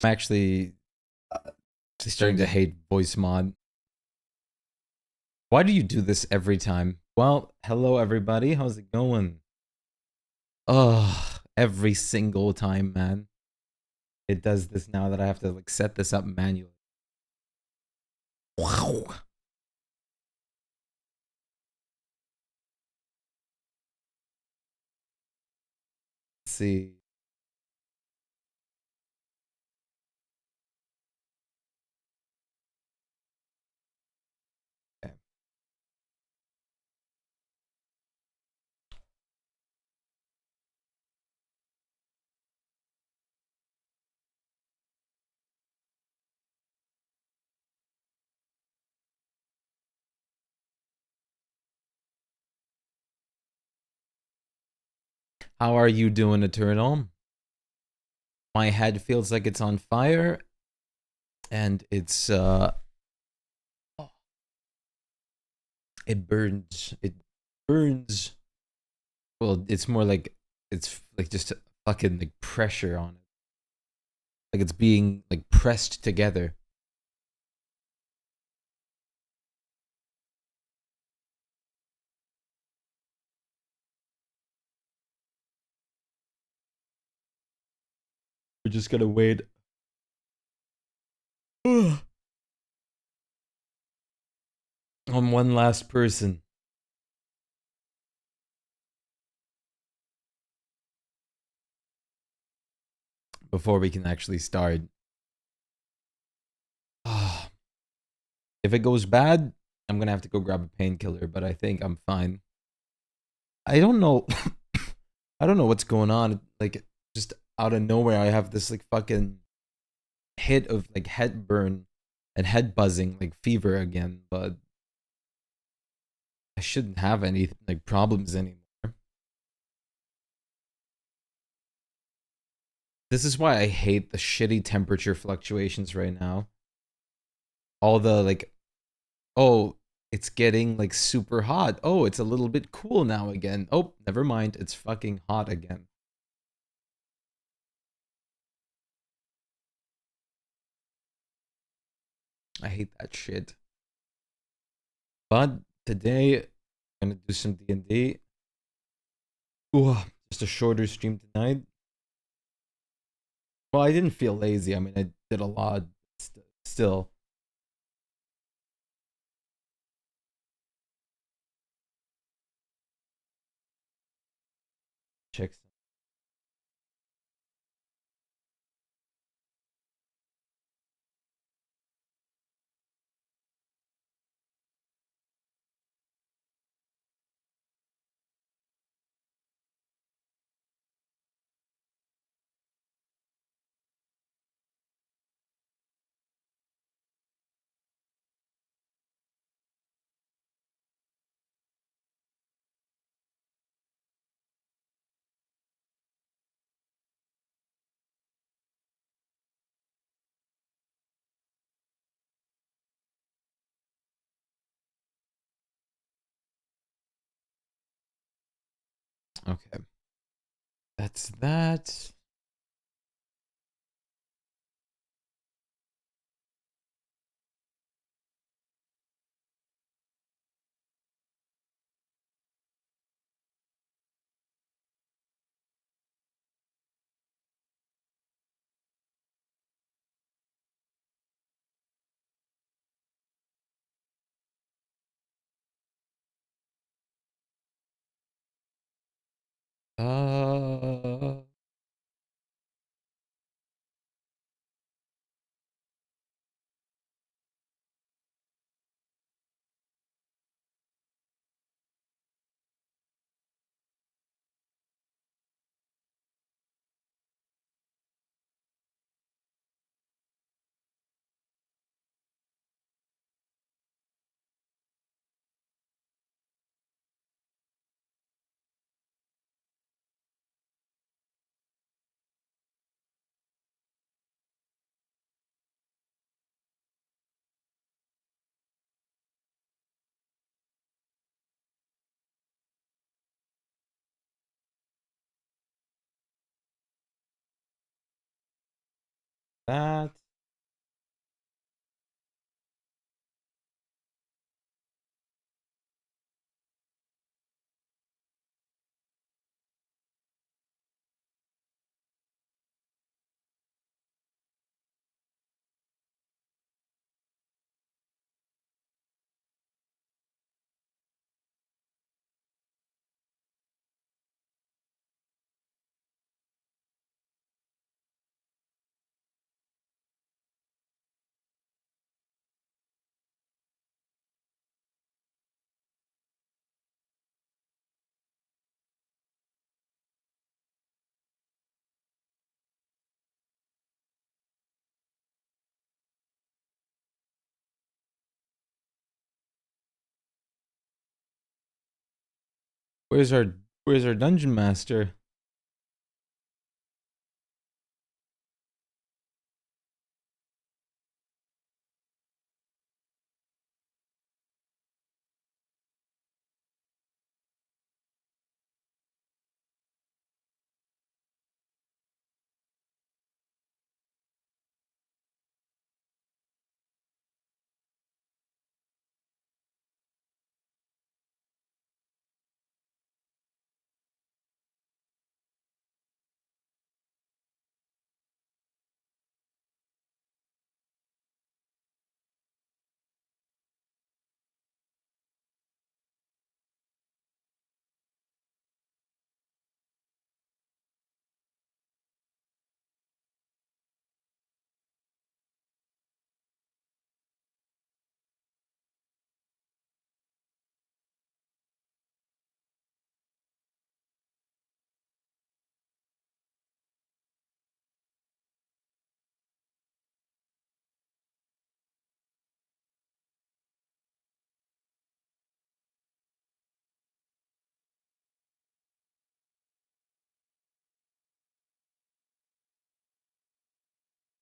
I'm actually starting to hate voice mod. Why do you do this every time? Well, hello everybody. How's it going? Ugh, every single time, man. It does this now that I have to like set this up manually. Wow. Let's see. Okay. How are you doing, Eternal? My head feels like it's on fire, and it burns. It burns. Well, it's more like it's like just fucking like pressure on it. Like it's being like pressed together. We're just gonna wait. On one last person before we can actually start. If it goes bad, I'm gonna have to go grab a painkiller, but I think I'm fine. I don't know. I don't know what's going on. Like, just out of nowhere, I have this like fucking hit of like head burn and head buzzing, like fever again, but I shouldn't have any like problems anymore. This is why I hate the shitty temperature fluctuations right now. All the like, oh, it's getting like super hot. Oh, it's a little bit cool now again. Oh, never mind. It's fucking hot again. I hate that shit. But today, I'm gonna do some D&D. Ooh, just a shorter stream tonight. Well, I didn't feel lazy. I mean, I did a lot. Still, check. Okay, that's that. Uh, that. Where's our dungeon master?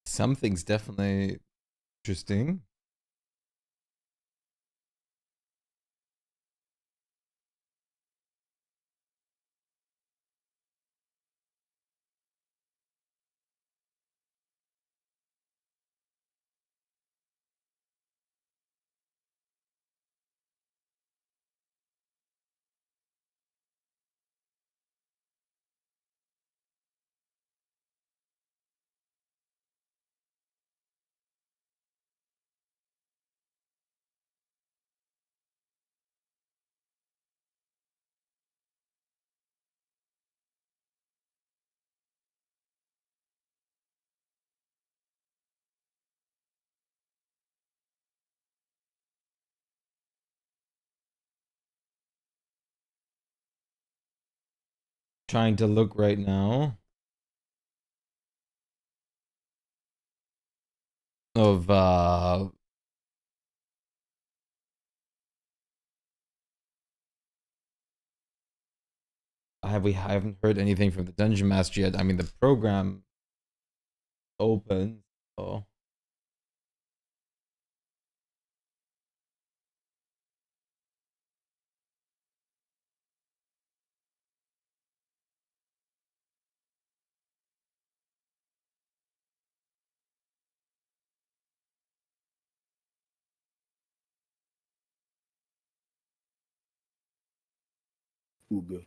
Something's definitely interesting. Trying to look right now of I haven't heard anything from the dungeon master yet. I mean, the program open. So Uga.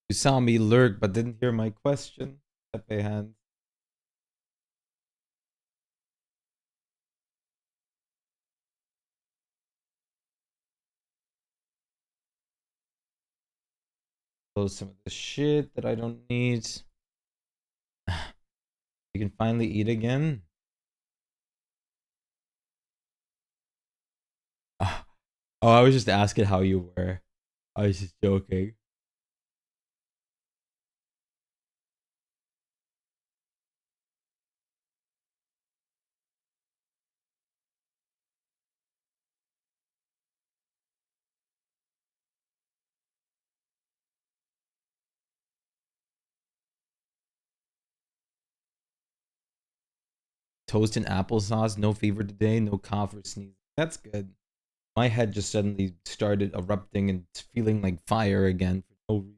You saw me lurk but didn't hear my question. Pepe hand. Close some of the shit that I don't need. You can finally eat again. Oh, I was just asking how you were. I was just joking. Toast and applesauce, no fever today, no cough or sneeze. That's good. My head just suddenly started erupting and feeling like fire again for no reason.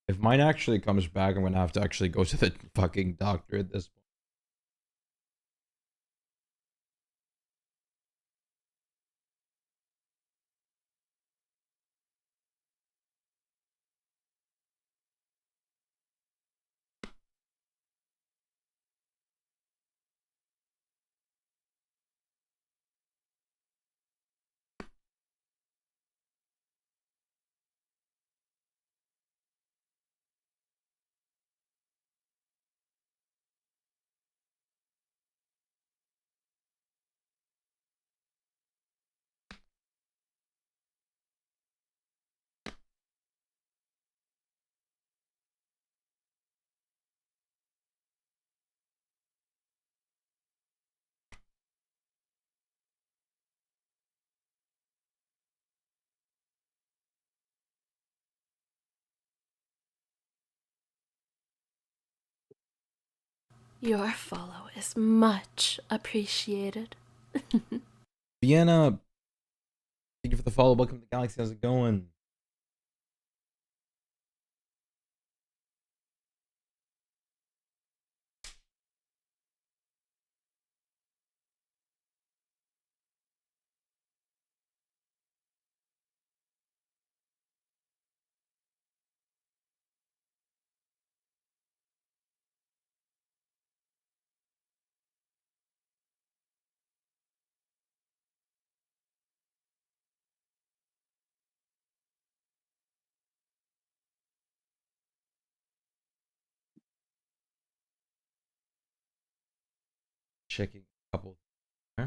If mine actually comes back, I'm gonna have to actually go to the fucking doctor at this point. Your follow is much appreciated. Vienna, thank you for the follow. Welcome to the galaxy. How's it going? Checking a couple. Huh?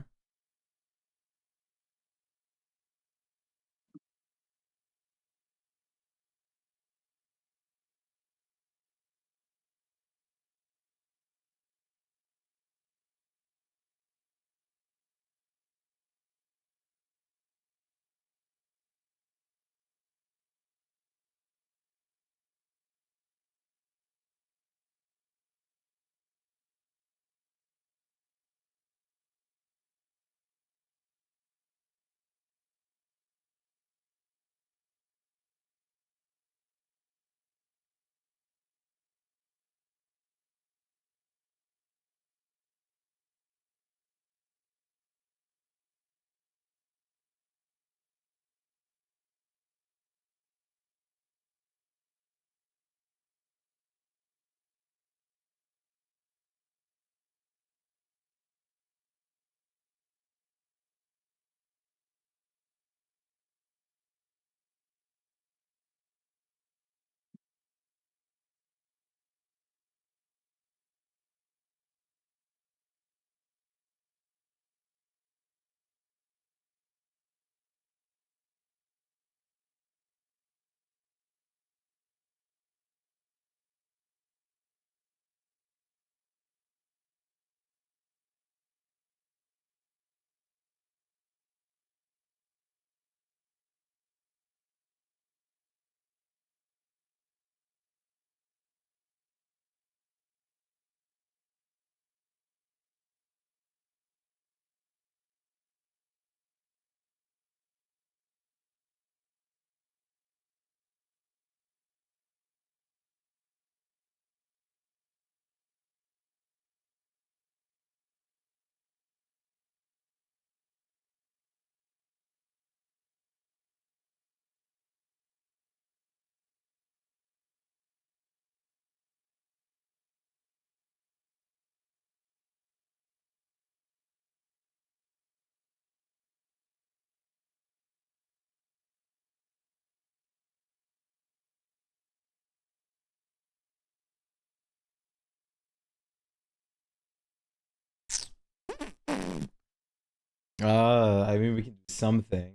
I mean, we can do something.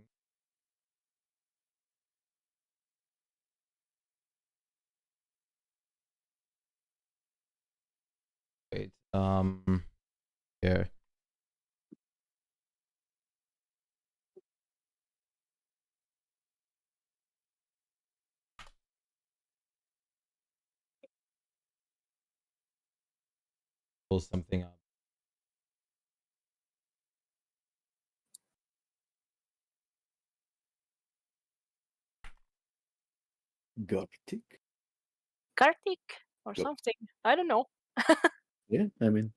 Wait, here. Pull something up. Gartic? Kartik or Go. something. I don't know. Yeah, I mean,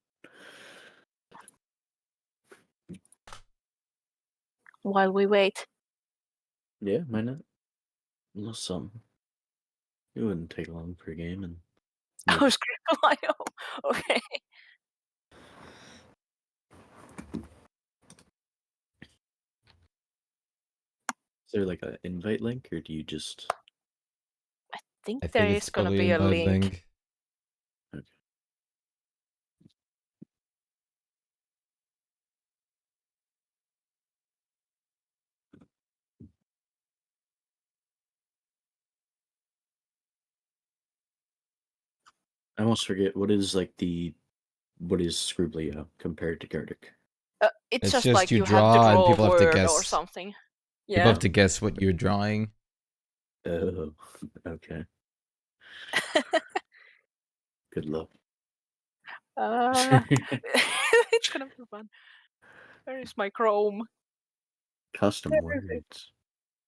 While we wait. yeah, why not? A little something. It wouldn't take long for a game, and Oh, Scribble, I know. Okay. is there like an invite link, or do you just? I think I there think it's is gonna probably be a invite link. link. Okay. I almost forget what is Scribbly compared to Gartic. It's It's just just like you you have to draw and draw a people have to word or guess. something. People Yeah. have to guess what you're drawing. Oh, okay. Good luck. It's gonna be fun. Where is my Chrome? Custom Where is it? words.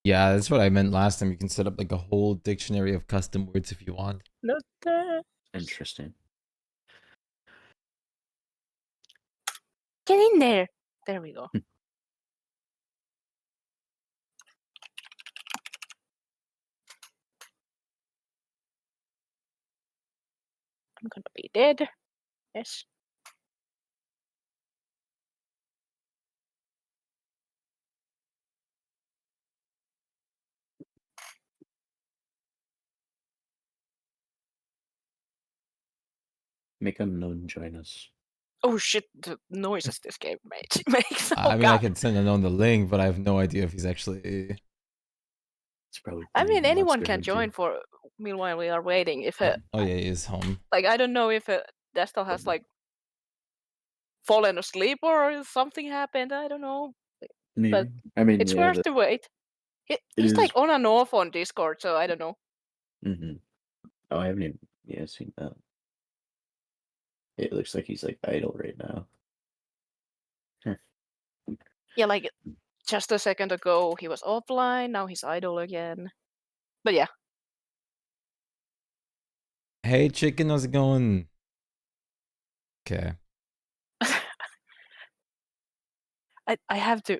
Yeah, that's what I meant last time. You can set up like a whole dictionary of custom words if you want. Not there. Interesting. Get in there. There we go. I'm gonna be dead. Yes. Make unknown join us. Oh shit, the noises this game makes. Oh I mean, I god. can send Unknown the link, but I have no idea if he's actually. It's probably I playing mean, anyone Monster can join Hunter. for meanwhile we are waiting. If Oh yeah, he is home. like I don't know if Desktop has like fallen asleep or something happened. I don't know. But Maybe. I mean, it's yeah, worth the wait. it He's like is. on and off on Discord, so I don't know. Mm-hmm. Oh, I haven't even seen that. It looks like he's like idle right now. Yeah, like just a second ago he was offline, now he's idle again. But yeah. Hey, chicken, how's it going? Okay. I have to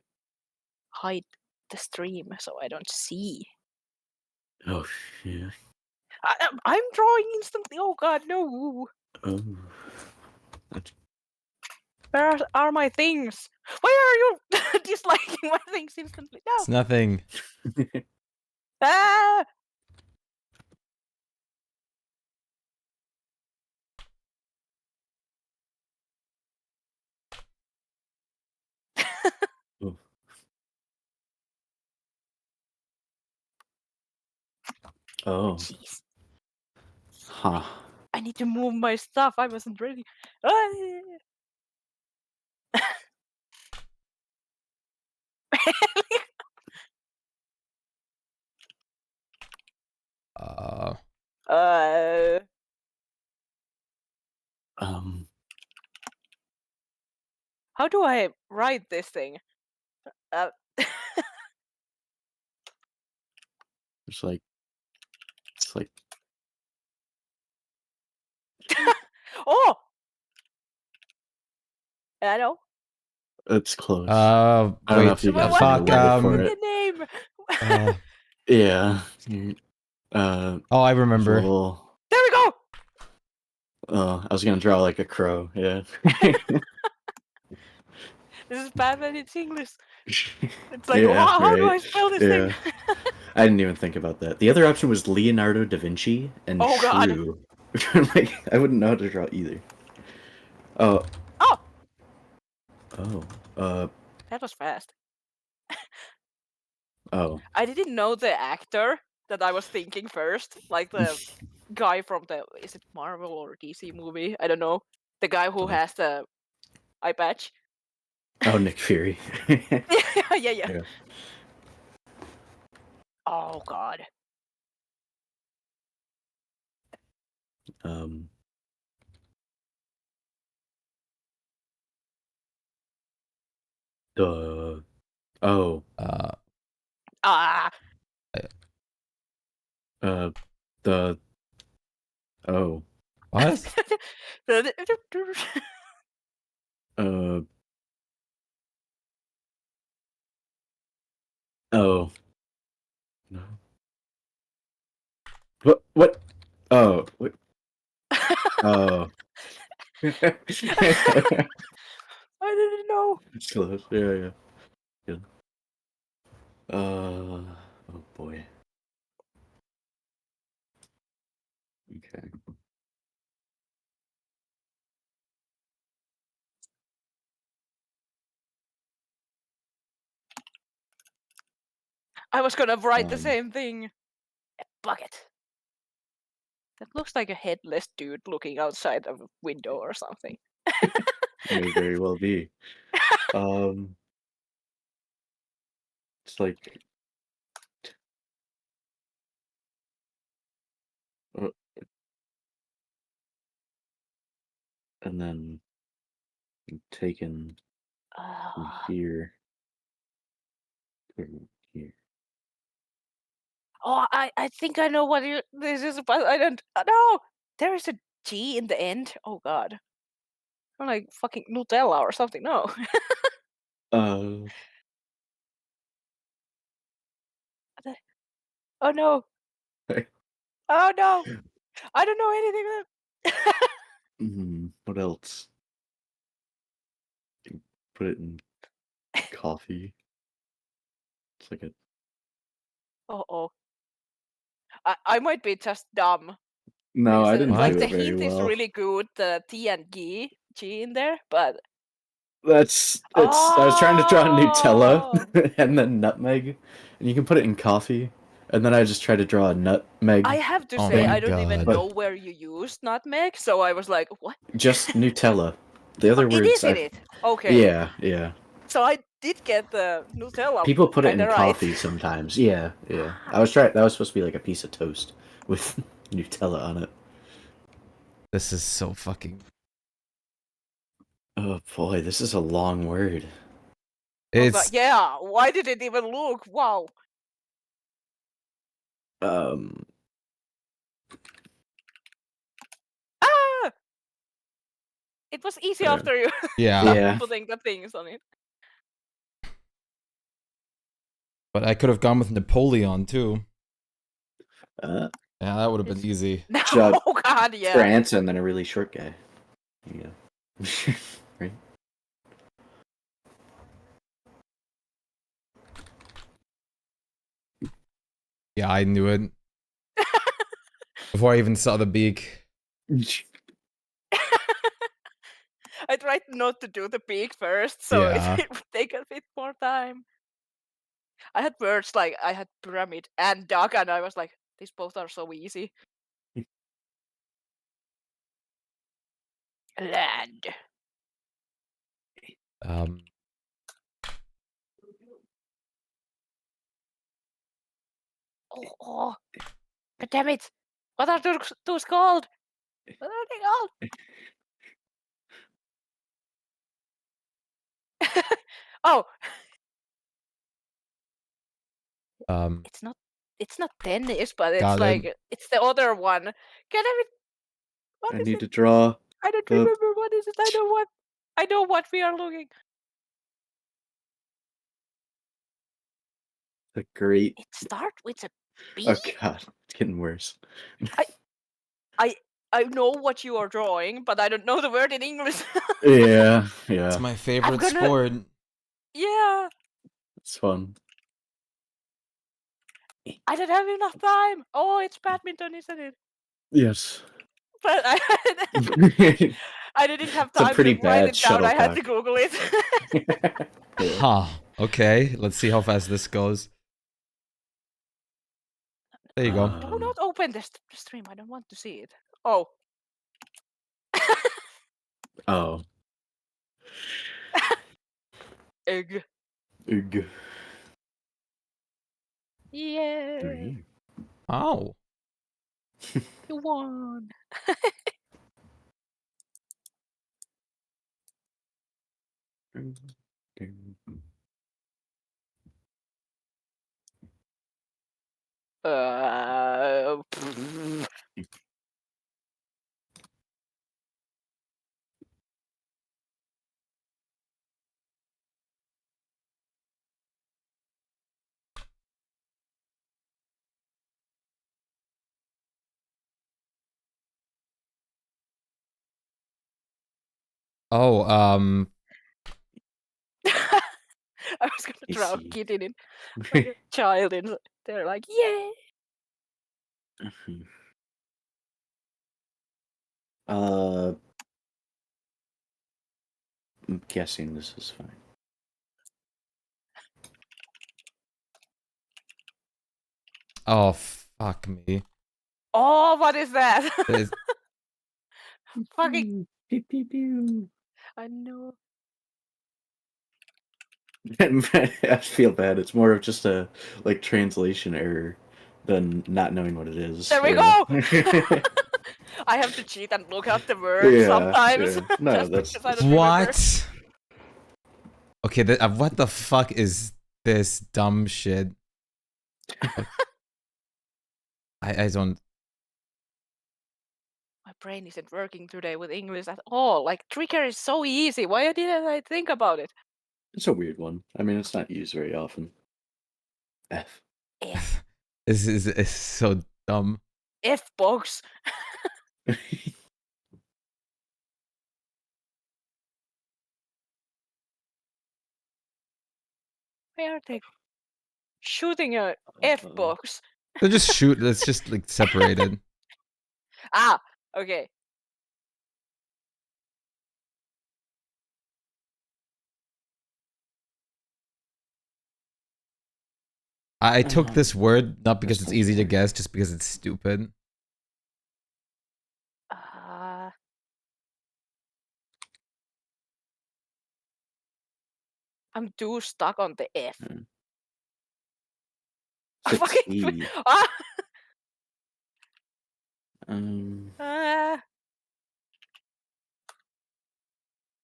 hide the stream so I don't see. Oh, yeah. I'm drawing instantly. Oh god, no. Oh. That's... Where are my things? Why are you disliking my things instantly? No. It's nothing. Ah! oh. Oh. Jeez. Huh. I need to move my stuff. I wasn't ready. Ah! Uh, uh, Um. how do I write this thing? Uh, It's like. It's like. oh! I know. It's close. I don't know if wait. you got What, find a Fuck. what word is for the it. name? Yeah. Oh, I There's a remember. little. There we go! I was gonna draw like a crow. Yeah. This is bad when it's English. It's like, Yeah. how do Right. I spell this Yeah. thing? I didn't even think about that. The other option was Leonardo da Vinci and Oh, God. Shrew. Like, I wouldn't know how to draw either. Oh. Oh! Oh. That was fast. Oh. I didn't know the actor that I was thinking first, like the guy from is it Marvel or DC movie? I don't know. The guy who has the eye patch. Oh, Nick Fury. yeah, yeah. Yeah. Oh God. Um. Oh. Ah. The. Oh. What? Uh. Oh. No. What? Oh. What? Oh. It's I didn't know. close. Yeah, yeah. Good. Oh boy. Okay. I was gonna write the Um. same thing. A bucket. That looks like a headless dude looking outside of a window or something. May very well be. Um. It's like. Uh, and then taken from here to here. Oh, I think I know what this is, but I don't. No, there is a G in the end. Oh God, I'm like fucking Nutella or something. No. Uh. Oh no. Oh no. I don't know anything. What else? Put it in coffee. It's like a. Oh. I might be just dumb No, because I didn't like do the it very hint is well. really good, the T and G in there, but It's. I was trying to draw Nutella oh, and then nutmeg, and you can put it in coffee. And then I just tried to draw a nutmeg I have to Oh say my I don't even God. know where you used nutmeg, so I was like, what? just Nutella. The other It words is in I. it. Okay, Yeah, yeah. so I did get the Nutella People put it kind in of right. coffee sometimes. Yeah, yeah. I was trying. That was supposed to be like a piece of toast with Nutella on it. This is so fucking. Oh boy, this is a long word. Oh God, It's yeah. Why did it even look? Wow. Um. Ah! It was easy Yeah. after you yeah, Yeah. putting the things on it. but I could have gone with Napoleon too. Uh, Yeah, that would have been It's easy. no, Shut- oh God, yeah. France and then a really short guy. Yeah. Right. Yeah, I knew it before I even saw the beak. I tried not to do the peak first, so Yeah. it would take a bit more time. I had words like I had pyramid and duck, and I was like, these both are so easy. Land. Um. Oh, God damn it! What are those called? What are they called? Oh, Um. it's not. It's not tennis, but it's Got it. like it's the other one. God damn it! What I is need it? to draw I don't the remember what is it. I know what. I know what we are looking. great. It starts with a B. Oh god, it's getting worse. I know what you are drawing, but I don't know the word in English. Yeah, It's yeah. my favorite gonna- sport. Yeah, It's fun. I don't have enough time. Oh, it's badminton, isn't it? Yes. But I didn't have It's a time pretty to write bad it down. I had to shuttlecock. Google it. Yeah. Huh. Okay. Let's see how fast this goes. There you go. Do not open the stream. I don't want to see it. Oh. Oh. Egg. Ugh. Yeah. Oh. You won. Oh, I was gonna throw a see. kid in it. Like a child in they're like, yeah. I'm guessing this is fine. oh, fuck me. Oh, what is that? There's- Fucking. Pew, pew, pew. I know. I feel bad. It's more of just a like translation error than not knowing what it is. There we Yeah. go. I have to cheat and look up the word Yeah, sometimes. yeah. No, just that's because I don't remember. What? Okay, what the fuck is this dumb shit? I don't. My brain isn't working today with English at all. Like, trigger is so easy. Why didn't I think about it? it's a weird one. I mean, it's not used very often. F. F. This is so dumb. F box. Why are they shooting a F box? So just shoot. Let's just like separate it. Ah, okay. I took this word not because it's easy to Okay. guess, just because it's stupid. I'm too stuck on the F. Hmm. I It's a fucking. T. Ah! Um,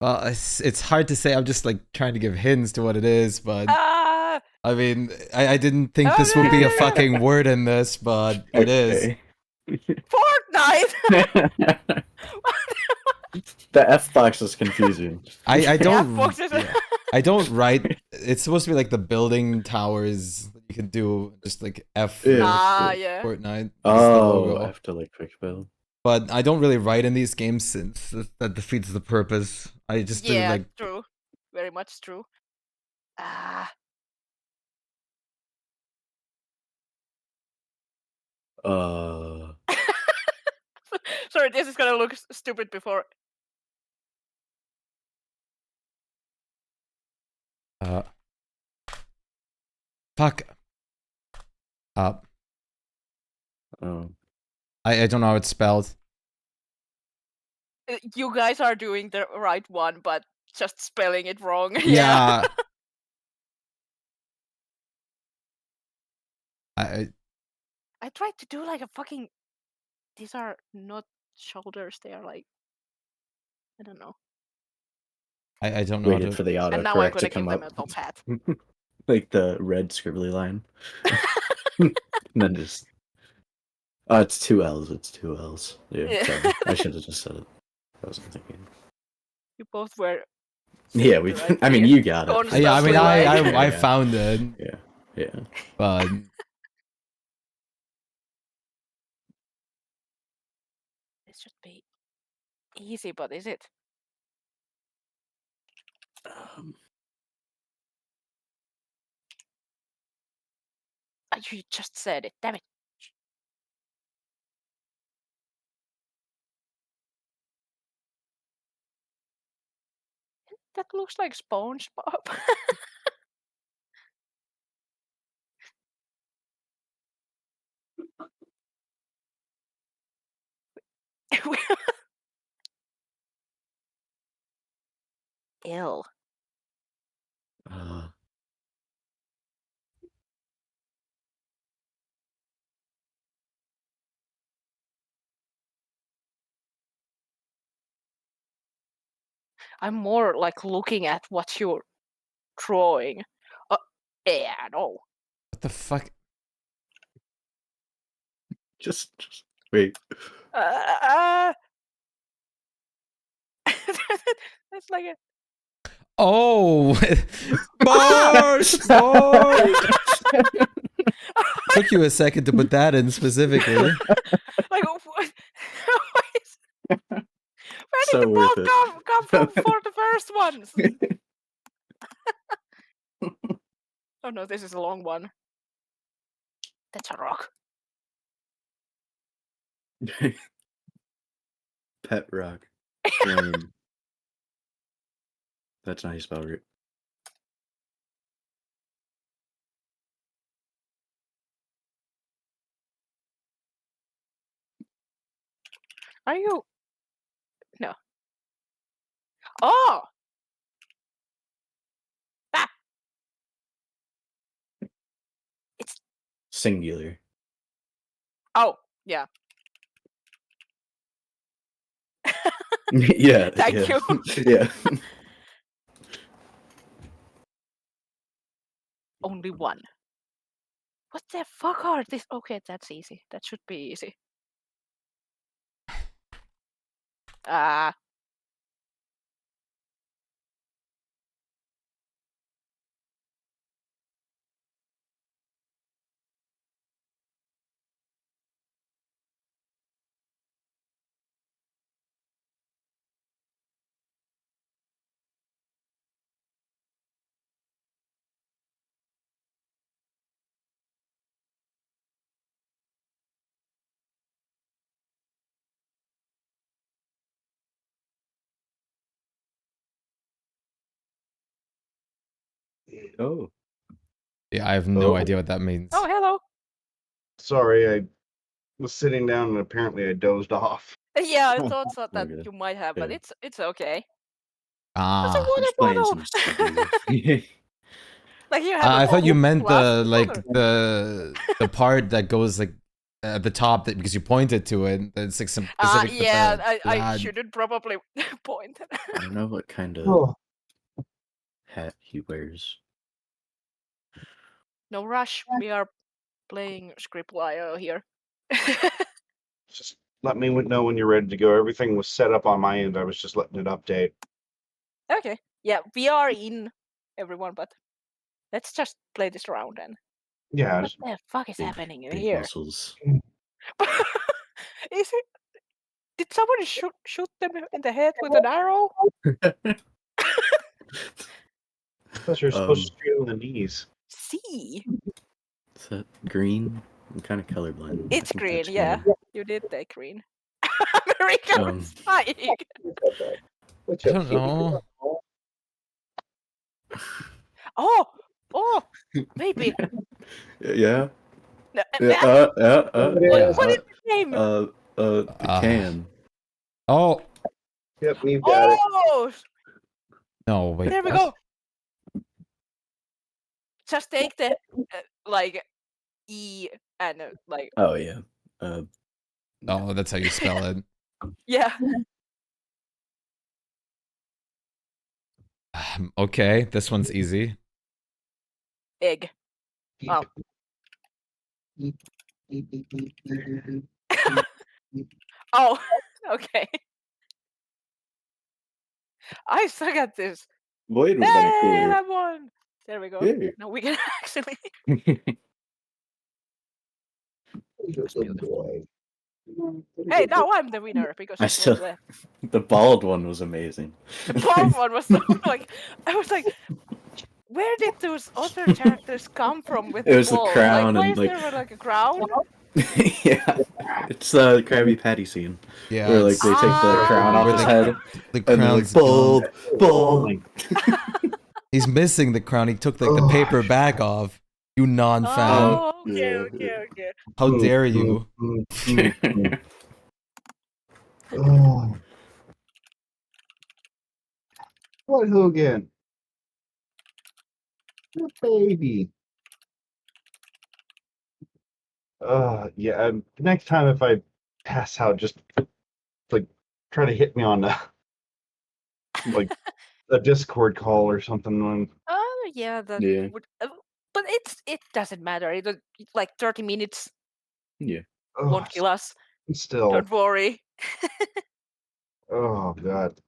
Well, it's hard to say. I'm just like trying to give hints to what it is, but Ah! I mean, I didn't think Oh, this would be a no! fucking word in this, but it is. okay. Fortnite! The F box is confusing. I F don't box is. yeah. I don't write. It's supposed to be like the building towers that you can do, just like F for Ah, yeah. Fortnite. This is the Oh, logo. F to like quick build. But I don't really write in these games since that defeats the purpose. I just do Yeah, like true. Very much true. Ah. Sorry, this is gonna look stupid before. fuck up. Oh. I don't know how it's spelled. You guys are doing the right one, but just spelling it wrong. Yeah. I I tried to do like a fucking. These are not shoulders. They are like. I don't know. I don't know how Waited to. for the And now I'm autocorrect to gonna give come them up. a top hat. Like the red scribbly line. And then just. Oh, it's two L's. It's two L's. Yeah, Yeah. sorry. I should have just said it. I wasn't thinking. You both were. Yeah, we. the right I mean, way. you got it. Constantly Yeah, I mean, like- I Yeah. found it, Yeah, yeah. but This should be easy, but is it? You just said it. Damn it. That looks like SpongeBob. Ill. Uh, I'm more like looking at what you're drawing. Yeah, no. What the fuck? just wait. That's like a. Oh, bars, bars. Took you a second to put that in specifically. Like, what? Where did So the worth ball it. come from for the first ones? Oh no, this is a long one. That's a rock. Pet rock. Flame. That's how you spell it. Are you? No. Oh! Ah! It's. Singular. Oh, yeah. Yeah. Thank yeah. you. Yeah. Only one. What the fuck are this? Okay, that's easy. That should be easy. Ah. Oh. Yeah, I have no Oh. idea what that means. Oh, hello. Sorry, I was sitting down and apparently I dozed off. Yeah, I Oh, thought so that okay. you might have, but Yeah. it's okay. It's a Ah, water Just playing bottle. some Shpyke. Like you have. I thought you meant the water. the part that goes like at the top that because you pointed to it. It's like some specific. with Yeah, the I lad. shouldn't probably point. I don't know what kind of Oh. hat he wears. No rush. We are playing Scriptwire here. Just let me know when you're ready to go. Everything was set up on my end. I was just letting it update. Okay. Yeah, we are in, everyone, but let's just play this round then. Yeah. What the fuck is Big, happening in big here? muscles. Is it? Did somebody shoot them in the head with an arrow? Because you're supposed to shoot in the knees. See, Is that green? I'm kind of colorblind. I it's think green. that's Yeah, you did take green. American Spike. I don't know. Oh, maybe. Yeah. No, Yeah. what is his name? Pecan. Oh Yep, you got it. Oh, no! Wait. there we what? go. Just take the like E and like Oh yeah. Oh, that's how you spell it. yeah. Okay, this one's easy. Egg. Oh. Oh, okay. I suck at this. Void was Hey, I won. There we go. Yeah. Now we can actually. Hey, now I'm the winner because I it still- was the The bald one was amazing. bald one was so like I was like, where did those other characters come from with It the was the ball? crown Like, why and, is like- there like a crown? Yeah, it's the Krabby Patty scene Yeah, where like it's they take the Ah. crown off where his the, head, the and they're like crown's gone. bald, bald. He's missing the crown. He took like the Oh, paper back off. You non-fan. Oh, okay, Yeah. okay, okay. How dare you? Oh, what who again? Your baby. Yeah. Next time if I pass out, just like try to hit me on like a Discord call or something. When Oh, yeah, that Yeah. would. But it doesn't matter. Like 30 minutes Yeah. won't kill us. still, Don't worry. oh god.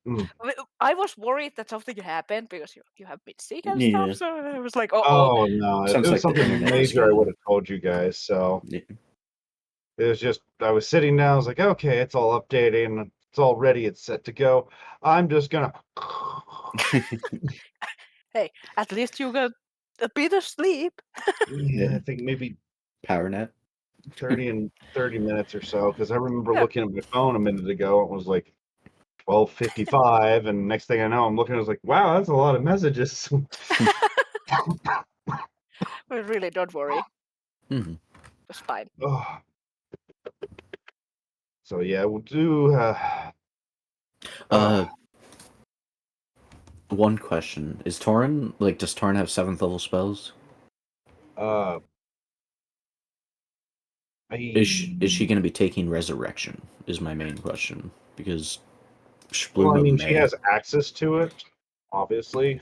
I was worried that something happened because you have been sick and Yeah. stuff. So I was like, oh. Oh no! If Sounds it was like the something internet was major, I gonna- would have told you guys. So Yeah. it was just I was sitting down. I was like, okay, it's all updating. It's all ready. It's set to go. I'm just gonna. Hey, at least you got a bit of sleep. Yeah, I think maybe Power nap. 30 minutes or so, because I remember Yeah. looking at my phone a minute ago. It was like 12:55, and next thing I know, I'm looking. I was like, wow, that's a lot of messages. But really, don't worry. Hmm. It's fine. Oh. So yeah, we'll do. One question: Is Torin like? Does Torin have 7th level spells? Uh, Is she going to be taking resurrection? Is my main question because Well, I Shpluma mean, she may. has access to it, obviously.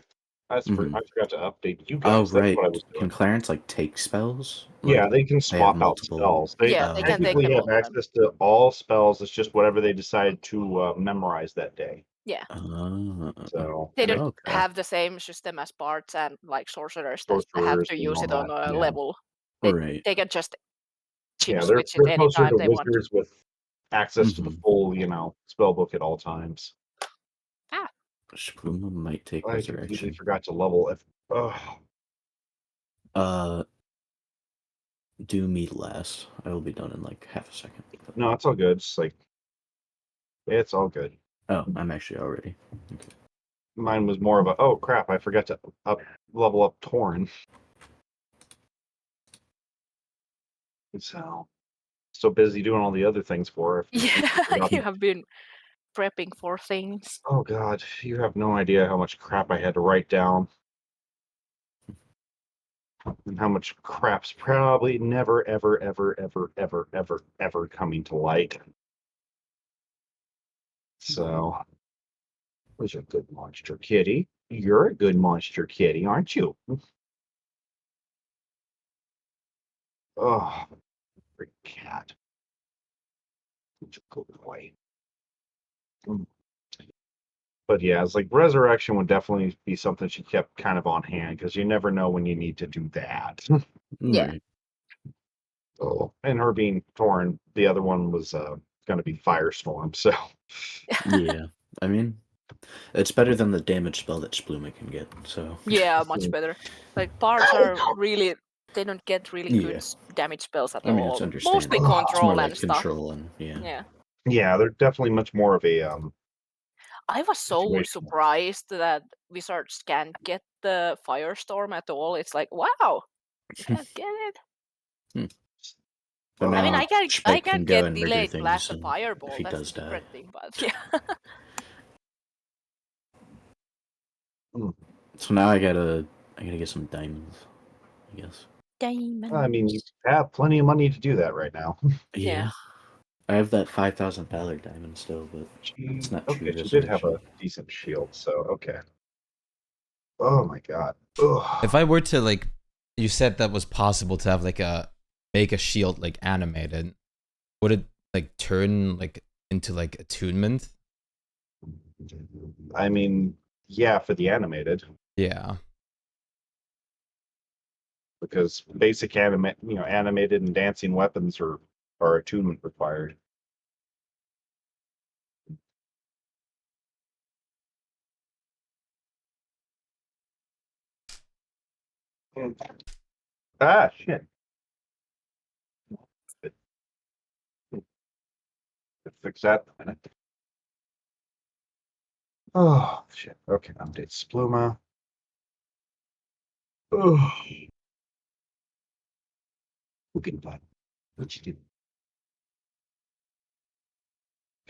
I Mhm. forgot to update you Oh guys. That's right. what I was Can doing. Clarence like take spells? Yeah, Like they can they have swap out multiple. spells. They Yeah, they can take technically them all have the time. access to all spells. It's just whatever they decide to memorize that day. Yeah. So, They and don't Okay. have the same system as bards and like sorcerers that have sorcerers to and use all it on that. a Yeah, level. Right. They can just chip yeah, switch it they're closer anytime to they want. wizards with access to the Mhm. full, spell book at all times. Ah, Shpluma might take I completely resurrection. forgot to level it. Oh, Do me last. I will be done in like half a second. no, it's all good. It's all good. Oh, I'm actually already. Mine was more of a, oh crap, I forgot to level up Torn. So busy doing all the other things for her. yeah, you have been prepping for things. Oh god, you have no idea how much crap I had to write down. And how much crap's probably never, ever, ever, ever, ever, ever, ever coming to light. So, was a good monster kitty. You're a good monster kitty, aren't you? Oh, great cat. Such a good boy. But yeah, it's like resurrection would definitely be something she kept kind of on hand because you never know when you need to do that. Yeah. Right. So, and her being torn, the other one was going to be firestorm. So Yeah. I mean, it's better than the damage spell that Shpluma can get. So. Yeah, much better. Like bards are really they don't get really good Yeah. damage spells at I mean, it's all. Mostly understandable. It's more control like and stuff. control and yeah. Yeah. yeah, they're definitely much more of a I was so situation. surprised that wizards can't get the firestorm at all. It's like, wow, you can't get it. But I mean, now I can Shpyke can go get and murder delayed blast things, and and if fireball. he That's a does die. different thing, but yeah. So now I gotta get some diamonds, I guess. Diamonds. I mean, you have plenty of money to do that right now. Yeah. I have that 5,000 Valor diamond still, but it's not true Okay, she did have a resurrection. decent shield, so okay. Oh my god. Ugh. If I were to like, you said that was possible to have like make a shield like animated, would it like turn like into like attunement? I mean, yeah, for the animated, Yeah. because basic animated and dancing weapons are attunement required. Ah, shit. fix that in a minute. Oh, shit. Okay, update Spluma. Oh. Look at that. What you do?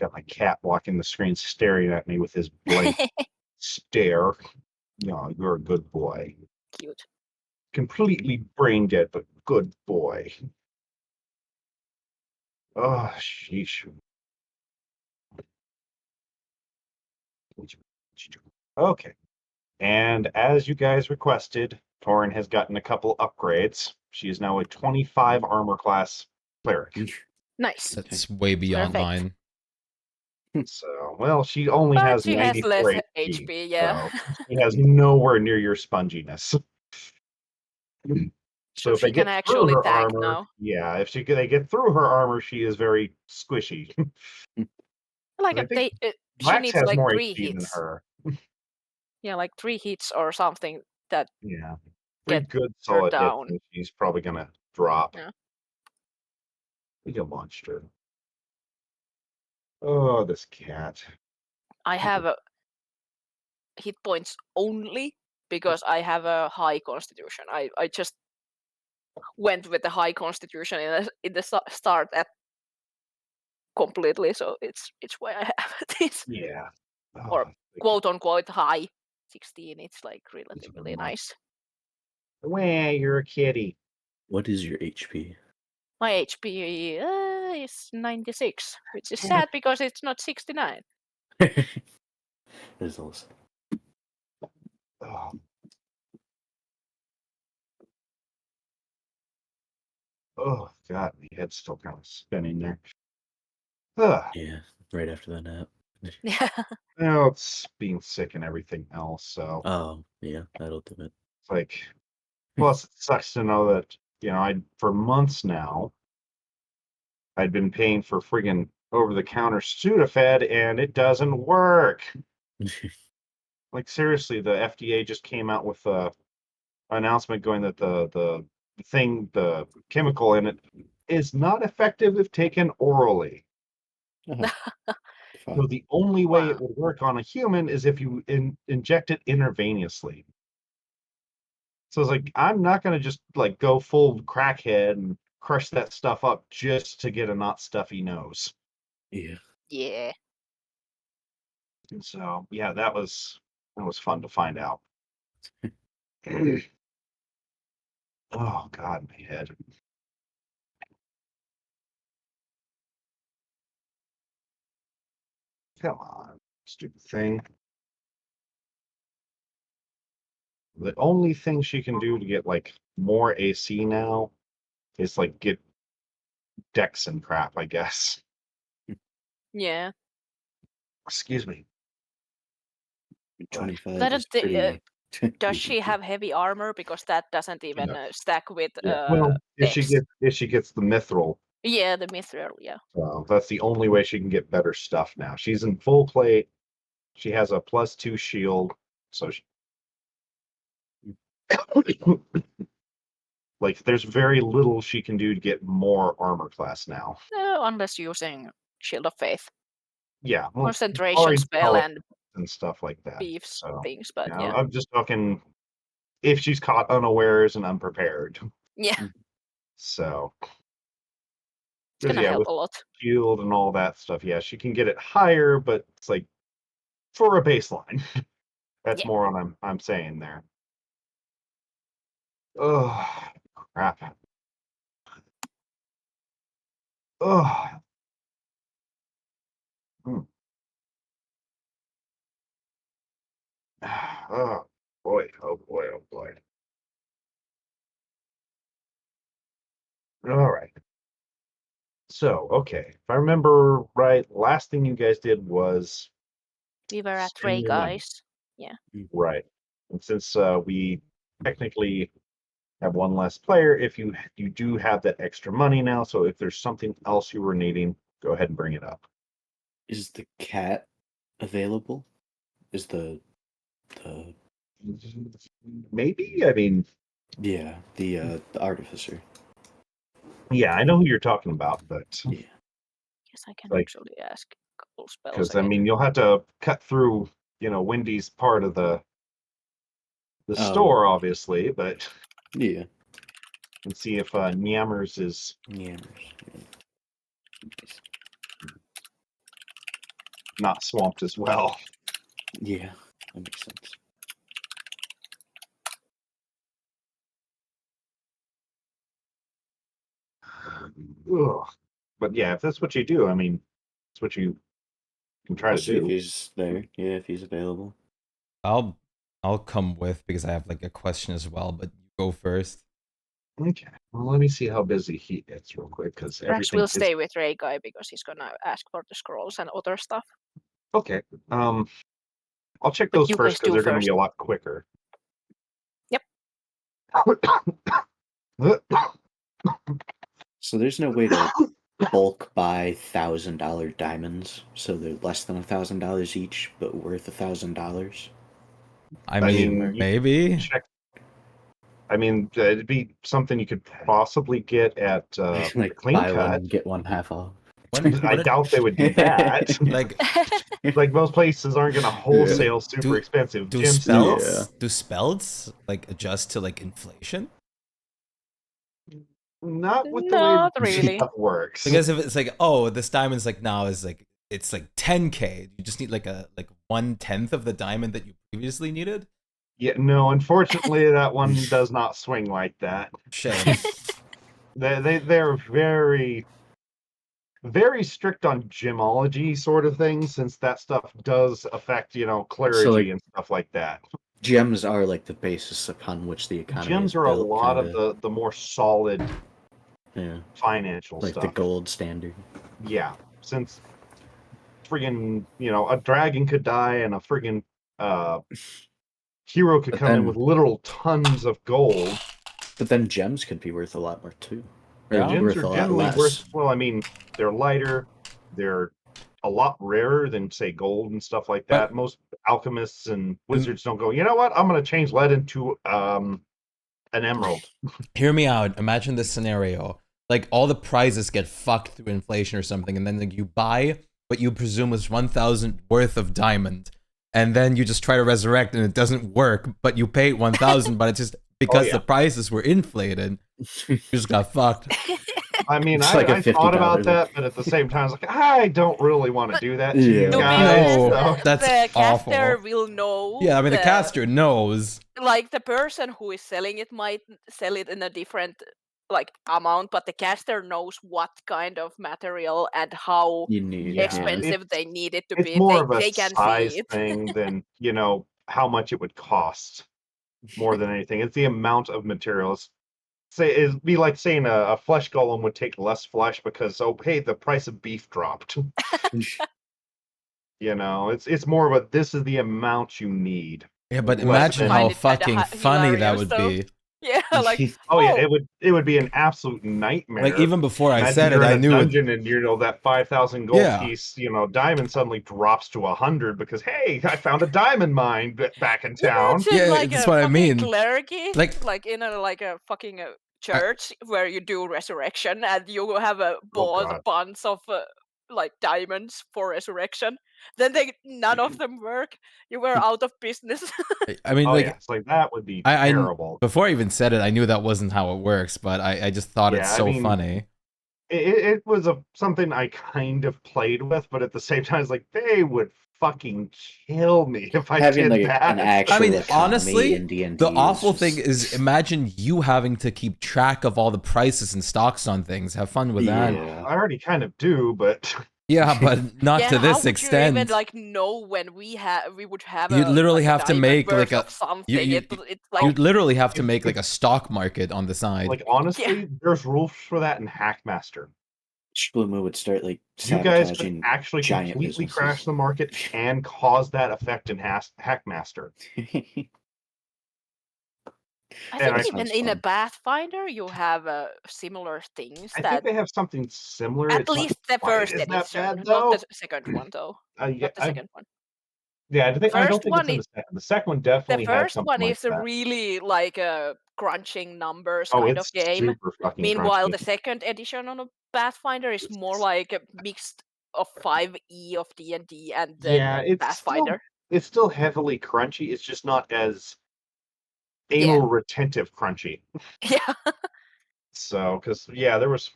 Got my cat walking the screen staring at me with his blank stare. No, you're a good boy. Cute. Completely brain dead, but good boy. Oh, sheesh. Okay. And as you guys requested, Torin has gotten a couple upgrades. She is now a 25 armor class cleric. Nice. That's way beyond Perfect. mine. So, well, she only But has she has 94 less HP. HP, yeah. So she has nowhere near your sponginess. So if she they get can through actually her tank armor, now. yeah, if they get through her armor, she is very squishy. Like I think she Blax needs has like more 3 HP than hits. her. Yeah, like 3 hits or something that Yeah, 3 get good her solid hits, down. and she's probably gonna drop. Yeah. Like a monster. Oh, this cat. I have hit points only because I have a high constitution. I just went with the high constitution in the start at completely, so it's why I have this. Yeah. Or Oh, quote unquote high 16. It's like relatively nice. Wah, you're a kitty. What is your HP? My HP is 96, which is sad because it's not 69. There's also. Oh. Oh, God, my head's still kind of spinning there. Ugh. Yeah, right after the nap. Yeah. Well, it's being sick and everything else, so Oh, yeah, that'll do it. it's like, plus it sucks to know that, for months now, I'd been paying for friggin' over-the-counter Sudafed, and it doesn't work. Like, seriously, the FDA just came out with a announcement going that the chemical in it is not effective if taken orally. So the only way it Wow. would work on a human is if you inject it intravenously. So it's like, I'm not going to just like go full crackhead and crush that stuff up just to get a not stuffy nose. Yeah. Yeah. And so, yeah, that was fun to find out. Oh, God, my head. Come on, stupid thing. The only thing she can do to get like more AC now is like get decks and crap, I guess. Yeah. Excuse me. 25 But I is don't pretty much. does she have heavy armor? Because that doesn't even does. stack with Yeah. Well, if she dex. gets the mithril, Yeah, the mithril, yeah. that's the only way she can get better stuff now. She's in full plate. She has a +2 shield, so she like there's very little she can do to get more armor class now. Unless using Shield of Faith. Yeah, well, Concentration already spell developed and and stuff like that. beefs So things, but yeah, yeah. I'm just talking if she's caught unawares and unprepared. Yeah. So It's gonna yeah, help with a lot. shield and all that stuff, yeah, she can get it higher, but it's like for a baseline. That's Yeah. more what I'm saying there. Oh, crap. Oh. Hmm. Oh boy, oh boy, oh boy. All right. So, okay, if I remember right, last thing you guys did was We were at spend Ray your money. guys. Yeah. Right. And since we technically have one less player, if you do have that extra money now, so if there's something else you were needing, go ahead and bring it up. Is the cat available? Is the Maybe, I mean, yeah, the artificer. yeah, I know who you're talking about, but Yeah. Yes, I can Like- actually ask a couple spells. Because I again. mean, you'll have to cut through, Wendy's part of the store, obviously, but Yeah. and see if Nyammers is Yeah. not swamped as well. Yeah. That makes sense. Ugh. But yeah, if that's what you do, I mean, it's what you can try I'll to see if do. he's there. Yeah, if he's available. I'll come with because I have like a question as well, but you go first. Okay. Well, let me see how busy he gets real quick, because Perhaps everything we'll is stay with Ray Guy because he's gonna ask for the scrolls and other stuff. okay. I'll check But those you first guys because do they're going to first. be a lot quicker. Yep. So there's no way to bulk buy $1,000 diamonds, so they're less than $1,000 each, but worth $1,000. I I mean, mean, you maybe. check. I mean, it'd be something you could possibly get at the Like Clean buy one Cut. and get one half off. I doubt they would do that. Like, Like most places aren't going to wholesale super Do- expensive do gemstones. spells do spells like adjust to like inflation? Not with Not the way really. stuff works. Because if it's like, oh, this diamond's like now is like it's like 10K, you just need like 1/10 of the diamond that you previously needed. Yeah, no, unfortunately, that one does not swing like that. Shame. They're very, very strict on gemology sort of things, since that stuff does affect, clergy like, and stuff like that. Gems are like the basis upon which the economy Gems is are a built, lot kinda. of the more solid Yeah, financial like stuff. the gold standard. Yeah, since friggin', a dragon could die and a friggin' hero could But come in then- with literal tons of gold. But then gems could be worth a lot more too. Or Yeah. Gems worth are a lot generally less. worth, well, I mean, they're lighter, they're a lot rarer than, say, gold and stuff like that. Most alchemists and wizards don't go, you know what, I'm going to change lead into an emerald. Hear me out. Imagine this scenario. Like all the prizes get fucked through inflation or something, and then like, you buy what you presume is 1,000 worth of diamond, and then you just try to resurrect and it doesn't work, but you paid 1,000, but it's just because the prices were inflated, you just got fucked. I mean, It's like a I thought $50 about that, but at the same time, I was like, I don't really want to do that to Yeah. you To be guys. honest, so- that's the caster awful. will know. Yeah, I mean the caster knows. Like the person who is selling it might sell it in a different like amount, but the caster knows what kind of material and how You need Yeah. expensive they need it to It's be. more of a They can size see it. thing than, how much it would cost more than anything. It's the amount of materials. Say it'd be like saying a flesh golem would take less flesh because, oh, hey, the price of beef dropped. It's more of a, this is the amount you need. Yeah, but Less imagine than- how Find it kinda fucking funny that hilarious, would though. be. Yeah, like Oh yeah, it would be an absolute nightmare. Like even before I Imagine said it, you're in I a knew it. dungeon and that 5,000 gold Yeah. piece, diamond suddenly drops to 100 because, hey, I found a diamond mine back in town. imagine Yeah, like that's a what I fucking mean. clergy, Like- like in a fucking church where you do resurrection and you have bought a God. bunch of like diamonds for resurrection. Then none of them work. You were out of business. I mean, Oh like yeah, it's like that would be I terrible. before I even said it, I knew that wasn't how it works, but I just thought it's Yeah, I so mean, funny. It was something I kind of played with, but at the same time, it's like they would fucking kill me if I Having did like that. an actual I mean, economy honestly, in D&D the awful is thing just- is imagine you having to keep track of all the prices and stocks on things. Have fun with that. Yeah. I already kind of do, but Yeah, but not yeah, to how this would you extent. even like know when we would have? You'd literally like, a have to diamond make worth like a of something. you- It's like You'd literally have to make like a stock market on the side. like honestly, there's rules for that in Hackmaster. Shpyke would start like You guys could sabotaging actually giant completely businesses. crash the market and cause that effect in Hackmaster. I and think I- even sounds in a fun. Pathfinder you have similar things I that think they have something similar. at It's not least the quite first as that edition, bad, not though. the second one though. Yeah, Not the second one. Yeah, I don't First think one it's in is the second. The second one the definitely had first something one like is a that. really like a crunching numbers Oh, kind of it's game. super fucking Meanwhile, crunchy. the second edition on a Pathfinder is more like a mixed of 5e of D&D and then Yeah, Pathfinder. it's still heavily crunchy. It's just not as Yeah. anal retentive crunchy. Yeah. So, because yeah, there was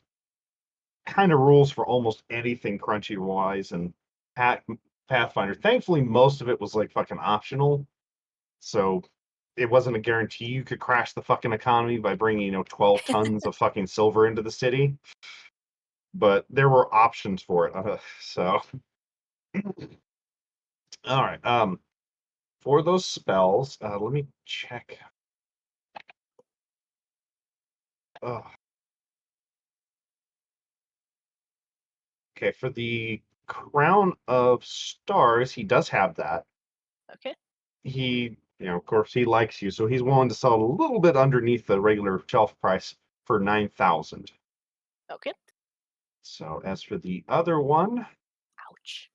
kind of rules for almost anything crunchy wise and Pathfinder. Thankfully, most of it was like fucking optional, so it wasn't a guarantee you could crash the fucking economy by bringing 12 tons of fucking silver into the city. But there were options for it, so all right. For those spells, let me check. Oh. Okay, for the Crown of Stars, he does have that. Okay. He, of course, he likes you, so he's willing to sell a little bit underneath the regular shelf price for 9,000. Okay. So as for the other one, Ouch.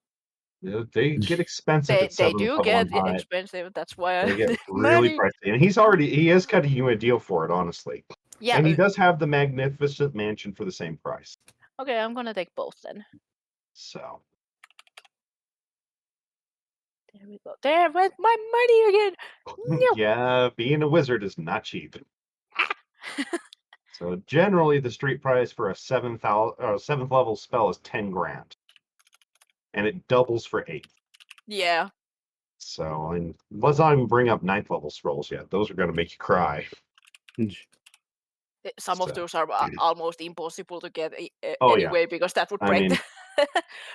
they get expensive at They 7th do level get and high. expensive. That's why I They get need really money. pricey, and he is cutting you a deal for it, honestly. Yeah. And he does have the magnificent mansion for the same price. Okay, I'm gonna take both then. So There we go. There went my money again. No. yeah, being a wizard is not cheap. So generally, the street price for a 7th level spell is 10 grand, and it doubles for 8th. Yeah. So, and let's not even bring up 9th level scrolls yet; those are going to make you cry. Some of So, those are almost impossible to get oh yeah, anyway because that would I break mean, the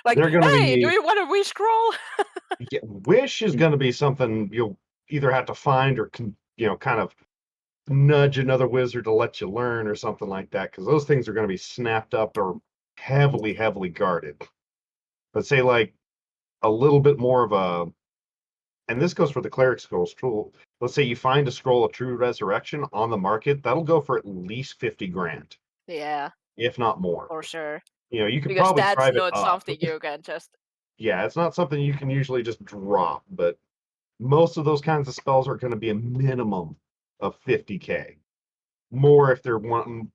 like, they're going to hey, do be. you want a wish scroll? Yeah, Wish is going to be something you'll either have to find or kind of nudge another wizard to let you learn or something like that, because those things are going to be snapped up or heavily, heavily guarded. But say like a little bit more of a, and this goes for the cleric scrolls too. Let's say you find a scroll of true resurrection on the market, that'll go for at least 50 grand, Yeah, if not more. for sure. You could Because probably that's drive it not up. something you can just. Yeah, it's not something you can usually just drop, but most of those kinds of spells are going to be a minimum of 50K. More if they're wanting,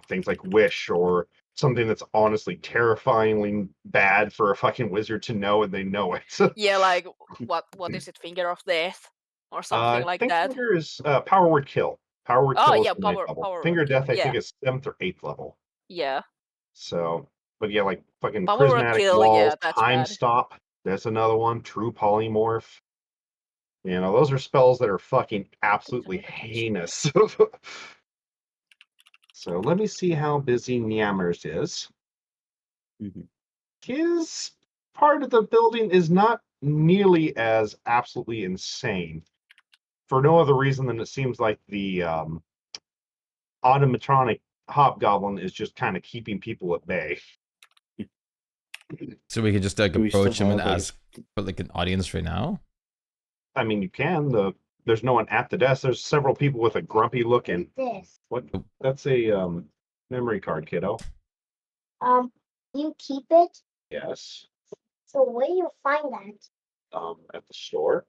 things like Wish or something that's honestly terrifyingly bad for a fucking wizard to know and they know it. Yeah, like what is it, Finger of Death or something I like think that? Finger is Power Word Kill. Power Word Oh Kill is yeah, the 9th level. power Finger word of kill. Death, I think, Yeah, is 7th or 8th level. yeah. So, but yeah, like fucking Power word Prismatic kill. Walls, Yeah, that's Time bad. Stop. That's another one. True Polymorph. Those are spells that are fucking absolutely heinous. So let me see how busy Nyammers is. His part of the building is not nearly as absolutely insane, for no other reason than it seems like the automatronic hobgoblin is just kind of keeping people at bay. So we can just like Do we still approach him and have, like, ask for like an audience right now. I mean, you can. There's no one at the desk. There's several people with a grumpy look and This. what? That's a memory card, kiddo. You keep it? Yes. So where do you find that? At the store.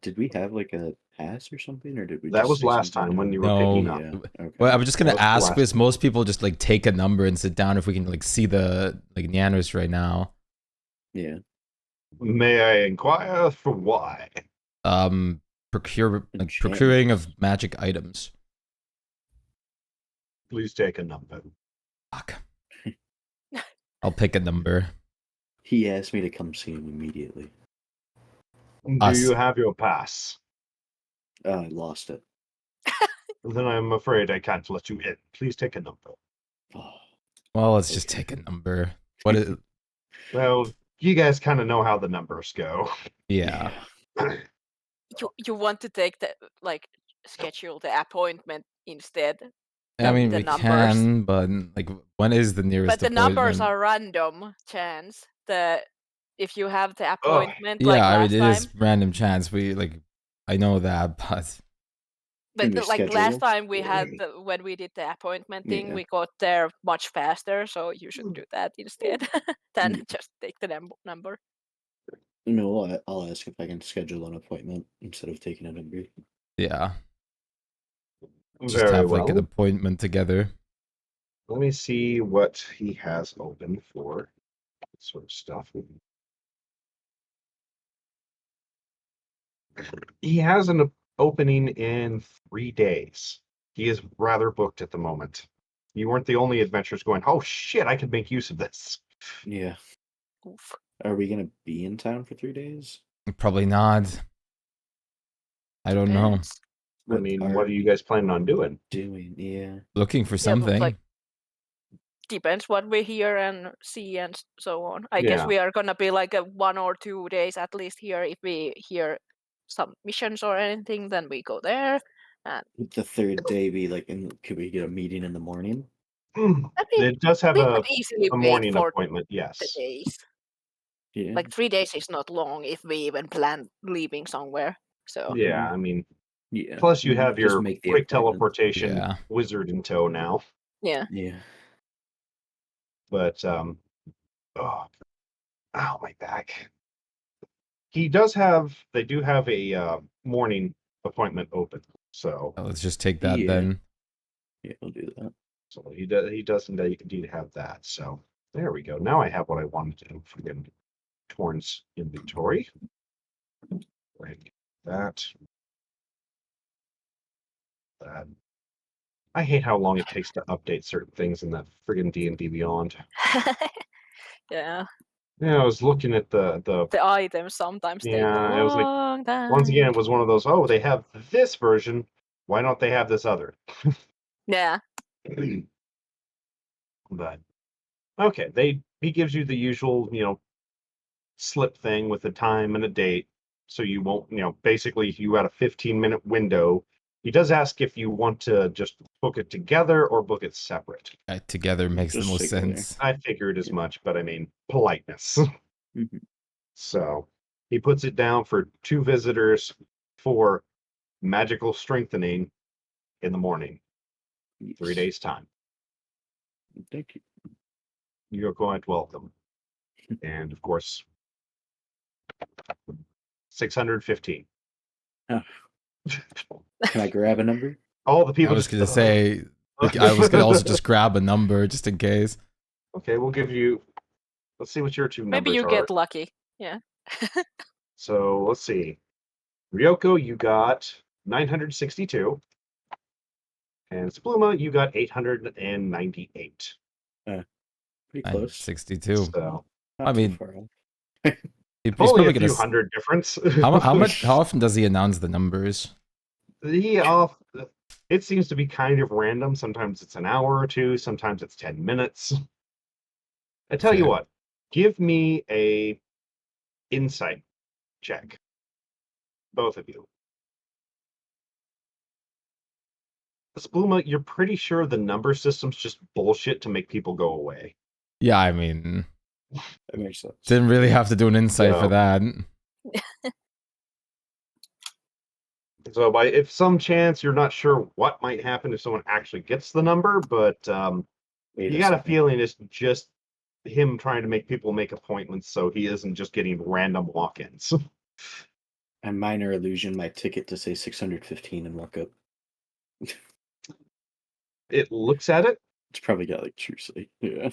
Did we have like a pass or something, or did we? That just was say last something time when to- you were No. picking up. Yeah. Okay. Well, I'm just gonna That was the ask last because one. most people just like take a number and sit down if we can like see the like Nyanos right now. Yeah. May I inquire for why? Procuring of magic items. Please take a number. Fuck. I'll pick a number. He asked me to come see him immediately. Do Us. you have your pass? I lost it. Then I'm afraid I can't let you in. Please take a number. Well, let's just Okay. take a number. What is? Well, you guys kind of know how the numbers go. Yeah. You want to take the like schedule the appointment instead. I mean, The we numbers. can, but like, when is the nearest But the numbers appointment? are random chance. If you have the Ugh. appointment Yeah, like I mean, last it time. is random chance. I know that, but Can But we like last schedule? time we had when we did the appointment thing, Yeah. we got there much faster. So you should do that instead than just take the number. I mean, well, I'll ask if I can schedule an appointment instead of taking a number. Yeah. Just Very have like an well. appointment together. Let me see what he has open for sort of stuff. He has an opening in 3 days. He is rather booked at the moment. You weren't the only adventurers going, oh shit, I could make use of this. Yeah. Oof. Are we gonna be in town for 3 days? Probably not. I don't know. Depends. I mean, what are you guys planning on doing? doing? Yeah. Looking for Yeah, but, something. like, depends what we hear and see and so on. I guess Yeah. we are gonna be like a 1 or 2 days at least here. If we hear some missions or anything, then we go there. And Would the third day be like? Could we get a meeting in the morning? I mean, It does have we a could easily wait morning for appointment, the yes. days. Yeah. Like 3 days is not long if we even plan leaving somewhere. So Yeah, I mean, Yeah. plus you Mhm. have Just your make the quick appointment. teleportation Yeah. wizard in tow now. yeah. Yeah. But oh, my back. They do have a morning appointment open. So Let's just take that Yeah. then. Yeah, we'll do that. he does indeed have that. So there we go. Now I have what I wanted to do for Torn's inventory. Like that. That. I hate how long it takes to update certain things in that friggin' D&D Beyond. yeah. Yeah, I was looking at the The items sometimes take a Yeah, it was like, long time. once again, it was one of those, oh, they have this version, why don't they have this other? Yeah. But okay, he gives you the usual, slip thing with a time and a date, so you won't, basically if you had a 15-minute window, he does ask if you want to just book it together or book it separate. Together makes the Just most together. sense. I figured as much, but I mean, politeness. Mhm. So he puts it down for 2 visitors for magical strengthening in the morning, 3 Yes. days' time. Thank you. You're quite welcome. And of course, 615. Oh. Can I grab a number? All the I people was just gonna say, like, I was gonna also just grab a number just in case. Okay, we'll give you. Let's see what your 2 Maybe numbers you are. get lucky. Yeah. So let's see. Ryoko, you got 962. And Spluma, you got 898. Pretty close. 62. So Not I too mean, far off. he's only probably a gonna. few hundred difference. How often does he announce the numbers? It seems to be kind of random. Sometimes it's an hour or 2, sometimes it's 10 minutes. I tell you Okay. what, give me a insight check. Both of you. Spluma, you're pretty sure the number system's just bullshit to make people go away. Yeah, I mean, That makes sense. didn't really have to do an insight for So- that. So if some chance you're not sure what might happen if someone actually gets the number, but Wait you got a second. feeling it's just him trying to make people make appointments so he isn't just getting random walk-ins. A minor illusion, my ticket to say 615 and walk up. It looks at it. It's probably got like true sight. Yeah.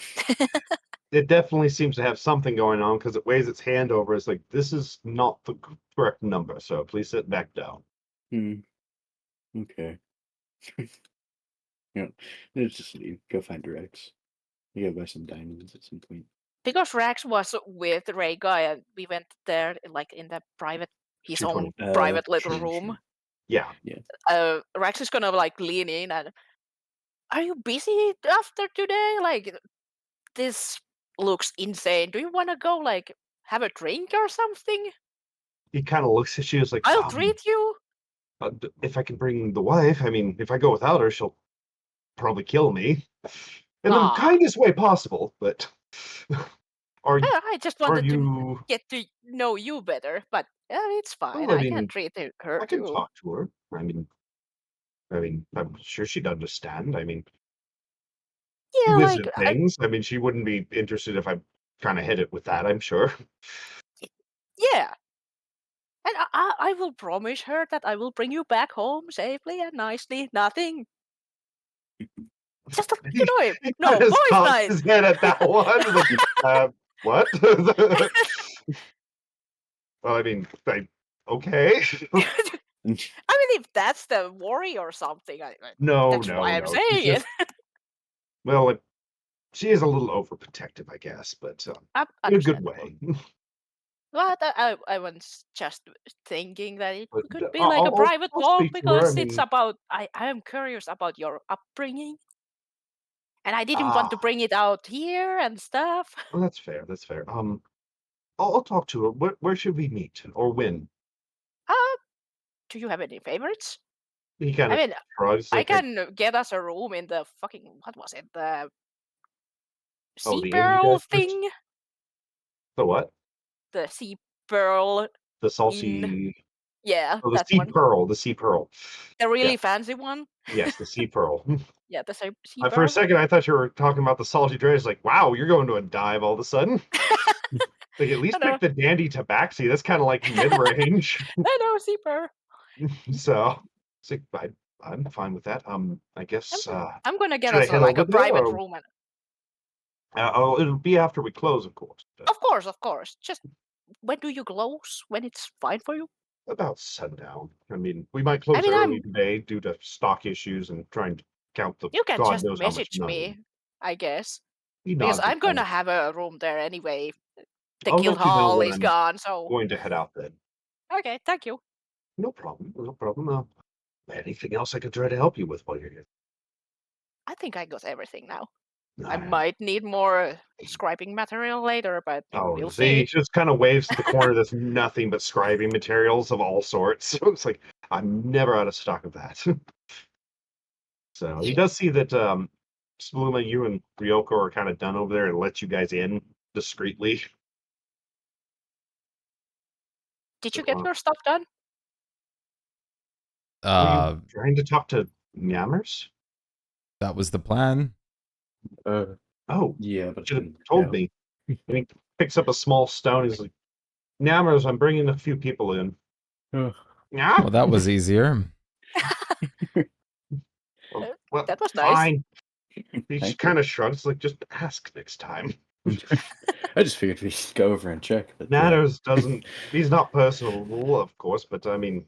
It definitely seems to have something going on because it waves its hand over. It's like, this is not the correct number, so please sit back down. Okay. Yeah. Let's just leave. Go find Rex. You gotta buy some diamonds at some point. Because Rax was with Ray Guy and we went there like in the his True own 20. private little True, room. Yeah. Rax is gonna like lean in and are you busy after today? Like this looks insane. Do you wanna go like have a drink or something? He kind of looks at you as like, I'll treat you. if I can bring the wife, I mean, if I go without her, she'll probably kill me. In the Aw. kindest way possible, but I just are wanted to you get to know you better, but it's fine. Well, I I can mean, treat her I can too. talk to her. I mean, I mean, I'm sure she'd understand. I mean, Yeah, wizard things. I mean, she wouldn't be interested if I kind of hit it with that, I'm sure. yeah. And I will promise her that I will bring you back home safely and nicely. Nothing. Just a, He no, kind of boys' cocked night. his head at that one. Like, what? Well, I mean, okay. I mean, if that's the worry or something, No, that's why I'm no. She's saying just, well, she is a little overprotective, I guess, but it. in a good Understandable. way. But I was just thinking that it But could be like a private I'll talk speak to her. I because it's mean, about I am curious about your upbringing, and I didn't want to bring it out here and stuff. well, that's fair. That's fair. I'll talk to her. Where should we meet or when? Uh, do you have any favorites? He kind I of mean, shrugs. I Like, can get us a room in the fucking what was it? The sea the indie pearl district. thing? The what? The sea pearl The inn. salty. Yeah, Oh, the that sea one. pearl. The sea pearl. The really Yeah. fancy one. Yes, the sea pearl. Yeah, the sea For a pearl. second, I thought you were talking about the salty dredge. Like, wow, you're going to a dive all of a sudden. Like, at least know. pick the dandy tabaxi. That's kind of like mid-range. I know, sea pearl. So, I'm fine with that. I guess. I'm gonna get Should I us head like over a there, private or room. And it'll be after we close, of course. But of course. Just when do you close? When it's fine for you? about sundown. I mean, we might I close mean, early today due to stock issues and trying to count the you can God just knows how much message money. me, I guess, He because nods his I'm gonna head. have a room there anyway. The I'll guild let you know hall when is I'm gone, so going to head out then. okay, thank you. No problem. No problem. Anything else I could try to help you with while you're here? I think I got everything now. I Alright. might need more scribing material later, but Oh, we'll see, he see. just kind of waves to the corner that's nothing but scribing materials of all sorts. So it's like, I'm never out of stock of that. So he does see that Spluma, you and Ryoko are kind of done over there and lets you guys in discreetly. Did you get your stuff done? Were you trying to talk to Nyammers? That was the plan. Oh, Yeah, but should have told me. And he picks up a small stone. He's like, Nyammers, I'm bringing a few people in. Yeah? Well, that was easier. Well, That was nice. fine. He Thank kind of shrugs, like, just ask next time. I just figured we should go over and check. But Natters doesn't, he's not personal, of course, but I mean,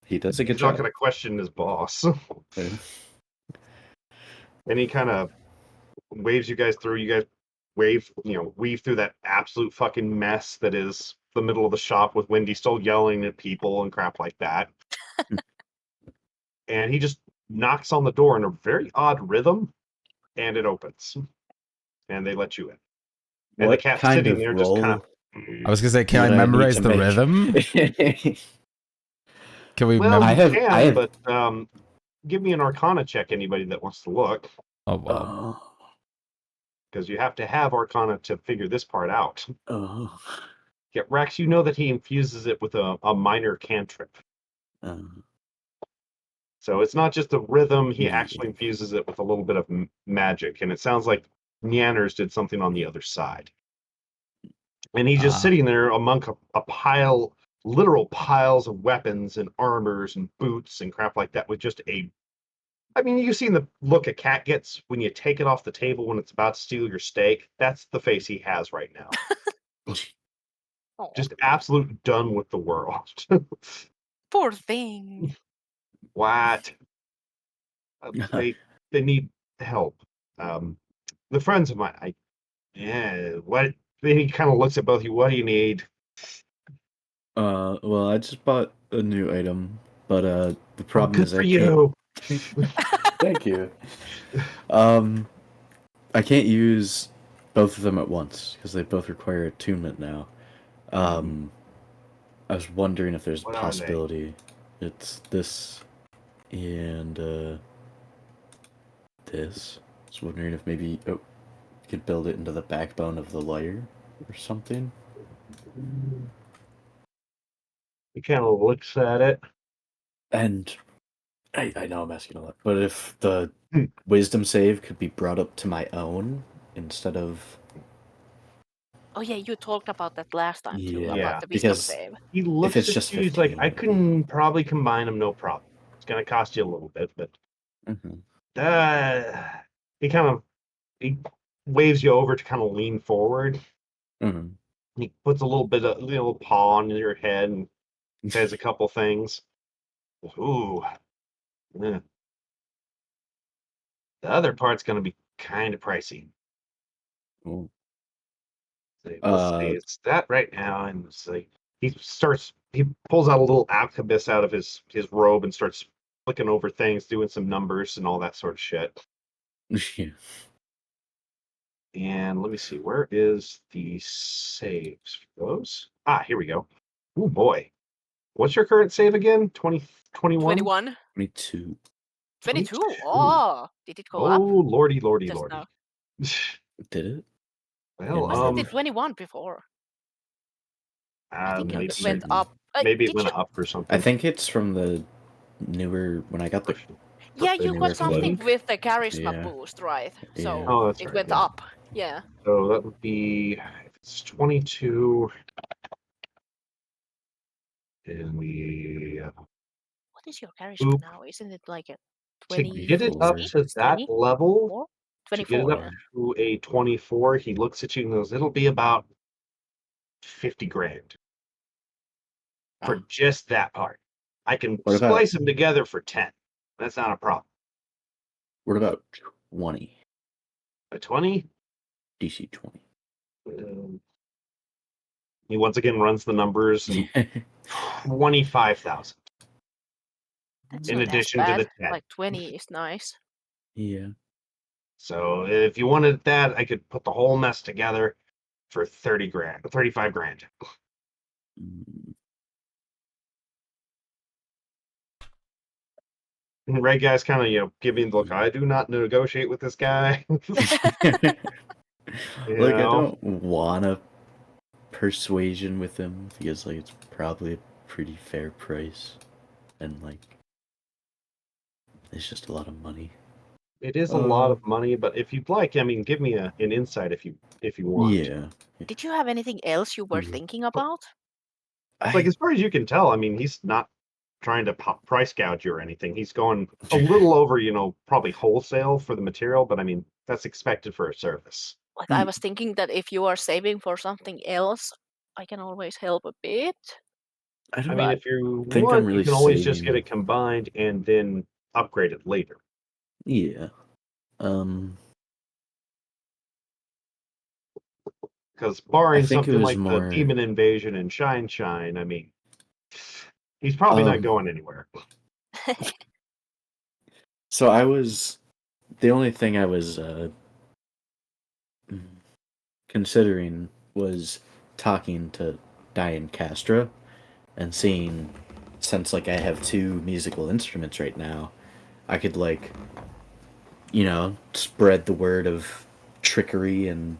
he does a good he's not job. going to question his boss. Yeah. And he kind of waves you guys through. You guys weave through that absolute fucking mess that is the middle of the shop with Wendy still yelling at people and crap like that. And he just knocks on the door in a very odd rhythm, and it opens. And they let you in. And the What cat's kind sitting of there roll? just kind of. I was gonna say, can I would need memorize to the make? rhythm? Can we Well, I memorize? have- but give me an Arcana check, anybody that wants to look. Oh wow. Because you have to have Arcana to figure this part out. Oh. Yeah, Rex, you know that he infuses it with a minor cantrip. So it's not just a rhythm, he actually infuses it with a little bit of magic. And it sounds like Nyanners did something on the other side. And he's just sitting there among a pile, literal piles of weapons and armors and boots and crap like that with just I mean, you've seen the look a cat gets when you take it off the table when it's about to steal your steak. That's the face he has right now. Just absolute done with the world. Poor thing. What? They need help. The friends of mine. What? Then he kind of looks at both of you. What do you need? Well, I just bought a new item, but the problem good is for I you. can't. Thank you. I can't use both of them at once because they both require attunement now. I was wondering if there's a What are they? possibility. It's this and this. I was wondering if maybe you could build it into the backbone of the layer or something. He kind of looks at it. And I know I'm asking a lot, but if the Hmm. wisdom save could be brought up to my own instead of Oh yeah, you talked about that last time too, yeah, about Yeah, the wisdom because save. he if looks it's at just you. He's like, 15, I it'd be can probably combine them, no problem. It's gonna cost you a little bit, but Mhm. he kind of he waves you over to kind of lean forward. Mhm. He puts a little bit of little paw on your head and says a couple things. Ooh, yeah. The other part's gonna be kind of pricey. Cool. We'll say it's that right now, and it's like he pulls out a little alchemist out of his robe and starts looking over things, doing some numbers and all that sort of shit. Yeah. And let me see, where is the saves for those? Ah, here we go. Oh boy. What's your current save again? 20, 21? 21? 22. 22? 22. Oh, did it go Oh, up lordy, lordy, just lordy. now? Did it? Well, Wasn't it 21 before? I think not it maybe went certain. up. maybe it Did went you? up or I something. think it's from the newer when I got the Yeah, the you newer got something cloak. with the charisma Yeah. boost, right? Yeah. So Oh, that's it right. went Yeah. up. Yeah. So that would be if it's 22, and we What is your charisma oop now? Isn't it like a to get it 24. up 26? to that 20? level. 4? To get it up 24. to a 24, he looks at you and goes, "It'll be about 50 grand for Oh, just that part. I can what about splice them together for 10. That's not a problem. 20? A 20? DC 20. Um, he once again runs the numbers and 25,000 That's in not as addition to the bad. 10. Like 20 is nice. Yeah. So if you wanted that, I could put the whole mess together for 30 grand, 35 grand. Mm. And Red guy's kind of, giving the look, I do not negotiate with this guy. You Like I know, don't wanna persuasion with him because like it's probably a pretty fair price and like it's just a lot of money. it is a lot of money, but if you'd like, I mean, give me an insight if you want. Yeah. Did you have anything else you were Mhm. thinking about? Like I as far as you can tell, I mean, he's not trying to price gouge you or anything. He's going a little over, probably wholesale for the material, but I mean, that's expected for a service. Like I was thinking that if you are saving for something else, I can always help a bit. I I don't mean, But if you think I'm want, you really can always just get saving. it combined and then upgrade it later. Yeah. Because I barring think it something was like the more Demon Invasion and Shine, I mean, he's probably not going anywhere. so I was the only thing I was considering was talking to Diane Castra and seeing since like I have two musical instruments right now, I could like spread the word of trickery and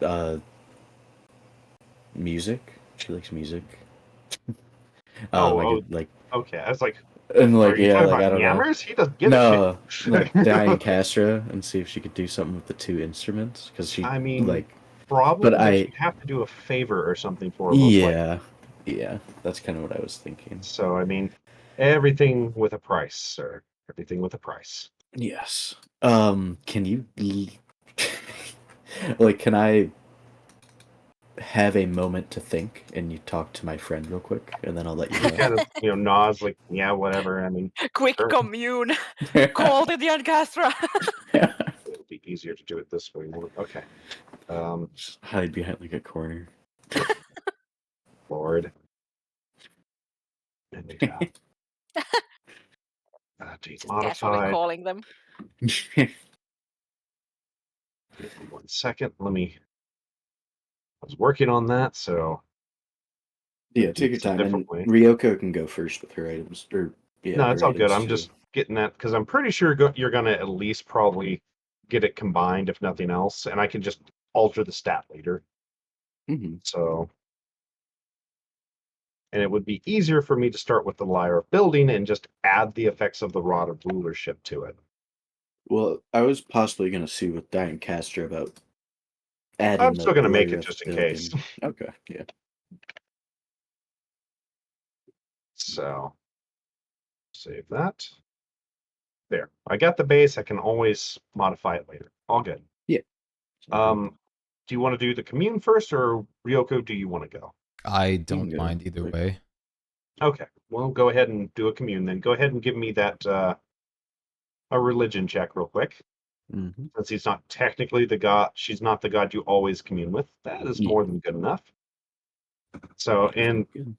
uh music. She likes music. I Oh, could like okay. I was like, and are like you yeah, talking like about I don't know. Yammers? He doesn't give a shit. No, like Diane Castra and see if she could do something with the two instruments because she I mean, like. But probably, but I you'd have to do a favor or something for her, most likely. yeah, that's kind of what I was thinking. So, I mean, everything with a price, sir. Everything with a price. Yes. Can you like can I have a moment to think and you talk to my friend real quick and then I'll let you He know. kind of, nods like, yeah, whatever. I mean, Quick sure. commune. Call the Castra. It'll be easier to do it this way. Okay. Just hide behind like a corner. Lord. And we got Just casually modify. calling them. Give me 1 second. I was working on that, so Yeah, take your it's a time different and way. Ryoko can go first with her items or yeah, No, it's her all good. items I'm too. just getting that because I'm pretty sure you're going to at least probably get it combined, if nothing else, and I can just alter the stat later. Mm-hmm. So And it would be easier for me to start with the Lyre of Building and just add the effects of the Rod of Rulership to it. Well, I was possibly going to see with Diane Castor about adding I'm still going to make layer it of just in case. building. Okay, yeah. So, save that. There. I got the base. I can always modify it later. All good. Yeah. Do you want to do the commune first, or Ryoko, do you want to go? I can don't go, mind either like- way. Okay. Well, go ahead and do a commune then. Go ahead and give me that a religion check real quick. Mhm. Since he's not technically the god, she's not the god you always commune with. That is Yeah. more than good enough. So, and Good.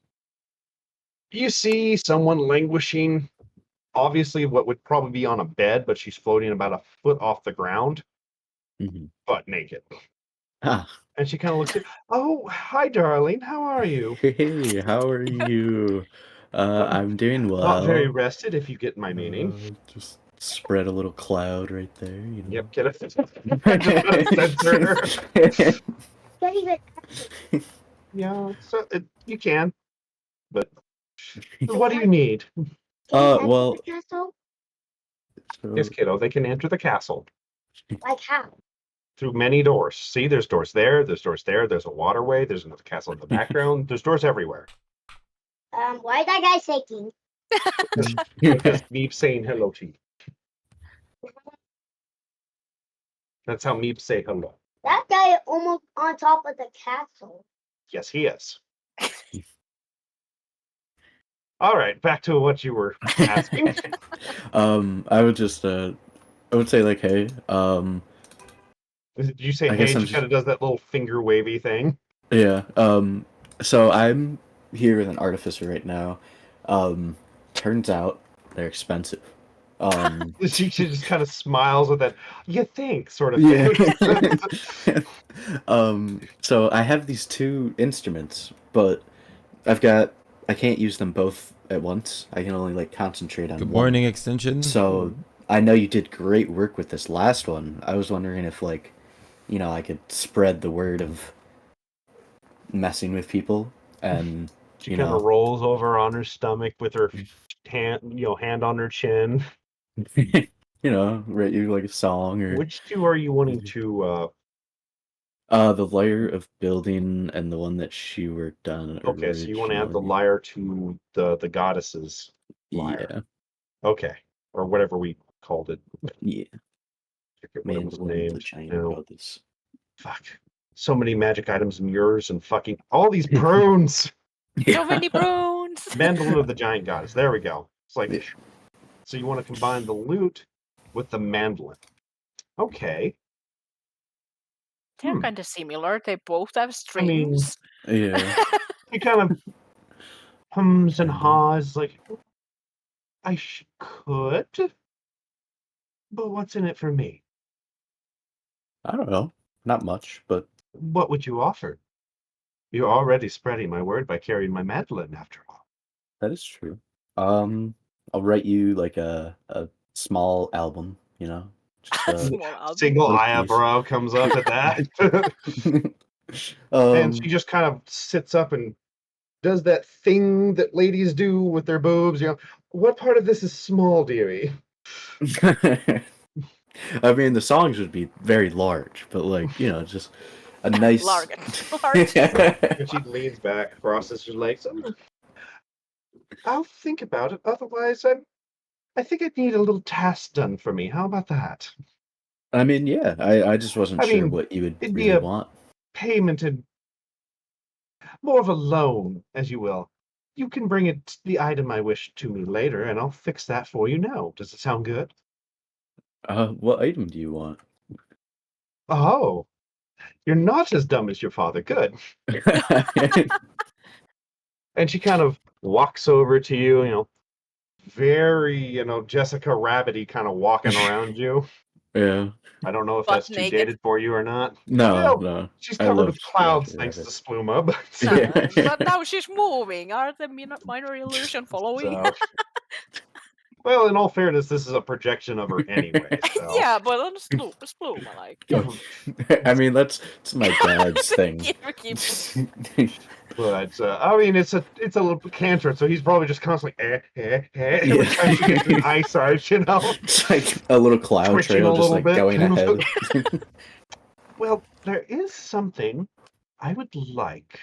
you see someone languishing, obviously what would probably be on a bed, but she's floating about a foot off the ground, Mhm. butt naked. Ah, And she kind of looks at, oh, hi, darling. How are you? hey, how are you? I'm doing well. Not very rested, if you get my meaning. Just spread a little cloud right there, you know. Yep, get it. Censor. Can't even. Yeah, so you can, but what do you need? Can you enter well- the castle? Yes, kiddo, they can enter the castle Like how? through many doors. See, there's doors there, there's doors there, there's a waterway, there's another castle in the background, there's doors everywhere. Why is that guy shaking? Because Meep's saying hello to you. That's how Meep say hello. That guy almost on top of the castle. Yes, he is. All right, back to what you were asking. I would just I would say like, hey, Did you say I hey? guess I'm She kind of does that little finger wavy thing. yeah. So I'm here with an artificer right now. Turns out they're expensive. She just kind of smiles with that "you think" sort of thing. Yeah. So I have these two instruments, but I can't use them both at once. I can only like concentrate on Good one. morning, extension. So I know you did great work with this last one. I was wondering if like, I could spread the word of messing with people and She you kind of know rolls over on her stomach with her hand on her chin. write you like a song or Which two are you wanting to? the layer of building and the one that she worked on Okay, so you want to add the originally. lyre to the goddess's lyre. Yeah, Okay, or whatever we called it. yeah. Forget what it was Mandolin, the named. giant No. goddess. Fuck. So many magic items in yours and fucking all these prunes. So many prunes. Mandolin of the giant goddess. There we go. It's like, Yeah. so you want to combine the lute with the mandolin. Okay. They're kind of similar. They both have mean- strings. Yeah. He kind of hums and Mhm. haws like, I could, but what's in it for me? I don't know. Not much, but What would you offer? You're already spreading my word by carrying my mandolin, after all. that is true. I'll write you like a small album, just Small album. Single Little piece. eyebrow comes up at that. And she just kind of sits up and does that thing that ladies do with their boobs. What part of this is small, dearie? I mean, the songs would be very large, but like, just a nice. Large. Large. And she leans back, crosses her legs. I'll think about it. Otherwise, I think I'd need a little task done for me. How about that? I mean, yeah, I just wasn't I sure mean, what you would it'd be really a- want. Payment and more of a loan, as you will. You can bring it the item I wish to me later, and I'll fix that for you now. Does it sound good? What item do you want? Oh, you're not as dumb as your father. Good. And she kind of walks over to you, very, Jessica Rabbit-y kind of walking around you. Yeah. I don't know if Butt that's too naked. dated for you or not. No, Well, no. She's I covered love with clouds Jessica thanks to Rabbit. Spluma, but Yeah. But now she's moving. Are the minor illusion following? so. Well, in all fairness, this is a projection of her anyway. So. Yeah, but on Spluma, like. I mean, that's my dad's thing. Keep But I mean, it's a little cantrip, so he's probably just constantly every time she gets an eyesight, you know, It's like a little cloud twitching trail a just little like bit. going ahead. Well, there is something I would like.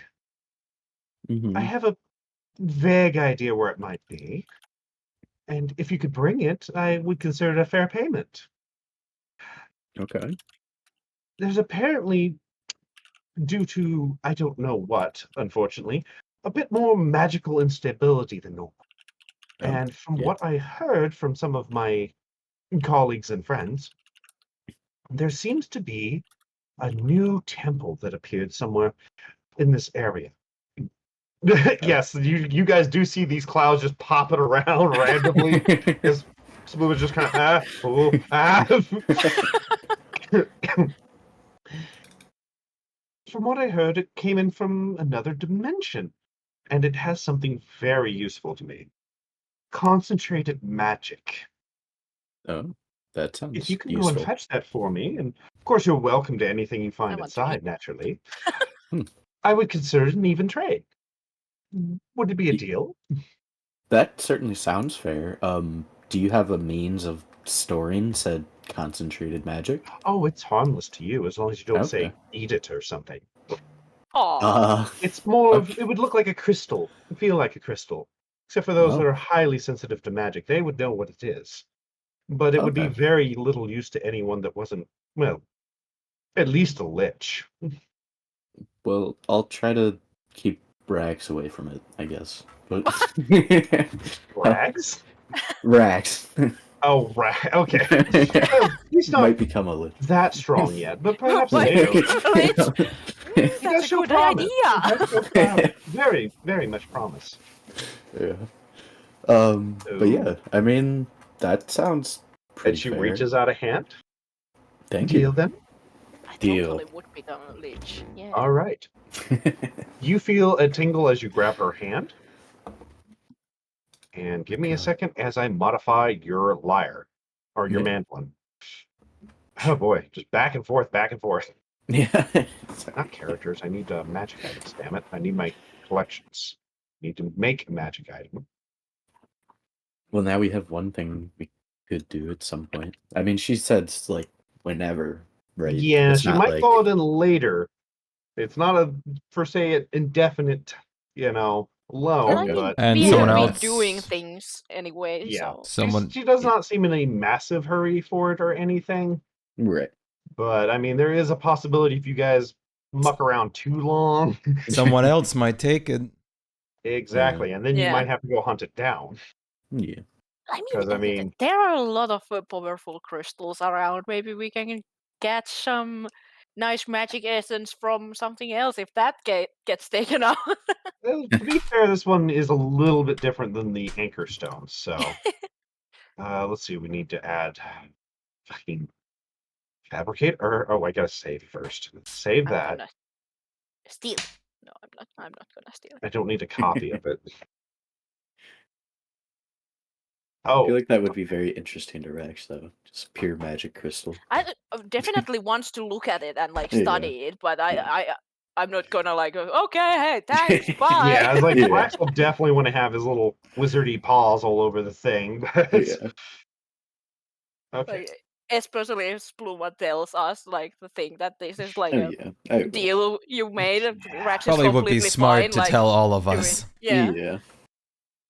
I Mhm. have a vague idea where it might be, and if you could bring it, I would consider it a fair payment. Okay. There's apparently, due to I don't know what, unfortunately, a bit more magical instability than normal. Oh, And from yeah. what I heard from some of my colleagues and friends, there seems to be a new temple that appeared somewhere in this area. Yes, you guys do see these clouds just popping around randomly as Smooth is just kind of From what I heard, it came in from another dimension, and it has something very useful to me. Concentrated magic. Oh, that If sounds you can go and useful. fetch that for me, and of course you're welcome to anything you find want to eat. inside, naturally, Hmm. I would consider it an even trade. Would it be a Y- deal? That certainly sounds fair. Do you have a means of storing said concentrated magic? Oh, it's harmless to you as long as you don't Okay. say eat it or something. Aw. It's more of, Okay. it would look like a crystal, feel like a crystal. Except for those that Oh, are highly sensitive to magic, they would know what it is. But it would be okay. very little use to anyone that wasn't, well, at least a lich. Well, I'll try to keep Rax away from it, I guess. But Rags? Rax Oh, okay. Well, he's not might become a lich. that strong yet, but perhaps But later. Lich, He that's does a show good promise. He idea. does show very, very much promise. Yeah. But So, yeah, I mean, that sounds and pretty she fair. reaches out a hand. Thank Deal you. then? I Deal. totally would become a Lich. Yeah. All right. You feel a tingle as you grab her hand. And give me a Okay. second as I modify your lyre or your Yeah. mandolin. Oh boy, just back and forth, back and forth. Yeah. Not characters. I need magic items. Damn it! I need my collections. Need to make a magic item. Well, now we have one thing we could do at some point. I mean, she said like whenever, right? Yeah, It's she not might like call it in later. It's not a per se an indefinite, And I loan, Okay. mean, And we someone have been else- doing things anyway, yeah. so Someone, She does Yeah. not seem in a massive hurry for it or anything. right. But I mean, there is a possibility if you guys muck around too long. someone else might take it. Exactly, and then you Yeah. might have to go hunt it down. Yeah. I 'Cause, I mean- there are a lot of powerful crystals around. Maybe we can get some nice magic essence from something else if that gets taken out. Well, to be fair, this one is a little bit different than the anchor stones. So, let's see. We need to add fucking fabricate, or I gotta save first. Save I'm that. gonna steal. No, I'm not. I'm not gonna steal it. I don't need a copy of it. I Oh, feel like that would be very interesting to Rex, though. Just pure magic crystal. I definitely wants to look at it and like Yeah. study it, but Yeah. I'm not gonna like go, okay, hey, thanks, bye. yeah. I was like, Yeah. Wax will definitely want to have his little wizardy paws all over the thing. But Yeah. okay. Like, especially if Spluma tells us like the thing that this is like Oh a yeah. I will. deal you made. Rax is Probably would be completely smart fine, to like, tell all of doing- us. Yeah. Yeah.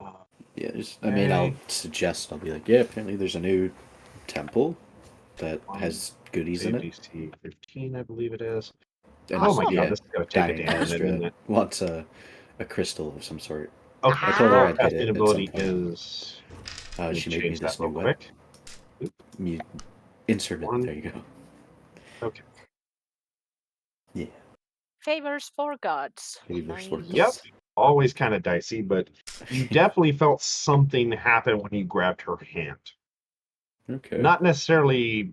Uh, Yeah. I mean, I'll Okay. suggest. I'll be like, yeah. Apparently, there's a new temple that One has goodies in Save it. DC 15, I believe it is. And Oh my yeah, god, this is gonna take a Diane damn minute, isn't Astra it? wants a crystal of some sort. Okay, I told her our I'd get it casting at some ability point. is. Let me She made me change this that new real weapon. quick. You insert it. One. There you go. Okay. Yeah. Favors for gods. Favors for Nice. Yep. Always kind of dicey, but you definitely felt something happen when you grabbed her hand. Okay. Not necessarily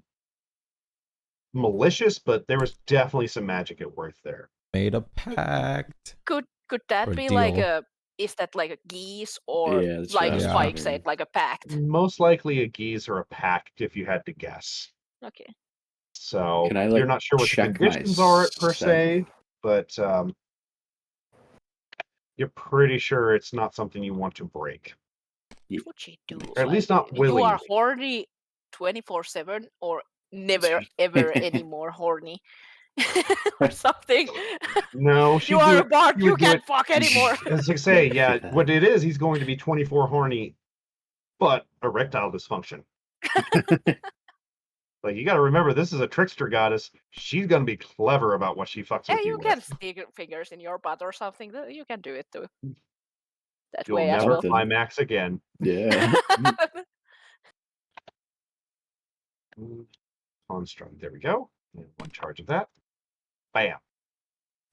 malicious, but there was definitely some magic at work there. Made a pact. Could that Or be like deal. is that like a geese or Yeah, that's like what I was Yeah. Shpyke wondering. said, like a pact? Most likely a geese or a pact, if you had to guess. Okay. So Can I, you're like, not sure what the check conditions are per myself? se, but you're pretty sure it's not something you want to break. What would she do? Or at least not You are willingly. horny 24/7 or never ever any more horny or something. No, she You are a do bard. she You would do can't it. fuck anymore. As I say, Yeah, yeah, what it is, he's going to be 24 horny, but erectile dysfunction. Like, you got to remember, this is a trickster goddess. She's going to be clever about what she fucks Yeah, with you you can with. stick your fingers in your butt or something. You can do it too. That You'll way as never well. Something. climax again. Yeah. Construct. There we go. And one charge of that. Bam.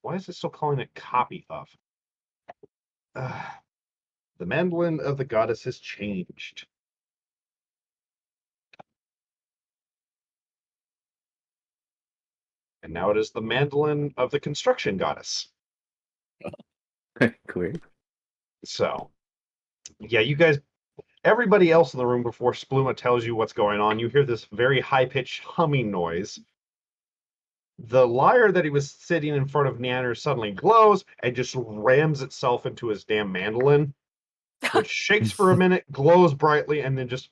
Why is it still calling it copy of? The mandolin of the goddess has changed. And now it is the mandolin of the construction goddess. Cool. So, yeah, you guys, everybody else in the room before Spluma tells you what's going on, you hear this very high-pitched humming noise. The lyre that he was sitting in front of Neander suddenly glows and just rams itself into his damn mandolin, which shakes for a minute, glows brightly, and then just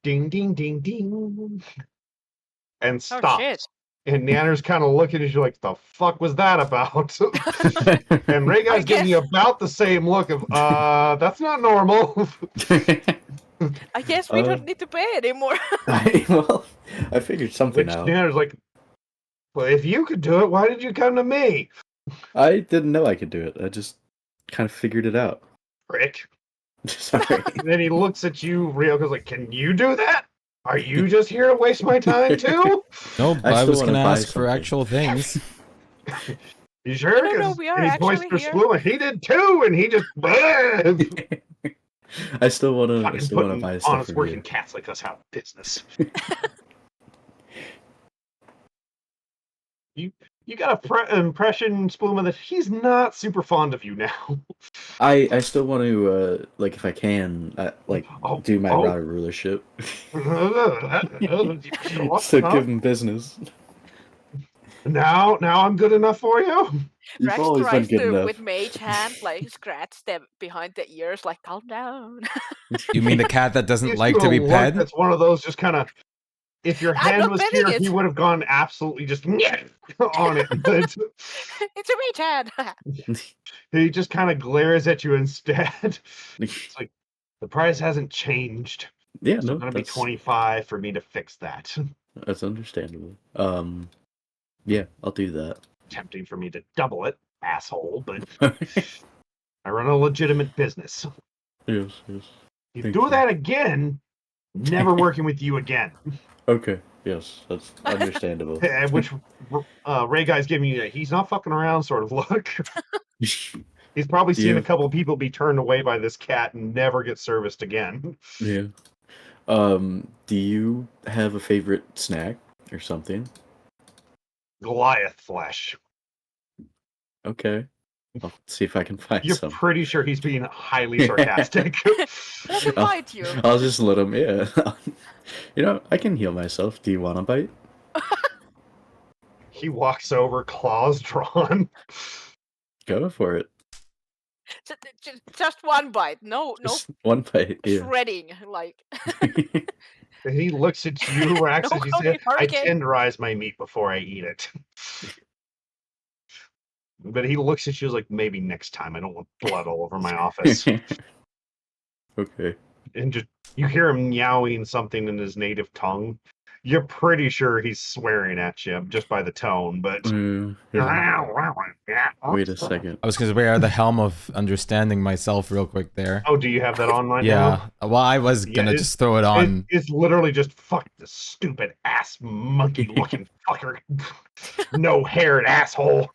ding, ding, ding, ding, and Oh stops. shit. And Neander's kind of looking at you like, the fuck was that about? And Ray I Guy's giving you guess- about the same look of, that's not normal. I guess we don't need to pay anymore. Well, I figured something Which out. Neander's like, well, if you could do it, why did you come to me? I didn't know I could do it. I just kind of figured it out. Prick. Sorry. And then he looks at you, Ryoko's like, can you do that? Are you just here to waste my time too? Nope, I I still was wanna gonna buy ask for something. actual things. You sure? No, 'Cause- we are and he points actually to here. Spluma, he did too, and he just I still want to. I fucking still want to putting buy stuff honest from working you. cats like us out of business. You got a impression, Spluma, that he's not super fond of you now. I still want to like if I can do my router rulership. So give him business. Now I'm good enough for you. You've Rex always been tries good to, enough. with mage hand, like scratch them behind the ears, like calm down. You mean the cat that doesn't Gives like you to a be look pet? That's one of those just kind of. If your I'm hand not was betting here, it. he would have gone absolutely just on it. But It's a mage hand. he just kind of glares at you instead. It's like the price hasn't changed. Yeah, It's no, going to be that's 25 for me to fix that. that's understandable. Yeah, I'll do that. Tempting for me to double it, asshole. But I run a legitimate business. Yes. You Thank do you. that again, never working with you again. Okay. Yes, that's understandable. Which Ray Guy's giving you a he's not fucking around sort of look. He's probably seen a couple of people be turned away by this cat and never get serviced again. Yeah. Do you have a favorite snack or something? Goliath flesh. Okay. I'll see if I can find You're some. pretty sure he's being highly sarcastic. Let him I'll- bite you. I'll just let him, yeah. I can heal myself. Do you want a bite? He walks over, claws drawn. Go for it. Just one bite. No Just one bite, yeah. shredding. Like And he looks at you, Rax, No as you going say, I hurricane. tenderize my meat before I eat it. But he looks at you like, maybe next time. I don't want blood all over my office. Okay. And just you hear him meowing something in his native tongue. You're pretty sure he's swearing at you just by the tone, but Yeah. Wait a second. I was gonna wear the helm of understanding myself real quick there. Oh, do you have that on right Yeah. now? Well, I was Yeah, gonna it's- just throw it on. It's literally just fuck the stupid ass monkey looking fucker. No haired asshole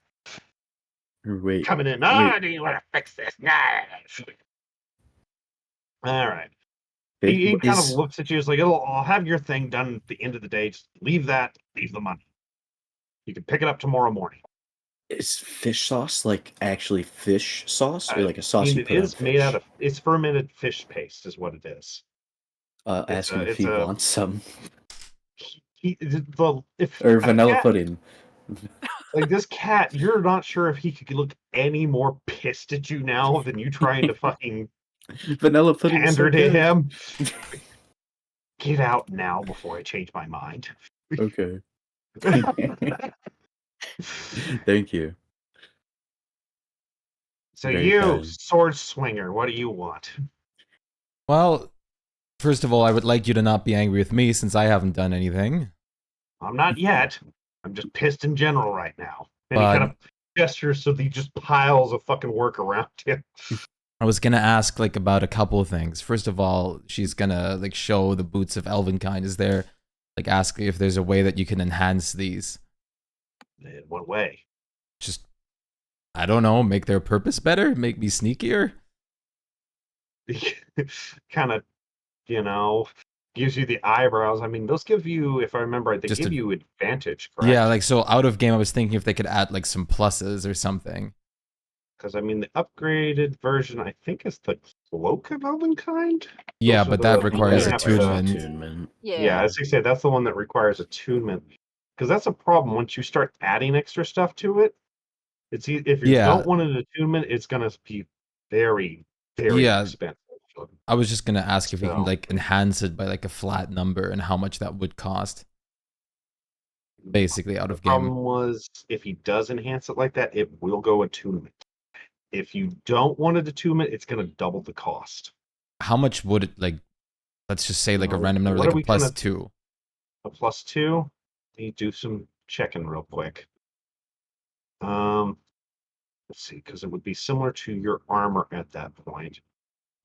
Wait. coming in. Do you want to fix this? Nah. All right. He kind of looks at you. It's like, I'll have your thing done at the end of the day. Just leave that. Leave the money. You can pick it up tomorrow morning. Is fish sauce like actually fish sauce or like a I sauce mean, you it put on is made out fish? of. It's fermented fish paste, is what it is. Ask him if it's he a- wants some. If Or a vanilla cat- pudding. Like this cat, you're not sure if he could look any more pissed at you now than you trying to fucking Vanilla pudding is so pander to good. him. Get out now before I change my mind. Okay. Thank you. So Very you, kind. sword swinger, what do you want? Well, first of all, I would like you to not be angry with me since I haven't done anything. I'm not yet. I'm just pissed in general right now. And he But kind of gestures so he just piles of fucking work around him. I was gonna ask like about a couple of things. First of all, she's gonna like show the boots of Elvenkind. Is there like ask if there's a way that you can enhance these? In what way? Just I don't know, make their purpose better, make me sneakier. Kind of, gives you the eyebrows. I mean, those give you, if I remember right, they Just give a- you advantage, correct? Yeah, like so out of game, I was thinking if they could add like some pluses or something. Because, I mean, the upgraded version, I think, is the Cloak of Elvenkind? Yeah, Those are but that the- requires yeah, attunement. Attunement. Yeah, as you say, that's the one that requires attunement. Because that's a problem. Once you start adding extra stuff to it, if you Yeah. don't want an attunement, it's going to be very, very Yeah. expensive. I was just gonna ask if you can So- like enhance it by like a flat number and how much that would cost. Basically out of game. Problem was, if he does enhance it like that, it will go attunement. If you don't want an attunement, it's going to double the cost. How much would it like? Let's just say like a Well, random number, what like are a we plus gonna- 2. A +2. Let me do some checking real quick. Let's see, because it would be similar to your armor at that point.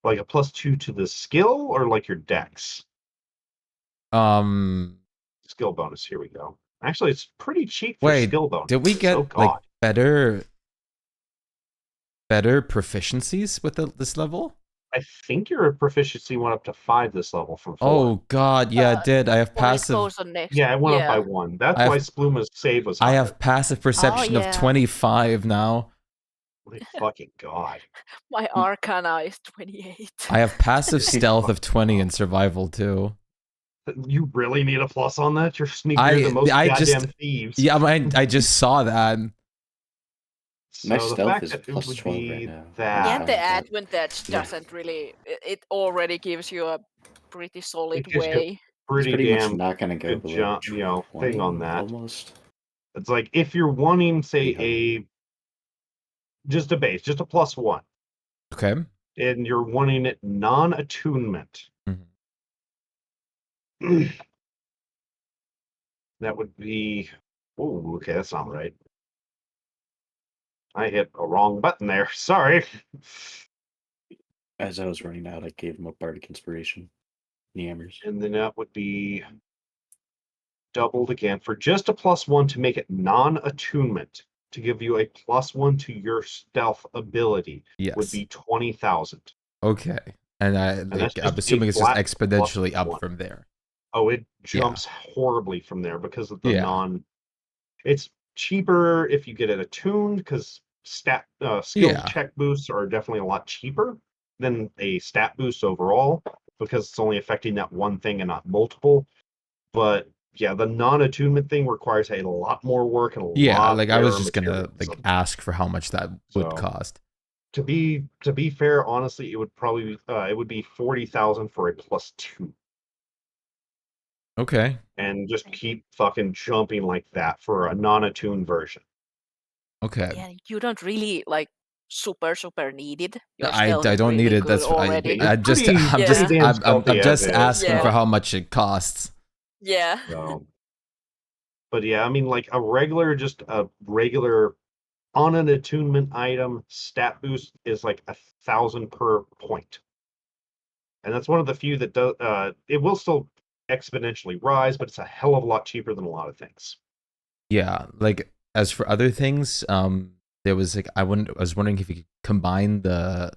Like a +2 to the skill or like your dex? Skill bonus, here we go. Actually, it's pretty cheap for Wait, skill bonus. did we get Oh, God. like better proficiencies with this level? I think your proficiency went up to 5 this level from 4. Oh god, yeah, it did. I have When it passive. goes on next. Yeah, it went up by Yeah. 1. That's I why have- Spluma's save was I higher. have passive perception yeah. of 25 now. My fucking God. My Arcana is 28. I have passive stealth of 20 and survival too. You really need a plus on that? You're sneakier than most I goddamn just- thieves. Yeah, I just saw that. My So the stealth fact is that it plus would 12 be right now. that. Yeah, the Yeah. advantage Yeah. doesn't really. It already gives you a pretty solid gives you- way. It's pretty pretty much damn not going to go good below jump, 20 thing on that. almost. It's like if you're wanting, say, Pretty just a base, just a +1, Okay. and you're wanting it non-attunement, that would be. Oh, okay, that's not right. I hit a wrong button there. Sorry. As I was running out, I gave him a bardic inspiration. Yammers. And then that would be doubled again for just a +1 to make it non-attunement, to give you a +1 to your stealth ability Yes. would be 20,000. Okay. And that's just I'm a assuming it's just flat exponentially up +1. from there. Oh, it jumps horribly from there because of the Yeah. It's cheaper if you get it attuned because skill Yeah. check boosts are definitely a lot cheaper than a stat boost overall because it's only affecting that one thing and not multiple. But yeah, the non-attunement thing requires a lot more work and a Yeah, lot. like I was rarer just gonna materials. like ask for how much that would So- cost. To be fair, honestly, it would probably it would be 40,000 for a +2. Okay. And just keep fucking jumping like that for a non-attuned version. Okay. Yeah, you don't really like super need it. Your I stealth is don't need really it. good That's already. Yeah, I just pretty- I'm pretty just damn I'm stealthy just as is. asking for Yeah. how much it costs. Yeah. So, but yeah, I mean, like a regular on an attunement item stat boost is like 1,000 per point, and that's one of the few that does. It will still exponentially rise, but it's a hell of a lot cheaper than a lot of things. Yeah, like as for other things, there was like I was wondering if you could combine the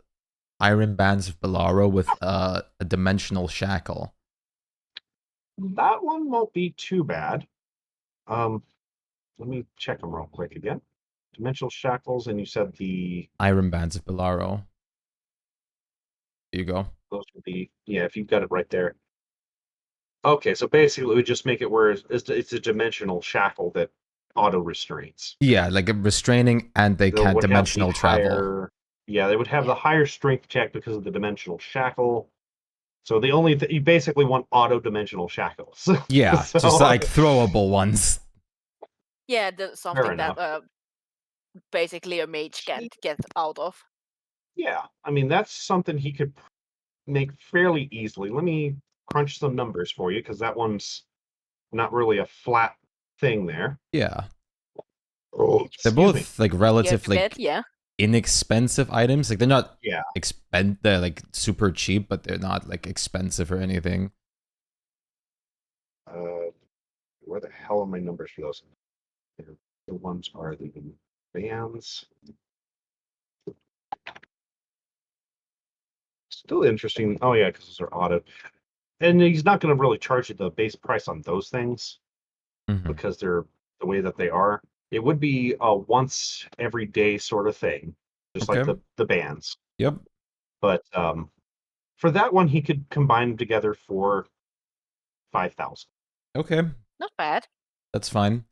Iron Bands of Belaro with a dimensional shackle. That one won't be too bad. Let me check them real quick again. Dimensional shackles, and you said the Iron Bands of Belaro. There you go. those would be, yeah, if you've got it right there. Okay, so basically, it would just make it where it's a dimensional shackle that auto restraints. Yeah, like a restraining, and they They can't would have the dimensional travel. higher- Yeah, they would have the higher strength check because of the dimensional shackle. So the only you basically want auto dimensional shackles. Yeah, So- just like throwable ones. Yeah, something enough. that basically a mage can't get out of. Yeah, I mean that's something he could make fairly easily. Let me crunch some numbers for you because that one's not really a flat thing there. Yeah, Oh, they're excuse both me. like relative, Yeah, like yeah. inexpensive items. Like they're not Yeah. they're like super cheap, but they're not like expensive or anything. Where the hell are my numbers for those? The ones are the bands. Still interesting. Oh yeah, because those are auto. And he's not going to really charge you the base price on those things Mhm. because they're the way that they are. It would be a once every day sort of thing, just like Okay. the bands. Yep. But for that one, he could combine them together for 5,000. Okay, Not bad. that's fine.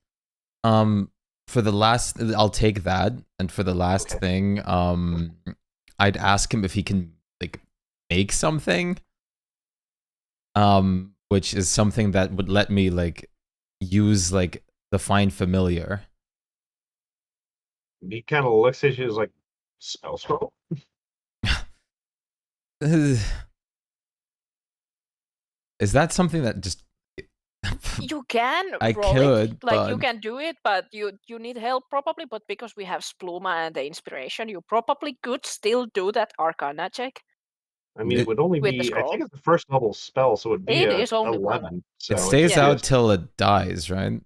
For the last, I'll take that. And for the last Okay. thing, I'd ask him if he can like make something. Which is something that would let me like use like the find familiar. He kind of looks at you as like spell scroll. Is that something that just You can I roll could, it, like you but- can do it, but you need help probably. But because we have Spluma and the inspiration, you probably could still do that Arcana check. I mean, it would only With the be, I scroll. think it's the first level spell, so it'd be It a is only one. 11. So it stays Yeah. out till it dies, right?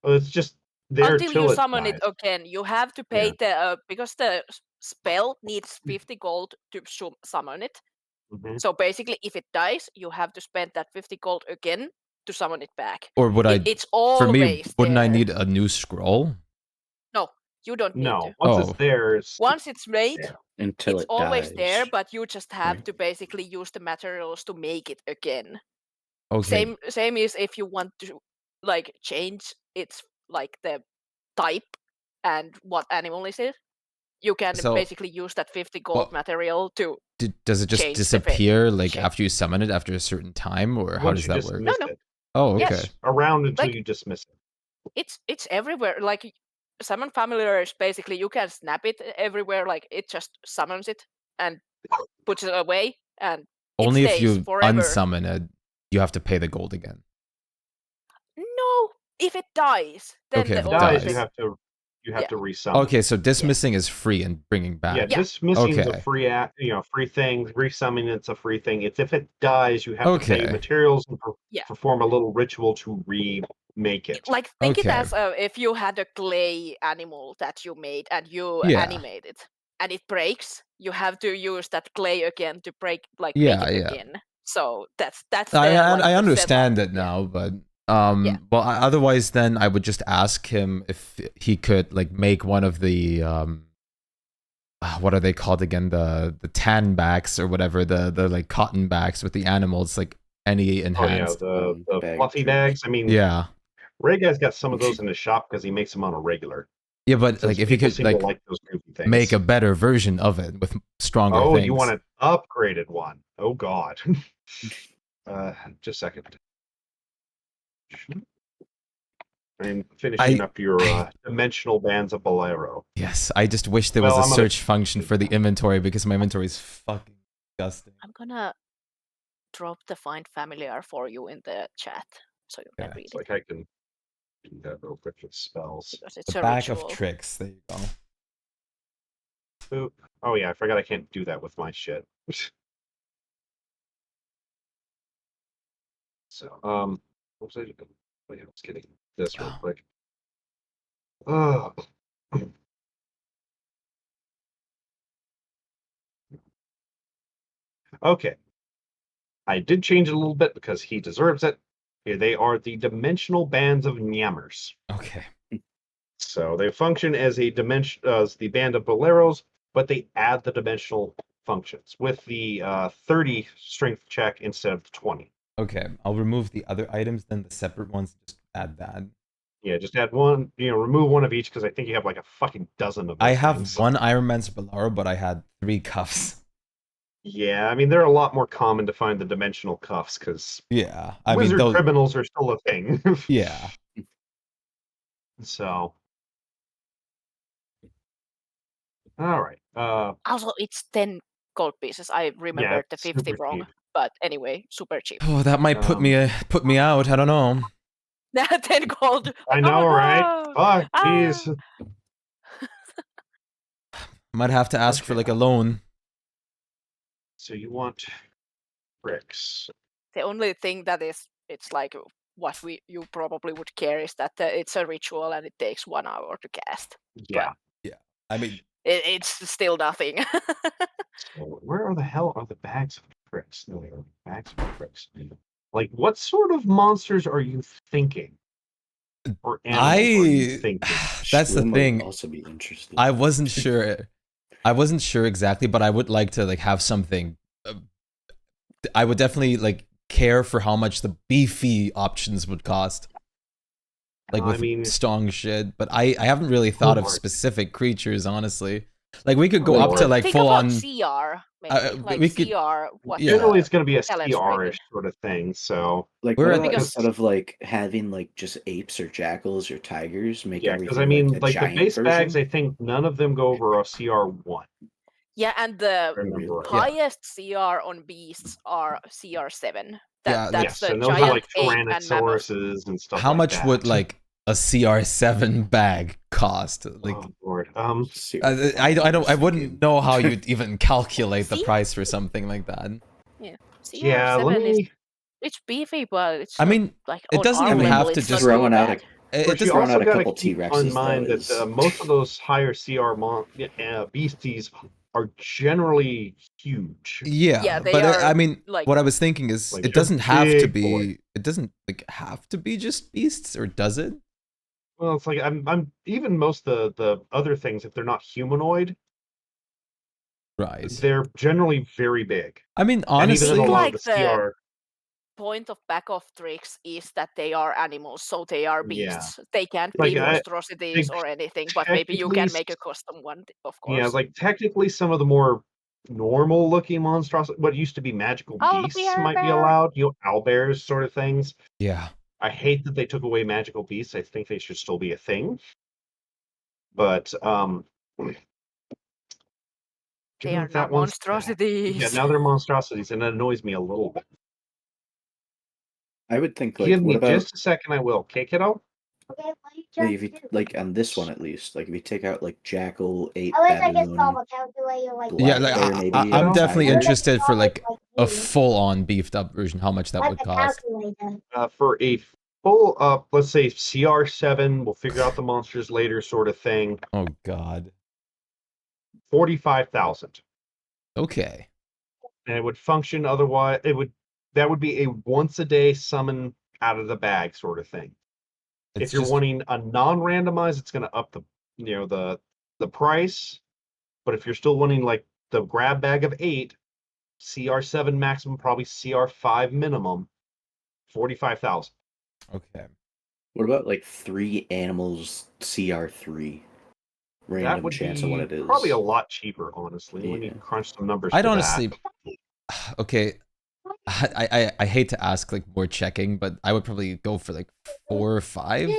It's just there Until till you it summon dies. it again, you have to pay the because the spell needs 50 gold to summon it. Mhm. So basically, if it dies, you have to spend that 50 gold again to summon it back. Or would I? It's For always me, wouldn't I there. need a new scroll? No, you don't need No, to. once Oh. it's there, it's Once it's made, there. Until it's it always dies. there, but you just have right? to basically use the materials to make it again. Okay. Same is if you want to like change its like the type and what animal is it. You can So- basically use that 50 gold Well, material to Does it just change the disappear like shape. after you summon it after a certain time, or how Once does you that work? dismiss No. it, Oh, okay. Yes. around until Like- you dismiss it. It's everywhere. Like summon familiar is basically you can snap it everywhere. Like it just summons it and puts it away, and it Only if stays you forever. unsummon it, you have to pay the gold again. No, if it dies, then Okay, the if it old Dies, dies. you have to Yeah. resummon. Okay, so dismissing is free and bringing back. Yeah, Yeah. dismissing is a Okay. free free thing. Resummoning it's a free thing. It's if it dies, you have to pay Okay. materials and Yeah. perform a little ritual to remake it. Like think it Okay. as if you had a clay animal that you made and you Yeah. animate it and it breaks, you have to use that clay again to break make Yeah, it yeah. again. So that's I the, I the understand setup. it now, but Yeah. well, otherwise then I would just ask him if he could like make one of the what are they called again, the tan backs or whatever, the like cotton backs with the animals, like any Oh yeah, enhanced. the Bag fluffy trees. bags. I mean, Yeah. Ray guy's got some of those in his shop because he makes them on a regular. Yeah, but Since like if he people could seem to like those goofy things. make a better version of it with stronger Oh, things. you want an upgraded one? Oh God. Just a second. I'm finishing up your dimensional bands of Bolero. Yes, I just wish there was Well, a I'm gonna- search function for the inventory because my inventory is fucking disgusting. I'm gonna drop the find familiar for you in the chat so you can Yeah, read It's it like I can do that real quick with spells. because it's The a back ritual. of tricks. There you go. Boop. Oh yeah, I forgot I can't do that with my shit. So, what was I doing? Oh, yeah, I was getting this real quick. Oh. Okay. I did change it a little bit because he deserves it. Here they are, the dimensional bands of Nyammers. Okay. So they function as a dimension as the band of boleros, but they add the dimensional functions with the 30 strength check instead of the 20. Okay. I'll remove the other items, then the separate ones, just add that. Yeah, just add one. Remove one of each because I think you have like a fucking dozen of those I have things. one Iron Man's Bellaro, but I had 3 cuffs. Yeah, I mean they're a lot more common to find the dimensional cuffs because Yeah, I mean, wizard those. criminals are still a thing. Yeah, So, all right. Also, it's 10 gold pieces. I remembered the it's 50 super wrong. cheap. But anyway, super cheap. oh, that might put me out. I don't know. 10 gold. I know, right? no! Fuck, Ah! jeez. Might have to ask for Okay. like a loan. So you want bricks? The only thing that it's like what you probably would care is that it's a ritual and it takes 1 hour to cast. Yeah. I mean, It's still nothing. So where the hell are the bags of bricks? No, they are bags of bricks. Like, what sort of monsters are you thinking? Or animals are you thinking? that's the Shloom would thing. also be interested. I wasn't sure. I wasn't sure exactly, but I would like to like have something. I would definitely like care for how much the beefy options would cost. Like I with mean, strong shit, but I haven't really thought of Lord. specific creatures, honestly. Like we could go Like, up to like Think full about on. CR, maybe. Like we could- CR, what yeah. generally it's going to be a challenge CR-ish rated. sort of thing. So Like, We're what at- about Because- instead of like having like just apes or jackals or tigers, make yeah, because everything I mean, like a like the giant base version? bags, I think none of them go over a CR1. Yeah, and the Remember right. Yeah. highest CR on beasts are CR7. Yeah, That's Yes, the and those are giant like ape and mammoth. Tyrannosauruses and stuff How like much that. would like a CR7 bag cost? Like, Oh Lord. I wouldn't know how you'd even calculate the See? price for something like that. Yeah, CR7 let me. it's beefy, but it's I not, mean, like it on doesn't our even level, have to it's not just. throwing too out bad. It But you doesn't. also a got to couple keep T-Rexes, in mind though, that is- most of those higher CR beasties are generally huge. Yeah, they but are, I mean, like- what I was thinking is, Like, it they're doesn't have to big be. boys. It doesn't like have to be just beasts, or does it? Well, it's like I'm even most of the other things, if they're not humanoid, Right. they're generally very big. I mean, And even honestly, in a lot Like of the the- CR, Point of back of tricks is that they are animals, so they are Yeah. beasts. They can't Like, be I- monstrosities they or anything, but maybe you can technically make a custom one, of yeah, course. like technically some of the more normal looking monstrosities, what used to be magical beasts might be Owlbear. allowed, owlbears sort of things. yeah. I hate that they took away magical beasts. I think they should still be a thing. But They given are that not one's- monstrosities. Yeah, now they're monstrosities, and it annoys me a little bit. I would think like Give what me about just a second, I will. Okay, kiddo? Okay, what are you like, trying if you to do? like on this one at least, like if you take out like jackal, ape, I wish I could solve baboon, a calculator like Black Yeah, like bear, maybe, I'm and definitely I wish I could interested for solve it like a you. full-on beefed up version. How much that Like would a cost? calculator. For a full up, let's say CR7, we'll figure out the monsters later sort of thing. Oh God. 45,000. Okay. And it would function otherwise. That would be a once a day summon out of the bag sort of thing. It's If you're just- wanting a non-randomized, it's going to up the price. But if you're still wanting like the grab bag of 8, CR7 maximum, probably CR5 minimum, 45,000. Okay. what about like 3 animals CR3? That Random would chance be of what it is. probably a lot cheaper, honestly. Let me Yeah. crunch some numbers. I'd for honestly. that. Okay. I hate to ask like more checking, but I would probably go for like 4 or 5.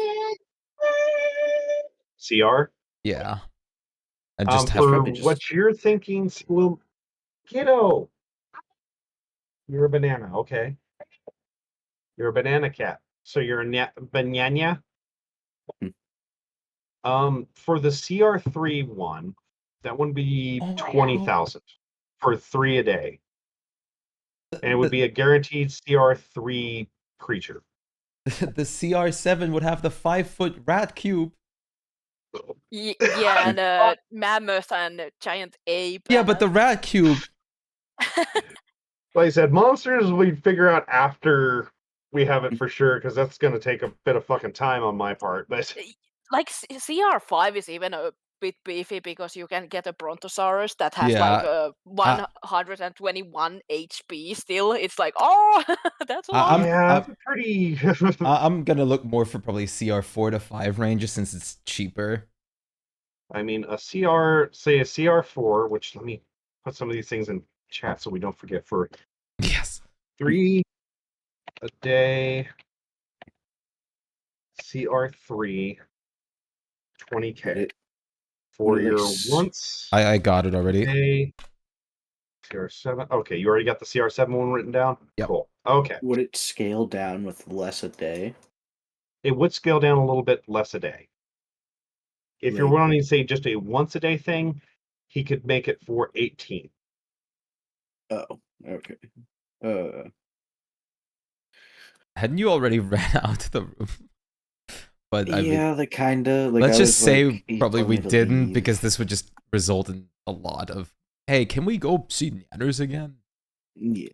CR. Yeah. And just have For probably just- what you're thinking, Swoom, kiddo, you're a banana. Okay, you're a banana cat. So you're a banana. For the CR3 one, that would be Oh, 20,000 for 3 a day, and it would be a guaranteed CR3 creature. the CR7 would have the 5-foot rat cube. Yeah, and a mammoth and a giant ape. Yeah, and but the rat cube. Like I said, monsters we figure out after we have it for sure, because that's going to take a bit of fucking time on my part. But like CR5 is even a bit beefy because you can get a Brontosaurus that has Yeah, like I, 121 HP still. It's like, oh, that's a I, lot. I'm Yeah, I'm it's a pretty. I'm gonna look more for probably CR 4 to 5 ranges since it's cheaper. I mean, a CR, say a CR4, which let me put some of these things in chat so we don't forget. For Yes. 3 a day, CR3, 20K. Would it For would it, like, your once I got it a already. day, CR7. Okay, you already got the CR7 one written down? Yep. Cool. Okay. would it scale down with less a day? It would scale down a little bit less a day. If you're Like- wanting to say just a once a day thing, he could make it for 18. Oh, okay. Uh, Hadn't you already ran out of the room? But I mean, yeah, they kinda like. let's I just was say like, he probably told we me to didn't leave. because this would just result in a lot of, hey, can we go see Nanners again? Yeah.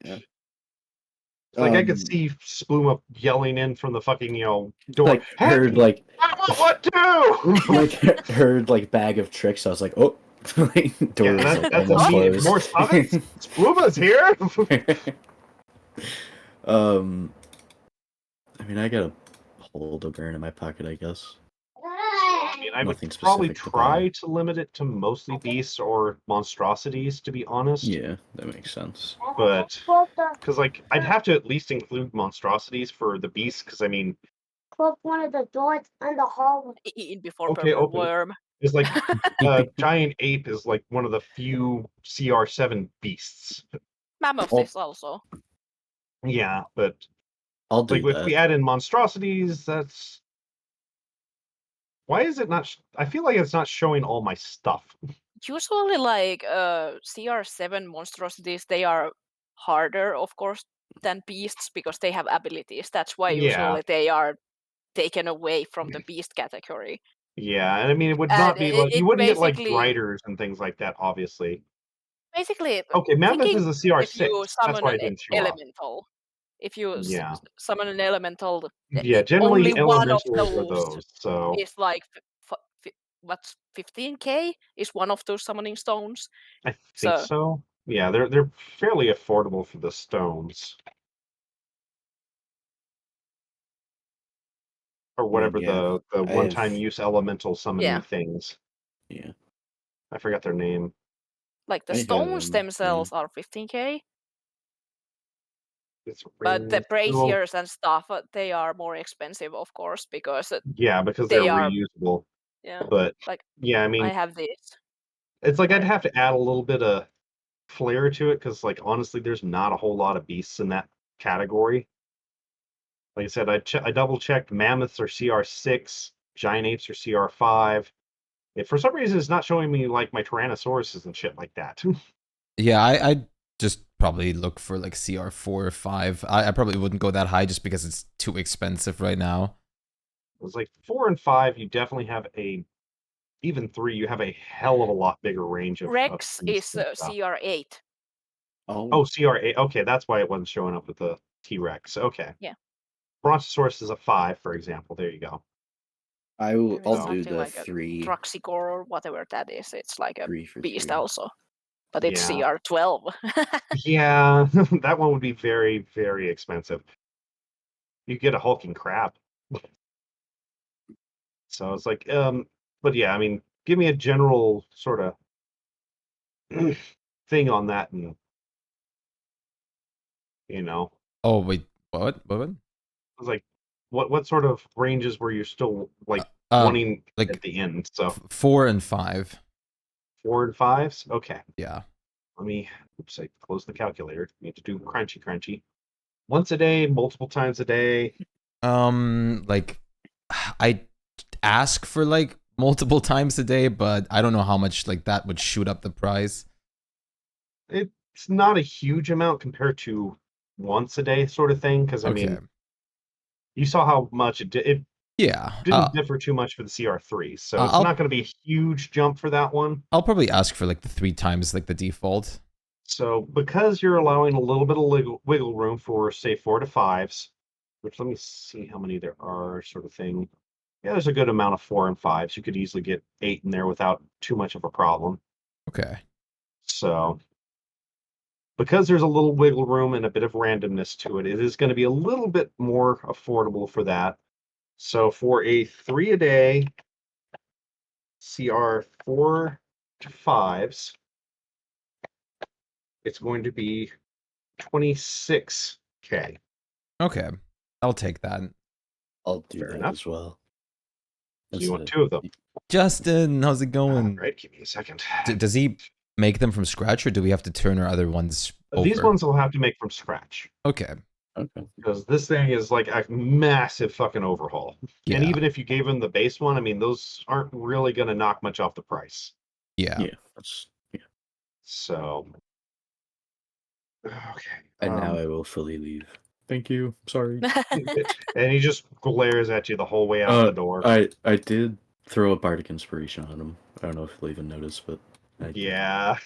It's like I could see Splooma yelling in from the fucking, door. Like Hey, heard like I want what too! like heard like bag of tricks. I was like, oh, like door Yeah, was like that's almost immediate. closed. More summons? Splooma's here! I mean, I got a hold a burn in my pocket, I guess. I mean, I would Nothing probably specific to try buy. to limit it to mostly beasts or monstrosities, to be honest. Yeah, that makes sense. But, because, like, I'd have to at least include monstrosities for the beasts, because, I mean, Close one of the doors in the hallway. Eaten before okay, purple open it. worm. It's like, giant ape is, like, one of the few CR7 beasts. Mammoth Oh. is also. Yeah, but, I'll do like, if that. we add in monstrosities, that's... Why is it not... I feel like it's not showing all my stuff. Usually, like CR7 monstrosities, they are harder, of course, than beasts because they have abilities. That's why Yeah. usually they are taken away from the beast category. Yeah, and I mean, it would And not be like... You wouldn't get, like, basically- griders and things like that, obviously. Basically, Okay, Mammoth thinking is a CR6. if you That's summon why an it didn't show up. elemental, if you Yeah. summon an elemental, Yeah, generally only one of elementals are those those, so... is like what's 15k is one of those summoning stones. I think so. Yeah, they're fairly affordable for the stones. Or whatever yeah, the I one-time have- use elemental summoning Yeah. things. Yeah. I forgot their name. Like the I have stones them, themselves are 15k, It's but the rare- braziers and stuff, they are more expensive, of course, because Yeah, because they they're are- reusable. yeah, But like yeah, I mean, I have these. it's like I'd have to add a little bit of flair to it because, like, honestly, there's not a whole lot of beasts in that category. Like I said, I double checked. Mammoths are CR6, giant apes are CR5. If for some reason it's not showing me like my Tyrannosauruses and shit like that. Yeah, I just probably look for like CR 4 or 5. I probably wouldn't go that high just because it's too expensive right now. It's like 4 and 5, you definitely have even 3, you have a hell of a lot bigger range of Rex beasts is and stuff. CR8. Oh, CR8. Okay, that's why it wasn't showing up with the T-Rex. Okay. Yeah. Brontosaurus is a 5, for example. There you go. And it's I'll do something the like a 3. Draxigor or whatever that is. It's like a 3 for beast 3. also, but it's Yeah. CR12. Yeah, that one would be very, very expensive. You get a hulking crab. So it's like, but yeah, I mean, give me a general sort of thing on that, and Oh wait, what? I was like, what sort of ranges were you still like Uh, wanting like at the end? So 4 and 5. 4 and 5s. Okay, Yeah. let me. Oops, I closed the calculator. Need to do crunchy. Once a day, multiple times a day. Like I ask for like multiple times a day, but I don't know how much like that would shoot up the price. It's not a huge amount compared to once a day sort of thing. Because I Okay. mean, you saw how much it Yeah. didn't differ too much for the CR3, so it's I'll- not going to be a huge jump for that one. I'll probably ask for like the 3 times like the default. So because you're allowing a little bit of wiggle room for, say, 4 to 5s, which let me see how many there are, sort of thing. Yeah, there's a good amount of 4 and 5s. You could easily get 8 in there without too much of a problem. Okay. So, because there's a little wiggle room and a bit of randomness to it, it is going to be a little bit more affordable for that. So, for a 3 a day CR 4 to 5s, it's going to be 26K. Okay. I'll take that. I'll do Fair that enough. as well. So you want That's 2 of them. Justin, how's it going? Right, give me a second. Does he make them from scratch, or do we have to turn our other ones over? These ones will have to make from scratch. Okay. Okay. Because this thing is like a massive fucking overhaul. Yeah. And even if you gave them the base one, I mean, those aren't really going to knock much off the price. Yeah. Yeah. That's So, okay. And now I will fully leave. Thank you. Sorry. And he just glares at you the whole way out the door. I did throw a bardic inspiration on him. I don't know if you'll even notice, but Yeah.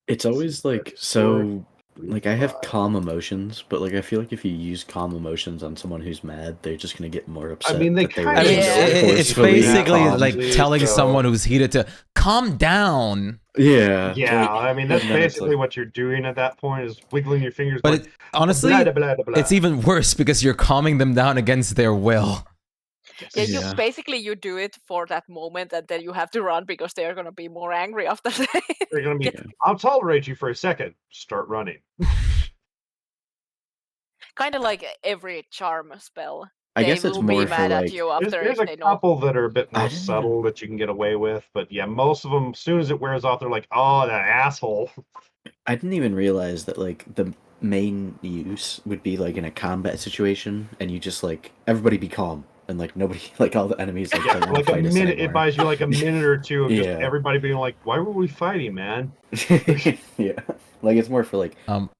It's always like so. Like I have calm emotions, but like I feel like if you use calm emotions on someone who's mad, they're just gonna get more upset. mean, they that they kinda I were mean, just Yeah. it's forcefully basically calmed. like telling so- someone who's heated to calm down. Yeah. Yeah, like, I mean, that's and then it's basically like- what you're doing at that point is wiggling your fingers. But Going, it, honestly, blah, blah, blah, blah. it's even worse because you're calming them down against their will. Yeah, Yeah. you basically you do it for that moment, and then you have to run because they are gonna be more angry after that. They're going to be, Yeah. I'll tolerate you for a second. Start running. Kind of like every charm spell. I They guess it's will more be for mad at like you There's, after there's if a they know. couple that are a bit I more didn't subtle that you can get away with, but yeah, most of them, as soon as it wears off, they're like, "Oh, that asshole." I didn't even realize that like the main use would be like in a combat situation, and you just like everybody be calm, and like nobody like all the enemies like Yeah, don't want like to a fight us minute. It anymore. buys you like a minute or two of just Yeah. everybody being like, "Why were we fighting, man?" Yeah, like it's more for like Um,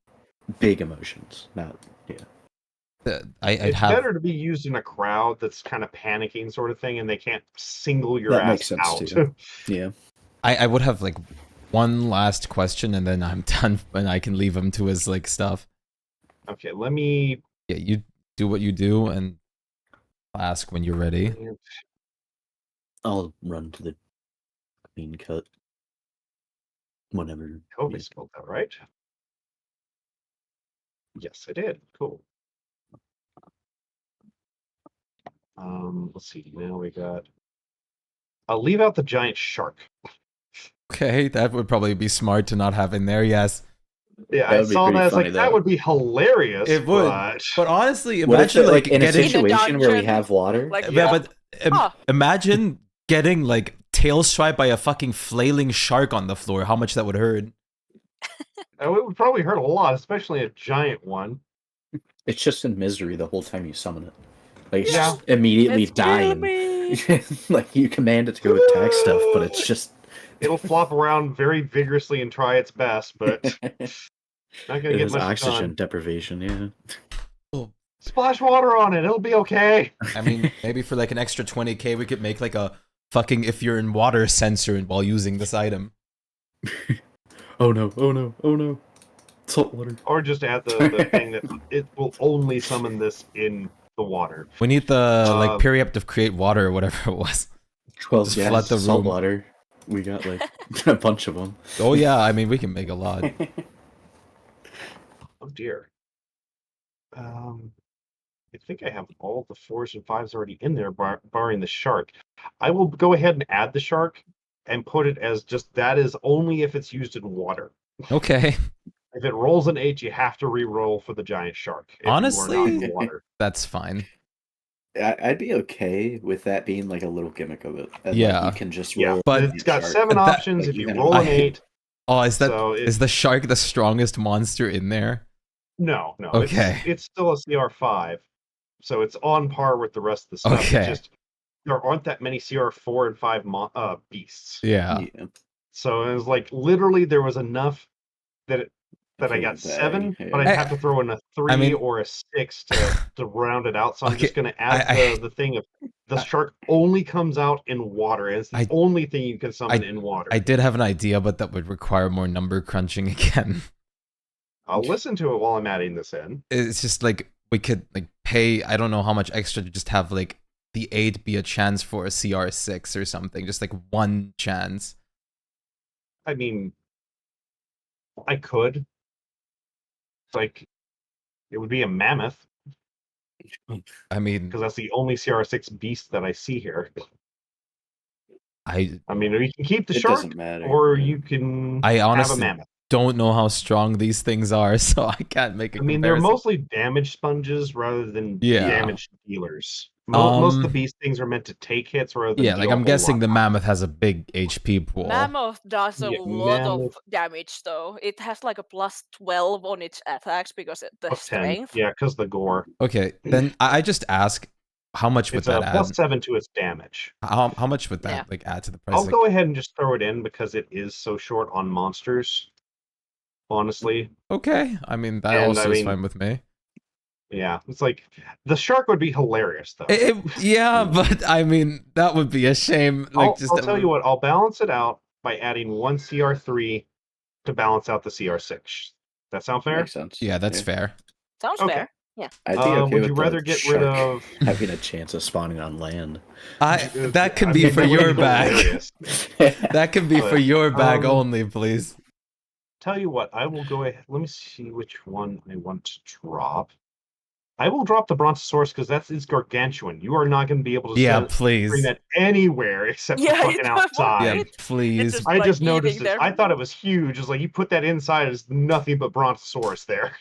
big emotions, not I'd It's have better to be used in a crowd that's kind of panicking, sort of thing, and they can't single your That ass makes sense, out. too. Yeah. I would have like one last question and then I'm done and I can leave him to his like stuff. Okay, let me. Yeah, you do what you do and ask when you're ready. I'll run to the clean cut whenever. Hope I spelled that right. Yes, I did. Cool. Let's see. Now we got. I'll leave out the giant shark. Okay, that would probably be smart to not have in there, yes. Yeah, That I would be saw pretty that. It's funny, like that though. would be hilarious. It would. But But honestly, What if imagine like in a getting situation where we dungeon, have water? like- yeah, but Huh. imagine getting like tail swiped by a fucking flailing shark on the floor. How much that would hurt. it would probably hurt a lot, especially a giant one. It's just in misery the whole time you summon it. Like it's Yeah. just immediately It's kill dying. me. Like you command it to go attack stuff, but it's just It'll flop around very vigorously and try its best, but it not gonna get has much oxygen done. deprivation. Yeah. Splash water on it; it'll be okay. I mean, maybe for like an extra 20k, we could make like a fucking if you're in water sensor while using this item. Oh no! Oh no! Oh no! Salt water. Or just add the thing that it will only summon this in the water. We need the like Um, periaptive create water or whatever it was. Well, Just yeah, flood the salt room. water. We got like a bunch of them. Oh yeah, I mean we can make a lot. Oh dear. I think I have all the 4s and 5s already in there, barring the shark. I will go ahead and add the shark and put it as just that is only if it's used in water. Okay, If it rolls an 8, you have to re-roll for the giant shark. If you are not Honestly- in the water. that's fine. I'd be okay with that being like a little gimmick of it. And, Yeah. like, you can just Yeah, roll. But- it's got shark. 7 That- options. like, If you you roll an I- 8, Oh, is that so is the shark the strongest monster in there? no. Okay. It's still a CR5, so it's on par with the rest of the stuff. Okay. It's just there aren't that many CR4 and 5 beasts. Yeah. Yeah. So it was like literally there was enough that that I For got the bag, 7, but I'd yeah. have to throw in a 3 mean- or a 6 to round it out. So I'm just Okay, going to add the thing of the shark only comes out in water. And it's the only thing you can summon in water. I did have an idea, but that would require more number crunching again. I'll listen to it while I'm adding this in. It's just like we could like pay, I don't know how much extra to just have like the 8 be a chance for a CR6 or something, just like one chance. I mean, I could. Like, it would be a mammoth I mean, because that's the only CR6 beast that I see here. I mean, you can keep the It shark, doesn't matter. or you can I have a honestly mammoth. don't know how strong these things are, so I can't make a I mean, they're comparison. mostly damage sponges rather than Yeah. damage dealers. Most of the beast things are meant to take hits rather than Yeah, like deal a I'm whole guessing lot. the mammoth has a big HP pool. Mammoth does a Yeah, lot of mammoth- damage, though. It has like a plus 12 on its attacks because the Plus 10. strength. Yeah, because the gore. Okay, then I just ask, how much would It's a that plus add? 7 to its damage. How much would that Yeah. like add to the price? I'll Like, go ahead and just throw it in because it is so short on monsters. Honestly. okay, I mean that And, also I is mean- fine with me. Yeah, it's like the shark would be hilarious though. Yeah, but I mean that would be a shame. Like I'll tell you what, I'll balance it out by adding 1 CR3 to balance out the CR6. That sound fair? Makes sense. Yeah, that's fair. Sounds Okay. fair. Yeah. I'd be okay would with you the rather get rid shark of having a chance of spawning on land? That can I be mean, for that would your be bag. hilarious. That can be for But, your bag um, only, please. Tell you what, I will go ahead. Let me see which one I want to drop. I will drop the Brontosaurus because that is gargantuan. You are not going to be able to Yeah, bring please. that anywhere except for Yeah, fucking it outside. Yeah, won't. please. just- I like just eating noticed it. their- I thought it was huge. It's like you put that inside, there's nothing but Brontosaurus there.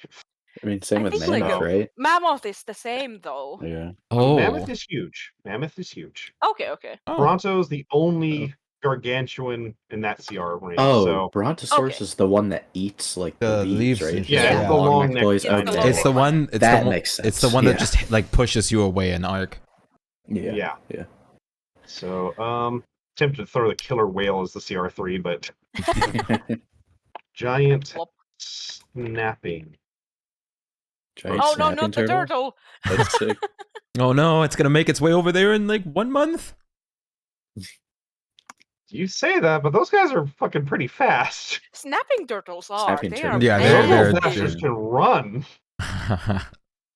I mean, same I with think, like, mammoth, right? Mammoth is the same, though. Yeah. Oh, Mammoth is huge. Mammoth is huge. Okay. Oh. Bronto's the only gargantuan in that CR range. Oh, So Brontosaurus Okay. is the one that eats like The the leaves leaves, right? and yeah, shit, it's yeah. the long neck boys. It's the Okay. long It's the one. It's That the one, makes It's the sense, one that yeah. just like pushes you away in arc. Yeah. So tempted to throw the killer whale as the CR3, but giant Flop. snapping. Giant Oh no, snapping not the turtle! That's sick. Oh no, it's gonna make its way over there in like 1 month. You say that, but those guys are fucking pretty fast. Snapping turtles are. Snapping They turtles. are Yeah, Those they're- little massive. bastards can run.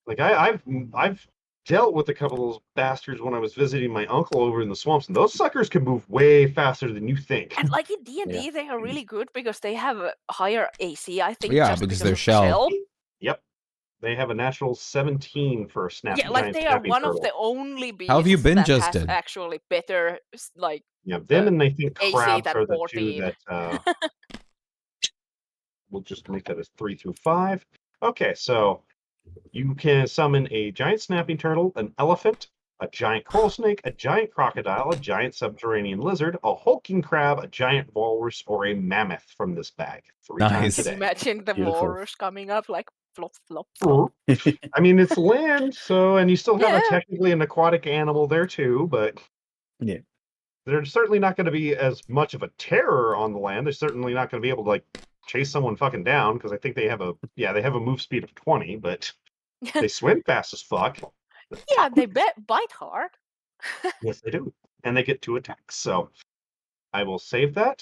Like I've dealt with a couple of those bastards when I was visiting my uncle over in the swamps, and those suckers can move way faster than you think. And like in D&D, they are really good because they have a higher AC, I think. Yeah, just because of they're the shell. Yep. They have a natural 17 for a snap. Yeah, like giant they are snapping one turtle. of the only beasts How have you been, that Justin? has actually better like Yeah, them and I think AC crabs than are the 14. two that we'll just make that as 3 through 5. Okay, so you can summon a giant snapping turtle, an elephant, a giant coral snake, a giant crocodile, a giant subterranean lizard, a hulking crab, a giant walrus, or a mammoth from this bag 3 times Nice. a Can you day. imagine the Beautiful. walrus coming up like flop flop flop? I mean, it's land, so and you still have Yeah. technically an aquatic animal there too, but Yeah. they're certainly not going to be as much of a terror on the land. They're certainly not going to be able to like chase someone fucking down because I think they have a move speed of 20, but they swim fast as fuck. Yeah, they bite hard. Yes, they do, and they get 2 attacks. So I will save that.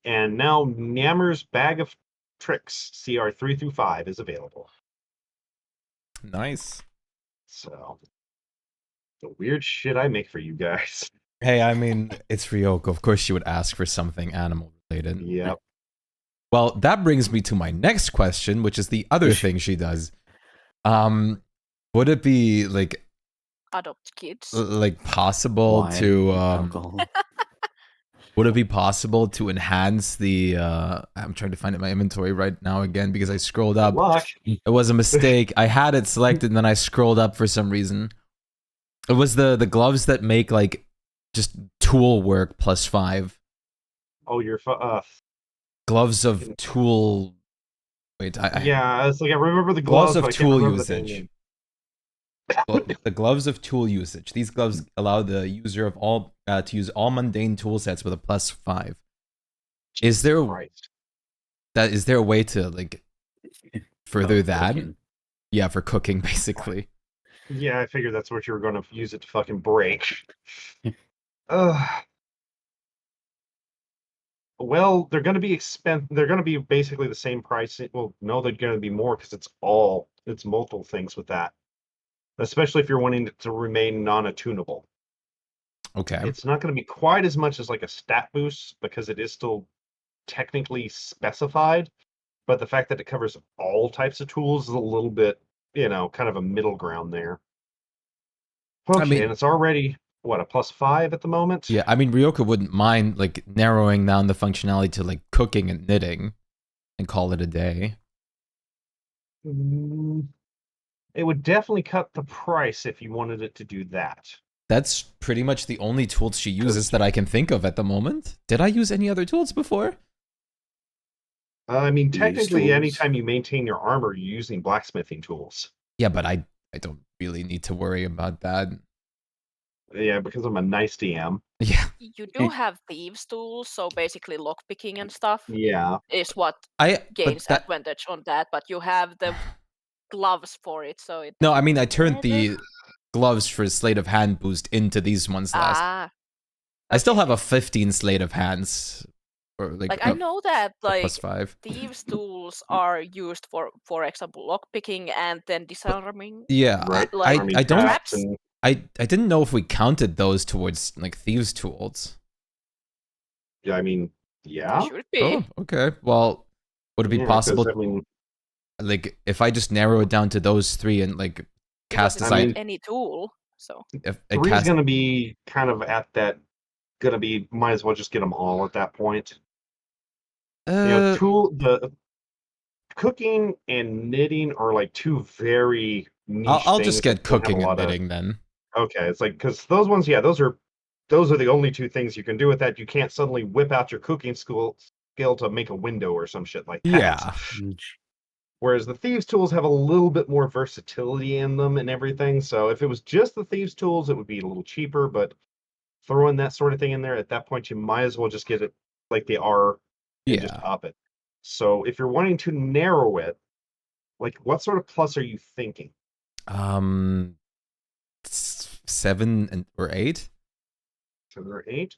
And now Nammer's Bag of Tricks CR 3 through 5 is available. Nice. So the weird shit I make for you guys. Hey, I mean, it's Ryoko. Of course, she would ask for something animal related. Yep. Well, that brings me to my next question, which is the other thing she does. Would it be like Adopt kids. possible Wine, to alcohol. would it be possible to enhance the I'm trying to find it in my inventory right now again because I scrolled up. Good luck. It was a mistake. I had it selected and then I scrolled up for some reason. It was the gloves that make like just tool work +5. Oh, you're Gloves of tool. Wait, yeah. It's like I remember the Gloves gloves of but I can't tool remember the usage. name. The gloves of tool usage. These gloves allow the user of all to use all mundane tool sets with a +5. Is there Right. is there a way to like further that? Cooking. Yeah, for cooking basically. Yeah, I figured that's what you were going to use it to fucking break. Well, they're going to be They're going to be basically the same price. Well, no, they're going to be more because it's multiple things with that. Especially if you're wanting it to remain non-attunable. Okay. It's not going to be quite as much as like a stat boost because it is still technically specified, but the fact that it covers all types of tools is a little bit, kind of a middle ground there. Okay, I mean, and it's already what, a +5 at the moment? yeah, I mean Ryoka wouldn't mind like narrowing down the functionality to like cooking and knitting and call it a day. It would definitely cut the price if you wanted it to do that. That's pretty much the only tools she uses that I can think of at the moment. Did I use any other tools before? I mean, Use technically, tools. anytime you maintain your armor, you're using blacksmithing tools. Yeah, but I don't really need to worry about that. Yeah, because I'm a nice DM. Yeah. You do have thieves tools, so basically lockpicking and stuff Yeah. is what But gains that, advantage on that. But you have the gloves for it, so it. no, I mean I doesn't turned matter. the gloves for sleight of hand boost into these ones last. Ah. I still okay. have a 15 sleight of hands, or like, I know that like +5. thieves tools are used for example, lockpicking and then disarming. Yeah, Right. Like Army I don't. traps. and I didn't know if we counted those towards like thieves tools. yeah, I mean, yeah. Should be. Oh, okay. Well, would it be Yeah, 'cause, possible, I mean, like, if I just narrow it down to those three and like Because cast it's aside, mean- any tool. So if I three's cast, going to be kind of at that. Going to be, might as well just get them all at that point. The cooking and knitting are like two very niche I'll things just that get don't have a cooking and lot of- knitting then. Okay, it's like, because those ones, yeah, those are the only two things you can do with that. You can't suddenly whip out your cooking skill to make a window or some shit like that. Yeah. Whereas the thieves tools have a little bit more versatility in them and everything. So if it was just the thieves tools, it would be a little cheaper. But throwing that sort of thing in there at that point, you might as well just get it like they are and just Yeah. up it. So if you're wanting to narrow it, like what sort of plus are you thinking? 7 or 8. 7 or 8?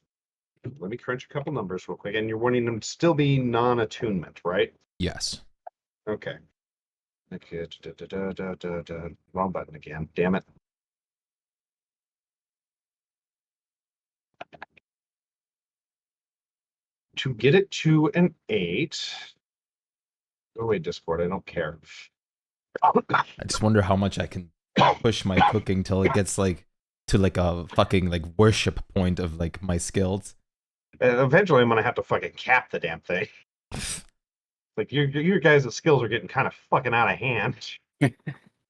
Let me crunch a couple numbers real quick. And you're wanting them to still be non-attunement, right? Yes. Okay. Okay. Wrong button again. Damn it. To get it to an 8. Go away, Discord. I don't care. I just wonder how much I can push my cooking till it gets like to like a fucking like worship point of like my skills. Eventually, I'm gonna have to fucking cap the damn thing. Like your guys' skills are getting kind of fucking out of hand.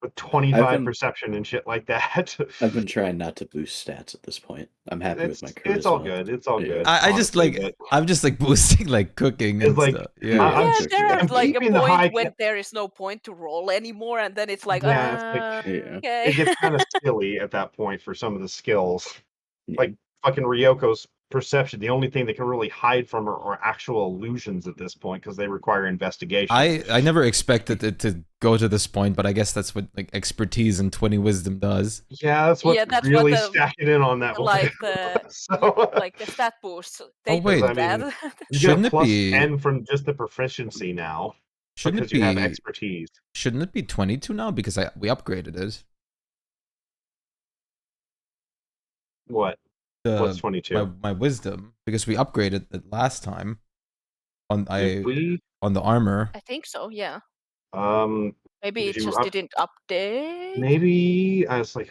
With 25 perception and shit like that. I've been trying not to boost stats at this point. I'm happy with my charisma. It's all good. It's all good. I just honestly, like I'm just like boosting like cooking It's and like, stuff. Yeah. I'm yeah, there I'm is like a keeping the high point when there is no point to roll anymore, and then it's like, Yeah, it's like- Yeah. okay. it gets kind of silly at that point for some of the skills. Yeah. Like fucking Ryoko's perception. The only thing they can really hide from are actual illusions at this point because they require investigation. I never expected it to go to this point, but I guess that's what like expertise and 20 wisdom does. Yeah, that's what that's what really the- stacking in on that one. like the So, like the stat boosts. They wait. do I mean, that. you Shouldn't get it a plus be- 10 from just the proficiency now Shouldn't because it you have be expertise. shouldn't it be 22 now because we upgraded it? What? What's 22? My wisdom because we upgraded it last time on Did we? on the armor. I think so. Yeah. Did Maybe it you just didn't update. Maybe I was like,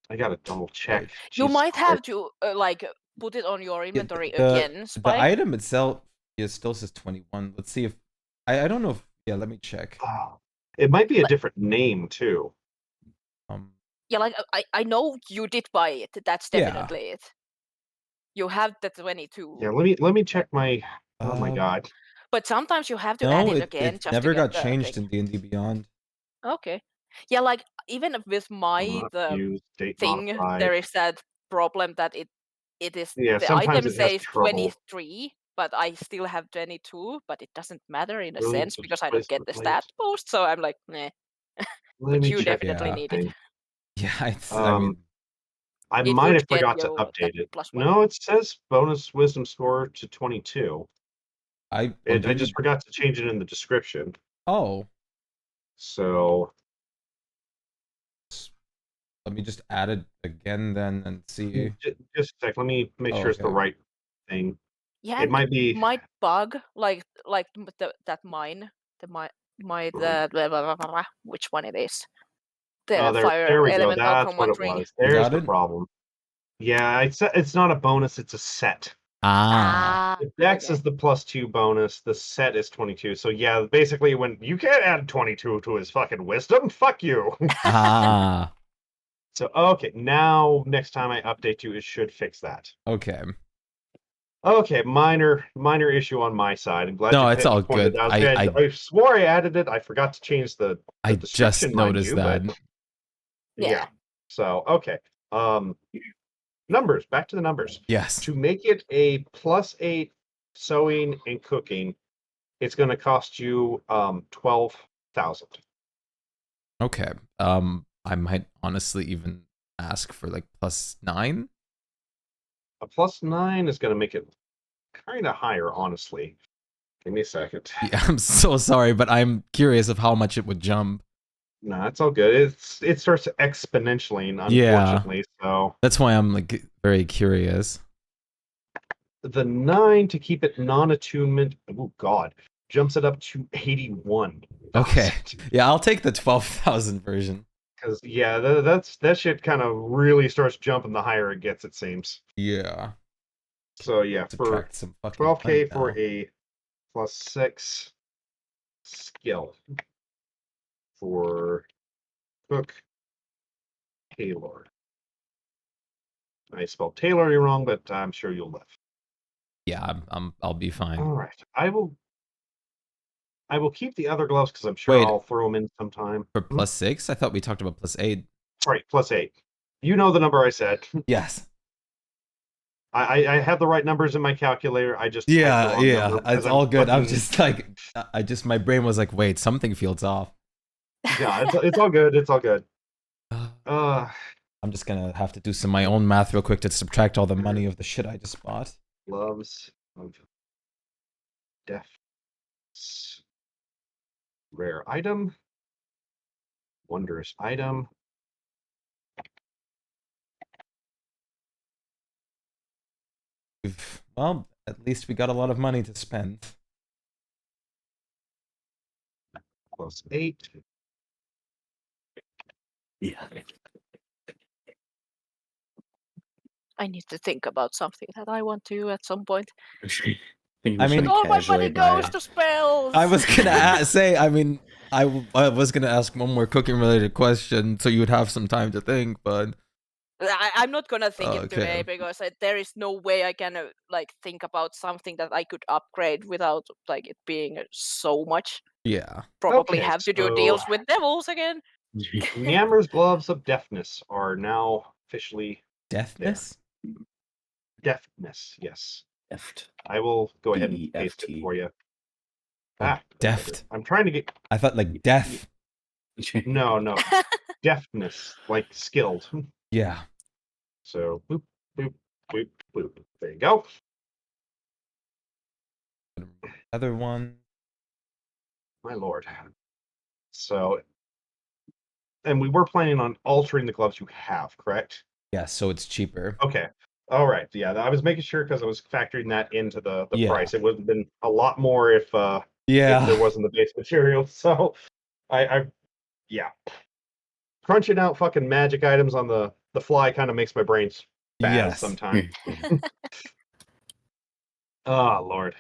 I gotta double check. You Jesus might Christ. have to like put it on your inventory the- again, The Spike. item itself still says 21. Let's see if I don't know if let me check. Oh, it might be a different name too. Yeah, like I know you did buy it. That's Yeah. definitely it. You have the 22. Yeah, let me check my. Oh my god. But sometimes you have to add No, it again. it just never to get got the changed thing. in D&D Beyond. Okay. Yeah, like even with my the Use date thing, modified. there is that problem that it is Yeah, the sometimes item it has says trouble. 23, but I still have 22, but it doesn't matter in a Really? sense So because just I don't place get the the plate. stat boost, so I'm like, nah. Let But me you check definitely Yeah. need it. Yeah, it's, I Um, mean, I It might would have get forgot to you that update it. +1. No, it says bonus wisdom score to 22. I I already. just forgot to change it in the description. Oh, So let me just add it again then and see. just a sec. Let me make Oh, sure it's the okay. right thing. Yeah, It might be. might bug like that mine, the blah, blah, blah, blah, which one it is. The Oh, there fire we go. elemental That's what command it ring. was. There's Got the it? problem. Yeah, it's not a bonus. It's a set. Ah. The dex Okay. is the +2 bonus. The set is 22. So yeah, basically, when you can't add 22 to his fucking wisdom, fuck you. Ah. So okay, now next time I update you, it should fix that. Okay. Okay, minor issue on my side. I'm glad No, you it's all pointed good. out. I swore I added it. I forgot to change the I description, just mind noticed you, that. but Yeah. yeah. So okay. Numbers. Back to the numbers. Yes. To make it a +8 sewing and cooking, it's going to cost you 12,000. Okay. I might honestly even ask for like +9. A +9 is going to make it kind of higher, honestly. Give me a second. Yeah, I'm so sorry, but I'm curious of how much it would jump. No, it's all good. It starts exponentially, Yeah. unfortunately. So That's why I'm like very curious. the 9 to keep it non-attunement. Oh God, jumps it up to 81. Okay. Yeah, I'll take the 12,000 version. Because yeah, that shit kind of really starts jumping the higher it gets. It seems. Yeah. So yeah, for Subtract some fucking 12K money for now. a +6 skill for Cook Taylor. I spelled Taylor wrong, but I'm sure you'll live. Yeah, I'll be fine. All right, I will keep the other gloves because I'm sure Wait. I'll throw them in sometime. For +6? I thought we talked about +8. Sorry, +8. You know the number I said. Yes. I have the right numbers in my calculator. I just typed the Yeah, wrong yeah. number because It's all good. I'm fucking- just like, my brain was like, wait, something feels off. Yeah, it's all good. It's all good. I'm just gonna have to do some my own math real quick to subtract all the money of the shit I just bought. Gloves of death. Rare item. Wondrous item. Well, at least we got a lot of money to spend. +8. Yeah. I need to think about something that I want to at some point. I mean, All my money goes to spells. I was gonna say, I mean, I was gonna ask one more cooking related question, so you would have some time to think, but I'm not gonna think it today Okay. because there is no way I can like think about something that I could upgrade without like it being so much. yeah. Probably Okay, have to do so- deals with devils again. Nyammer's gloves of deafness are now officially Deafness? deafness. Yes, Eft. I will go ahead and paste it DEFT. for you. Oh, deft. I'm trying to get I thought like deaf. no deafness, like skilled. Yeah. So boop boop boop boop. There you go. Other one. My lord. So, and we were planning on altering the gloves you have, correct? Yeah, so it's cheaper. Okay. All right. Yeah, I was making sure because I was factoring that into the Yeah. price. It would have been a lot more if there Yeah. wasn't the base material. So, I yeah, crunching out fucking magic items on the fly kind of makes my brain spaz Yes. sometimes. Oh Lord.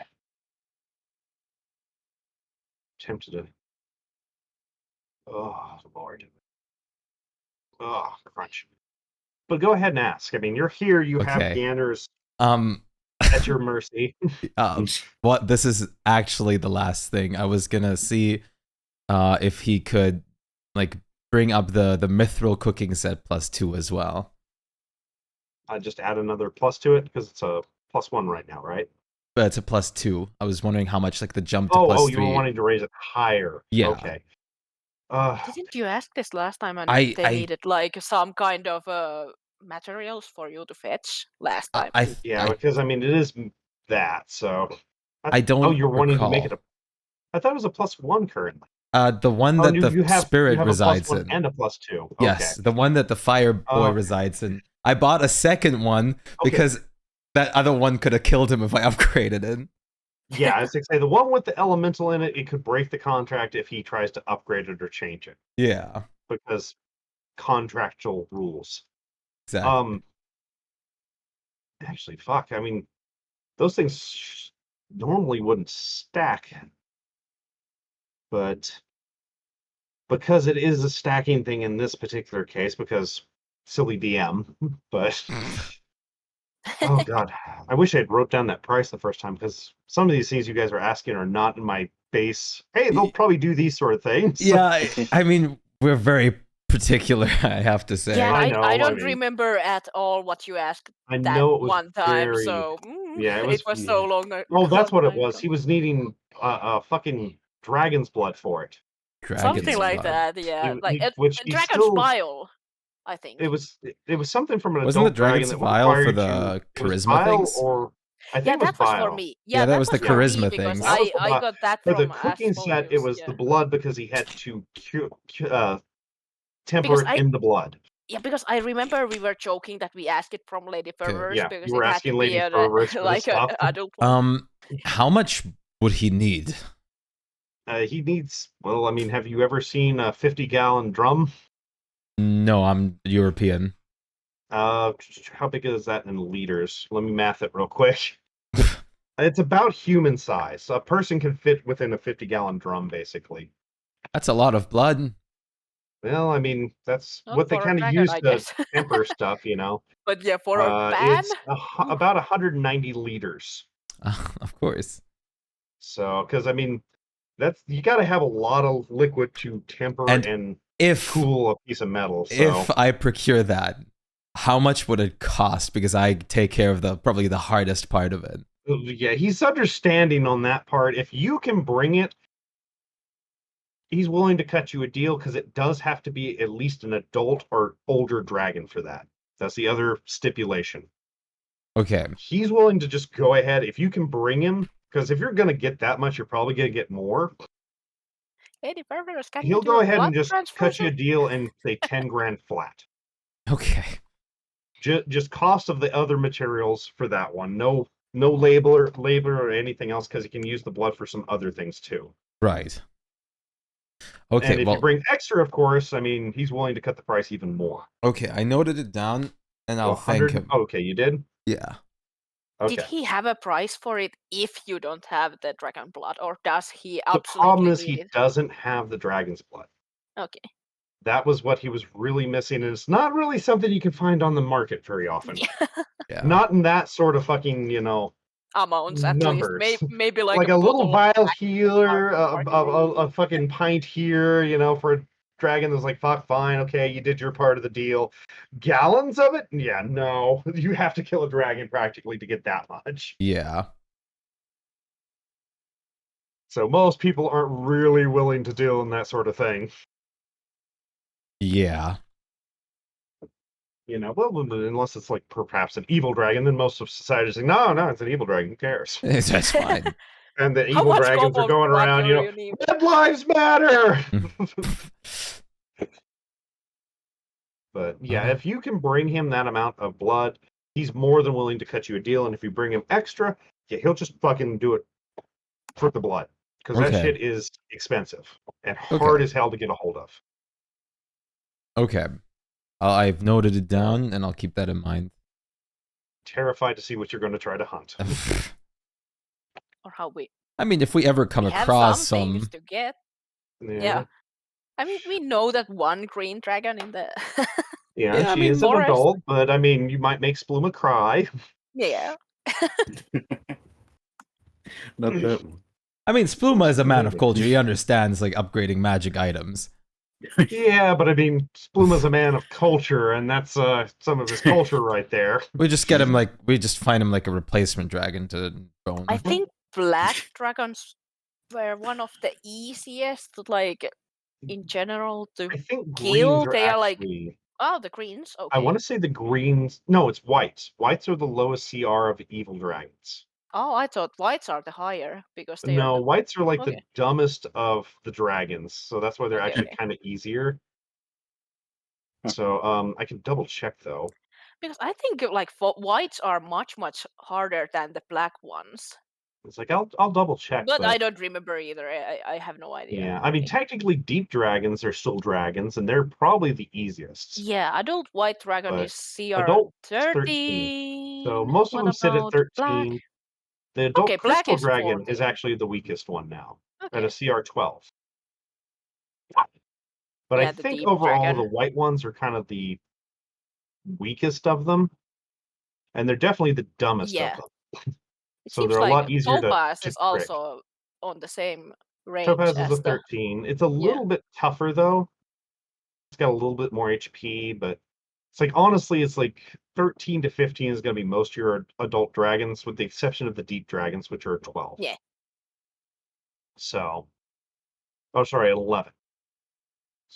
Tempted to. Oh Lord. Oh crunch. But go ahead and ask. I mean, you're here. You have Okay. Ganners Um at your mercy. what this is actually the last thing. I was gonna see if he could like bring up the mithril cooking set +2 as well. I just add another plus to it because it's a +1 right now, right? to +2. I was wondering how much like the jump to +3. You were wanting to raise it higher. Yeah. Okay. Didn't you ask this last time and I- they I- needed like some kind of materials for you to fetch last time? Yeah, because I mean it is that. So I don't you're wanting to make recall. it I thought it was a +1 currently. The one that the you spirit have resides a +1 in. and a +2. Yes, Okay. the one that the fire boy resides in. I bought a second one because that other one could have killed him if I upgraded it. Yeah, I was going to say the one with the elemental in it, it could break the contract if he tries to upgrade it or change it. Yeah, Because contractual rules. exactly. Actually, fuck. I mean, those things normally wouldn't stack. But because it is a stacking thing in this particular case, because silly DM, but oh god, I wish I had wrote down that price the first time because some of these things you guys are asking are not in my base. Hey, they'll probably do these sort of things. Yeah, I mean, we're very particular, I have to say. Yeah, I know, I don't mean, remember at all what you asked I that know it was one time, very, so yeah, it was so long ago. Oh, that's what it time was. ago. He was needing fucking dragon's blood for it. Dragon's Something like blood. that, yeah. Which A he dragon's still, bile, I think. it was something from an Wasn't the adult dragon dragon's that vial for required the it was charisma bile things? or I think Yeah, it was that was for bile. me. Yeah, Yeah, that was the for me charisma because things. That was the I got that For from the cooking set, it Asmodeus, was yeah. the blood because he had to temper Because it in the blood. Yeah, because I remember we were joking that we asked it from Lady Fervors Yeah, because you were it had asking to Lady be Fervors for the like an stuff. adult one. How much would he need? He needs. Well, I mean, have you ever seen a 50-gallon drum? No, I'm European. How big is that in liters? Let me math it real quick. It's about human size. So a person can fit within a 50-gallon drum, basically. That's a lot of blood. Well, I mean, that's Well, what they for a kind of dragon, use I to guess. temper stuff, you know. But yeah, for a ban, It's about 190 liters. Of course. So, because I mean, you got to have a lot of liquid to temper and cool a piece of metal. So, if I procure that, how much would it cost? Because I take care of probably the hardest part of it. Yeah, he's understanding on that part. If you can bring it, he's willing to cut you a deal because it does have to be at least an adult or older dragon for that. That's the other stipulation. Okay. He's willing to just go ahead if you can bring him, because if you're going to get that much, you're probably going to get more. Lady Fervors, can He'll you do go ahead blood and just cut you a transfusion? deal and say 10 grand flat. Okay. Just cost of the other materials for that one. No labor or anything else because he can use the blood for some other things too. Right. Okay. And if you bring extra, of course, I mean, he's willing to cut the price even more. Okay, I noted it down, and I'll thank him. Okay, you did? Yeah. Okay. Did he have a price for it if you don't have the dragon blood, or does he The absolutely problem is need he it? doesn't have the dragon's blood. Okay. That was what he was really missing, and it's not really something you can find on the market very often. Yeah. Not in that sort of fucking, Amounts at numbers. least. Maybe like a little bottle of vial black here, market. a fucking pint here, for a dragon that's like, fuck, fine, okay, you did your part of the deal. Gallons of it? Yeah, no. You have to kill a dragon practically to get that much. Yeah. So most people aren't really willing to deal in that sort of thing. Yeah. Well, unless it's like perhaps an evil dragon, then most of society is like, no, it's an evil dragon. Who cares? That's fine. And the How evil much dragons are gold going blood around, do you need? Red lives matter! But yeah, if you can bring him that amount of blood, he's more than willing to cut you a deal. And if you bring him extra, yeah, he'll just fucking do it for the blood. Because that shit is expensive and hard as hell to get a hold of. Okay. I've noted it down, and I'll keep that in mind. Terrified to see what you're going to try to hunt. Or how we I mean, if we ever come have across some things to get. Yeah. I mean, we know that one green dragon in the Yeah, she is an forest. adult, but I mean, you might make Spluma cry. Yeah. Not that one. I mean, Spluma is a man of culture. He understands, like, upgrading magic items. Yeah, but I mean, Spluma's a man of culture, and that's some of his culture right there. We just get him we just find him like a replacement dragon to bone. I think black dragons were one of the easiest, like in general, to I think kill. greens are They are like actually. the greens. I Okay. want to say the greens. No, it's whites. Whites are the lowest CR of evil dragons. Oh, I thought whites are the higher because they are No, the. whites are like the Okay. dumbest of the dragons, so that's why they're Okay, actually okay. kind of easier. So, I can double check though. Because I think like whites are much harder than the black ones. It's like I'll double check, But I but don't remember either. I have no idea. yeah, I mean, really. technically, deep dragons are still dragons, and they're probably the easiest. Yeah, adult white dragon But is CR adult is 13. So most of What them sit at about black? 13. The adult Okay, black crystal is dragon is 14. actually the weakest one now at Okay. a CR 12. But I Yeah, the think deep overall dragon. the white ones are kind of the weakest of them, and they're definitely the dumbest Yeah. of them. It So seems they're a like lot easier Topaz to is trick. also on the same range Topaz is as a the. 13. It's a little bit tougher though. It's got a little bit more HP, but it's like honestly, it's like 13 to 15 is going to be most of your adult dragons, with the exception of the deep dragons, which are 12. Yeah. So, oh, sorry, 11.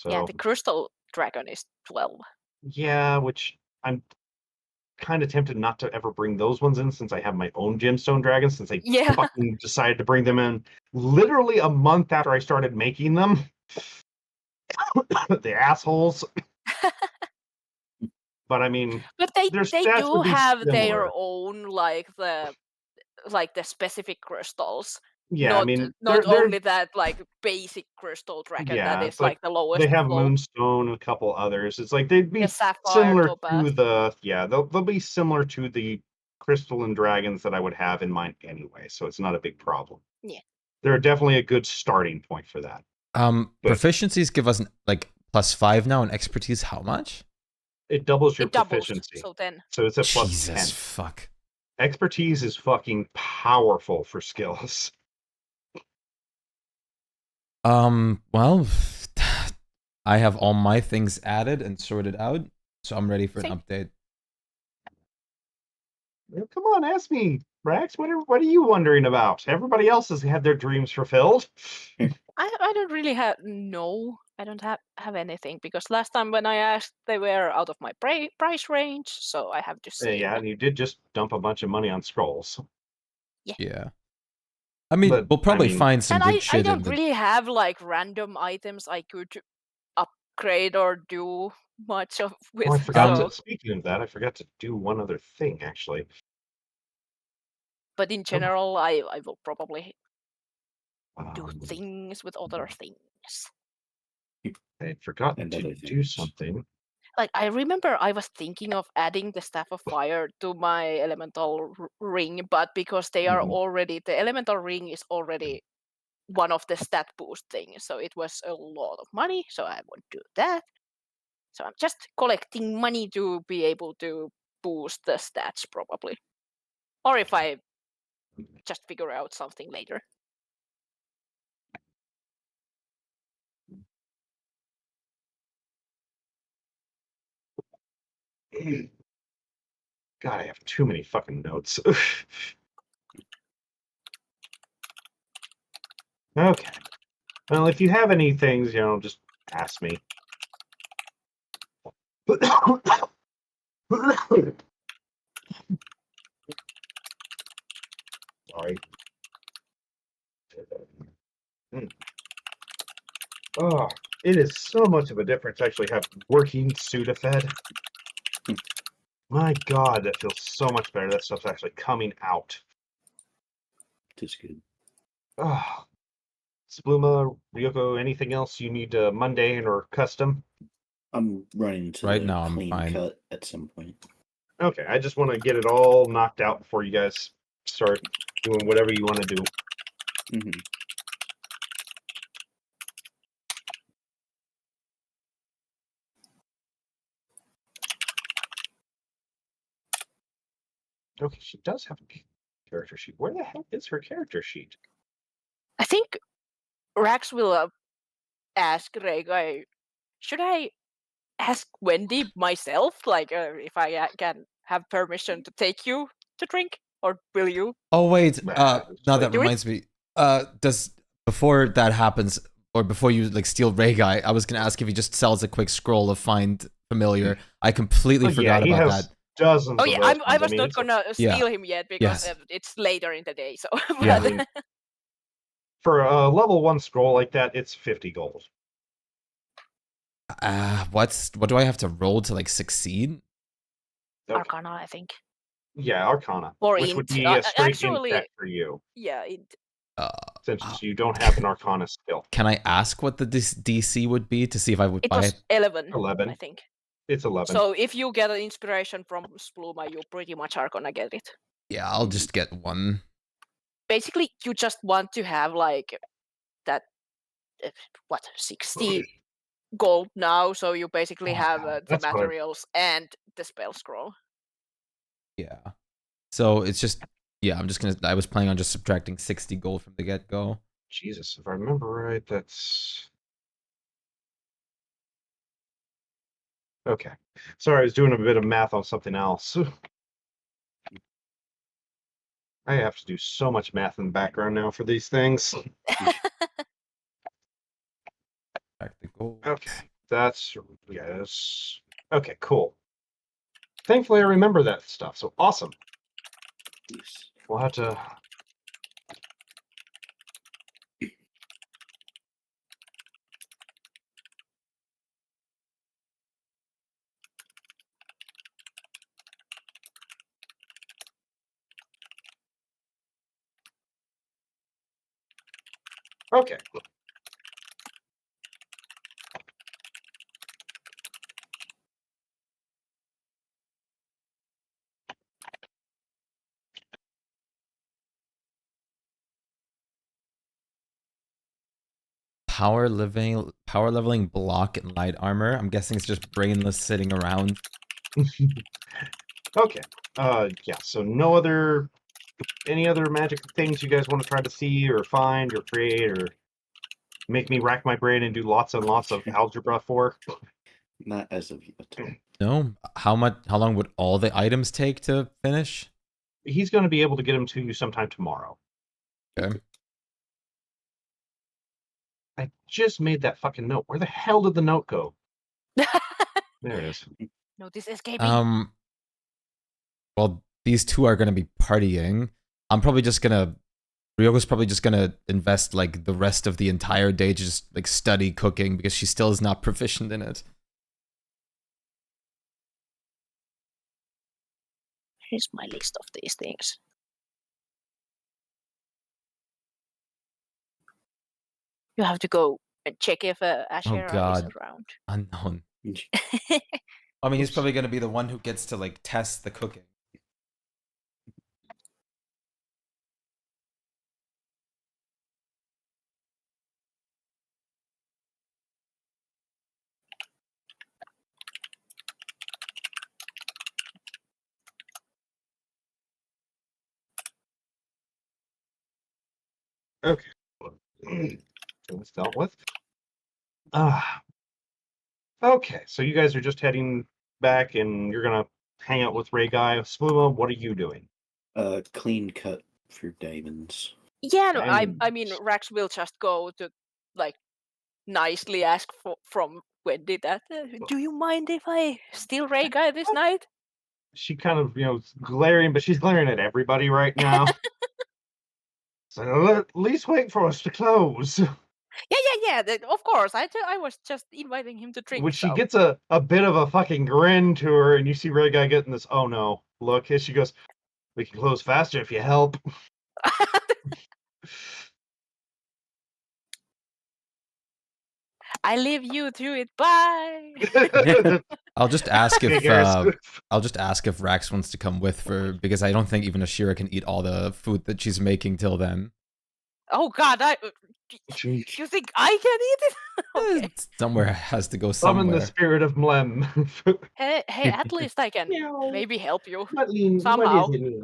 Yeah, So, the crystal dragon is 12. yeah, which I'm kind of tempted not to ever bring those ones in since I have my own gemstone dragons, since I Yeah. fucking decided to bring them in literally a month after I started making them. The assholes. But I mean, But their they stats do would be have their similar. own like the specific crystals. Yeah, I mean, Not they're only that like basic crystal dragon that yeah, is it's like like the they lowest have low. Moonstone and a couple others. It's like they'd The be sapphire similar topaz. to the they'll be similar to the crystalline dragons that I would have in mind anyway, so it's not a big problem. Yeah. They're definitely a good starting point for that. But Proficiencies give us like +5 now, and expertise how much? it doubles your It doubles, proficiency. so 10. So it's a plus Jesus 10. fuck. Expertise is fucking powerful for skills. Well, I have all my things added and sorted out, so I'm ready for an update. Come on, ask me, Rax. What are you wondering about? Everybody else has had their dreams fulfilled. I don't really have I don't have anything because last time when I asked they were out of my price range, so I have to see. Yeah, and you did just dump a bunch of money on scrolls. Yeah. I mean, But, we'll probably I mean, find some And good I shit in don't the. really have like random items I could upgrade or do much of with. Oh, I forgot so. speaking of that, I forgot to do one other thing actually. But in general, I will probably do Um, things with other things. I had forgotten And to other do things. something. Like I remember I was thinking of adding the Staff of Fire to my elemental ring, but because they are already the elemental ring is already one of the stat boost things, so it was a lot of money, so I won't do that. So I'm just collecting money to be able to boost the stats probably. Or if I just figure out something later. God, I have too many fucking notes. Okay. Well, if you have any things, just ask me. Sorry. Oh, it is so much of a difference to actually have working Sudafed. My God, that feels so much better. That stuff's actually coming out. Just good. Oh. Spluma, Ryoko, anything else you need mundane or custom? I'm running to Right the now, I'm clean fine. cut at some point. Okay, I just want to get it all knocked out before you guys start doing whatever you want to do. Mm-hmm. Okay, she does have a character sheet. Where the hell is her character sheet? I think Rax will ask Regai should I ask Wendy myself, like if I can have permission to take you to drink, or will you? Oh wait, Nah, now that do it. reminds me. Does before that happens, or before you like steal Ray Guy, I was gonna ask if he just sells a quick scroll of find familiar. I completely forgot he about has that. dozens Oh of yeah, those I ones. was mean, not it's a- gonna Yeah. steal him yet because Yes. it's later in the day. So Yeah. I mean, for a level 1 scroll like that, it's 50 gold. What do I have to roll to like succeed? Okay. Arcana, I think. Yeah, Arcana, Or which would int. be a straight Actually, int check for you, yeah, int. since you don't have an Arcana skill. Can I ask what the DC would be to see if I would It buy was it? 11, 11. I think. It's 11. So if you get an inspiration from Spluma, you pretty much are gonna get it. Yeah, I'll just get one. Basically, you just want to have like that, 60 gold now. So you basically have the That's what I- materials and the spell scroll. Yeah. So it's just I'm just gonna. I was planning on just subtracting 60 gold from the get go. Jesus, if I remember right, that's okay. Sorry, I was doing a bit of math on something else. I have to do so much math in the background now for these things. Subtract the gold. Okay, that's yes. Okay, cool. Thankfully, I remember that stuff. So awesome. We'll have to. Okay. Power leveling block and light armor. I'm guessing it's just brainless sitting around. Okay. Yeah. So no other, any other magic things you guys want to try to see or find or create or make me rack my brain and do lots and lots of algebra for? Not as of yet. No? How long would all the items take to finish? He's going to be able to get them to you sometime tomorrow. Okay. I just made that fucking note. Where the hell did the note go? There it is. Notice escaping. Well, these two are gonna be partying. Ryoko's probably just gonna invest like the rest of the entire day to just like study cooking because she still is not proficient in it. Here's my list of these things. You have to go and check if Ashera God. is around. Unknown. I mean, he's probably gonna be the one who gets to like test the cooking. Okay. It's dealt with. Okay, so you guys are just heading back and you're going to hang out with Ray Guy. Spluma, what are you doing? Clean cut for diamonds. Yeah, no, I Diamonds. mean, Rax will just go to like nicely ask from Wendy that, do you mind if I steal Ray Guy this night? She kind of, glaring, but she's glaring at everybody right now. So at least wait for us to close. Yeah. Of course, I was just inviting him to drink. When she so. gets a bit of a fucking grin to her, and you see Ray Guy getting this, oh no, look, as she goes, we can close faster if you help. I leave you to it. Bye. I'll just ask Big ass. if Rax wants to come with because I don't think even Ashira can eat all the food that she's making till then. Oh God, you think I can eat it? Okay. Somewhere has to go Summon somewhere. the spirit of Mlem. Hey, at least I can maybe help you What somehow. is it?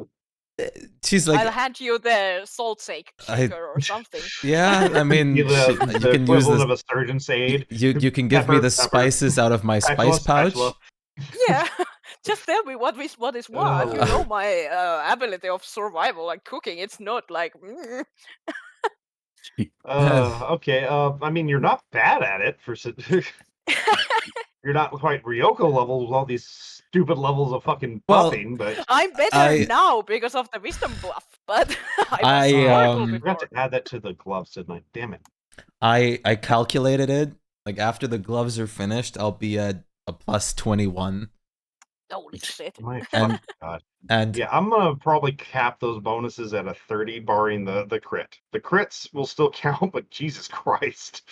She's I'll like, hand you the salt I- shaker or something. yeah, I mean, Be the you can use equivalent this. of a surgeon's aid. You can give me Pepper, the pepper. spices out of my Spatula, spice pouch. spatula. Yeah, just tell me what is what. You Oh. know my ability of survival and cooking. It's not like. Okay. I mean, you're not bad at it for. You're not quite Ryoko levels with all these stupid levels of fucking Well, buffing, but I'm better I- now because of the wisdom buff, but I was I, horrible um, I forgot before. to add that to the gloves, didn't I? Damn it. I calculated it. Like after the gloves are finished, I'll be at a plus 21. Holy shit! My And- fucking god. And Yeah, I'm gonna probably cap those bonuses at a 30, barring the crit. The crits will still count, but Jesus Christ.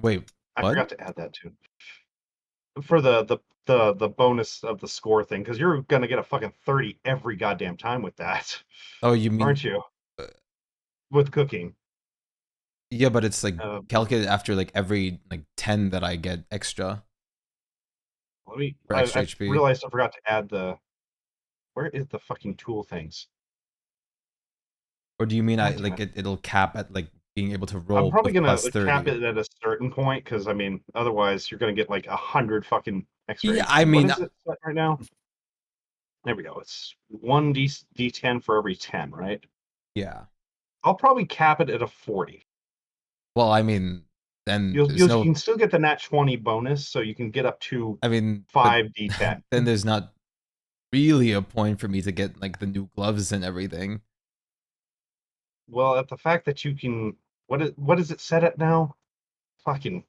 wait, I what? forgot to add that too. For the bonus of the score thing, because you're gonna get a fucking 30 every goddamn time with that, Oh, you mean aren't you? With cooking. yeah, but it's like Uh, calculated after like every like 10 that I get extra. Let me. For I extra HP. realized I forgot to add the. Where is the fucking tool things? Or do you mean God damn like it'll cap at like being able to I'm roll probably with gonna plus 30? cap it at a certain point because I mean, otherwise you're gonna get like 100 fucking extra. Yeah, HP. I mean, what is it set right now? There we go. It's 1d10 for every 10, right? Yeah. I'll probably cap it at a 40. Well, I mean, then You there's no. can still get the nat 20 bonus, so you can get up to I mean, but 5d10. then there's not really a point for me to get like the new gloves and everything. Well, at the fact that you can, what is it set at now? Fucking,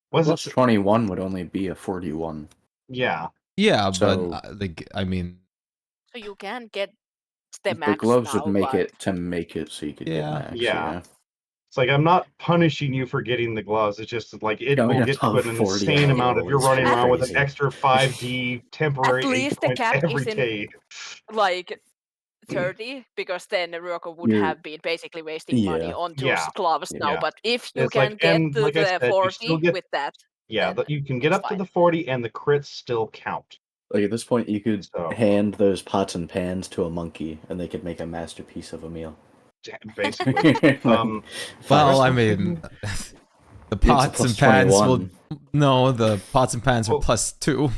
what is Plus it? 21 would only be a 41. Yeah, Yeah, So- but like I mean, So you can get the The max gloves now, would make but it so you could Yeah. get max. Yeah. It's like I'm not punishing you for getting the gloves. It's just like it Going will get to above an 40 insane on amount if roll you're is running around with an crazy. extra 5d temporary At 8 least the points cap every isn't- day. like 30, because then Ryoko would You're- have been basically wasting money Yeah. on those Yeah. gloves now. Yeah. But if you It's can like- get and to like I the said, you still 40 get- with that, Yeah, then you can get it's up to fine. the 40 and the crits still count. Like at this point, you could So- hand those pots and pans to a monkey, and they could make a masterpiece of a meal. Basically. well, Fire I stuff, mean, the It's a pots plus and pans 21. no, the pots and pans are Well- plus 2.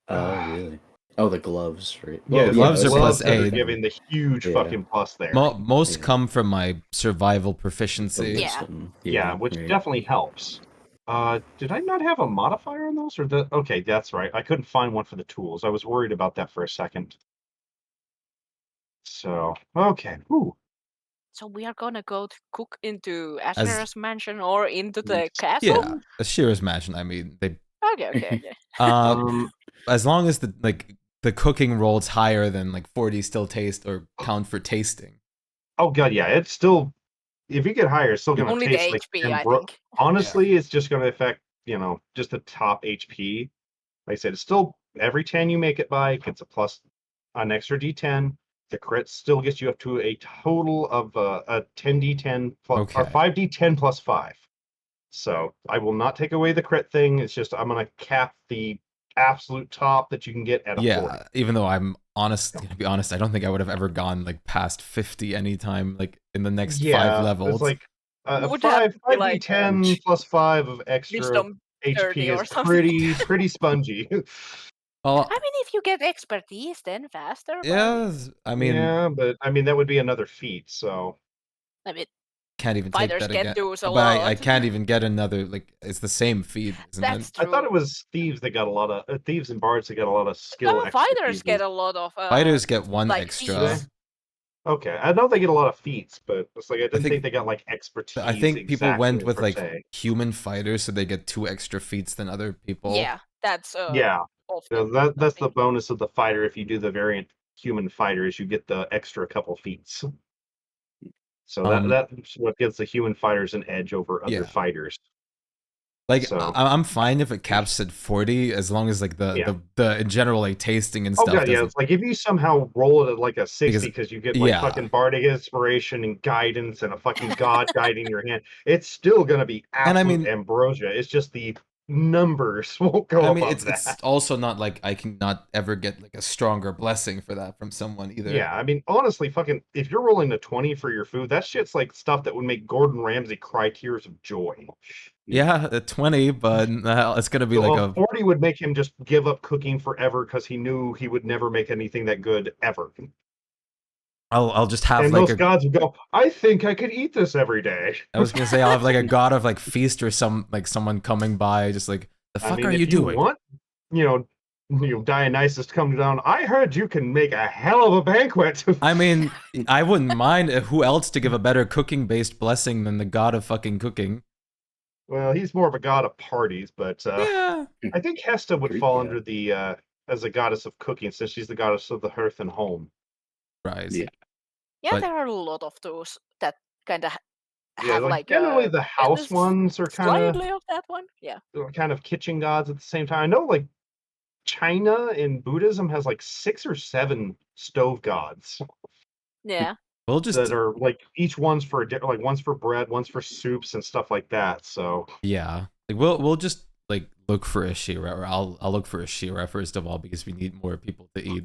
Oh, really? Oh, the gloves, right? Yeah, gloves the are plus that 8. giving the huge Yeah. fucking plus there. Most Yeah. come from my survival The proficiency. Yeah. wisdom. Yeah, which right. definitely helps. Did I not have a modifier on those? Or the okay, that's right. I couldn't find one for the tools. I was worried about that for a second. So okay. Whew. So we are gonna go to cook into Ashera's mansion or into the castle? Yeah, a Shira's mansion. I mean, they Okay, okay, okay. Um, as long as the cooking rolls higher than like 40 still taste or count for tasting. oh god, yeah, it's still if you get higher, it's still gonna Only the taste like HP, I think. honestly, it's just gonna affect, just the top HP. Like I said, it's still every 10 you make it by, it gets an extra D10. The crit still gets you up to a total of a 10d10 plus Okay. or 5d10 plus 5. So I will not take away the crit thing. It's just I'm gonna cap the absolute top that you can get at a 40. Yeah, even though to be honest, I don't think I would have ever gone like past 50 anytime like in the next 5 levels. It's like You would have to be like, 5d10 plus 5 of extra Wisdom 30 HP or is something. pretty spongy. well, I mean, if you get expertise, then faster. but- yeah, I mean, yeah, but I mean that would be another feat. So I mean, can't even take fighters that can again. do so But I lot. can't even get another like it's the same feat, isn't That's it? true. I thought it was thieves that got a lot of thieves and bards that got a lot of skill. No, fighters expertise. get a lot of. Fighters get one like extra. feats. Okay, I know they get a lot of feats, but it's like I didn't think- think they got like expertise. I think people exactly, went with per like se. human fighters, so they get 2 extra feats than other people. Yeah, that's Yeah, often. that's the thing. bonus of the fighter. If you do the variant human fighter, is you get the extra couple feats. So that's what gives the human fighters an edge over other Yeah. fighters. Like So- I'm fine if it caps at 40 as long as like the in general like tasting and Oh stuff god, yeah. doesn't. It's like if you somehow roll it at like a 60 Because- because you get like yeah. fucking bardic inspiration and guidance and a fucking god guiding your hand, it's still gonna be And absolute I mean- ambrosia. It's just the numbers won't go I above mean, it's that. also not like I can not ever get like a stronger blessing for that from someone either. Yeah, I mean, honestly, fucking, if you're rolling a 20 for your food, that shit's like stuff that would make Gordon Ramsay cry tears of joy. Yeah, a 20, but it's gonna be So like a a 40 would make him just give up cooking forever because he knew he would never make anything that good ever. I'll just have And like most gods would go, I think I could eat this every day. I was gonna say I'll have like a god of like feast or someone coming by just like the I fuck mean, are if you you doing? want, Dionysus to come down, I heard you can make a hell of a banquet. I mean, I wouldn't mind who else to give a better cooking based blessing than the god of fucking cooking. Well, he's more of a god of parties, but Yeah. I think Hesta would Greek fall god. under the as a goddess of cooking, since she's the goddess of the hearth and home. Rise. Yeah. Yeah, But- there are a lot of those that kind of Yeah, have like like generally the house essence ones are slightly of that one. Yeah. kind of kitchen gods at the same time. I know, like China in Buddhism has like 6 or 7 stove gods Yeah. We'll just that are like each one's for like one's for bread, one's for soups and stuff like that. So yeah. Like we'll just like look for a Shira, or I'll look for a Shira first of all because we need more people to eat.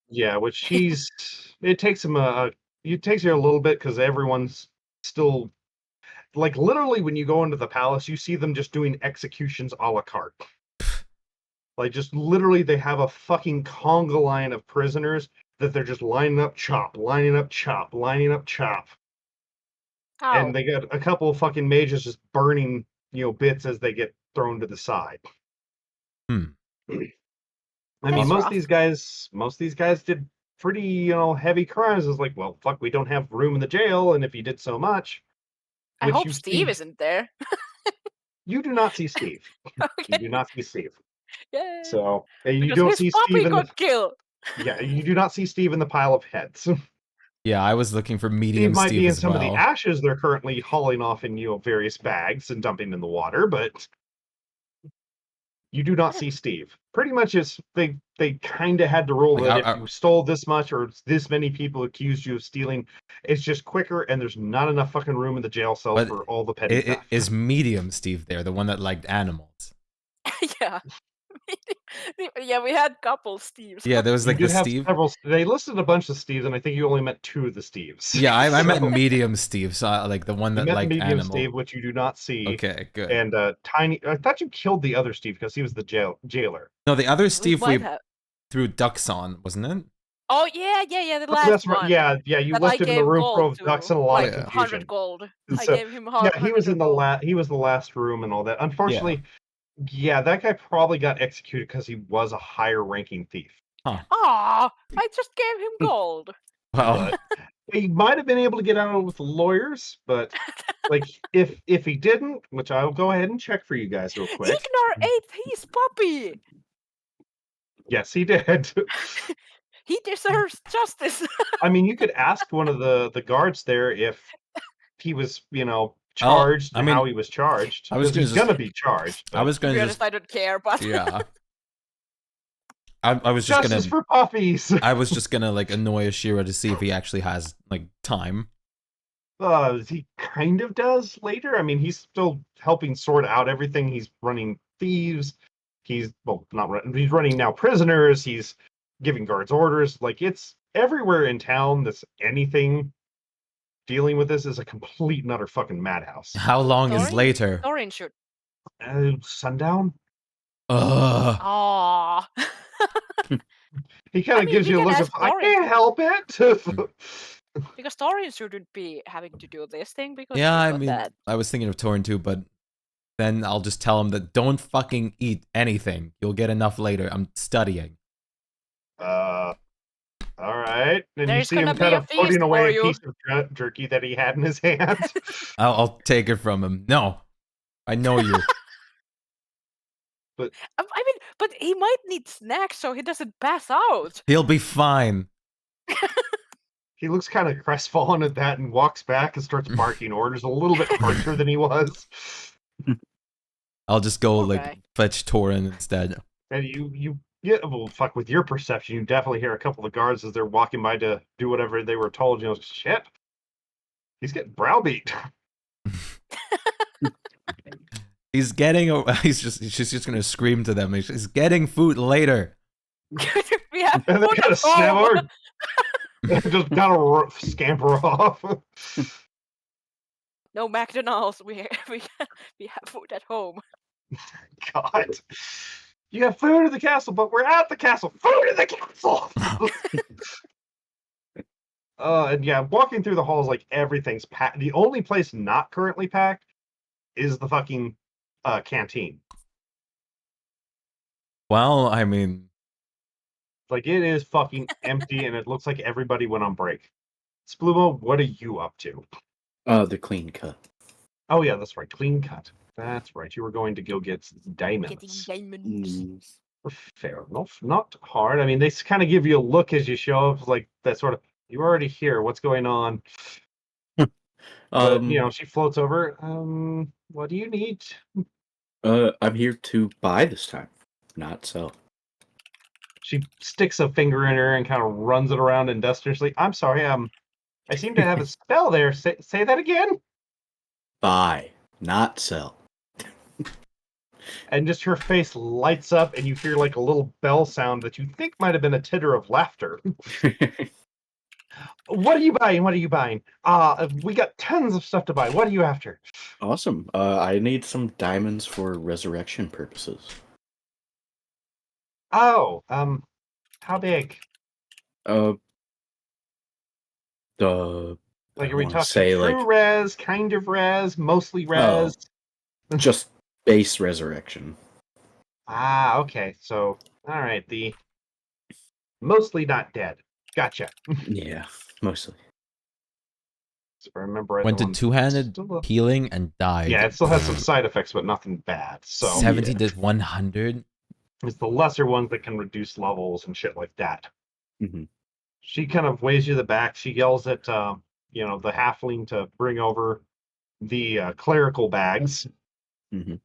yeah, which it takes him it takes you a little bit because everyone's still like literally when you go into the palace, you see them just doing executions a la carte. Like just literally they have a fucking conga line of prisoners that they're just lining up chop, lining up chop, lining up chop. Oh. And they got a couple of fucking mages just burning, bits as they get thrown to the side. Hmm. I mean, That's most rough. of these guys did pretty, heavy crimes. It's like, well, fuck, we don't have room in the jail, and if you did so much, I which hope you Steve see, isn't there. you do not see Steve. You Okay. do not see Steve. Yeah. So and you Because don't his see puppy Steve in the got killed. yeah, you do not see Steve in the pile of heads. Yeah, I was looking for Steve medium might Steve be in as some of the well. ashes they're currently hauling off in various bags and dumping in the water, but you do not see Steve. Pretty much it's they kind of had to roll Like, that if you stole this much or this many people accused you of stealing, it's just quicker and there's not enough fucking room in the jail cells But for all the petty theft. Is medium Steve there, the one that liked animals? Yeah. Yeah, we had couple Steves. Yeah, there was You like did the have Steve. several. They listed a bunch of Steves, and I think you only met 2 of the Steves. Yeah, I meant So, medium Steve, so like the one you that met the liked medium animal. Steve, which you do not see. Okay, good. And tiny. I thought you killed the other Steve because he was the jailer. No, the other Steve we might have. threw ducks on, wasn't it? Oh yeah, the Oh, last that's right. one. Yeah. You That left I him in the gave room full gold of ducks to, and a lot like of yeah. confusion. 100 gold. I So, gave him yeah, he was in the gold. he was the last room and all that. Unfortunately, yeah, that guy probably got executed because he was a higher ranking thief. Aw, I just gave him gold. Well, But he might have been able to get out with the lawyers, but like if he didn't, which I'll go ahead and check for you guys real quick. Ignar ate his puppy. Yes, he did. He deserves justice. I mean, you could ask one of the guards there if he was, charged I and mean, how he was charged. I was Because he's gonna gonna be charged. I was To gonna be just honest, I don't care, but yeah. I was just justice gonna for puppies. I was just gonna like annoy Ashira to see if he actually has like time. He kind of does later. I mean, he's still helping sort out everything. He's running thieves. He's not running. He's running now prisoners. He's giving guards orders. Like it's everywhere in town. That's anything dealing with this is a complete and utter fucking madhouse. How long is Sorry? later? Thorin should. Sundown. Ugh. Aw. He kind I of mean, gives we you a can look of ask I Thorin can't to- help it. Because Thorin shouldn't be having to do this thing because Yeah, he I got mean, that. I was thinking of Torn too, but then I'll just tell him that don't fucking eat anything. You'll get enough later. I'm studying. All right. And you There's see him gonna be kind a of putting feast away for a you. piece of jerky that he had in his hand. I'll take it from him. No, I know you. I mean, but he might need snacks so he doesn't pass out. He'll be fine. He looks kind of crestfallen at that and walks back and starts barking orders a little bit harsher than he was. I'll just go Okay. like fetch Torin instead. And well, fuck, with your perception, you definitely hear a couple of guards as they're walking by to do whatever they were told. Shit, he's getting browbeat. He's getting. She's just gonna scream to them. He's getting food later. We have And they food gotta at snap home. over. They just gotta scamper off. No McDonald's. We have food at home. God. You have food in the castle, but we're at the castle. Food in the castle! And yeah, walking through the halls, like, everything's packed. The only place not currently packed is the fucking canteen. Well, I mean, Like, it is fucking empty, and it looks like everybody went on break. Splumo, what are you up to? The clean cut. Oh, yeah, that's right. Clean cut. That's right. You were going to go get diamonds. Getting diamonds. Fair enough. Not hard. I mean, they kind of give you a look as you show up, like that sort of, you're already here. What's going on? But, she floats over. What do you need? I'm here to buy this time, not sell. She sticks a finger in her and kind of runs it around industriously. I'm sorry. I seem to have a spell there. Say that again. Buy, not sell. And just her face lights up, and you hear like a little bell sound that you think might have been a titter of laughter. What are you buying? What are you buying? We got tons of stuff to buy. What are you after? Awesome. I need some diamonds for resurrection purposes. Oh, how big? Like, are we talking true res, kind of res, mostly res? Just base resurrection. Okay. So, all right, the mostly not dead. Gotcha. Yeah, mostly. So I remember went to two-handed healing and died. Yeah, it still has some side effects, but nothing bad. So 70 to 100. It's the lesser ones that can reduce levels and shit like that. Mm-hmm. She kind of waves you the back. She yells at the halfling to bring over the clerical bags. Mm-hmm.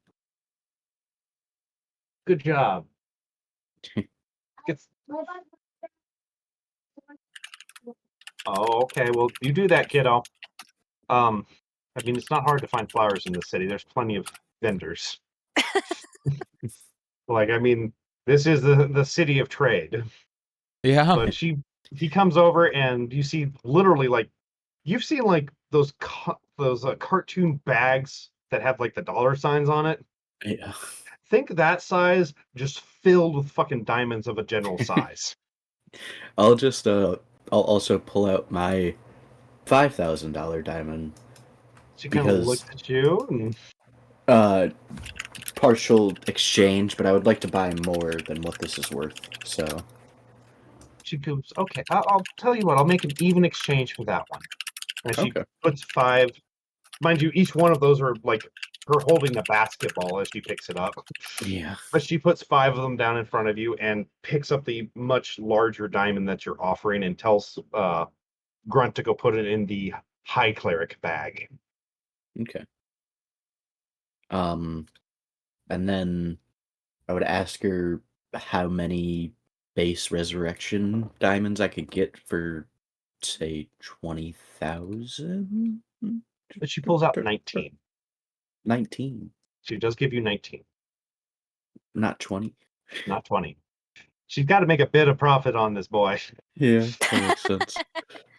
Good job. Oh, okay. Well, you do that, kiddo. I mean, it's not hard to find flowers in the city. There's plenty of vendors. Like, I mean, this is the city of trade. Yeah. But he comes over, and you see literally, like, you've seen like those cartoon bags that have like the dollar signs on it. Yeah. Think that size, just filled with fucking diamonds of a general size. I'll also pull out my $5,000 diamond. She kind of looks at you and partial exchange, but I would like to buy more than what this is worth. So she goes, okay, I'll tell you what, I'll make an even exchange for that one. And she puts 5. Mind you, each one of those are like her holding a basketball as she picks it up. Yeah. But she puts 5 of them down in front of you and picks up the much larger diamond that you're offering and tells Grunt to go put it in the high cleric bag. Okay. And then I would ask her how many base resurrection diamonds I could get for, say, 20,000. But she pulls out 19. 19. She does give you 19. Not 20. Not 20. She's got to make a bit of profit on this boy. Yeah, that makes sense.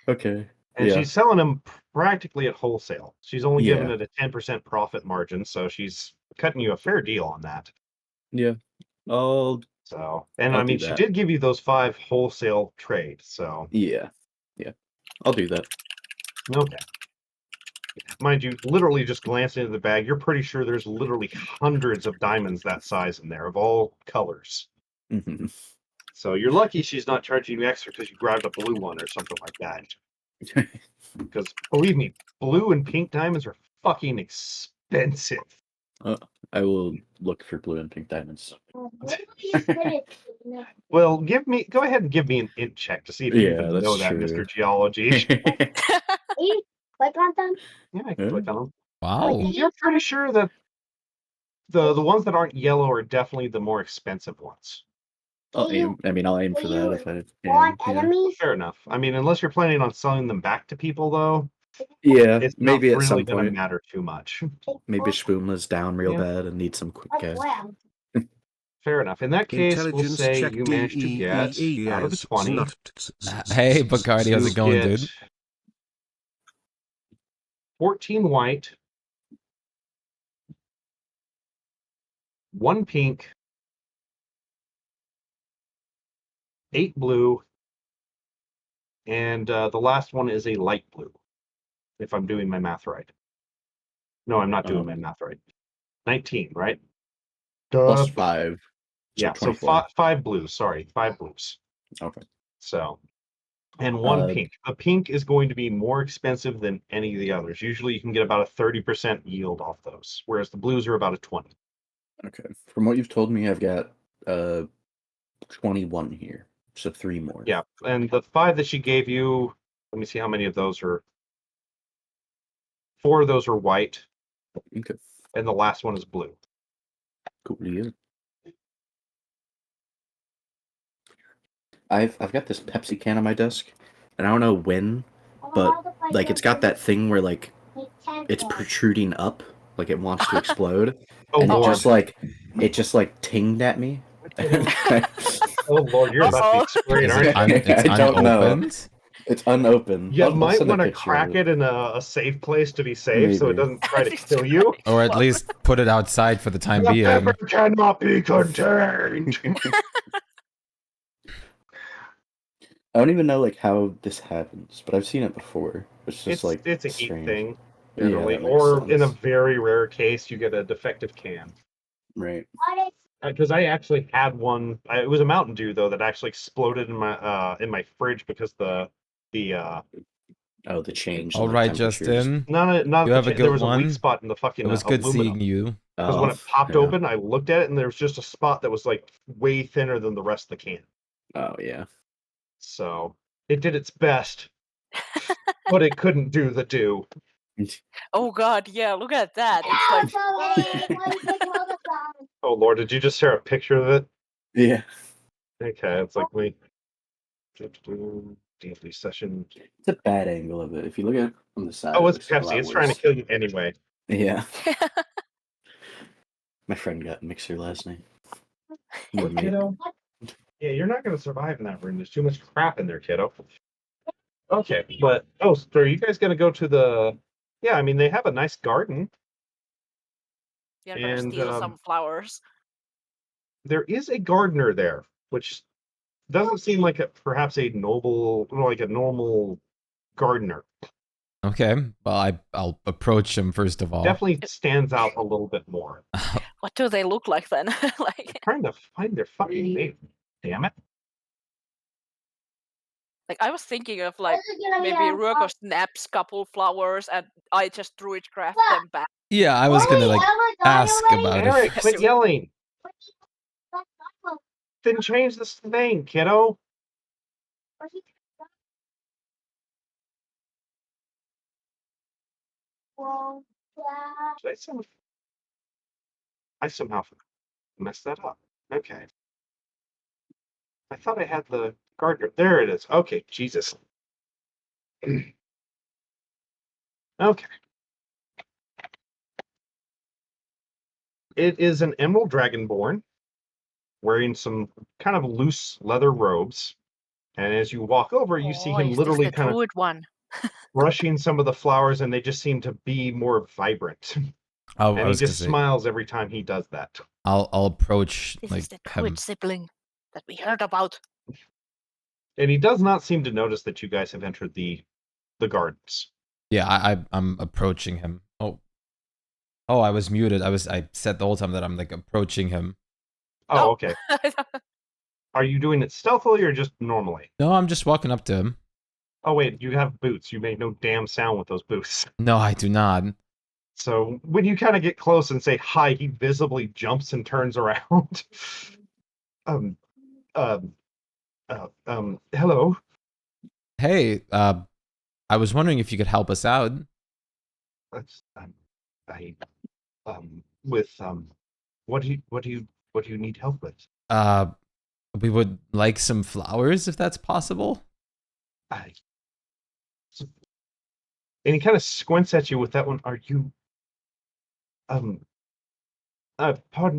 Okay. And she's selling them practically at wholesale. She's only giving it a 10% profit margin, so she's cutting you a fair deal on that. Yeah. I mean, she did give you those 5 wholesale trade, so. Yeah. I'll do that. Okay. Mind you, literally just glancing into the bag, you're pretty sure there's literally hundreds of diamonds that size in there of all colors. Mm-hmm. So you're lucky she's not charging you extra because you grabbed a blue one or something like that. Because believe me, blue and pink diamonds are fucking expensive. I will look for blue and pink diamonds. Well, go ahead and give me an int check to see if you even know that, Mr. Geology. Click on them? Yeah, I can click on them. Wow. You're pretty sure that the ones that aren't yellow are definitely the more expensive ones. I'll aim for that if I want enemies? Fair enough. I mean, unless you're planning on selling them back to people, though. Yeah, It's maybe not at really some going to point. matter too much. Maybe Shpyke's down real Yeah. bad and needs some quick cash. Fair enough. In that case, we'll Intelligence say check you managed to get out of the 20. Hey, Bacardi, how's You it going, get dude? 14 white, 1 pink, 8 blue, and the last one is a light blue, if I'm doing my math right. No, I'm not doing my math right. 19, right? Plus 5. Yeah, so 24. 5 blues. Sorry, 5 blues. Okay. So, and 1 Uh, pink. The pink is going to be more expensive than any of the others. Usually you can get about a 30% yield off those, whereas the blues are about a 20. Okay. From what you've told me, I've got 21 here. So 3 more. Yeah, and the 5 that she gave you, let me see how many of those are. 4 of those are white, Okay. and the last one is blue. Cool deal. I've got this Pepsi can on my desk, and I don't know when, but like it's got that thing where like it's protruding up, like it wants to explode, Oh and Lord! it just like tinged at me. Oh Lord, you're about to be sprayed, Is aren't it you? it's I don't know. unopened? It's unopened. You I'll might send a want to picture crack of it in a safe place to be safe, so it Maybe. doesn't try to It's kill you. Or at least put it outside for the time The being. pepper cannot be contained. I don't even know like how this happens, but I've seen it before. It's just like it's a heat strange. thing, Yeah, generally, that makes or in a sense. very rare case, you get a defective can. Right. Because I actually had one. It was a Mountain Dew though that actually exploded in my fridge because the Oh, the change in All the right, temperatures. Justin. not You the have a there good was a weak one. spot in the fucking It was good aluminum. seeing you. Because when it popped yeah. open, I looked at it and there was just a spot that was like way thinner than the rest of the can. Oh yeah. So it did its best, but it couldn't do the do. Oh God, yeah, look at that. It's like Oh Lord, did you just share a picture of it? Yeah. Okay, it's like we daily session. It's a bad angle of it. If you look at it from the side, Oh, it it's looks a Pepsi. lot It's trying to worse. kill you anyway. Yeah. My friend got mixer last night. More than me. Kiddo? Yeah, you're not going to survive in that room. There's too much crap in there, kiddo. Okay, but so are you guys going to go to the? Yeah, I mean they have a nice garden. you're gonna And steal some flowers. there is a gardener there, which doesn't seem like perhaps a normal gardener. Okay. Well, I'll approach him first of all. Definitely stands out a little bit more. What do they look like then? Like, Trying to find their fucking name. Damn it. like I was thinking of like maybe Ruoko snaps couple flowers and I just druidcraft them back. Yeah, I was gonna like ask about Eric, it. quit yelling. Then change this thing, kiddo. Did I somehow messed that up. Okay. I thought I had the gardener. There it is. Okay, Jesus. Okay. It is an emerald dragonborn wearing some kind of loose leather robes. And as you walk over, you see him is literally this the kind of druid one? brushing some of the flowers, and they just seem to be more vibrant. I And he was gonna just say smiles every time he does that. I'll approach This like is the him. druid sibling that we heard about. And he does not seem to notice that you guys have entered the gardens. Yeah, I'm approaching him. Oh, I was muted. I said the whole time that I'm like approaching him. Oh, Oh. okay. Are you doing it stealthily or just normally? No, I'm just walking up to him. Oh wait, you have boots. You make no damn sound with those boots. No, I do not. So when you kind of get close and say hi, he visibly jumps and turns around. Hello. Hey, I was wondering if you could help us out. What do you need help with? We would like some flowers if that's possible. And he kind of squints at you with that one. Are you, pardon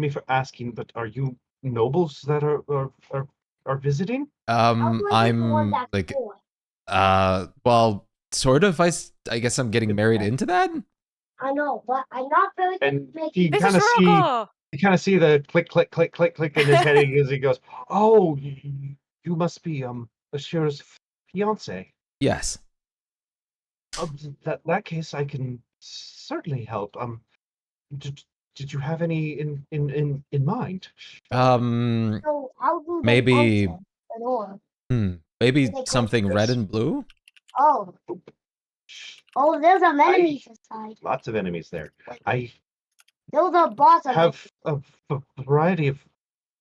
me for asking, but are you nobles that are visiting? I'm like, well, sort of. I guess I'm getting married into that. I know, but I'm not very good And at making. This is Rocco! you kind of see the click, click, click, click, click in his head as he goes, "Oh, you must be Ashira's fiance. Yes. That case, I can certainly help. Did, did you have any in mind? So I'll do the Maybe, answer and or. maybe They call something red and blue. Oh, there's a enemies inside. Lots of enemies there. I There's a boss. have a variety of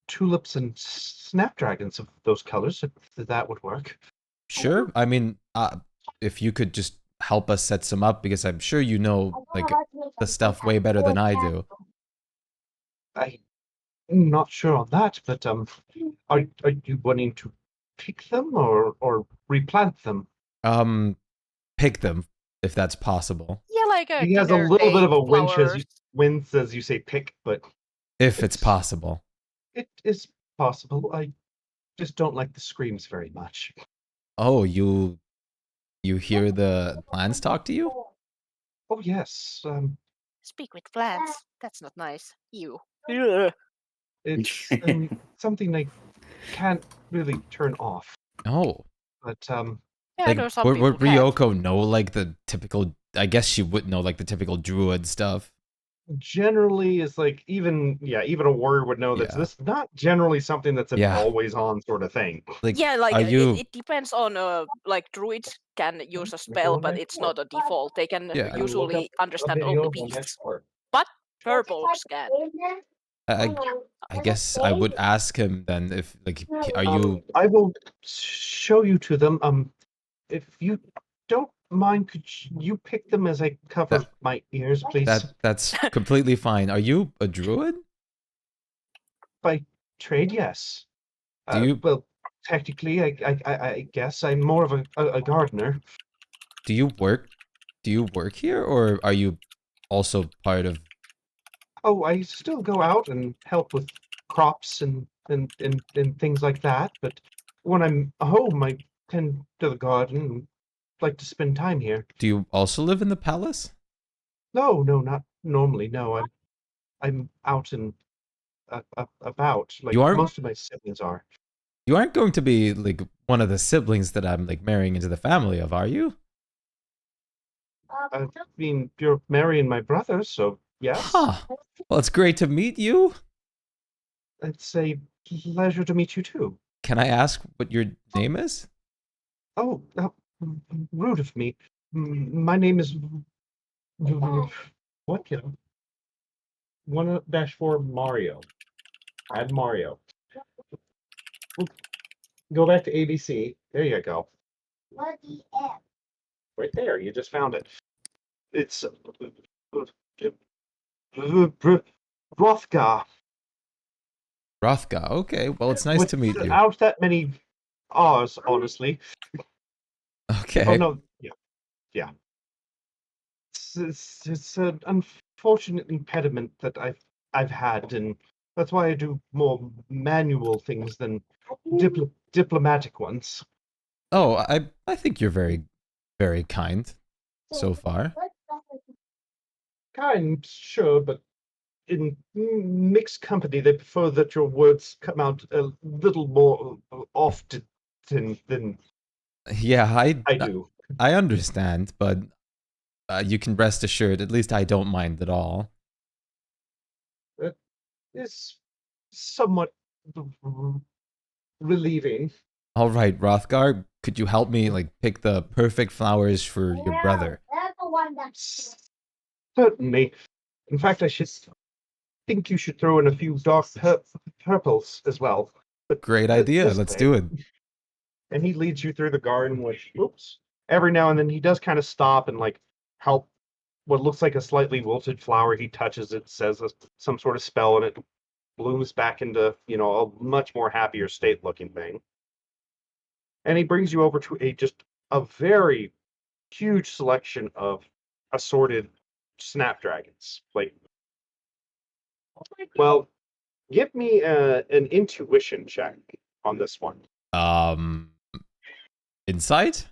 tulips and snapdragons of those colors. If that would work. Sure. I mean, if you could just help us set some up, because I'm sure you know like the stuff way better than I do. I'm not sure on that, but are you wanting to pick them or replant them? Pick them if that's possible. Yeah, like a He has a Kinder little bit of a Egg wince as you say pick, but If it's possible. it is possible. I just don't like the screams very much. Oh, you hear the plants talk to you? Oh yes, Speak with plants. That's not nice. You. Ugh. it's something I can't really turn off. Oh. But Yeah, I Like know some would people can't. Ryoko know like the typical, I guess she would know like the typical druid stuff. generally, it's like even a warrior would know that Yeah. this is not generally something that's an Yeah. always on sort of thing. Like, Yeah, like are you it depends on like druids can use a spell, but it's not a default. They can Yeah. usually understand only beasts, but purples can. I guess I would ask him then if like are you I will show you to them. If you don't mind, could you pick them as I cover That- my ears, please? that's completely fine. Are you a druid? By trade, yes. Do you Well, technically, I guess I'm more of a gardener. do you work here, or are you also part of Oh, I still go out and help with crops and things like that. But when I'm home, I tend to the garden and like to spend time here. do you also live in the palace? No, not normally. No, I'm out and about like You aren't most of my siblings are. you aren't going to be like one of the siblings that I'm like marrying into the family of, are you? I mean, you're marrying my brother, so yes. Huh. Well, it's great to meet you. It's a pleasure to meet you too. Can I ask what your name is? Oh, rude of me. My name is what, kiddo? 1-4 Mario. Add Mario. Go back to ABC. There you go. What the F? Right there. You just found it. It's Rothgar. Rothga. Okay. Well, it's nice to meet you. Without that many R's, honestly. Okay. Oh no, yeah. It's an unfortunate impediment that I've had, and that's why I do more manual things than diplomatic ones. Oh, I think you're very very kind so far. Kind, sure, but in mixed company, they prefer that your words come out a little more often than Yeah, I do. I understand, but you can rest assured, at least I don't mind at all. It's somewhat relieving. All right, Rothgar, could you help me like pick the perfect flowers for your brother? That's the one that's. Certainly. In fact, I think you should throw in a few dark purples as well. But Great idea. this Let's way. do it. And he leads you through the garden, which, oops, every now and then he does kind of stop and like help what looks like a slightly wilted flower. He touches it, says some sort of spell, and it blooms back into, a much more happier state looking thing. And he brings you over to a very huge selection of assorted snapdragons. Like, well, give me an intuition check on this one. Insight?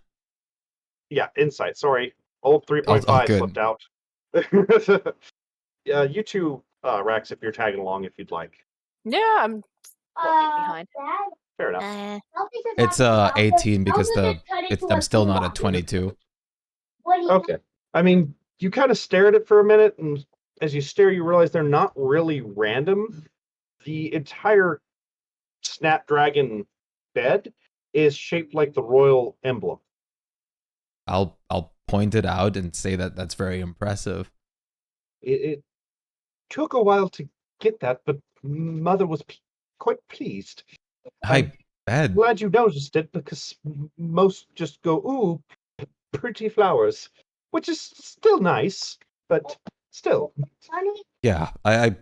Yeah, insight. Sorry, old 3.5 good. slipped out. Yeah, you two, Rex, if you're tagging along, if you'd like. Yeah, I'm walking behind. Dad, Fair enough. help me to It's talk to you. 18 because I'm still not at 22. What do you Okay. I mean, you kind of stare at it for a minute, and as you stare, you realize they're not really random. The entire Snapdragon bed is shaped like the royal emblem. I'll point it out and say that that's very impressive. It took a while to get that, but Mother was quite pleased. I bet. Glad you noticed it, because most just go, ooh, pretty flowers, which is still nice, but still. Sonny, Yeah, I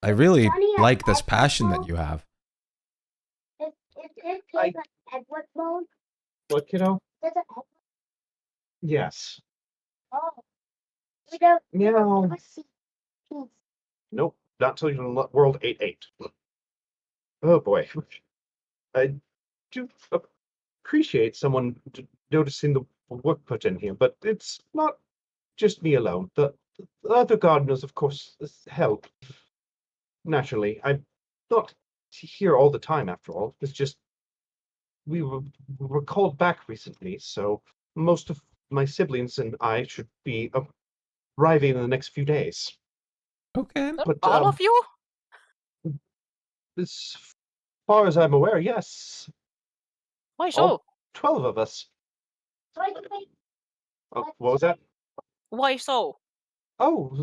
really Sonny, like this passion that you have. is this I- kid an Edward mode? What, kiddo? Is it Edward? Yes. Oh. We don't Meow. ever see peace. Nope, not till you're in World 8-8. Oh boy. I do appreciate someone noticing the work put in here, but it's not just me alone. The other gardeners, of course, help. Naturally, I'm not here all the time, after all. It's just we were called back recently, so most of my siblings and I should be arriving in the next few days. Okay. But All of you? as far as I'm aware, yes, Why all so? 12 of us. Wait, wait, Oh, what was that? Why so? Oh,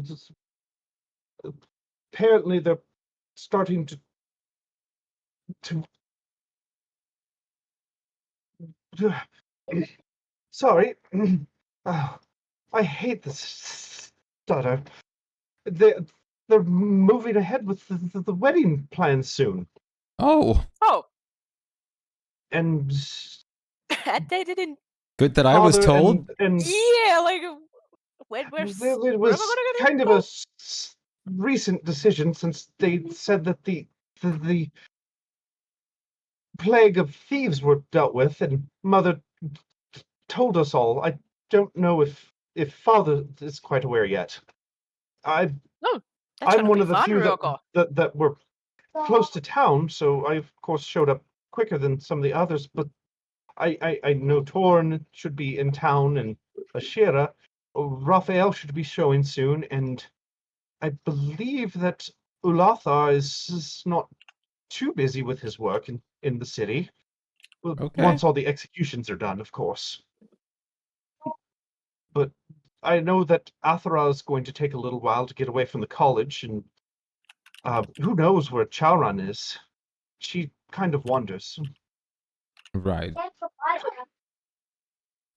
apparently they're starting to sorry. Oh, I hate this stutter. They're moving ahead with the wedding plans soon, Oh, Oh, and and they didn't. good that I was father told. and Yeah, like when it where am I was gonna get kind of it? a recent decision, since they said that the plague of thieves were dealt with, and Mother told us all. I don't know if Father is quite aware yet. That's I'm gonna one be of the fun, few Ryoko. that were close to town, so I of course showed up quicker than some of the others. But I know Torn should be in town, and Ashira, Raphael should be showing soon, and I believe that Ulathar is not too busy with his work in the city. Well, Okay. once all the executions are done, of course. But I know that Athara is going to take a little while to get away from the college, and who knows where Chowran is. She kind of wonders. Right. that's what I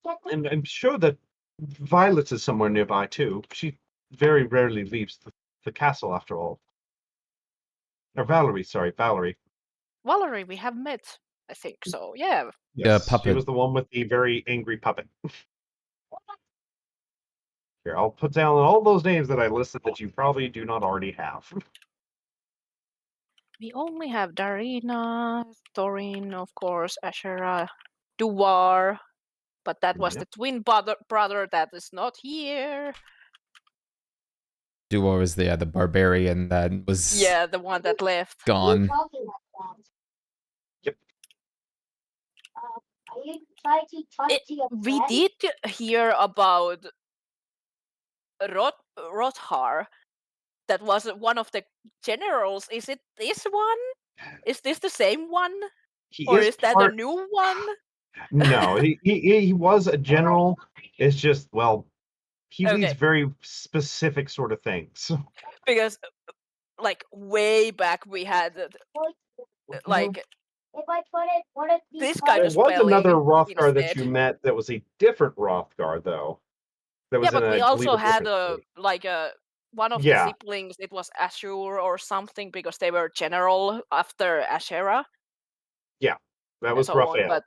have. And I'm sure that Violet is somewhere nearby, too. She very rarely leaves the castle, after all. Or Valerie, sorry, Valerie. Valerie, we have met, I think so. Yeah. Yeah, Yes, she puppet. was the one with the very angry puppet. Here, I'll put down all those names that I listed that you probably do not already have. We only have Darina, Thorin, of course, Ashera, Duar, but that was Yep. the twin brother that is not here. Duo is the barbarian that was Yeah, the one that left. What are you gone. talking about? Yep. Are you trying to talk to your We friend? did hear about Rothar. That was one of the generals. Is it this one? Is this the same one? He Or is is that a part. new one? No, he was a general. It's just, well, he leads Okay. very specific sort of things. Because like way back we had like If I put it, would it be this part kind There of was another spelling Rothgar that instead. you met that was a different Rothgar, though. That Yeah, was in, but we I believe, also a had different city. like one of the Yeah. siblings. It was Ashur or something because they were general after Ashera That and was so on. Raphael. But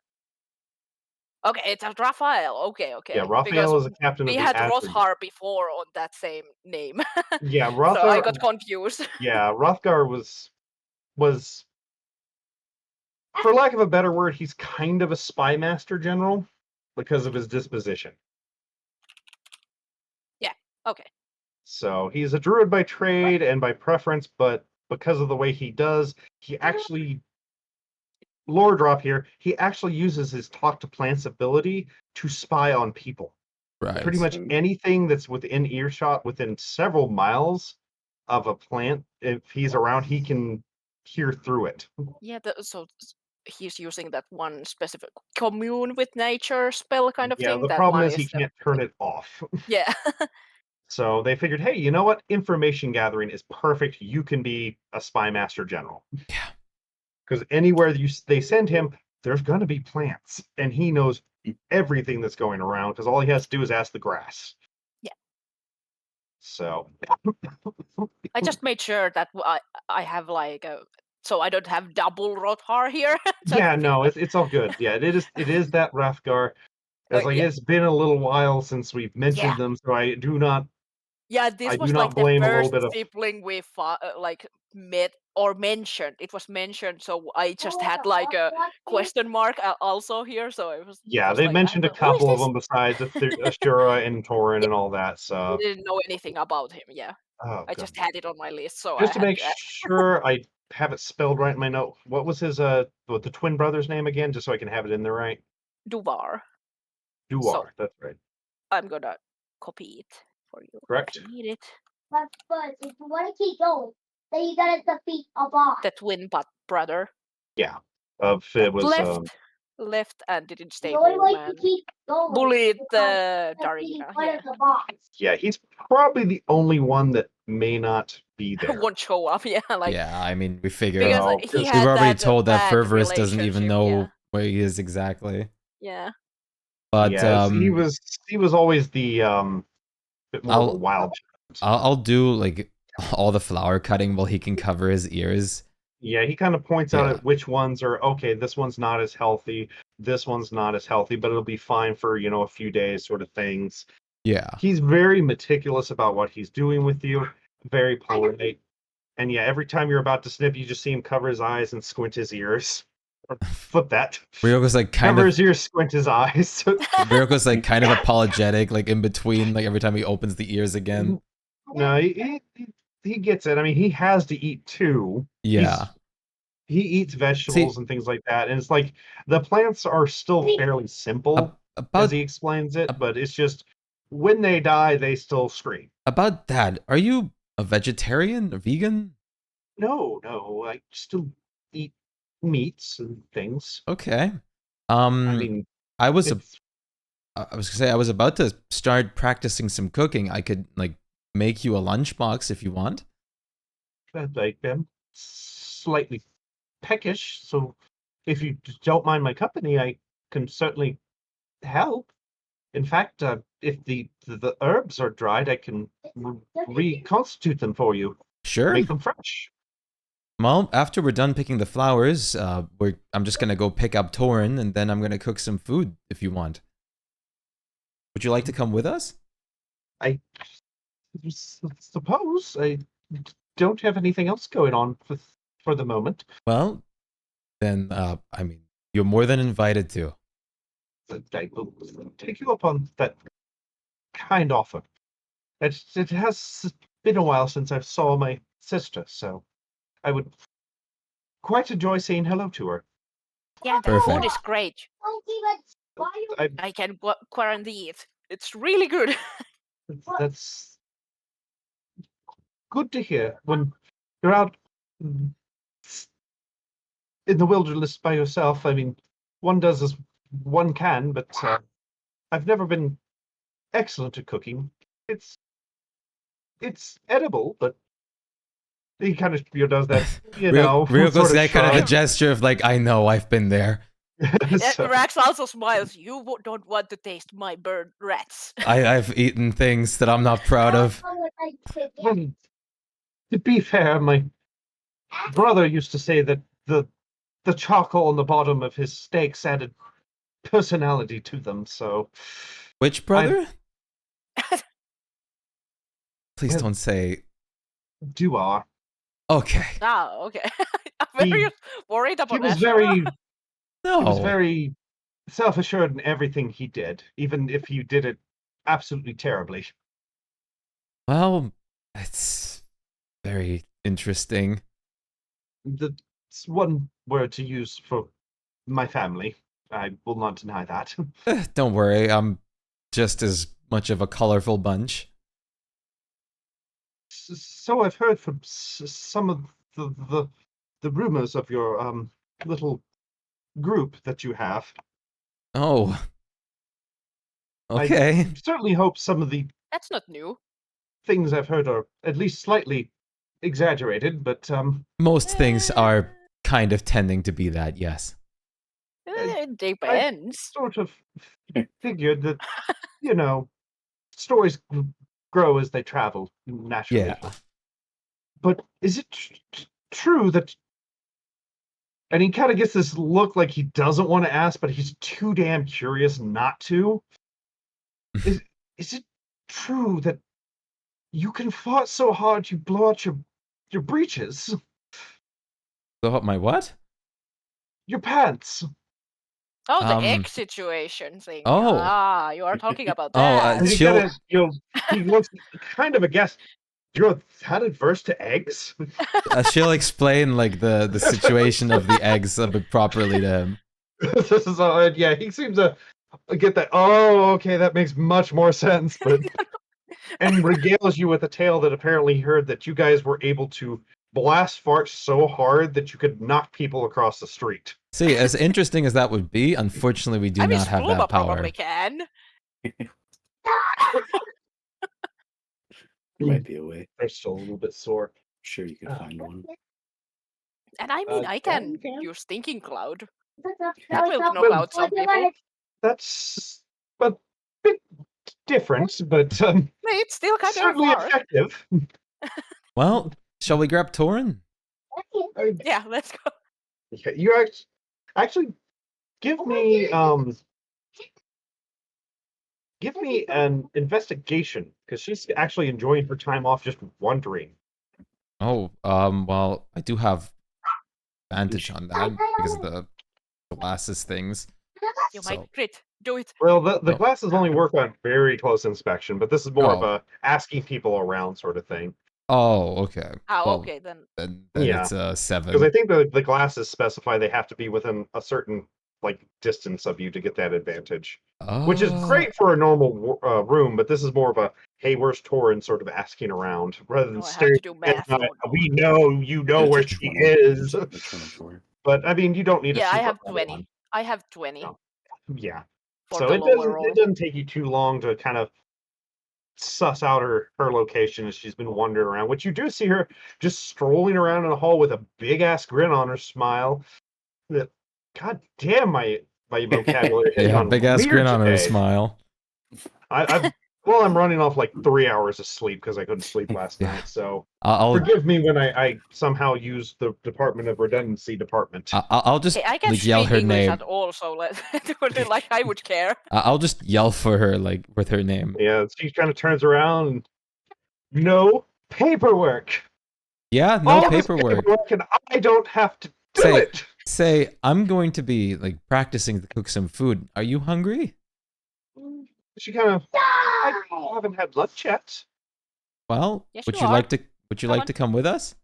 Okay, it's a Raphael. Okay. Yeah, Because Raphael is a captain we of the had Azure. Rothar before on that same name. Yeah, So I Rothgar. got confused. Yeah, Rothgar was, for lack of a better word, he's kind of a spy master general because of his disposition. Okay. So he's a druid by trade and by preference, but because of the way he does, he actually, lore drop here, he actually uses his talk to plants ability to spy on people. Right. Pretty much anything that's within earshot, within several miles of a plant, if he's around, he can hear through it. Yeah, so he's using that one specific commune with nature spell kind of Yeah, thing. the That problem one is he can't turn it off. Yeah. So they figured, hey, you know what? Information gathering is perfect. You can be a spy master general. Yeah. Because anywhere they send him, there's going to be plants, and he knows everything that's going around. Because all he has to do is ask the grass. Yeah. So I just made sure that I have like so I don't have double Rothar here. yeah, no, it's all good. Yeah, it is that Rathgar. It's like yeah. it's been a little while since we've mentioned them, so I do not. Yeah, this I was do like not the blame a little first bit of. sibling we like met or mentioned. It was mentioned, so I just had like a question mark also here. So it was. Yeah, was they've like, mentioned a who is couple of this? them besides Ashura and Torin and all that. So We didn't know anything about him. Yeah, oh, I God. just had it on my list, so Just I to had make to ask. sure I have it spelled right in my note. What was his what the twin brother's name again? Just so I can have it in there right. Duvar. Duar. That's right. I'm gonna copy it for you. Correct. If you need it. But if you want to keep going, then you gotta defeat a boss. The twin brother. Yeah. It was left and didn't stay The only home way to and keep going bullied is by Darina. defeating one Yeah. of the boss. yeah, he's probably the only one that may not be there. Won't show up. Yeah, like Yeah, I mean, we figure because No, he because had we've already that told that bad Fervorous doesn't even relationship, know where he is exactly. Yeah. But yeah, he was always the bit more of a wild child. I'll do like all the flower cutting while he can cover his ears. Yeah, he kind of points out at which ones are okay. This one's not as healthy. This one's not as healthy, but it'll be fine for a few days, sort of things. Yeah, He's very meticulous about what he's doing with you. Very polite, and yeah, every time you're about to snip, you just see him cover his eyes and squint his ears. Or flip that. Ryoko's like cover his ears, squint his eyes. Ryoko's like kind of apologetic, like in between, like every time he opens the ears again. No, he gets it. I mean, he has to eat too. Yeah. He eats vegetables and things like that. And it's like the plants are still fairly simple, as he explains it, but it's just when they die, they still scream. About that, are you a vegetarian or vegan? No, I still eat meats and things. Okay. I mean, I was gonna say I was about to start practicing some cooking. I could like make you a lunchbox if you want. I'm slightly peckish, so if you don't mind my company, I can certainly help. In fact, if the herbs are dried, I can reconstitute them for you. Sure. Make them fresh. Well, after we're done picking the flowers, I'm just gonna go pick up Torin, and then I'm gonna cook some food if you want. Would you like to come with us? I suppose I don't have anything else going on for the moment. Well, then, I mean, you're more than invited to. I will take you up on that kind offer. It has been a while since I saw my sister, so I would quite enjoy saying hello to her. Yeah, the food is great. I can quarantine it. It's really good. That's good to hear. When you're out in the wilderness by yourself, I mean, one does as one can, but I've never been excellent at cooking. It's edible, but he kind of does that, Ryoko's sort of got kind of shrug. a gesture of like, I know, I've been there. Rax also smiles. You don't want to taste my bird rats. I've eaten things that I'm not proud of. Well, to be fair, my brother used to say that the charcoal on the bottom of his steaks added personality to them. So Which brother? Please Well- don't say. Duar, Okay. Okay. I'm very He- worried he about was Ashura. very No. he was very self-assured in everything he did, even if he did it absolutely terribly. Well, it's very interesting. That's one word to use for my family. I will not deny that. Don't worry, I'm just as much of a colorful bunch. So I've heard from some of the rumors of your little group that you have. Oh. I Okay. certainly hope some of the That's not new. things I've heard are at least slightly exaggerated, but Most things are kind of tending to be that, yes. It depends. sort of figured that, you know, stories grow as they travel naturally. Yeah. But is it true that? And he kind of gets this look like he doesn't want to ask, but he's too damn curious not to. Is it true that you can fart so hard you blow out your breeches, So my what? your pants? Oh, the Um, egg situation thing. oh. You are talking about Oh, that. And he She'll- kind of, he looks kind of aghast. You're that adverse to eggs? She'll explain like the situation of the eggs a bit properly to him. This is all, yeah, he seems to get that. Oh, okay, that makes much more sense. But and regales you with a tale that apparently he heard that you guys were able to blast farts so hard that you could knock people across the street. See, as interesting as that would be, unfortunately we do I mean, not have Spluma that power. probably can. There might be a way. They're still a little bit sore. Sure, you could find one. And I mean, I yeah, can you can. use Thinking Cloud. That That will knock out some people. That's a bit different, but It's still kind of certainly far. effective. Well, shall we grab Torin? Yeah, let's go. Yeah, you actually give me an investigation because she's actually enjoying her time off just wondering. Oh, well, I do have advantage on that because of the glasses things. You So- might crit. Do it. Well, the Oh. glasses only work on very close inspection, but this is more of Oh. a asking people around sort of thing. Oh, okay. Oh, Well, okay, then. Then Yeah. it's Because I 7. think the glasses specify they have to be within a certain distance of you to get that advantage, which is great for a normal room. But this is more of a hey, where's Torin sort of asking around rather than Oh, I have staring. to do math. at, Oh, no. We know you know That's where a she 20. is, That's a 24. but I mean you don't need. Yeah, a I super have high 20. one. I have 20 No. Yeah, for so the it lower roll. doesn't take you too long to kind of suss out her location as she's been wandering around. Which you do see her just strolling around in the hall with a big ass grin on her smile. That, god damn, my vocabulary has Yeah, gone big ass weird grin on her today. smile. I'm running off like 3 hours of sleep because I couldn't sleep last Yeah. night. So I'll forgive me when I somehow use the Department of Redundancy department. I'll just Hey, I can like yell speak her English name. at all, so like I would care. I'll just yell for her like with her name. Yeah, she kind of turns around and no paperwork. Yeah, no All this paperwork. and I don't have to do Say- it. Say, I'm going to be like practicing to cook some food. Are you hungry? She kind of. I haven't had lunch yet. Well, Yes, would you you are. like to Come like on. to come with us?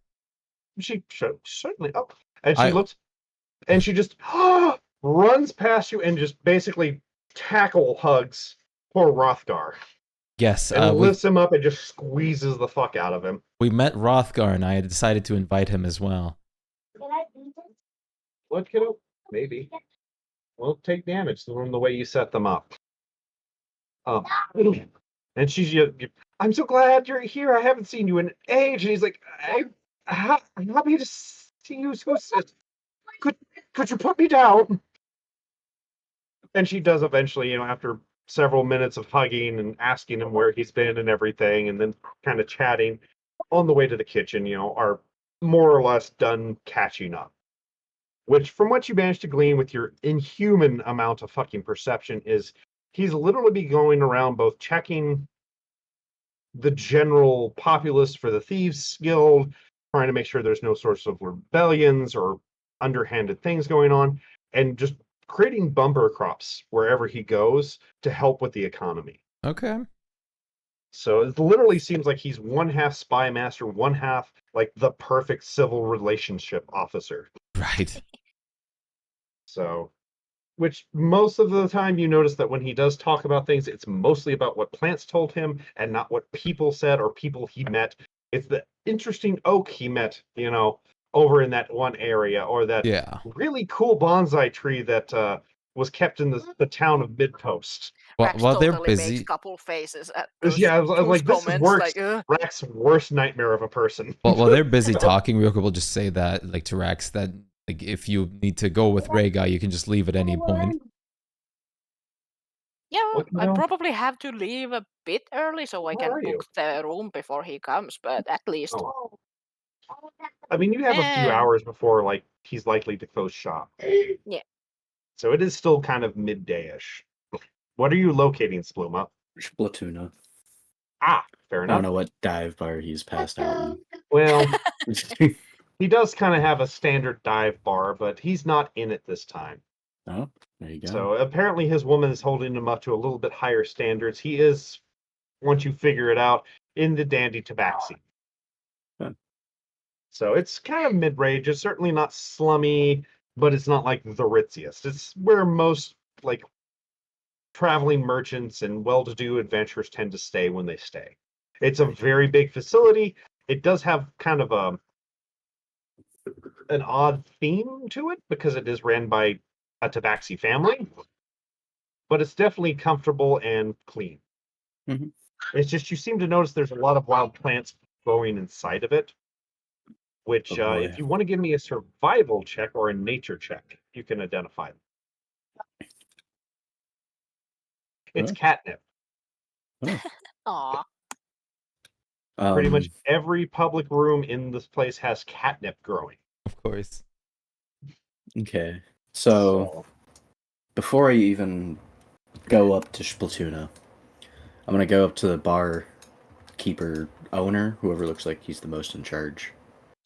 She certainly. Oh, and she I- looks, and she just runs past you and just basically tackle hugs poor Rothgar Yes, and lifts him up and just squeezes the fuck out of him. we met Rothgar and I had decided to invite him as well. What, kiddo? Maybe. Well, take damage from the way you set them up. And she's, I'm so glad you're here. I haven't seen you in age. And he's like, I'm happy to see you. Could you put me down? And she does eventually, after several minutes of hugging and asking him where he's been and everything, and then kind of chatting on the way to the kitchen, are more or less done catching up. which from what you managed to glean with your inhuman amount of fucking perception is he's literally be going around both checking the general populace for the Thieves Guild, trying to make sure there's no sorts of rebellions or underhanded things going on, and just creating bumper crops wherever he goes to help with the economy. Okay. So it literally seems like he's one half spy master, one half like the perfect civil relationship officer. Right. So, which most of the time you notice that when he does talk about things, it's mostly about what plants told him and not what people said or people he met. It's the interesting oak he met, over in that one area, or that Yeah. really cool bonsai tree that was kept in the town of Midpost. While they're totally makes busy, couple faces at those, Yeah, I was those like, this is comments. works. Like, ugh. Rack's worst nightmare of a person. while they're busy talking, real quick, we'll just say that, like, to Rax, that like if you need to go with Rhaegar, you can just leave at any point. Yeah, What, I probably have to leave a bit early so I Where can are you? book the room before he comes, but at least. Oh. I mean, you have a few Eh. hours before like he's likely to close shop. Yeah. So it is still kind of midday-ish. What are you locating, Spluma? Splatoona. Ah, fair I don't enough. know what dive bar he's passed out Well, in. he does kind of have a standard dive bar, but he's not in it this time. Oh, there you go. So apparently his woman is holding him up to a little bit higher standards. He is, once you figure it out, in the dandy tabaxi. Huh. So it's kind of mid-range. It's certainly not slummy, but it's not like the ritziest. It's where most like traveling merchants and well-to-do adventurers tend to stay when they stay. It's a very big facility. It does have kind of an odd theme to it because it is ran by a tabaxi family, but it's definitely comfortable and clean. Mhm. It's just you seem to notice there's a lot of wild plants growing inside of it, which Oh, boy. if you want to give me a survival check or a nature check, you can identify them. It's Huh? catnip. Aw. Pretty much Um, every public room in this place has catnip growing. Of course. okay. So, before I even go up to Splatoona, I'm gonna go up to the bar keeper owner, whoever looks like he's the most in charge.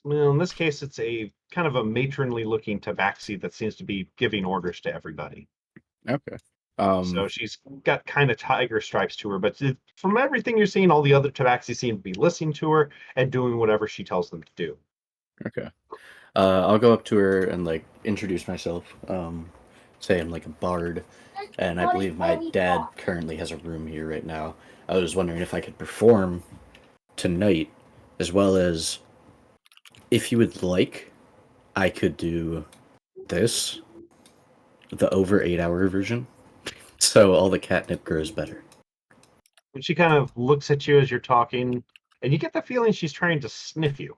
Well, in this case, it's a kind of a matronly looking tabaxi that seems to be giving orders to everybody. Okay. So she's got kind of tiger stripes to her, but from everything you're seeing, all the other tabaxi seem to be listening to her and doing whatever she tells them to do. Okay. I'll go up to her and like introduce myself. Say I'm like a bard, and I believe my dad currently has a room here right now. I was wondering if I could perform tonight, as well as if you would like, I could do this, the over 8 hour version, so all the catnip grows better. And she kind of looks at you as you're talking, and you get the feeling she's trying to sniff you.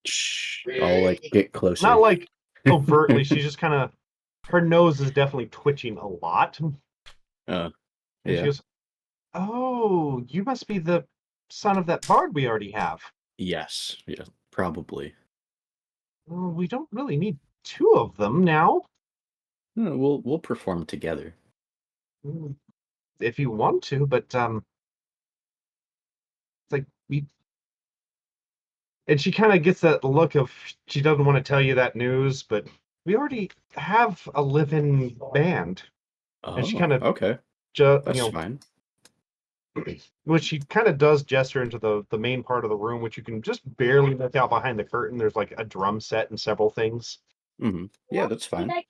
Shh, I'll like get closer. Not like overtly, she's just kind of, her nose is definitely twitching a lot. And she Yeah. goes, "Oh, you must be the son of that bard we already have. Yes. Yeah. Probably. Well, we don't really need two of them now. No, we'll perform together. If you want to, but it's like we." And she kind of gets that look of she doesn't want to tell you that news, but we already have a live-in band. And she kind of okay. just That's fine. which she kind of does gesture into the main part of the room, which you can just barely make out behind the curtain. There's like a drum set and several things. Mm-hmm. Yeah, that's fine. I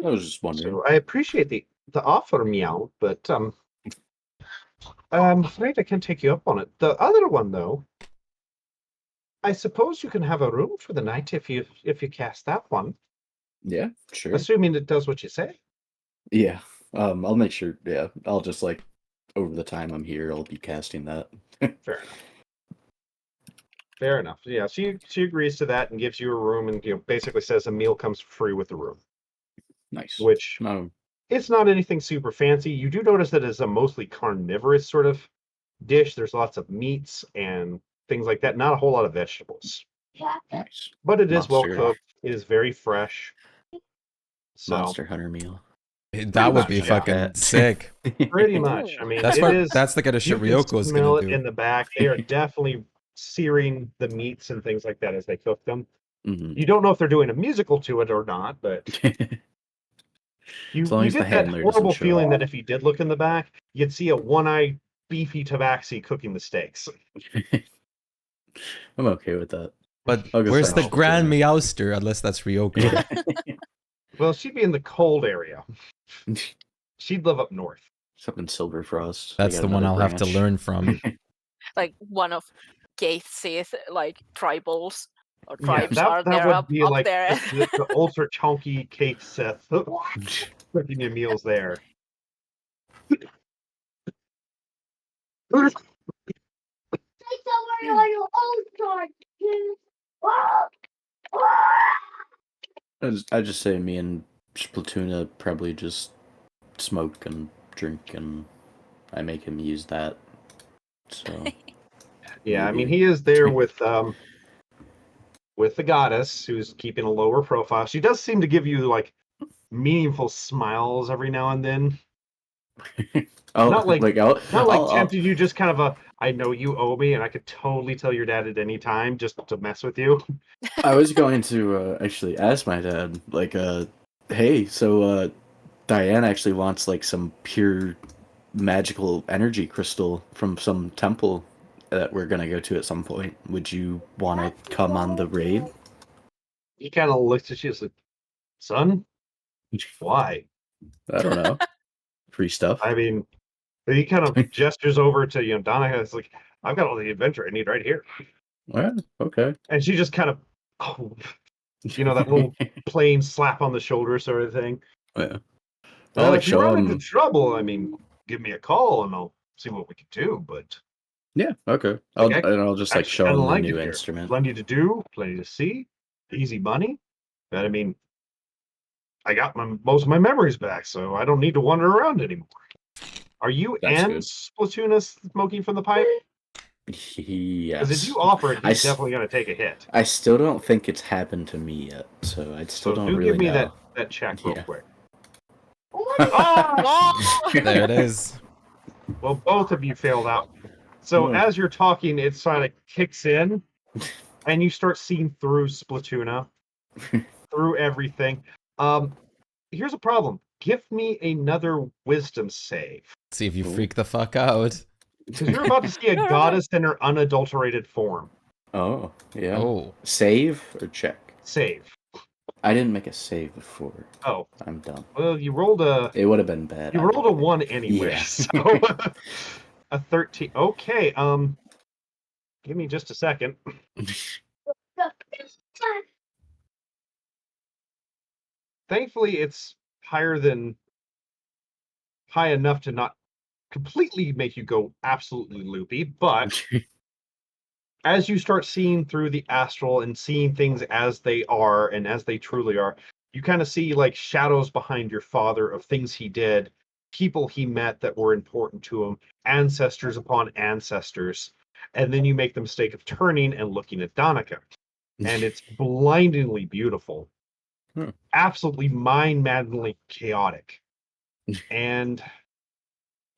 was just wondering. So I appreciate the offer, Meow, but I'm afraid I can't take you up on it. The other one, though, I suppose you can have a room for the night if you cast that one, Yeah, sure. assuming it does what you say. Yeah. I'll make sure. Yeah, I'll just like over the time I'm here, I'll be casting that. Fair enough. Fair enough. Yeah, she agrees to that and gives you a room, and basically says a meal comes free with the room. Nice. Which it's not anything super fancy. You do notice that it's a mostly carnivorous sort of dish. There's lots of meats and things like that. Not a whole lot of vegetables. Nice. But it is well Monster. cooked. is very fresh. So Monster Hunter meal. That would be much, yeah. fucking sick. pretty much. I Ooh. mean, That's it what is. that's the kind of shit You can Ryoko is smell gonna it do. in the back. They are definitely searing the meats and things like that as they cook them. Mhm. You don't know if they're doing a musical to it or not, but you As long as the get that handler doesn't horrible show feeling up. that if you did look in the back, you'd see a one-eyed beefy tabaxi cooking the steaks. I'm okay with that. But I'll go where's the Smash Grand Splatoon. Meowster? Unless that's Ryoko. Yeah. Well, she'd be in the cold area. She'd live up north. Something Silver Frost. That's They the got one another I'll have to branch. learn from. Like one of Gaith's like tribals or Yeah, tribes are that there would up, be up like there. the ultra chunky cake Seth cooking your meals there. Say somewhere on your own start. I just say me and Splatoon probably just smoke and drink, and I make him use that. So Yeah, I mean, maybe. he is there with the goddess who's keeping a lower profile. She does seem to give you like meaningful smiles every now and then. Oh, Not like I'll, not like I'll, tempted you, just kind of a I know you owe me and I could totally tell your dad at any time just to mess with you. I was going to actually ask my dad, like, hey, so Diane actually wants like some pure magical energy crystal from some temple that we're gonna go to at some point. Would you want to come on the raid? He kind of looks at you and says, son, why? I don't know. Free stuff. I mean, he kind of gestures over to, Donna. It's like, I've got all the adventure I need right here. Well, okay. And she just kind of, oh, that little plain slap on the shoulder sort of thing. Yeah. I'll like If you show run into him. trouble, I mean, give me a call and I'll see what we can do. But Yeah. Okay. Like, I'll just like actually show kinda him the like it new here. instrument. Plenty to do, plenty to see, easy money. But I mean, I got most of my memories back, so I don't need to wander around anymore. Are you That's and good. Splatoon smoking from the pipe? Because if Yes. you offer it, I he's s- definitely going to take a hit. I still don't think it's happened to me yet, so I still So don't do really give me know. that check real Yeah. quick. Oh! There it is. Well, both of you failed out. So Oh. as you're talking, it sort of kicks in, and you start seeing through Splatoon, through everything. Here's a problem. Give me another wisdom save. See if you Cool. freak the fuck out. Because you're about to see a goddess in her unadulterated form. Oh, yeah. Oh. Save or check? Save. I didn't make a save before. Oh, I'm dumb. well, you rolled a It would have been bad. you either rolled a way. 1 anyway. Yeah. So a 13. Okay, give me just a second. Thankfully, it's high enough to not completely make you go absolutely loopy, but as you start seeing through the astral and seeing things as they are and as they truly are, you kind of see like shadows behind your father of things he did, people he met that were important to him, ancestors upon ancestors. And then you make the mistake of turning and looking at Donica. And it's blindingly beautiful, absolutely mind-maddeningly chaotic. And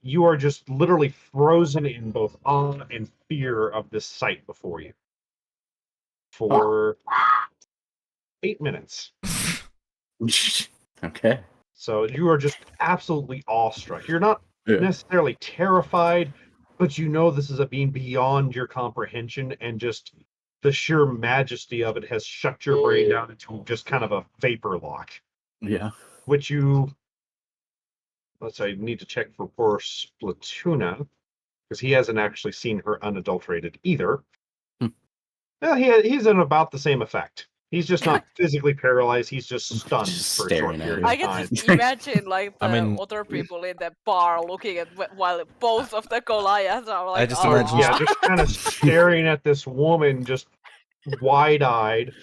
you are just literally frozen in both awe and fear of this sight before you for 8 minutes. Okay. So you are just absolutely awestruck. You're not Yeah. necessarily terrified, but you know this is a being beyond your comprehension, and just the sheer majesty of it has shut your brain down into just kind of a vapor lock, Yeah. which you I need to check for poor Splatoon, because he hasn't actually seen her unadulterated either. Well, he's in about the same effect. He's just not physically paralyzed. He's just stunned Just for a short staring at period her. I of can time. just imagine like the I mean- other people in the bar looking at while both of the Goliaths are like, just "Oh." imagine Yeah, just kind of staring at this woman, just wide-eyed.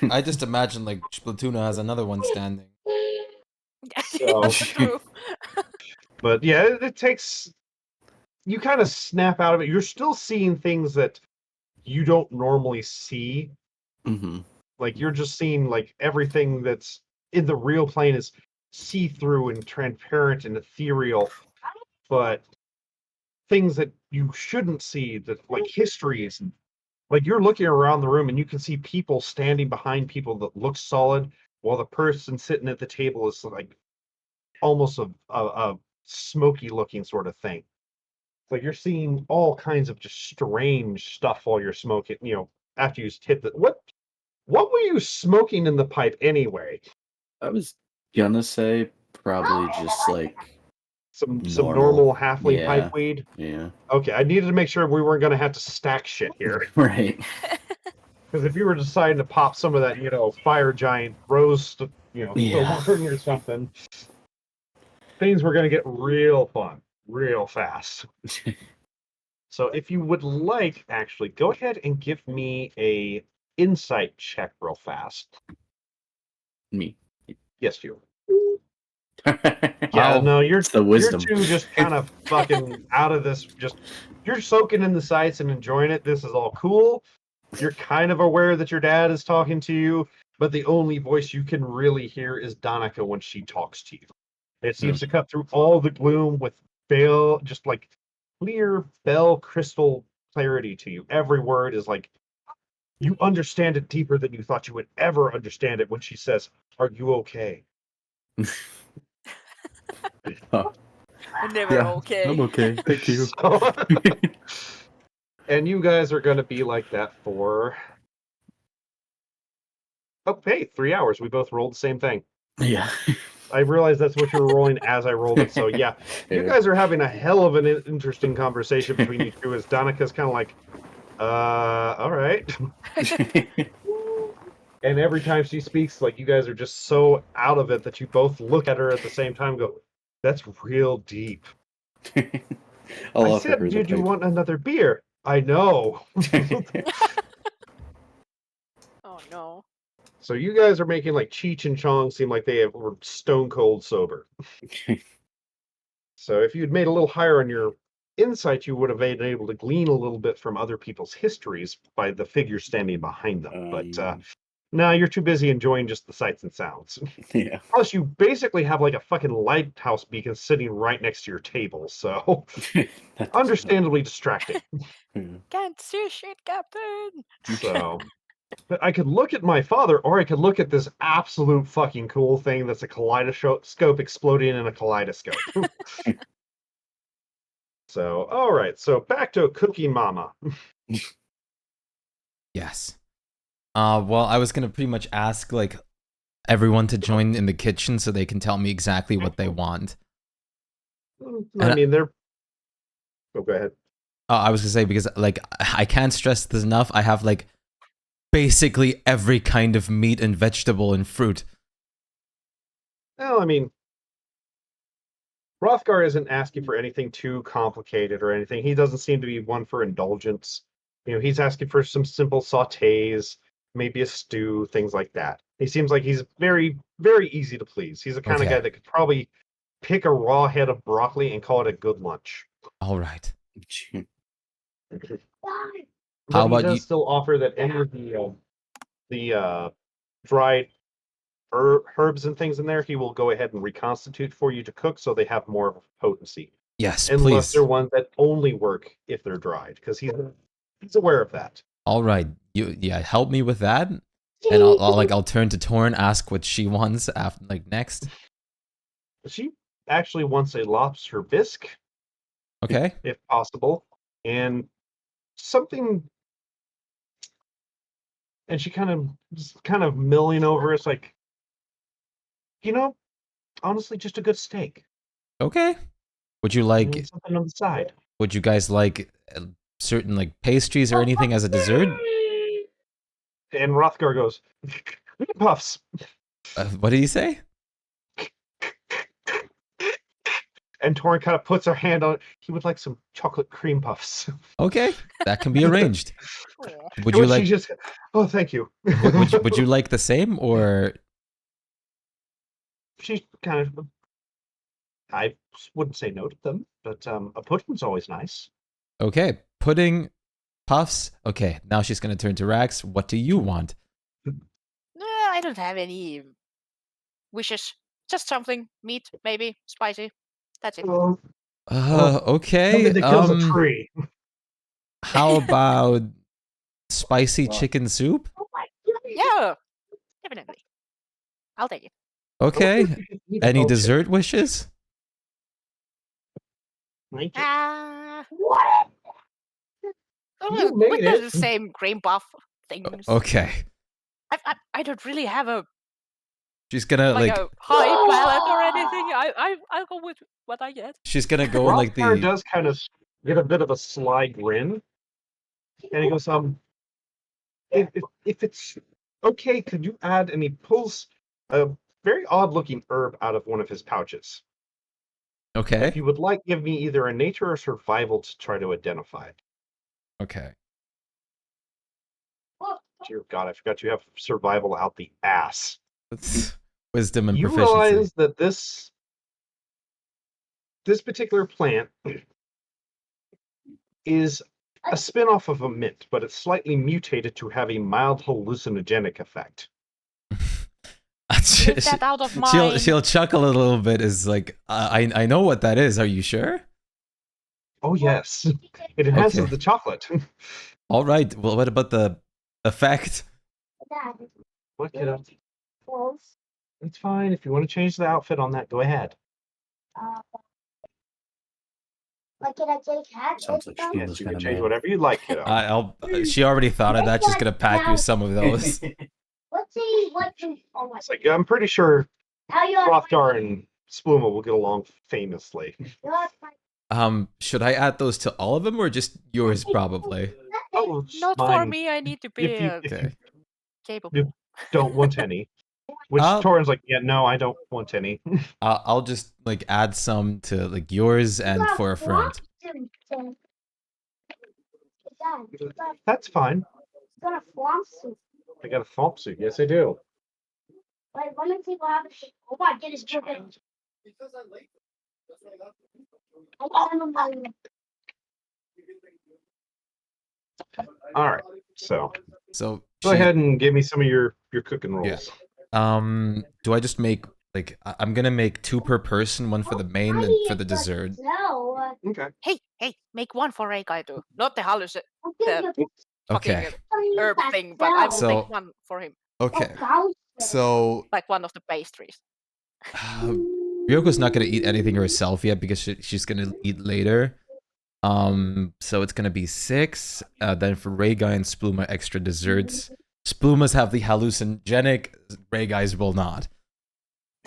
I just imagine like Splatoon has another one standing. So- That's true. But yeah, it takes. You kind of snap out of it. You're still seeing things that you don't normally see. Mm-hmm. Like you're just seeing like everything that's in the real plane is see-through and transparent and ethereal, but things that you shouldn't see, that like histories, and like you're looking around the room and you can see people standing behind people that look solid, while the person sitting at the table is like almost a smoky looking sort of thing. Like you're seeing all kinds of just strange stuff while you're smoking, after you hit the what were you smoking in the pipe anyway? I was gonna say probably just like Some normal. normal halfling Yeah. pipe weed. Yeah. Okay, I needed to make sure we weren't gonna have to stack shit here. Right. Because if you were deciding to pop some of that, fire giant rose, Yeah. thorn or something, things were gonna get real fun, real fast. So if you would like, actually, go ahead and give me a insight check real fast. Me. Yes, you. Yeah, Yeah, no, it's the wisdom. you're two just kind of fucking out of this. Just you're soaking in the sights and enjoying it. This is all cool. You're kind of aware that your dad is talking to you, but the only voice you can really hear is Donica when she talks to you. It seems to cut through all the gloom with just like clear bell crystal clarity to you. Every word is like you understand it deeper than you thought you would ever understand it when she says, "Are you okay?" Oh, Never okay. I'm okay. Thank you. So, and you guys are going to be like that for, oh, hey, 3 hours. We both rolled the same thing. Yeah. I realized that's what you were rolling as I rolled it. So, yeah, you guys are having a hell of an interesting conversation between you two as Donica's kind of like, all right. And every time she speaks, like, you guys are just so out of it that you both look at her at the same time and go, that's real deep. I'll I offer said, her the did you pipe. want another beer? I know. Oh no. So you guys are making like Cheech and Chong seem like were stone cold sober. So if you'd made a little higher on your insight, you would have been able to glean a little bit from other people's histories by the figure standing behind them. But no, you're too busy enjoying just the sights and sounds. Yeah. Plus, you basically have like a fucking lighthouse beacon sitting right next to your table, so understandably distracting. Can't see shit, Captain. So I could look at my father, or I could look at this absolute fucking cool thing that's a kaleidoscope exploding in a kaleidoscope. So, all right. So back to Cooking Mama. Yes. Well, I was gonna pretty much ask like everyone to join in the kitchen so they can tell me exactly what they want. I mean, they're. Oh, go ahead. I was gonna say because like I can't stress this enough. I have like basically every kind of meat and vegetable and fruit. Well, I mean, Hrothgar isn't asking for anything too complicated or anything. He doesn't seem to be one for indulgence. He's asking for some simple sautés, maybe a stew, things like that. He seems like he's very, very easy to please. He's the kind of guy that could probably pick a raw head of broccoli and call it a good lunch. All right. But about he does you? still offer that any of the dried herbs and things in there, he will go ahead and reconstitute for you to cook, so they have more of a potency. Yes, Unless please. they're ones that only work if they're dried, because he's aware of that. All right, help me with that, and I'll turn to Torn, ask what she wants after next. She actually wants a lobster bisque, Okay, if possible, and something. And she kind of milling over us, like, honestly, just a good steak. okay. Would you like something on the side? Would you guys like certain like pastries or anything as a dessert? And Hrothgar goes, puffs. What did he say? And Torrin kind of puts her hand on it. He would like some chocolate cream puffs. Okay, that can be arranged. Would She you like? just, oh, thank you. would you like the same, or She kind of, I wouldn't say no to them, but a pudding's always nice. okay, pudding, puffs. Okay, now she's gonna turn to Rax. What do you want? I don't have any wishes. Just something meat, maybe spicy. That's it. Well, Okay. something that kills a tree. How about spicy chicken soup? Oh my goodness. Yeah, definitely. I'll take it. Okay. Any dessert wishes? Thank you. Ah, What? You made with it. the same cream puff things. Okay. I don't really have a She's gonna like like a high palate or anything. I'll go with what I get. she's gonna go in like Rothgar the does kind of get a bit of a sly grin, and he goes, if it's okay, could you add?" And he pulls a very odd-looking herb out of one of his pouches. If Okay. you would like, give me either a nature or survival to try to identify it. Okay. Dear God, I forgot you have survival out the ass. Wisdom and You proficiency. realize that this particular plant is a spin-off of a mint, but it's slightly mutated to have a mild hallucinogenic effect. Get that out of mine. She'll chuckle a little bit. Is like I know what that is. Are you sure? Oh yes, it enhances Okay. the chocolate. All right. Well, what about the effect? Dad, Look it up. close. It's fine. If you want to change the outfit on that, go ahead. Like, can I take hat? Sounds like she Yes, was you kind can of change mad. whatever you like, kiddo. I'll. She already thought of that. She's gonna pack you some of those. Let's see what you. Oh my. It's like I'm pretty sure How you Rothgar and Spluma will get along famously. Should I add those to all of them or just yours? Probably. Oh, it's Not for mine. me. I need to be If you Okay. capable. don't want any. Which Torin's like, yeah, no, I don't want any. I'll just like add some to like yours and for a friend. That's fine. Got a swamp suit. I got a thomp suit. Yes, I do. Wait, let me see what happens. Oh my goodness, chicken. I got him on. All right. So So go ahead and give me some of your cooking rolls. Do I just make like I'm gonna make 2 per person, 1 for the main and for the dessert. No. Okay. Hey, make one for Reikai too. Not the hallucin Okay. Okay. herb thing, but I will So- make one for him. Okay. So Like one of the pastries. Ryoko's not gonna eat anything herself yet because she's gonna eat later. So it's gonna be 6. Then for Reigai and Spluma, extra desserts. Splumas have the hallucinogenic. Reigai's will not.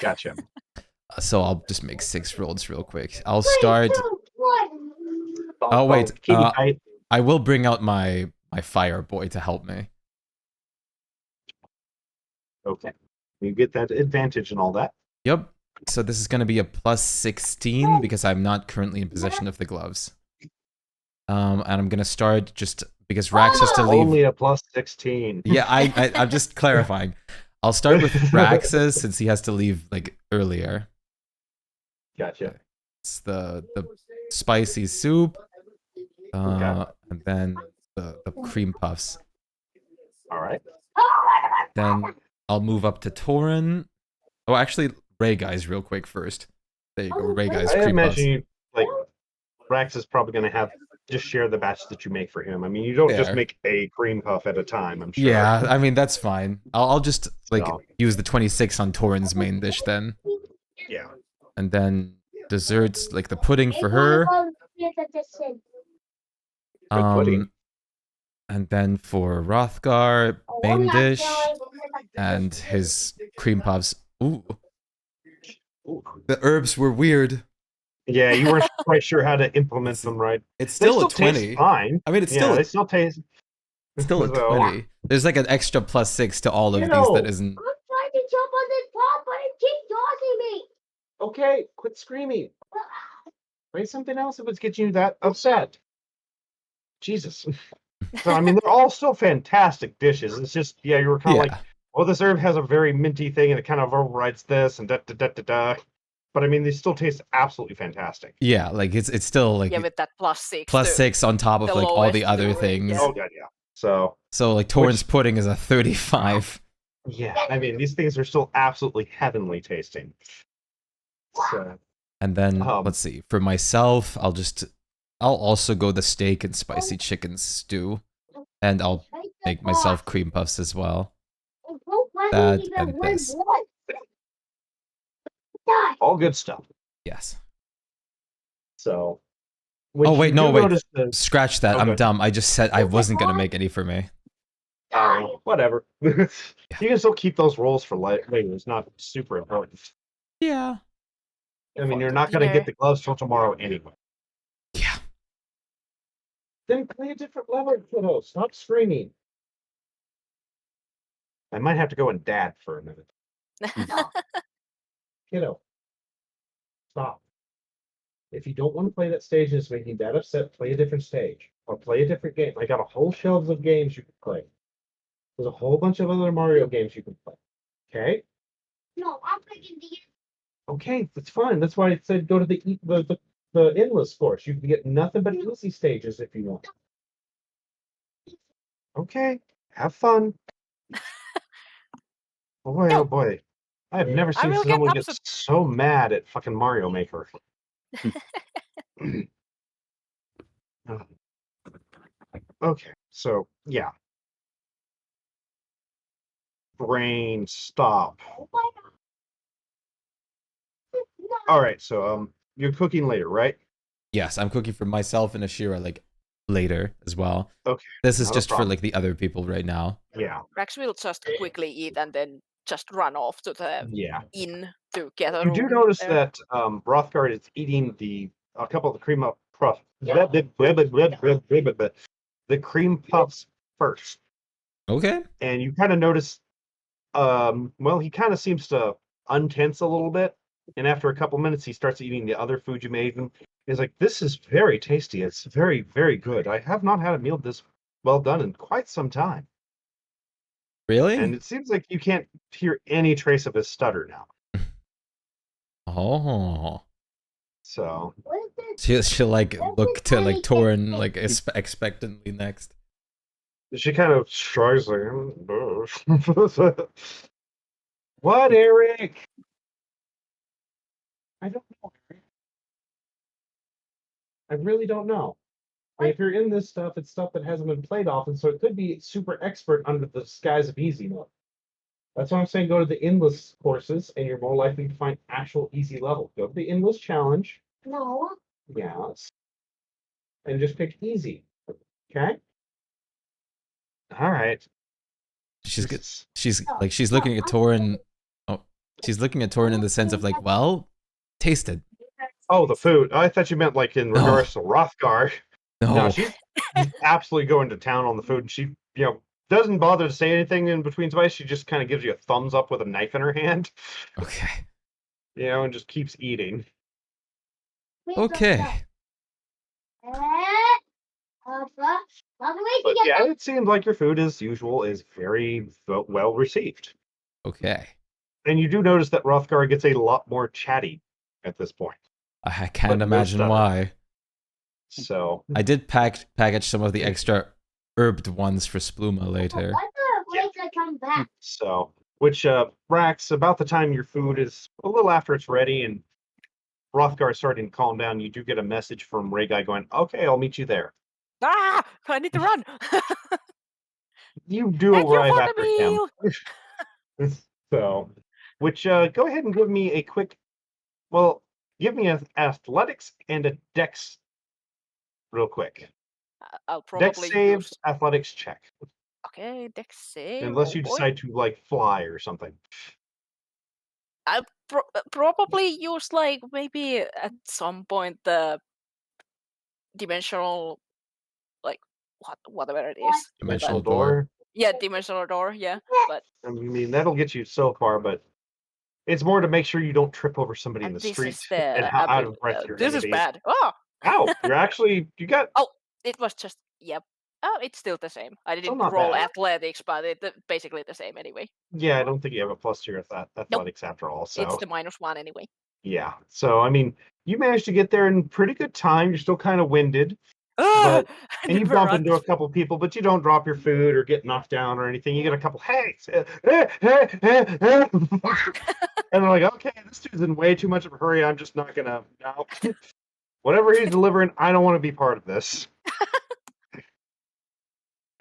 Gotcha. So I'll just make 6 rolls real quick. I'll start. Oh, Oh wait, kitty kite. I will bring out my fire boy to help me. Okay. You get that advantage and all that. Yep. So this is going to be a plus 16 because I'm not currently in possession of the gloves. And I'm going to start just because Rax has to leave. Only a plus 16. Yeah, I'm just clarifying. I'll start with Rax's since he has to leave like earlier. Gotcha. It's the spicy soup, Okay. and then the cream puffs. All right. Then I'll move up to Torin. Oh, actually, Reigai's real quick first. There you go, Reigai's I cream puffs. imagine you, like, Rax is probably going to have just share the batch that you make for him. I mean, you don't just Fair. make a cream puff at a time, I'm sure. Yeah, I mean that's fine. I'll just like So- use the 26 on Torin's main dish then, Yeah. and then desserts like the pudding for her. Good pudding. And then for Rothgar, main dish and his cream puffs. Ooh, Ooh. the herbs were weird. Yeah, you weren't quite sure how to implement them right. It's They still a taste 20. fine. I mean, it's Yeah, they still taste. still a So- 20. There's like an extra plus 6 to all of these No. that isn't. I'm trying to jump on this pop, but it keeps dodging me. Okay, quit screaming. Play something else if it's getting you that upset. Jesus. So, I mean, they're all still fantastic dishes. It's just, yeah, you were kind of Yeah. like, well, this herb has a very minty thing and it kind of overrides this and da da da da da. But I mean, they still taste absolutely fantastic. Yeah, like it's still like Yeah, with that plus 6. plus too. 6 on top of the like all the lowest other to it, things. yeah. Oh, God, yeah. So, So like Torin's pudding is a 35. Yeah, I mean, these things are still absolutely heavenly tasting. So, And then let's see. For myself, I'll also go the steak and spicy chicken stew, and I'll make myself cream puffs as well. That and this. all good stuff. Yes. So, Oh wait, no, wait. The... Scratch that. I'm dumb. I just said I wasn't gonna make any for me. Whatever. You can still keep those rolls for later. It's not super important. Yeah. I mean, you're not gonna get the gloves till tomorrow anyway. Yeah. Then play a different level, kiddo. Stop screaming. I might have to go and dad for a minute. Kiddo, stop. If you don't want to play that stage and it's making dad upset, play a different stage. Or play a different game. I got a whole shelves of games you can play. There's a whole bunch of other Mario games you can play. Okay? No, I'm picking the. Okay, that's fine. That's why I said go to the endless course. You can get nothing but easy stages if you want. Okay, have fun. Boy, oh boy. I have never seen someone get so mad at fucking Mario Maker. Okay, so yeah. Brain stop. All right, so you're cooking later, right? Yes, I'm cooking for myself and Ashira like later as well. Okay. This is just for like the other people right now. Yeah. Rex will just quickly eat and then just run off to the inn to get a You do room notice there. that Rothgard is eating a couple of the cream puffs. The cream puffs first. Okay. And you kind of notice, well, he kind of seems to untense a little bit. And after a couple minutes, he starts eating the other food you made him. He's like, "This is very tasty. It's very, very good. I have not had a meal this well done in quite some time." Really? And it seems like you can't hear any trace of his stutter now. Oh. So she'll like look to like Torin like expectantly next. She kind of shrugs like, "What, Eric? I don't know, Eric. I really don't know. I mean, if you're in this stuff, it's stuff that hasn't been played often, so it could be super expert under the disguise of easy mode. That's why I'm saying go to the endless courses, and you're more likely to find actual easy level. Go to the endless challenge. No. Yes. And just pick easy. Okay? All right. She's good. She's looking at Torin. Oh, she's looking at Torin in the sense of like, well, tasted. Oh, the food. I thought you meant like in regards to Rothgar. No, she's absolutely going to town on the food, and she, doesn't bother to say anything in between bites. She just kind of gives you a thumbs up with a knife in her hand. Okay. And just keeps eating. Okay. But yeah, it seems like your food, as usual, is very well received. Okay. And you do notice that Rothgar gets a lot more chatty at this point. I can't imagine why. So I did package some of the extra herbed ones for Spluma later. So, which Rax, about the time your food is a little after it's ready and Rothgar is starting to calm down, you do get a message from Ray Guy going, "Okay, I'll meet you there." Ah! I need to run. You do arrive after him. So, which go ahead and give me a quick. Well, give me an athletics and a dex real quick. I'll probably dex save, athletics check. Okay, dex save. Unless you decide to like fly or something. I'll probably use like maybe at some point the dimensional, like whatever it is. Dimensional door. Yeah, dimensional door. Yeah, but I mean that'll get you so far, but it's more to make sure you don't trip over somebody in the street and how out of breath you're This is bad. Oh! Ow! You got. Oh, it was just Oh, it's still the same. I didn't roll athletics, but it's basically the same anyway. Yeah, I don't think you have a plus to your athletics after all. So it's the -1 anyway. Yeah. So I mean, you managed to get there in pretty good time. You're still kind of winded. Ah, and you never bump run into a this- couple people, but you don't drop your food or get knocked down or anything. You get a couple, hey, and they're like, okay, this dude's in way too much of a hurry. I'm just not gonna. No. Whatever he's delivering, I don't want to be part of this.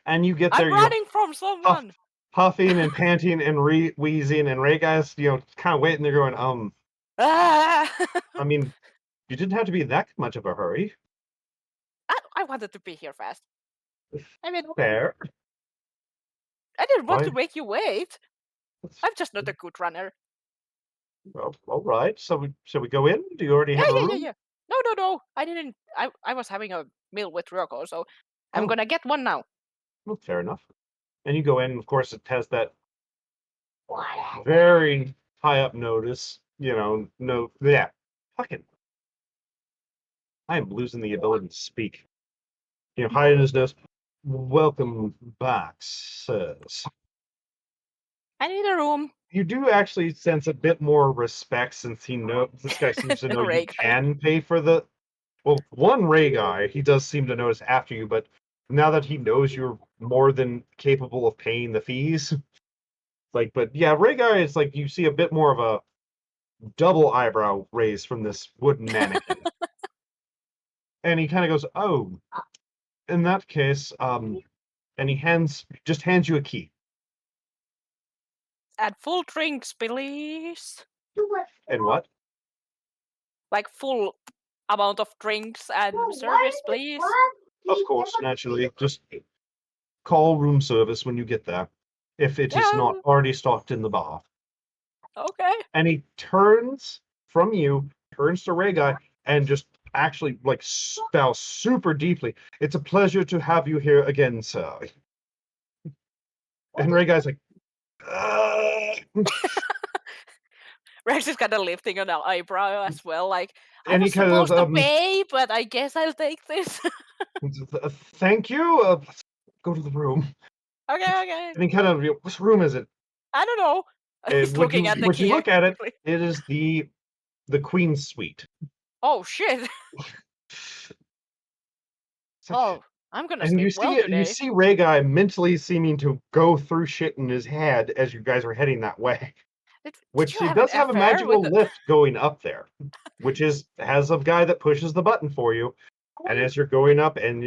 And you get there, I'm you're running from someone. puffing and panting and wheezing, and Ray guys, kind of waiting there going, Ah! I mean, you didn't have to be in that much of a hurry. I wanted to be here fast. I mean, Fair. I didn't want to Why? make you wait. I'm just not a good runner. Well, all right. So shall we go in? Do you already have a room? Yeah. No. I didn't. I was having a meal with Ryoko, so I'm Oh. gonna get one now. Well, fair enough. And you go in, and of course, it has that very high up notice. Yeah. Fucking. I am losing the ability to speak. High in his nose. Welcome back, sirs. I need a room. You do actually sense a bit more respect since this guy seems to know Ray you guy. can pay for the. Well, one Ray guy, he does seem to notice after you, but now that he knows you're more than capable of paying the fees, but yeah, Ray guy is like you see a bit more of a double eyebrow raise from this wooden mannequin, and he kind of goes, "Oh, in that case, and he just hands you a key. Add full drinks, please. And what? Like full amount of drinks and service, please. Of course, naturally, just call room service when you get there, if it is not Yeah. already stocked in the bar." Okay. And he turns from you, turns to Ray Guy, and just actually bows super deeply. "It's a pleasure to have you here again, sir." And Ray Guy's like, Rex is kind of lifting an eyebrow as well. Like, I And he was kind of, supposed to pay, but I guess I'll take this. "Thank you. Let's go to the room." Okay. And he kind of, "What room is it?" I don't know. He's When looking at the you key. look at it, quickly. it is the Queen's suite. Oh shit. Oh, I'm gonna And sleep you well see today. Ray Guy mentally seeming to go through shit in his head as you guys are heading that way. Did Which you he have an does have a affair magical with lift going up there, which has a guy that pushes the button for you. And as you're going up, and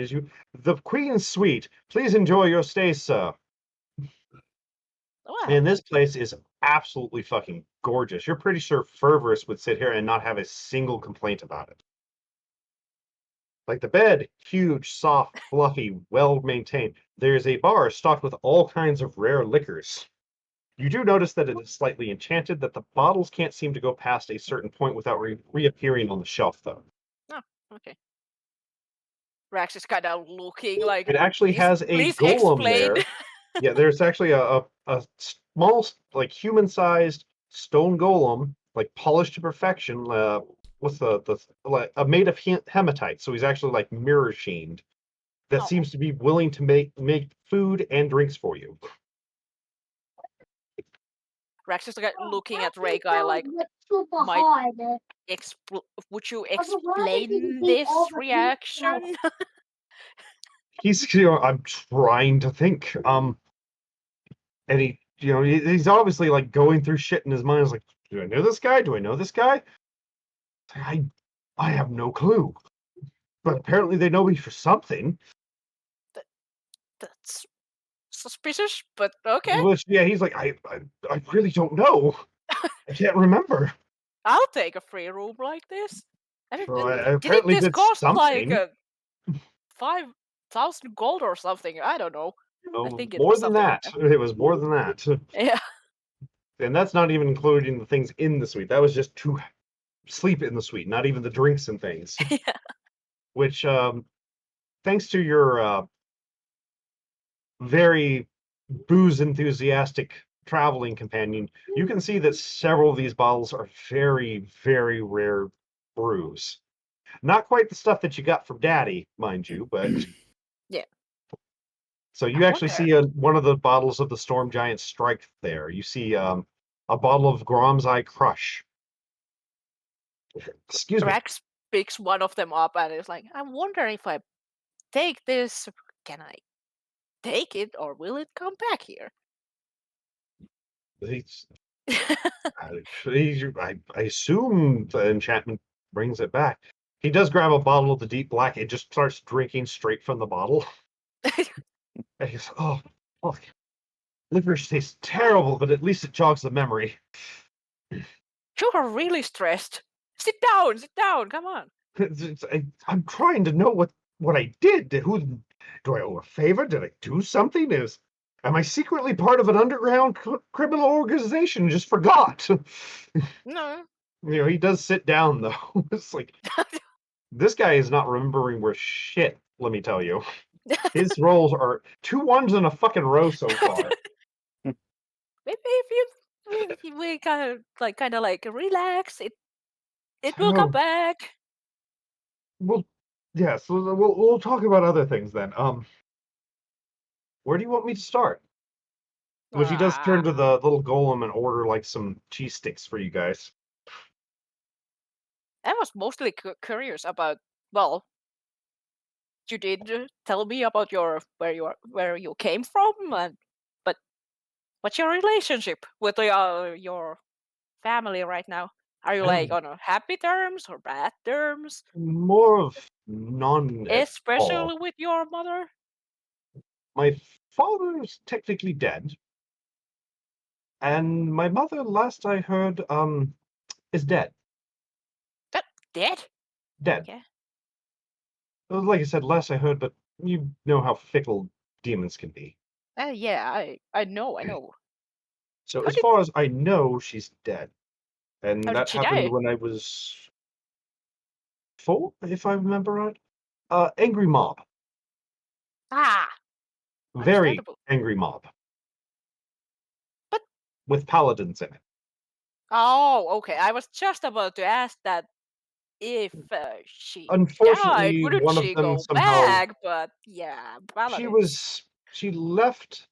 the Queen's Suite, please enjoy your stay, sir. Wow. And this place is absolutely fucking gorgeous. You're pretty sure Fervorous would sit here and not have a single complaint about it. Like the bed, huge, soft, fluffy, well maintained. There's a bar stocked with all kinds of rare liquors. You do notice that it is slightly enchanted, that the bottles can't seem to go past a certain point without reappearing on the shelf, though. Oh, okay. Rex is kind of looking like. It actually has a Please golem explain. there. Yeah, there's actually a small, human-sized stone golem, polished to perfection, with made of hematite. So he's actually mirror sheened. That Oh. seems to be willing to make food and drinks for you. Rex is looking at Ray Guy like, super might- hard. would you But why did explain you this beat all the reaction? I'm trying to think. And he's obviously going through shit in his mind. He's like, do I know this guy? Do I know this guy? I have no clue. But apparently they know me for something. That's suspicious, but okay. Which, yeah, he's like, I really don't know. I can't remember. I'll take a free room like this. I mean, So I didn't apparently this did cost something. 5,000 gold or something? I don't know. No, I think it more was than something that. like It was more than that. Yeah. And that's not even including the things in the suite. That was just to sleep in the suite, not even the drinks and things. Yeah. Which, thanks to your very booze enthusiastic traveling companion, you can see that several of these bottles are very, very rare brews. Not quite the stuff that you got from Daddy, mind you, but Yeah. So you I actually wonder- see one of the bottles of the Storm Giant Strike there. You see a bottle of Grom's Eye Crush. Excuse me. Rex picks one of them up and is like, I wonder if I take this. Can I take it, or will it come back here? He's, I assume the enchantment brings it back. He does grab a bottle of the deep black and just starts drinking straight from the bottle. And he goes, oh, fuck. Licorice tastes terrible, but at least it jogs the memory. You are really stressed. Sit down, come on. I'm trying to know what I did. Who do I owe a favor? Did I do something? Am I secretly part of an underground criminal organization? Just forgot. No. He does sit down though. It's like this guy is not remembering where shit. Let me tell you, his rolls are 2 1s in a fucking row so far. Maybe if we kind of like relax, it will come Oh. back. Well, yes, we'll talk about other things then. Where do you want me to start? Which he does turn to the little golem and order like some cheese sticks for you guys. I was mostly curious about. Well, you did tell me about where you came from, but what's your relationship with your family right now? Are you like on a happy terms or bad terms? More of none at all. Especially with your mother? My father is technically dead, and my mother, last I heard, is dead. Dead? Dead. Okay. Like I said, last I heard, but you know how fickle demons can be. Yeah, I know. So How as did far as I know, she's dead, and how did that she happened die? when I was 4, if I remember right. Angry mob. Ah, Very understandable. angry mob. But With paladins in it. oh, okay. I was just about to ask that if she died, Unfortunately, wouldn't one of she them go somehow back? But yeah, she paladins. was she left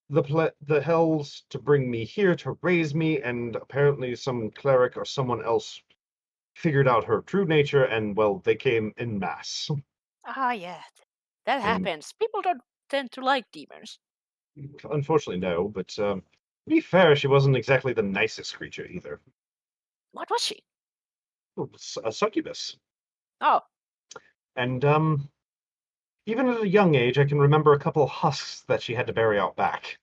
the hells to bring me here to raise me, and apparently some cleric or someone else figured out her true nature, and well, they came en masse. Ah, yeah, that And happens. People don't tend to like demons. unfortunately, no. But to be fair, she wasn't exactly the nicest creature either. What was she? A succubus. Oh, And even at a young age, I can remember a couple of husks that she had to bury out back.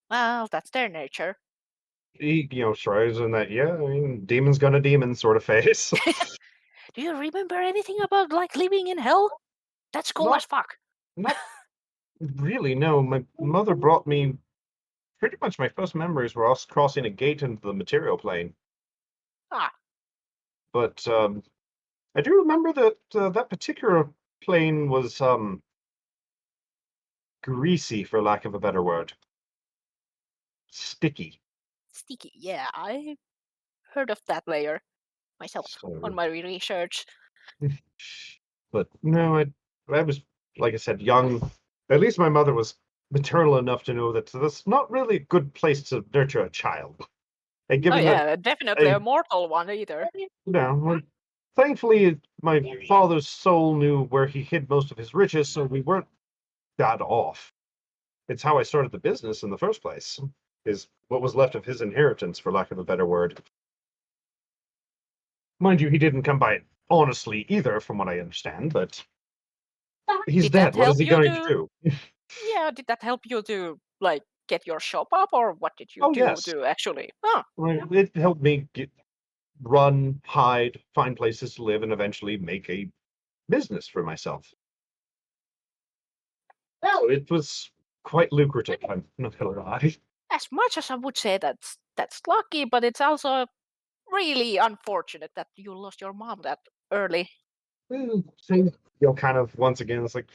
well, that's their nature. He, tries in that, yeah, I mean, demon's gonna demon sort of face. Do you remember anything about like living in hell? That's cool Not, as fuck. not really, no. My mother brought me, pretty much my first memories were us crossing a gate into the material plane. Ah, But I do remember that that particular plane was greasy, for lack of a better word. Sticky. sticky. Yeah, I heard of that layer myself on So, my research. but no, I was, like I said, young. At least my mother was maternal enough to know that that's not really a good place to nurture a child. And Oh given that, yeah, definitely a mortal one either. well, thankfully, my father's soul knew where he hid most of his riches, so we weren't that off. It's how I started the business in the first place, is what was left of his inheritance, for lack of a better word. Mind you, he didn't come by it honestly either, from what I understand, but he's Did dead. that What is help he you going to to? do? Yeah, did that help you to like get your shop up, or what did you Oh, do yes. to actually? Oh, It helped me run, hide, find places to live, and eventually make a business for myself. So it was quite lucrative, I'm not gonna lie. as much as I would say that's lucky, but it's also really unfortunate that you lost your mom that early. So, kind of, once again, it's like,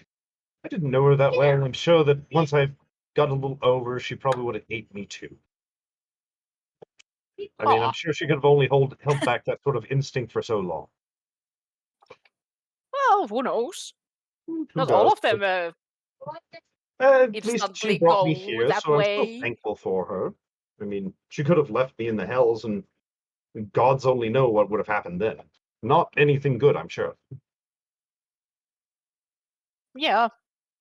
I didn't know her that well, and I'm sure that once I got a little over, she probably would have ate me too. I mean, I'm Aw, sure she could have only held back that sort of instinct for so long. well, who knows? Who Not all does? of them At least she instantly brought me go here, that so I'm still way. thankful for her. I mean, she could have left me in the hells, and gods only know what would have happened then. Not anything good, I'm sure. Yeah,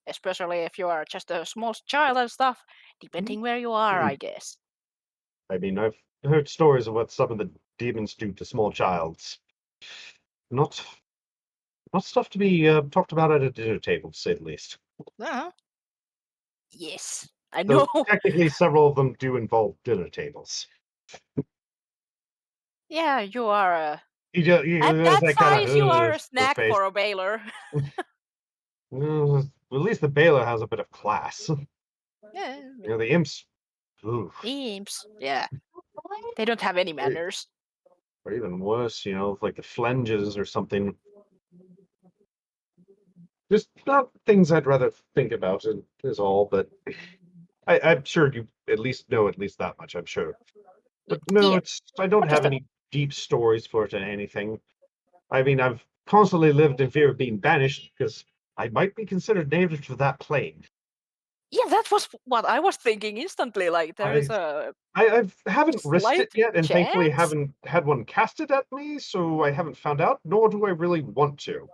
especially if you are just a small child and stuff, depending where you are, I guess. I mean, I've heard stories of what some of the demons do to small childs. Not, not stuff to be talked about at a dinner table, to say the least. Uh-huh. Yes, I Though know. technically, several of them do involve dinner tables. Yeah, you are a. At There's that that kind size, you are of a snack face. for a baler. At least the bailiff has a bit of class. Yeah, The imps, oof, imps. Yeah, they don't have any manners. or even worse, like the flanges or something. Just not things I'd rather think about is all, but I'm sure you at least know at least that much, I'm sure. But no, Yeah, I don't what is have that? any deep stories for it or anything. I mean, I've constantly lived in fear of being banished because I might be considered native to that plane. Yeah, that was what I was thinking instantly. Like, there is a I haven't risked slight it yet, and thankfully chance. haven't had one casted at me, so I haven't found out, nor do I really want to.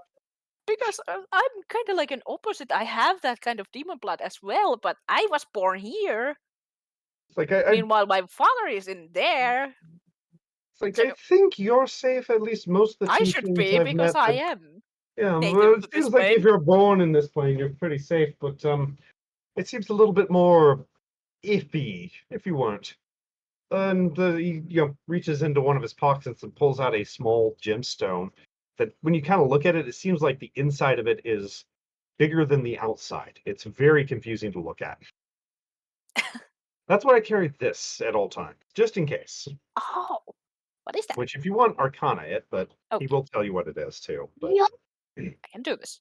Because I'm kind of like an opposite. I have that kind of demon blood as well, but I was born here. It's like Meanwhile, my father is in there. I So think you're safe. At least most of the I should tieflings be I've because met. I am Yeah, well, native it to this seems like if plane. you're born in this plane, you're pretty safe. But it seems a little bit more iffy if you weren't. And he reaches into one of his pockets and pulls out a small gemstone. That when you kind of look at it, it seems like the inside of it is bigger than the outside. It's very confusing to look at. That's why I carry this at all times, just in case. Oh, what is that? Which, if you want, Arcana it, but he Okay, will tell you what it is too. But I can do this.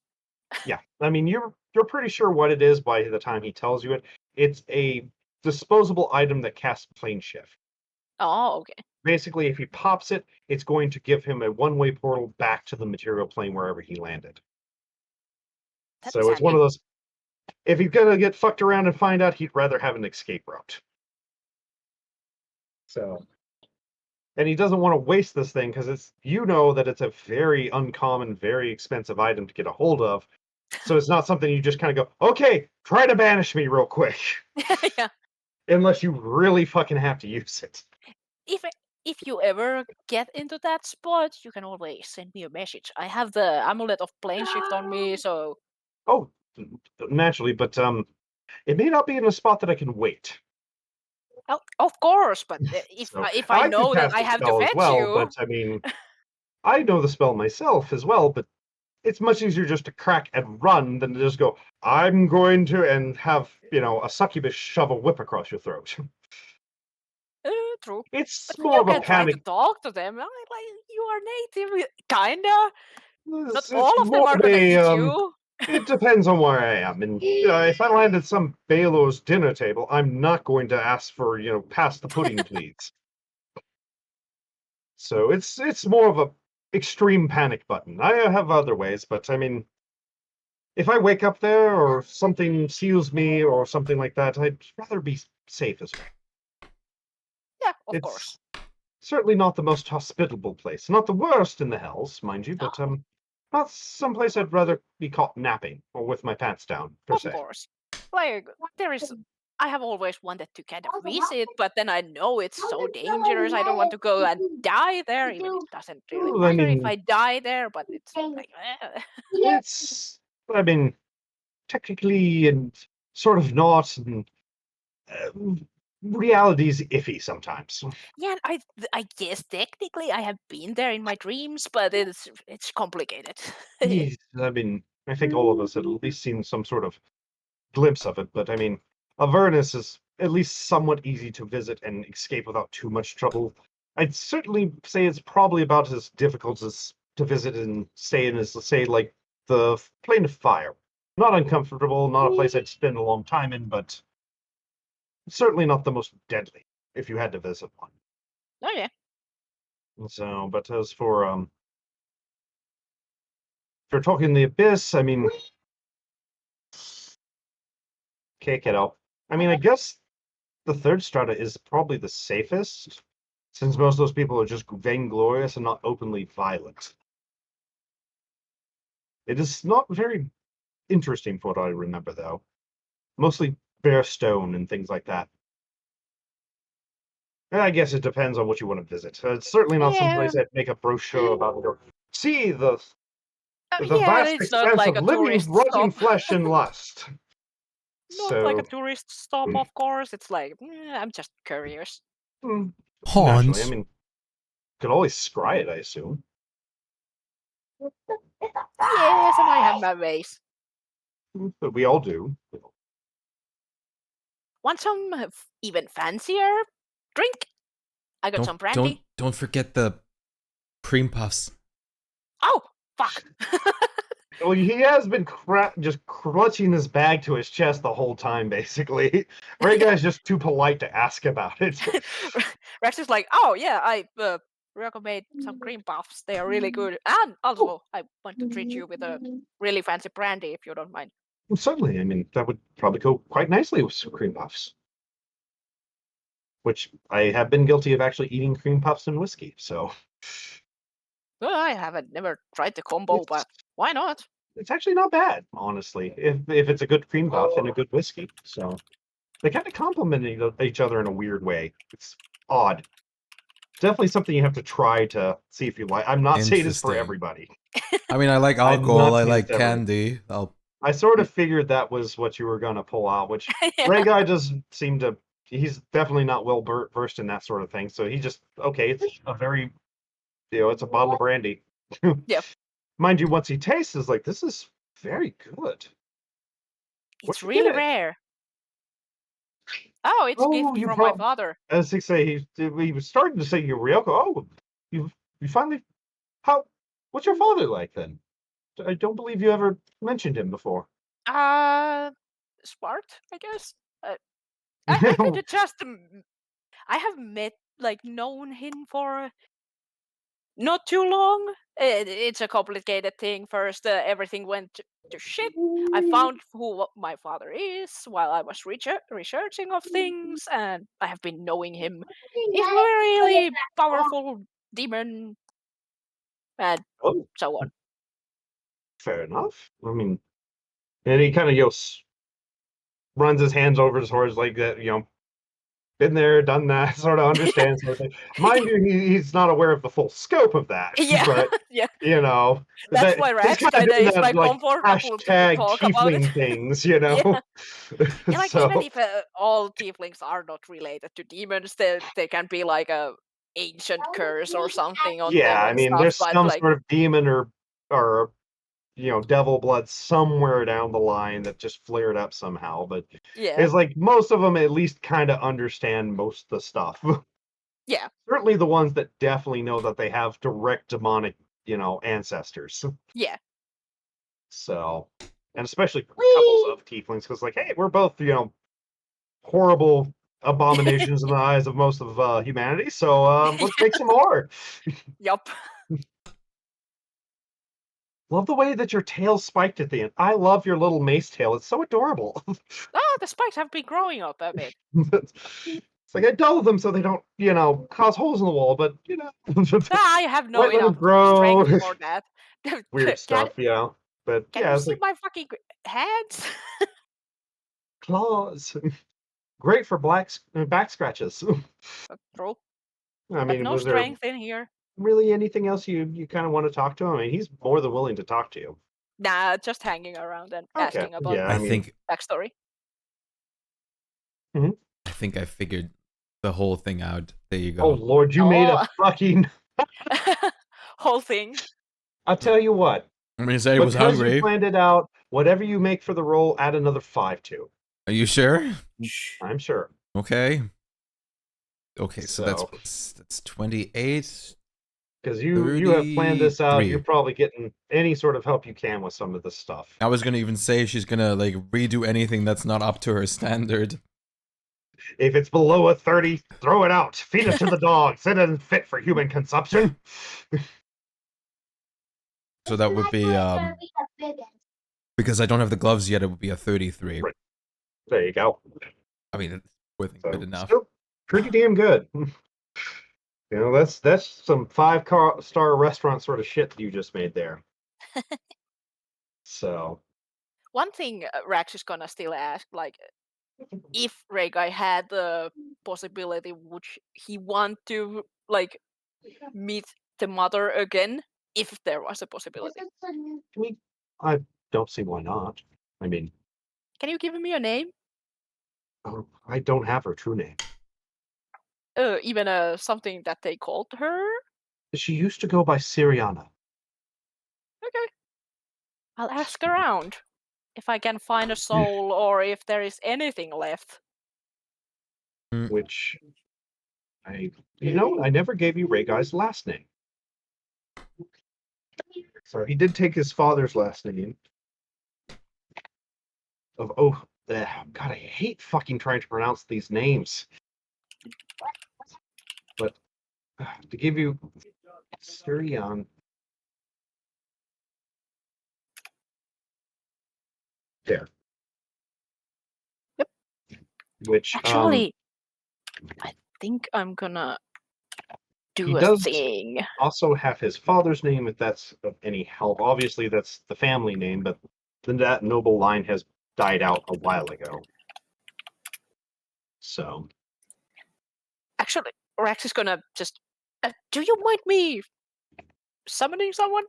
yeah, I mean, you're pretty sure what it is by the time he tells you it. It's a disposable item that casts plane shift. Oh, okay. Basically, if he pops it, it's going to give him a one-way portal back to the material plane wherever he landed. That is So it's one handy. of those. If he's gonna get fucked around and find out, he'd rather have an escape route. So, and he doesn't want to waste this thing because that it's a very uncommon, very expensive item to get a hold of. So it's not something you just kind of go, okay, try to banish me real quick, Yeah. unless you really fucking have to use it. If if you ever get into that spot, you can always send me a message. I have the amulet of plane shift on me, so Oh, naturally, but it may not be in a spot that I can wait. of course. But So if I I could know that cast I the have to spell as fetch well, but you, I mean, I know the spell myself as well, but it's much easier just to crack and run than to just go, I'm going to, and have, a succubus shove a whip across your throat. true. It's But more you of a can try to panic. talk to them. Like you are native, kinda. Not It's all of them more are of gonna a, eat you. it depends on where I am. And if I land at some Baelor's dinner table, I'm not going to ask for, pass the pudding, please. So it's more of a extreme panic button. I have other ways, but I mean, if I wake up there or something seals me or something like that, I'd rather be safe as well. Yeah, of It's course. certainly not the most hospitable place. Not the worst in the hells, mind you, but Oh, not someplace I'd rather be caught napping or with my pants down, per of se. course. Like there is. I have always wanted to kind of visit, but then I know it's so dangerous. I don't want to go and die there. Even it doesn't really Well, I matter if mean, I die there, but it's like. it's, I mean, technically and sort of not, and reality's iffy sometimes. Yeah, I guess technically I have been there in my dreams, but it's complicated. Yes, I mean, I think all of us had at least seen some sort of glimpse of it, but I mean, Avernus is at least somewhat easy to visit and escape without too much trouble. I'd certainly say it's probably about as difficult as to visit and stay in as, say, like the Plane of Fire. Not uncomfortable, not a place I'd spend a long time in, but certainly not the most deadly if you had to visit one. Oh yeah. So, but as for if you're talking the abyss, I mean, kick it out. I mean, I guess the third strata is probably the safest, since most of those people are just vainglorious and not openly violent. It is not very interesting from what I remember, though. Mostly bare stone and things like that. I guess it depends on what you want to visit. It's certainly not Yeah. someplace that make a brochure about your. See the Yeah, vast it's not expanse like of a living, tourist rotting stop. flesh and lust. Not like a So, tourist stop, of course. It's like, I'm just curious. naturally, I Hans. mean, could always scry it, I assume. Yes, and I have my ways. But we all do. Want some even fancier drink? I got some brandy. Don't forget the cream puffs. Oh, fuck. Well, he has been just clutching his bag to his chest the whole time, basically. Ray Guy's just too polite to ask about it. Rex is like, oh yeah, I made some cream puffs. They are really good. And also, I want to treat you with a really fancy brandy, if you don't mind. Well, certainly, I mean, that would probably go quite nicely with some cream puffs. Which I have been guilty of actually eating cream puffs and whiskey, so. Well, I haven't never tried the combo, but why not? It's actually not bad, honestly, if it's a good cream puff and a good whiskey. So they kind of complement each other in a weird way. It's odd. Definitely something you have to try to see if you like. I'm not saying it's for Interesting. everybody. I mean, I like I'm alcohol. not I saying like it's everyone. candy. I sort of figured that was what you were gonna pull out, which Yeah. Ray Guy doesn't seem to. He's definitely not well versed in that sort of thing. So he just okay. It's a very, it's a bottle of brandy. Yep. Mind you, once he tastes, is like this is very good. It's Where'd you really get it? rare. Oh, it's a gift you from my brought. father. As they say, he was starting to say Ryoko. Oh, you finally. How? What's your father like then? I don't believe you ever mentioned him before. Smart, I guess. I could just. I have known him for not too long. It's a complicated thing. First, everything went to shit. I found who my father is while I was researching of things, and I have been knowing him. He's a really powerful demon, and Oh, so on. fair enough. I mean, and he kind of runs his hands over his horse like that. Been there, done that, sort of understands sort of thing. Mind you, he's not aware of the full scope of that. Yeah, But yeah. that That's why he's Rex kind of kinda doing is that like comfortable to hashtag talk about it. tiefling things, Yeah. Yeah, like even So if all tieflings are not related to demons, they can be like a ancient curse or something on yeah, them I and mean, stuff. there's But some like, sort of demon or devil blood somewhere down the line that just flared up somehow. But yeah, it's like most of them at least kind of understand most of the stuff. yeah, Certainly the ones that definitely know that they have direct demonic, ancestors. yeah, So, and especially couples of tieflings, because like, hey, we're both, horrible abominations in the eyes of most of humanity. So let's make some more. yup. Love the way that your tail spiked at the end. I love your little mace tail. It's so adorable. Oh, the spikes have been growing up a bit. It's like I dull them so they don't, cause holes in the wall, but I have no let them enough grow. strength for that. Weird Can stuff, But can yeah, you it's see like my fucking hands? claws. Great for back scratches. True, I but mean, no was there strength in here. really anything else you kind of want to talk to him? I mean, he's more than willing to talk to you. Nah, just hanging around and Okay, asking about yeah, I I mean, think backstory. I think I figured the whole thing out. There you oh go. Lord, you made a Oh. fucking. Whole thing. I'll tell you what. I mean, he said he was Because you hungry. planned it out, whatever you make for the roll, add another 5 to. Are you sure? I'm sure. Okay. Okay, so So, that's 28. because you have planned this out, 33. you're probably getting any sort of help you can with some of this stuff. I was gonna even say she's gonna like redo anything that's not up to her standard. If it's below a 30, throw it out. Feed it to the dogs. It isn't fit for human consumption. So that would be because I don't have the gloves yet, it would be a 33. Right. There you go. I mean, it's worth So, good enough. still pretty damn good. That's some 5-star restaurant sort of shit you just made there. So, one thing Rax is gonna still ask, like, if Rhaegar had the possibility, would he want to like meet the mother again? If there was a possibility, I don't see why not. I mean, can you give me a name? I don't have her true name. Even something that they called her. She used to go by Syriana. Okay, I'll ask around if I can find a soul or if there is anything left. Which I never gave you Rhaegar's last name. So he did take his father's last name. God, I hate fucking trying to pronounce these names. But to give you Syrian. There. Yep. Which Actually, I think I'm gonna do he a does thing. also have his father's name, if that's of any help. Obviously, that's the family name, but then that noble line has died out a while ago. So, Actually, Rex is gonna just. Do you mind me summoning someone?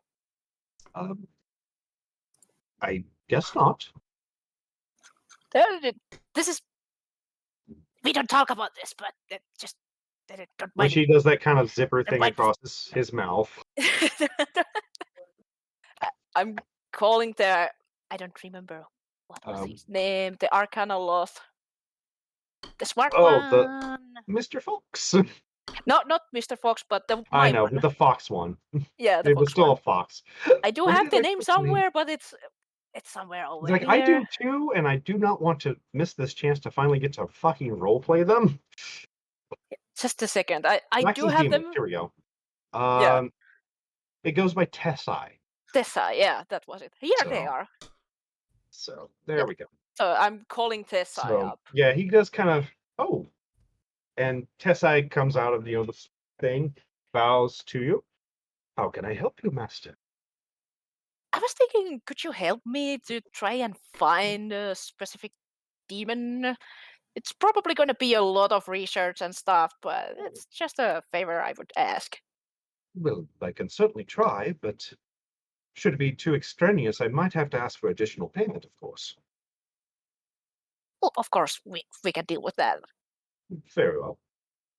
I guess not. This is. We don't talk about this, but just don't When mind she me. does that kind of zipper thing mind- across his mouth. I'm calling the. I don't remember what was his name. The Arcana Loth. The smart one. The Mr. Fox. No, not Mr. Fox, but the I my know, one. but the fox one. Yeah, the It Fox was still one. a fox. I do What have did the I name put the name? somewhere, but it's somewhere over Like, here. I do too, and I do not want to miss this chance to finally get to fucking roleplay them. Just a second. I do Max's have demon. them. Here we go. Yeah. It goes by Tessai. Tessa, yeah, that was it. Here they So, are. So there Yep. we go. So I'm calling Tessa up. Yeah, he does kind of and Tessai comes out of the thing, bows to you. How can I help you, master? I was thinking, could you help me to try and find a specific demon? It's probably going to be a lot of research and stuff, but it's just a favor I would ask. Well, I can certainly try, but should it be too extraneous, I might have to ask for additional payment, of course. Well, of course, we can deal with that. Very well.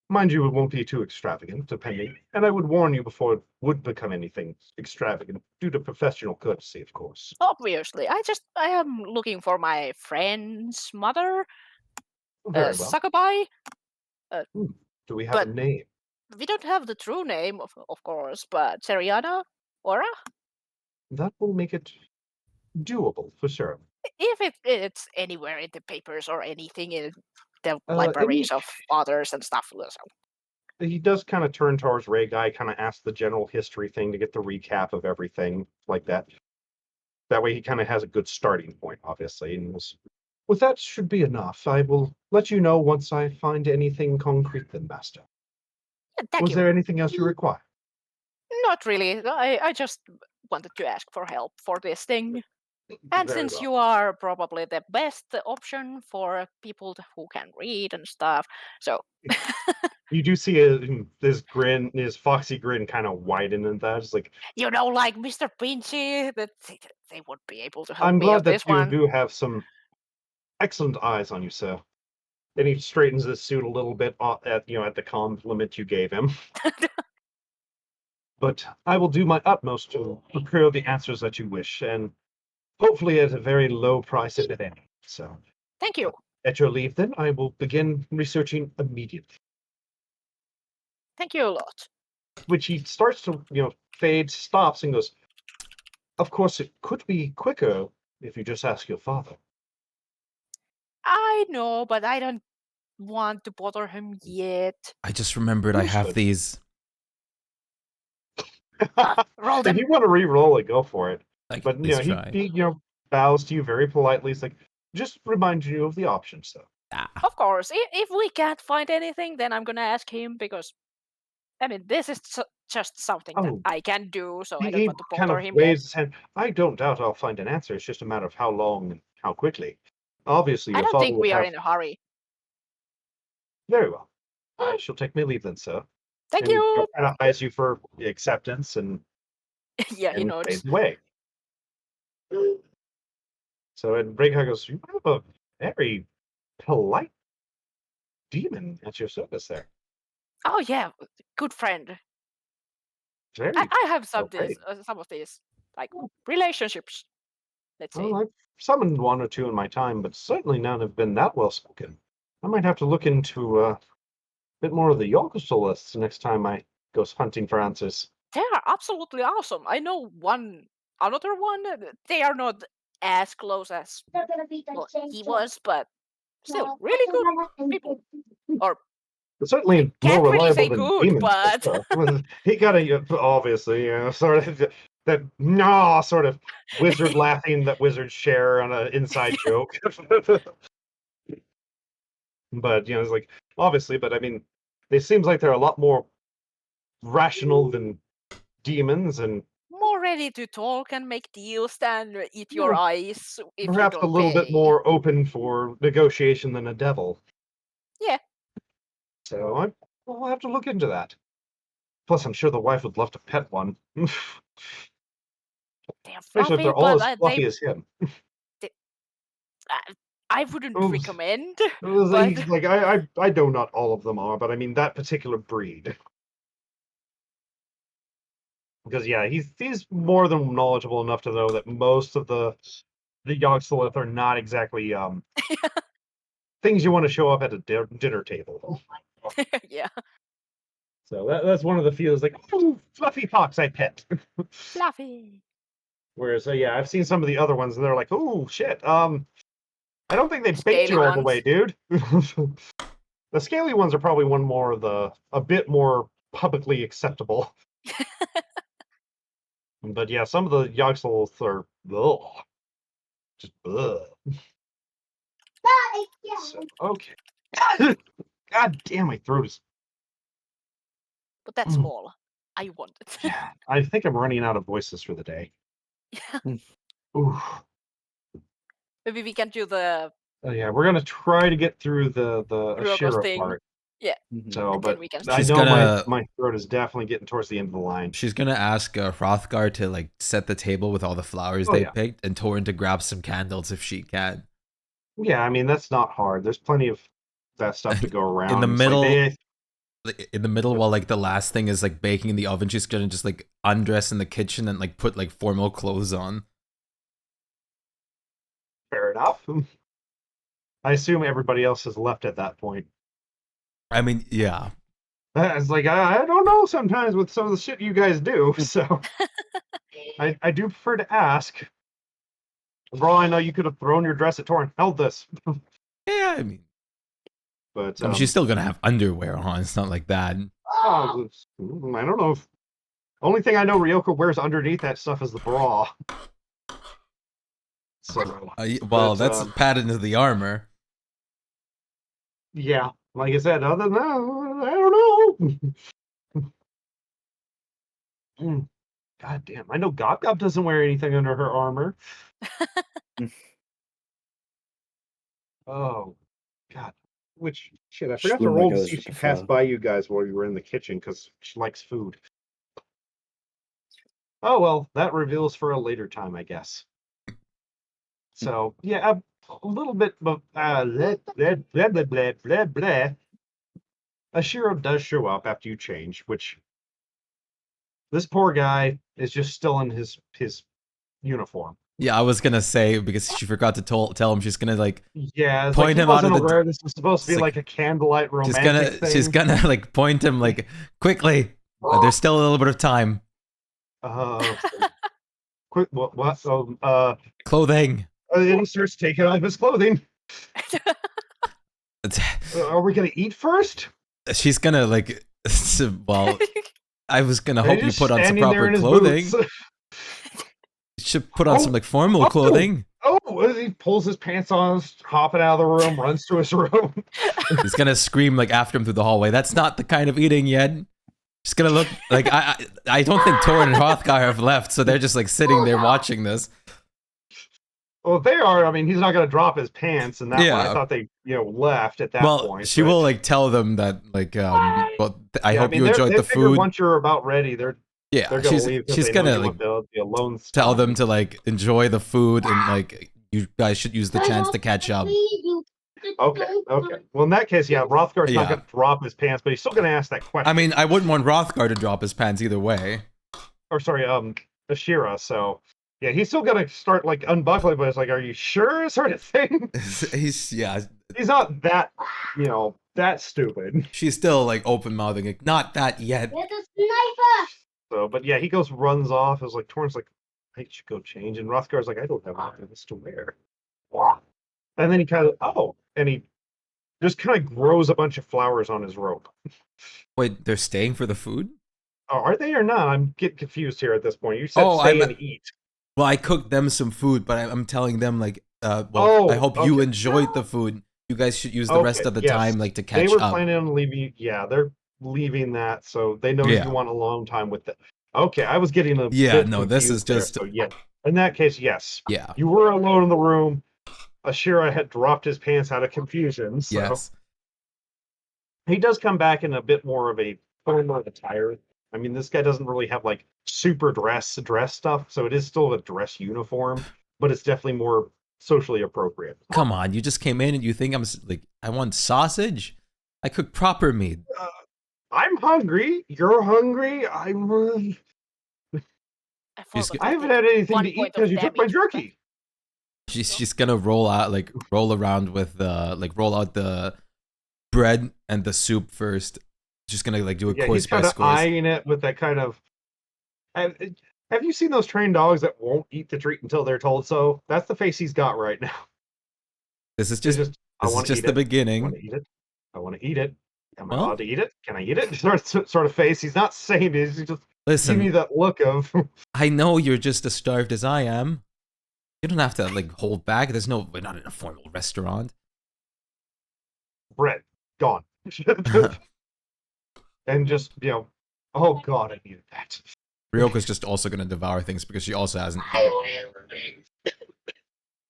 Mind you, it won't be too extravagant, depending, and I would warn you before it would become anything extravagant, due to professional courtesy, of course. Obviously, I am looking for my friend's mother, Very well. Suckaby. Do we have a name? We don't have the true name, of course, but Seriana? Aura? That will make it doable, for sure. If it's anywhere in the papers or anything in the libraries of others and stuff. So. He does kind of turn towards Rhaegar, kind of ask the general history thing to get the recap of everything like that. That way he kind of has a good starting point, obviously. And with that should be enough. I will let you know once I find anything concrete then, Master. Yeah, thank Was you. there anything else you require? Not really. I just wanted to ask for help for this thing. And Very since well. you are probably the best option for people who can read and stuff, so You do see this grin, his foxy grin kind of widen in that. It's like, like Mr. Pinchy, that they would be able to help I'm me glad with that this you one. do have some excellent eyes on you, sir. Then he straightens his suit a little bit at the compliment you gave him. But I will do my utmost to procure the answers that you wish, and hopefully at a very low price, if at any. So, Thank you. at your leave, then, I will begin researching immediately. Thank you a lot. Which he starts to, fade, stops, and goes, of course, it could be quicker if you just ask your father. I know, but I don't want to bother him yet. I just remembered I have these. Roll them. If you want to re-roll it, go for it. I can But at least try. he bows to you very politely. He's like, just remind you of the options, though. Of course, if we can't find anything, then I'm gonna ask him because, I mean, this is just something that Oh. I can do, so I He, don't he want to kind bother of him. waves his hand. I don't doubt I'll find an answer. It's just a matter of how long and how quickly. Obviously, I your don't father think will we are have. in a hurry. Very well. I shall take my leave then, sir. Thank And he you. kind of eyes you for acceptance and Yeah, he and nods. fades away. So and Breaker goes, you have a very polite demon at your service there. Oh yeah, good friend. Very I have some okay. of these like relationships. Let's say. Well, I've summoned one or two in my time, but certainly none have been that well spoken. I might have to look into a bit more of the Yogosolists next time I go hunting for answers. They are absolutely awesome. I know another one. They are not as close as They're gonna be the well, same he thing. was, but still No, really I good don't have people. anything. Or But certainly can't more really reliable say than good, demons. For but sure. Well, he got a obviously, sort of that nah sort of wizard laughing that wizards share on an inside joke. But it's like obviously, but I mean, it seems like they're a lot more rational than demons, and more ready to talk and make deals than eat your Yeah. eyes if you perhaps a don't little bit pay. more open for negotiation than a devil. Yeah. So I'll have to look into that. Plus, I'm sure the wife would love to pet one, They are especially if fluffy, they're all but as fluffy as him. I wouldn't Oh, recommend. He's like I know not all of them are, but I mean that particular breed. Because yeah, he's more than knowledgeable enough to know that most of the Yogg-Sothoth are not exactly things you want to show up at a dinner table. Yeah. So that's one of the feels like, oh, fluffy fox I pet. Fluffy. Whereas yeah, I've seen some of the other ones and they're like, oh shit, I don't think they baked Scaly you all the ones. way, dude. The scaly ones are probably a bit more publicly acceptable. But yeah, some of the Yogg-Sothoth are ugh, just ugh. So, okay. God damn, my throat is. But that's Mm. all I wanted. Yeah, I think I'm running out of voices for the day. Ooh. Maybe we can do the Oh, yeah, we're gonna try to get through the Ryokos Ashira thing. part. Yeah. So, And then but we can I She's know gonna- my throat is definitely getting towards the end of the line. She's gonna ask Hrothgar to like set the table with all the flowers Oh, they yeah. picked, and Torin to grab some candles if she can. Yeah, I mean that's not hard. There's plenty of that stuff to go around. In the It's like middle, in the middle, while like the last thing is like baking in the oven, she's gonna just like undress in the kitchen and like put like formal clothes on. fair enough. I assume everybody else has left at that point. I mean, yeah. It's like I don't know sometimes with some of the shit you guys do, so I do prefer to ask. For all I know, you could have thrown your dress at Torin, held this. Yeah, I mean, But she's still gonna have underwear on. It's not like that. I don't know. Only thing I know Ryoko wears underneath that stuff is the bra. So Well, but, that's padded into the armor. yeah, like I said, other than that, I don't know. God damn, I know Gob Gob doesn't wear anything under her armor. Oh, God. Which, shit, I forgot to Shluma roll to goes see if with she the passed flow. by you guys while you were in the kitchen, because she likes food. Oh, well, that reveals for a later time, I guess. So, yeah, a little bit, but blah, blah, blah, blah, blah, blah, blah. Ashiro does show up after you change, which this poor guy is just still in his uniform. Yeah, I was gonna say because she forgot to tell him she's gonna like Yeah, it's point like he him out of wasn't the. aware this was supposed to be it's like a candlelight she's romantic gonna thing. like point him like quickly. There's still a little bit of time. Quick, what? Clothing. And he starts taking off his clothing. Are we gonna eat first? She's gonna like. Well, I was gonna And hope he's you just put on some standing there proper in his clothing. boots. You should put on some like formal oh. clothing. Oh, he pulls his pants on, hopping out of the room, runs to his room. He's gonna scream like after him through the hallway. That's not the kind of eating yet. Just gonna look like I don't think Tor and Hrothgar have left, so they're just like sitting there watching this. Well, if they are, I mean, he's not going to drop his pants in that way. I Yeah. thought they, left at that Well, point. she but- will like tell them that like well, I Yeah, hope mean, you enjoyed they the figure food. once you're about ready, they're Yeah, gonna leave. 'Cause she's they know gonna you like want the alone tell spot. them to like enjoy the food and like you guys should use the chance to catch up. Okay. Well, in that case, yeah, Hrothgar's Yeah. not going to drop his pants, but he's still going to ask that question. I mean, I wouldn't want Hrothgar to drop his pants either way. Or sorry, Ashira. So yeah, he's still going to start like unbuckling, but it's like, are you sure, sort of thing. He's He's not that, that stupid. she's still like open mouthing, like not that yet. There's a sniper. So, but yeah, he runs off. It was like Torrance like, I should go change, and Hrothgar's like, I don't have anything else to wear. And then he and he just kind of grows a bunch of flowers on his robe. Wait, they're staying for the food? Oh, are they or not? I'm getting confused here at this point. You said Oh, stay and eat. Well, I cooked them some food, but I'm telling them like, I hope you okay. enjoyed the food. You guys should use the rest Okay, of the yes. time like to They catch were up. planning on leaving. Yeah, they're leaving that, so they know Yeah. you want a long time with them. Okay, I was getting a Yeah, bit no, this is confused there, just- so yeah. In that case, yes, Yeah. you were alone in the room. Ashira had dropped his pants out of confusion. So Yes. he does come back in a bit more of a formal attire. I mean, this guy doesn't really have like super dress stuff, so it is still a dress uniform, but it's definitely more socially appropriate. Come on, you just came in and you think like I want sausage? I cook proper meat. I'm hungry. You're hungry. She's- I haven't had anything One to eat point of because you took my damage. jerky. She's gonna roll around with roll out the bread and the soup first. Just gonna like do a Yeah, course he's by kind of course. eyeing it with that kind of. Have you seen those trained dogs that won't eat the treat until they're told so? That's the face he's got right now. This is He's just I this is want to just eat the it. I want beginning. to eat it. I want to eat it. Am I Well- allowed to eat it? Can I eat it? Sort of face. He's not saying it. He's just giving Listen, you that look of. I know you're just as starved as I am. You don't have to like hold back. We're not in a formal restaurant. Bread gone. And just oh god, I needed that. Ryoko's just also gonna devour things because she also hasn't.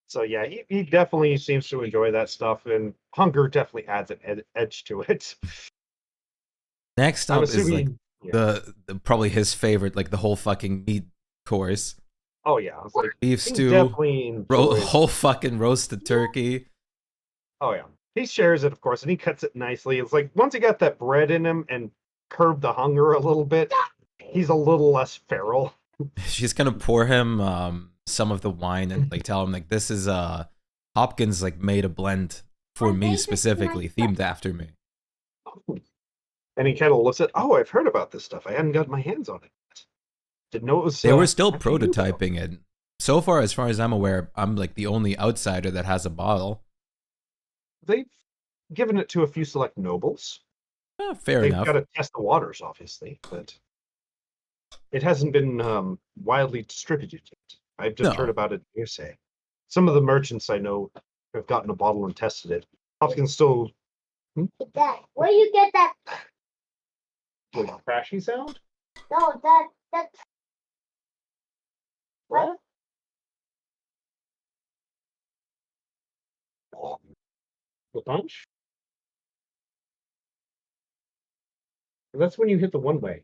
So yeah, he definitely seems to enjoy that stuff, and hunger definitely adds an edge to it. Next I'm up is like assuming. Yeah. the probably his favorite, like the whole fucking meat course. Oh yeah, it's like Beef he stew, definitely enjoys. whole fucking roasted turkey. Oh yeah, he shares it, of course, and he cuts it nicely. It's like once he got that bread in him and curbed the hunger a little bit, he's a little less feral. She's gonna pour him some of the wine and like tell him like this is Hopkins like made a blend for me specifically, themed after me. And he kind of looks at, oh, I've heard about this stuff. I hadn't got my hands on it yet. Didn't know it was. They were still after you, though. prototyping it. So far as I'm aware, I'm like the only outsider that has a bottle. They've given it to a few select nobles. Fair They've enough. got to test the waters, obviously, but it hasn't been widely distributed yet. I've just No. heard about it hearsay. Some of the merchants I know have gotten a bottle and tested it. Hopkins still Dad, where do you get that? with a crashing sound. No, that's What? The punch? That's when you hit the one way.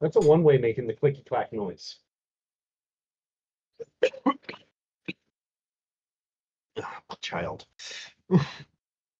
That's a one way making the clicky clack noise. Child.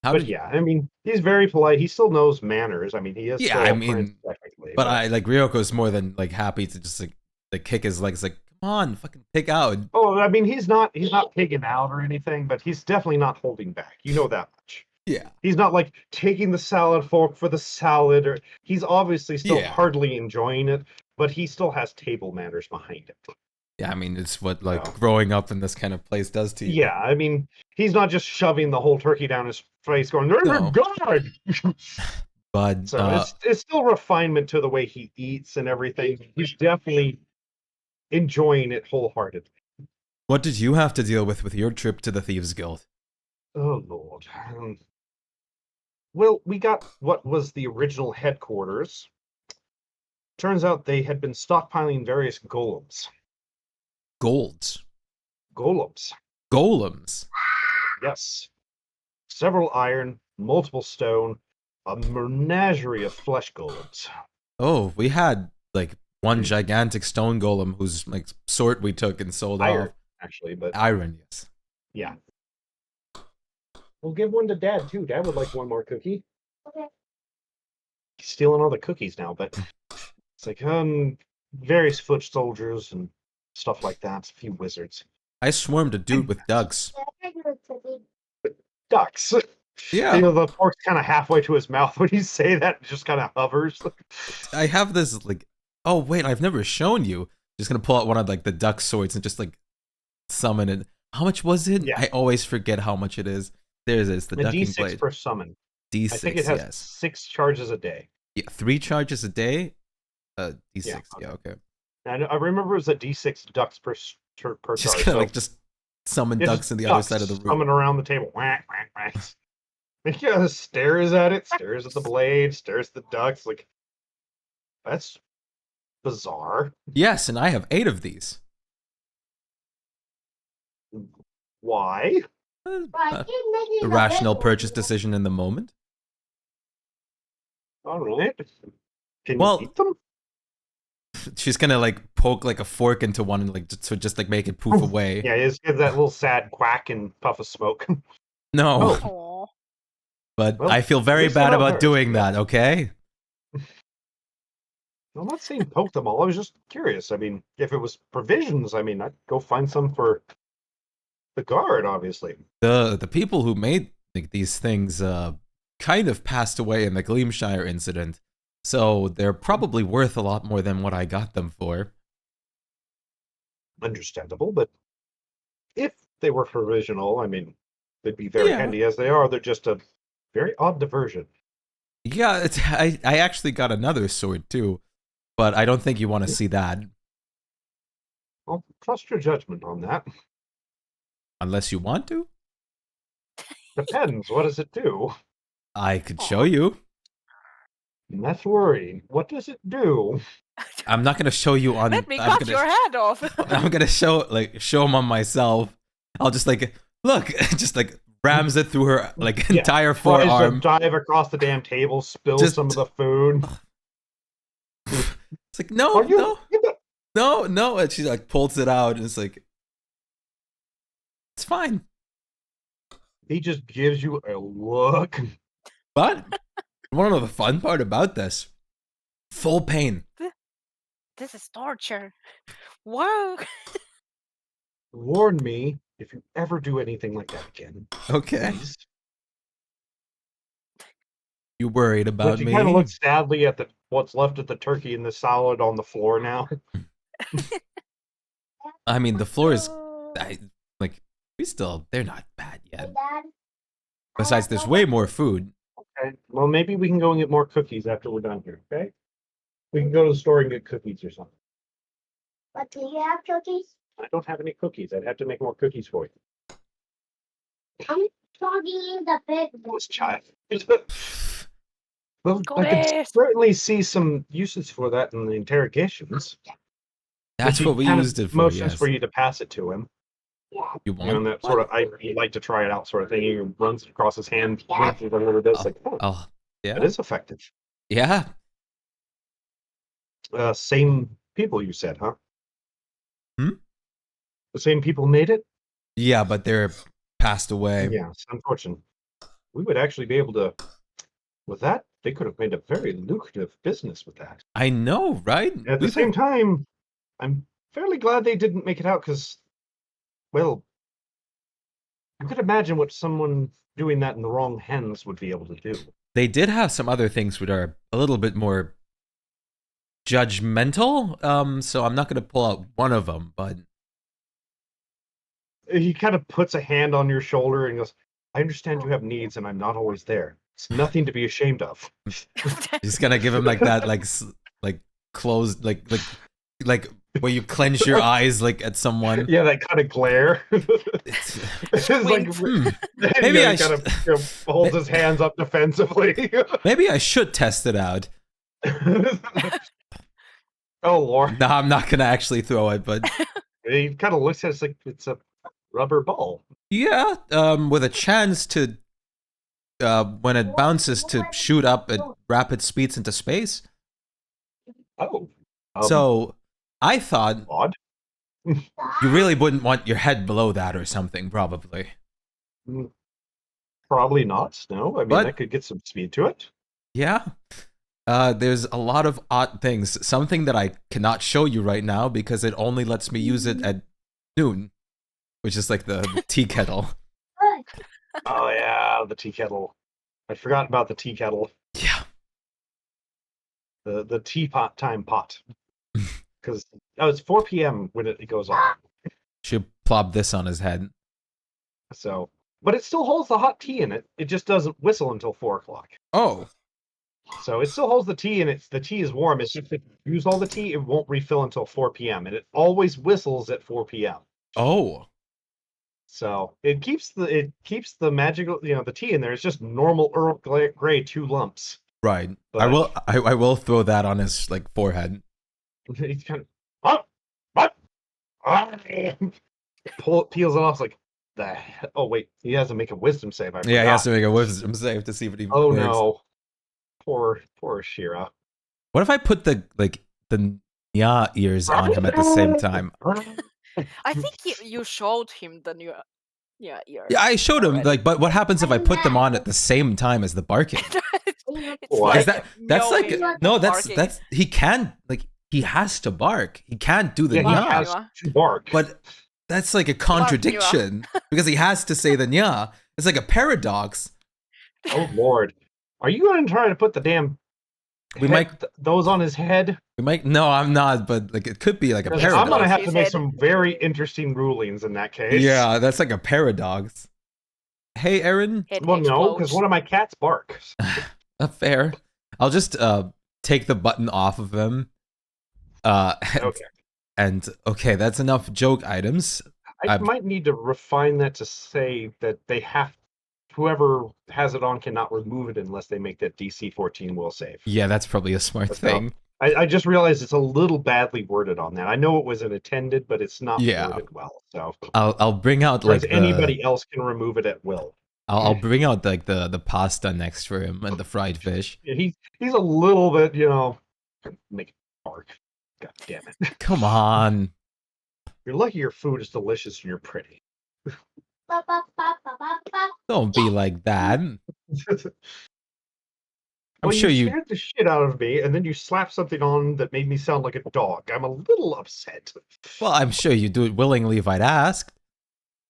How But did yeah, I mean, he's very polite. He still knows manners. I mean, he is. Yeah, still I a mean, prince, technically, But I like Ryoko's more than like happy to just like kick his legs. Like, come on, fucking pick out. Oh, I mean, he's not pigging out or anything, but he's definitely not holding back. You know that much. Yeah, He's not like taking the salad fork for the salad, or he's obviously still Yeah. hardly enjoying it, but he still has table manners behind it. yeah. I mean, it's what like No. growing up in this kind of place does to you. Yeah, I mean, he's not just shoving the whole turkey down his face, going, "Oh No. my god!" But So it's still refinement to the way he eats and everything. He's definitely enjoying it wholeheartedly. what did you have to deal with your trip to the Thieves Guild? Oh Lord. Well, we got what was the original headquarters turns out they had been stockpiling various golems. Golds. Golems. Golems. Yes. Several iron, multiple stone, a menagerie of flesh golems. Oh, we had like one gigantic stone golem whose like sort we took and sold Iron, off. actually, but Iron, yes. yeah. We'll give one to Dad too. Dad would like one more cookie. Okay. He's stealing all the cookies now, but it's like various foot soldiers and stuff like that. A few wizards. I swarmed a dude with ducks. Ducks. Yeah. You know, the fork's kind of halfway to his mouth when you say that. It just kind of hovers. I have this like, oh wait, I've never shown you. Just gonna pull out one of like the duck swords and just like summon it. How much was it? Yeah. I always forget how much it is. There's it. It's the A ducking D6 blade. per summon. D6, I think it has yes. 6 charges a day. Yeah, 3 charges a day. D6. Yeah. Yeah, okay. And I remember it was a D6 ducks per Just charge. kind of so like just summon it's ducks in the ducks other side of the room. Coming around the table. Whack, whack, whack. And yeah, stares at it, stares at the blade, stares at the ducks. Like, that's bizarre. Yes, and I have 8 of these. Why? A rational purchase decision in the moment. All right. Can Well, you eat them? She's gonna like poke like a fork into one and like just like make it poof away. Yeah, it's that little sad quack and puff of smoke. No, Aw. but Well, I feel very least they're bad not about hurt. doing that. Okay. I'm not saying poke them all. I was just curious. I mean, if it was provisions, I mean, I'd go find some for the guard, obviously. The people who made like, these things kind of passed away in the Gleamshire incident, so they're probably worth a lot more than what I got them for. Understandable, but if they were provisional, I mean, they'd be very Yeah. handy as they are. They're just a very odd diversion. Yeah, I actually got another sword too, but I don't think you want to see that I'll trust your judgment on that. unless you want to. Depends. What does it do? I could show you. And that's worrying. What does it do? I'm not gonna show you on. Let me I'm cut gonna, your head off. I'm gonna show them on myself. I'll just like look, just like rams it through her like Yeah, entire Tries to forearm. dive across the damn table, spills Just- some of the food. It's like no, Are you? no, and she like pulls it out and it's like it's fine. He just gives you a look. But you want to know the fun part about this? Full pain. This is torture. Whoa. Warn me if you ever do anything like that again. Okay. Please. You worried But about you me? kind of look sadly at what's left of the turkey and the salad on the floor now. I mean, the floor is Oh. they're not bad yet. Dad. Besides, there's way more food. Okay. Well, maybe we can go and get more cookies after we're done here. Okay. We can go to the store and get cookies or something. But do you have cookies? I don't have any cookies. I'd have to make more cookies for you. I'm talking in the big one. This child. Well, Go I could ahead. certainly see some uses for that in the interrogations. That's He what we kind of used it for. motions Yes. for you to pass it to him. You You want know, that sort of, you like to try it out sort of thing. He runs across his hand, whatever it is. Like, oh, Oh, that yeah, is effective. yeah. Same people, you said, huh? Hmm? The same people made it? Yeah, but they're passed away. Yeah, it's unfortunate. We would actually be able to, with that, they could have made a very lucrative business with that. I know, right? At the We've same had- time, I'm fairly glad they didn't make it out because, well, you could imagine what someone doing that in the wrong hands would be able to do. they did have some other things which are a little bit more judgmental. So I'm not gonna pull out one of them, but He kind of puts a hand on your shoulder and goes, I understand you have needs and I'm not always there. It's nothing to be ashamed of. he's gonna give him like that, like closed, like where you clench your eyes like at someone. Yeah, that kind of glare. It's- It's like, Maybe he I kind of holds his hands up defensively. Maybe I should test it out. Oh Lord. No, I'm not gonna actually throw it, but He kind of looks at it like it's a rubber ball. yeah, with a chance to, when it bounces, to shoot up at rapid speeds into space. Oh. So I thought Odd. you really wouldn't want your head below that or something, probably. Probably not. No, I mean But- that could get some speed to it. Yeah. There's a lot of odd things. Something that I cannot show you right now because it only lets me use it at noon, which is like the tea kettle. Oh yeah, the tea kettle. I forgot about the tea kettle. Yeah. The teapot time pot. Because it's 4 p.m. when it goes off. Should plop this on his head. So, but it still holds the hot tea in it. It just doesn't whistle until 4 o'clock. Oh. So it still holds the tea, and the tea is warm. It's just if you use all the tea, it won't refill until 4 p.m. and it always whistles at 4 p.m. Oh. So it keeps the magical, the tea in there. It's just normal Earl Grey 2 lumps. Right. But I will throw that on his like forehead. he's kind of what? Peels it off like the. Oh wait, he has to make a wisdom save. I Yeah, he has forgot. to make a wisdom save to see if it even Oh works. no, poor Shira. What if I put the Nya ears on him at the same time? I think you showed him the new ears. Yeah, I showed him already. but what happens if I put them on at the same time as the barking? It's What? Is that's like meowing, no, barking. that's he can like he has to bark. He can't do the Yeah, he nya. has to bark. But that's like a contradiction because he has to say the nya. It's like a paradox. Oh Lord, are you going to try to put the damn? We might those on his head. no, I'm not, but like it could be like a 'Cause paradox. I'm going to have to His make head. some very interesting rulings in that case. Yeah, that's like a paradox. Hey, Aaron. Head Well, no, because explodes. one of my cats bark. Fair. I'll just take the button off of him. Okay. And okay, that's enough joke items. I might need to refine that to say that they have whoever has it on cannot remove it unless they make that DC 14 will save. Yeah, that's probably a smart That's thing. I just realized it's a little badly worded on that. I know it was intended, but it's not Yeah. worded well. So I'll bring out whereas like anybody else can remove it at will. I'll bring out like the pasta next for him and the fried fish. Yeah, he's a little bit, make it bark. God damn it. Come on. You're lucky your food is delicious and you're pretty. Don't be like that. I'm Well, sure you you scared the shit out of me, and then you slapped something on that made me sound like a dog. I'm a little upset. well, I'm sure you do it willingly if I'd asked.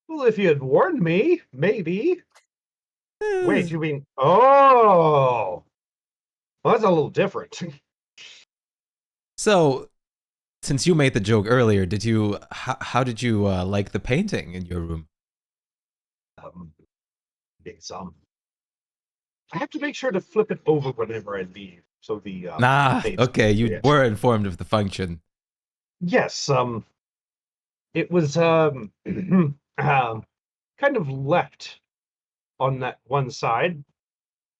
Well, if you had warned me, maybe. Eh, Wait, you mean? Oh, well, that's a little different. So, since you made the joke earlier, did you how did you like the painting in your room? It's I have to make sure to flip it over whenever I leave. So the Nah, paint's- okay, you yes. were informed of the function. Yes, it was kind of left on that one side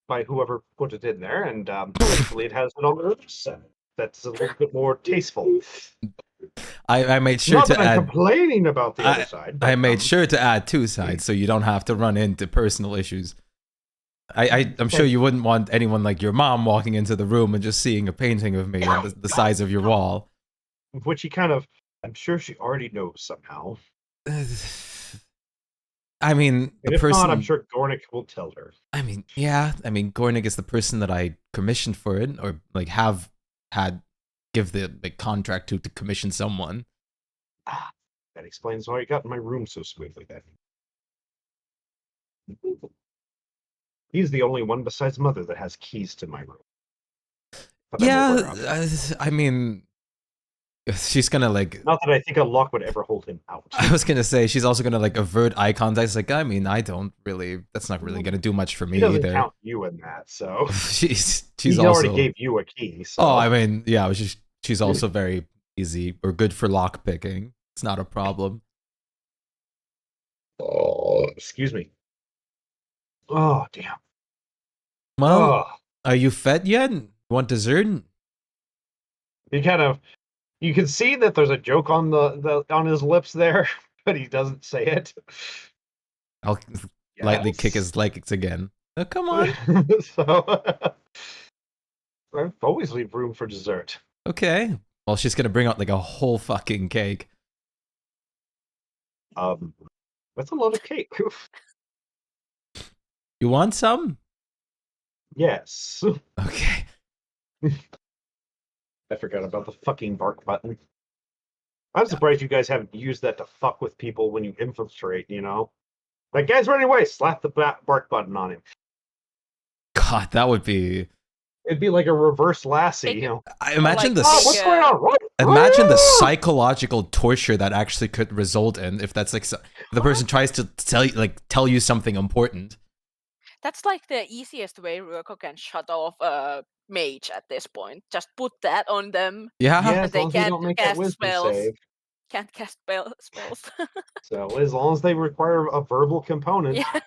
by whoever put it in there, and hopefully it has it on the other side. That's a little bit more tasteful. I made sure Not to that I'm add complaining about the other side. I but, made sure to add two sides so you don't have to run into personal issues. I'm sure you wouldn't want anyone like your mom walking into the room and just seeing a painting of me on the size of your wall. which I'm sure she already knows somehow. I mean, And the if person. not, I'm sure Gornick will tell her. I mean, yeah. I mean, Gornick is the person that I commissioned for it, or like have had give the contract to commission someone. That explains why I got in my room so smoothly then. He's the only one besides Mother that has keys to my room. That I'm aware Yeah, of. I mean, she's gonna like. Not that I think a lock would ever hold him out. I was gonna say she's also gonna like avert eye contact. It's like, I mean, I don't really. That's not really gonna do much for He me doesn't either. count you in that, so she's he also. already gave you a key. So. Oh, I mean, yeah. She's also very easy or good for lock picking. It's not a problem. Oh, excuse me. Oh, damn. Well, Oh. are you fed yet? Want dessert? He kind of You can see that there's a joke on the on his lips there, but he doesn't say it. I'll lightly kick Yes? his legs again. Oh, come on. So I always leave room for dessert. Okay. Well, she's gonna bring out like a whole fucking cake. That's a lot of cake. You want some? Yes. Okay. I forgot about the fucking bark button. I'm surprised you guys haven't used that to fuck with people when you infiltrate, you know? Like, guys, running away, slap the bark button on him. God, that would be. It'd be like a reverse Lassie, you know? I imagine like, the. Oh, what's going on? What? Imagine the Ah! psychological torture that actually could result in if that's like if the person tries to tell you something important. That's like the easiest way Ryoko can shut off a mage at this point. Just put that on them. Yeah. Yeah, And as they long as they can't don't make that cast wisdom spells. save. Can't cast spells. So, as long as they require a verbal component, Yeah.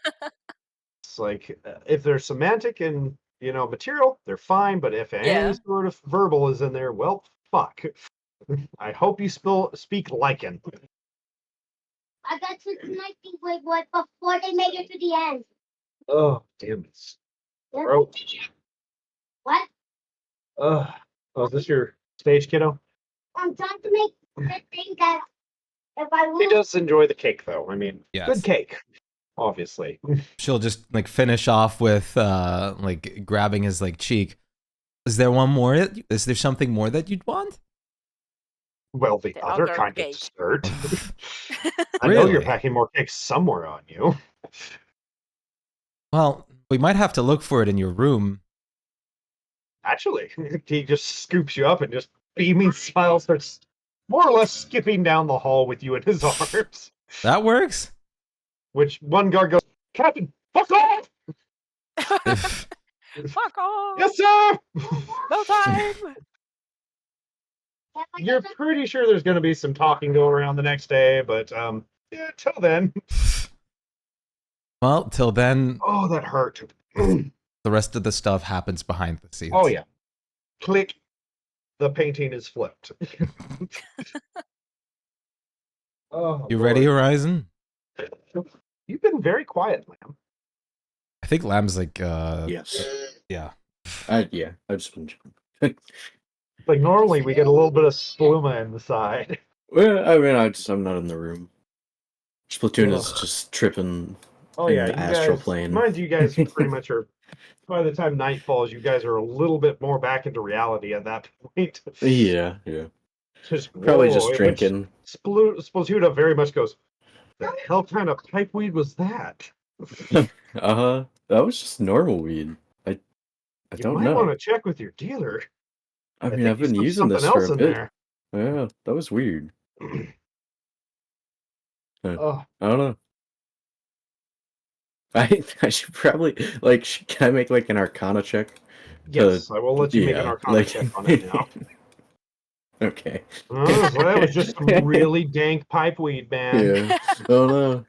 it's like, if they're semantic and, you know, material, they're fine, but if any Yeah. sort of verbal is in there, well, fuck. I hope you speak Lycan. I got to tonight what before they make it to the end. Oh, damn it. Yeah. Bro. What? Oh, is this your stage, kiddo? I'm trying to make the thing that if I He lose, does enjoy the cake, though. I mean, Yes. good cake, obviously. She'll just like finish off with like grabbing his like cheek. Is there one more? Is there something more that you'd want? Well, the The other other kind cake. of dessert. I know you're Really? packing more cake somewhere on you. Well, we might have to look for it in your room. Actually, he just scoops you up and just beaming smile starts more or less skipping down the hall with you in his arms. That works. Which one guard goes, Captain, fuck off! Fuck off! Yes, sir! No time! You're pretty sure there's going to be some talking going around the next day, but yeah, till then. Well, till then, Oh, that hurt. the rest of the stuff happens behind the scenes. Oh, yeah. Click. The painting is flipped. Oh, You ready, Lord. Horizon? You've been very quiet, Lamb. I think Lamb's like, Yes. yeah. Yeah. I've just been. Like, normally we get a little bit of spluma in the side. Well, I mean, I'm not in the room. Splatoon is Ugh. just tripping. Oh, in yeah. the You astral guys, plane. mind you guys pretty much are, by the time night falls, you guys are a little bit more back into reality at that point. Yeah. Just, Probably whoa, just which drinking. Splatoon very much goes, the hell kind of pipe weed was that? That was just normal weed. I You don't might know. want to check with your dealer. I mean, think I've he been slipped using this something for else a in bit. there. Yeah, that was weird. Oh, I don't know. I should probably can I make like an Arcana check? yes, I will let you make an Yeah, Arcana check on it now. Okay. Oh, so that was just some really dank pipe weed, man. Yeah. Oh no.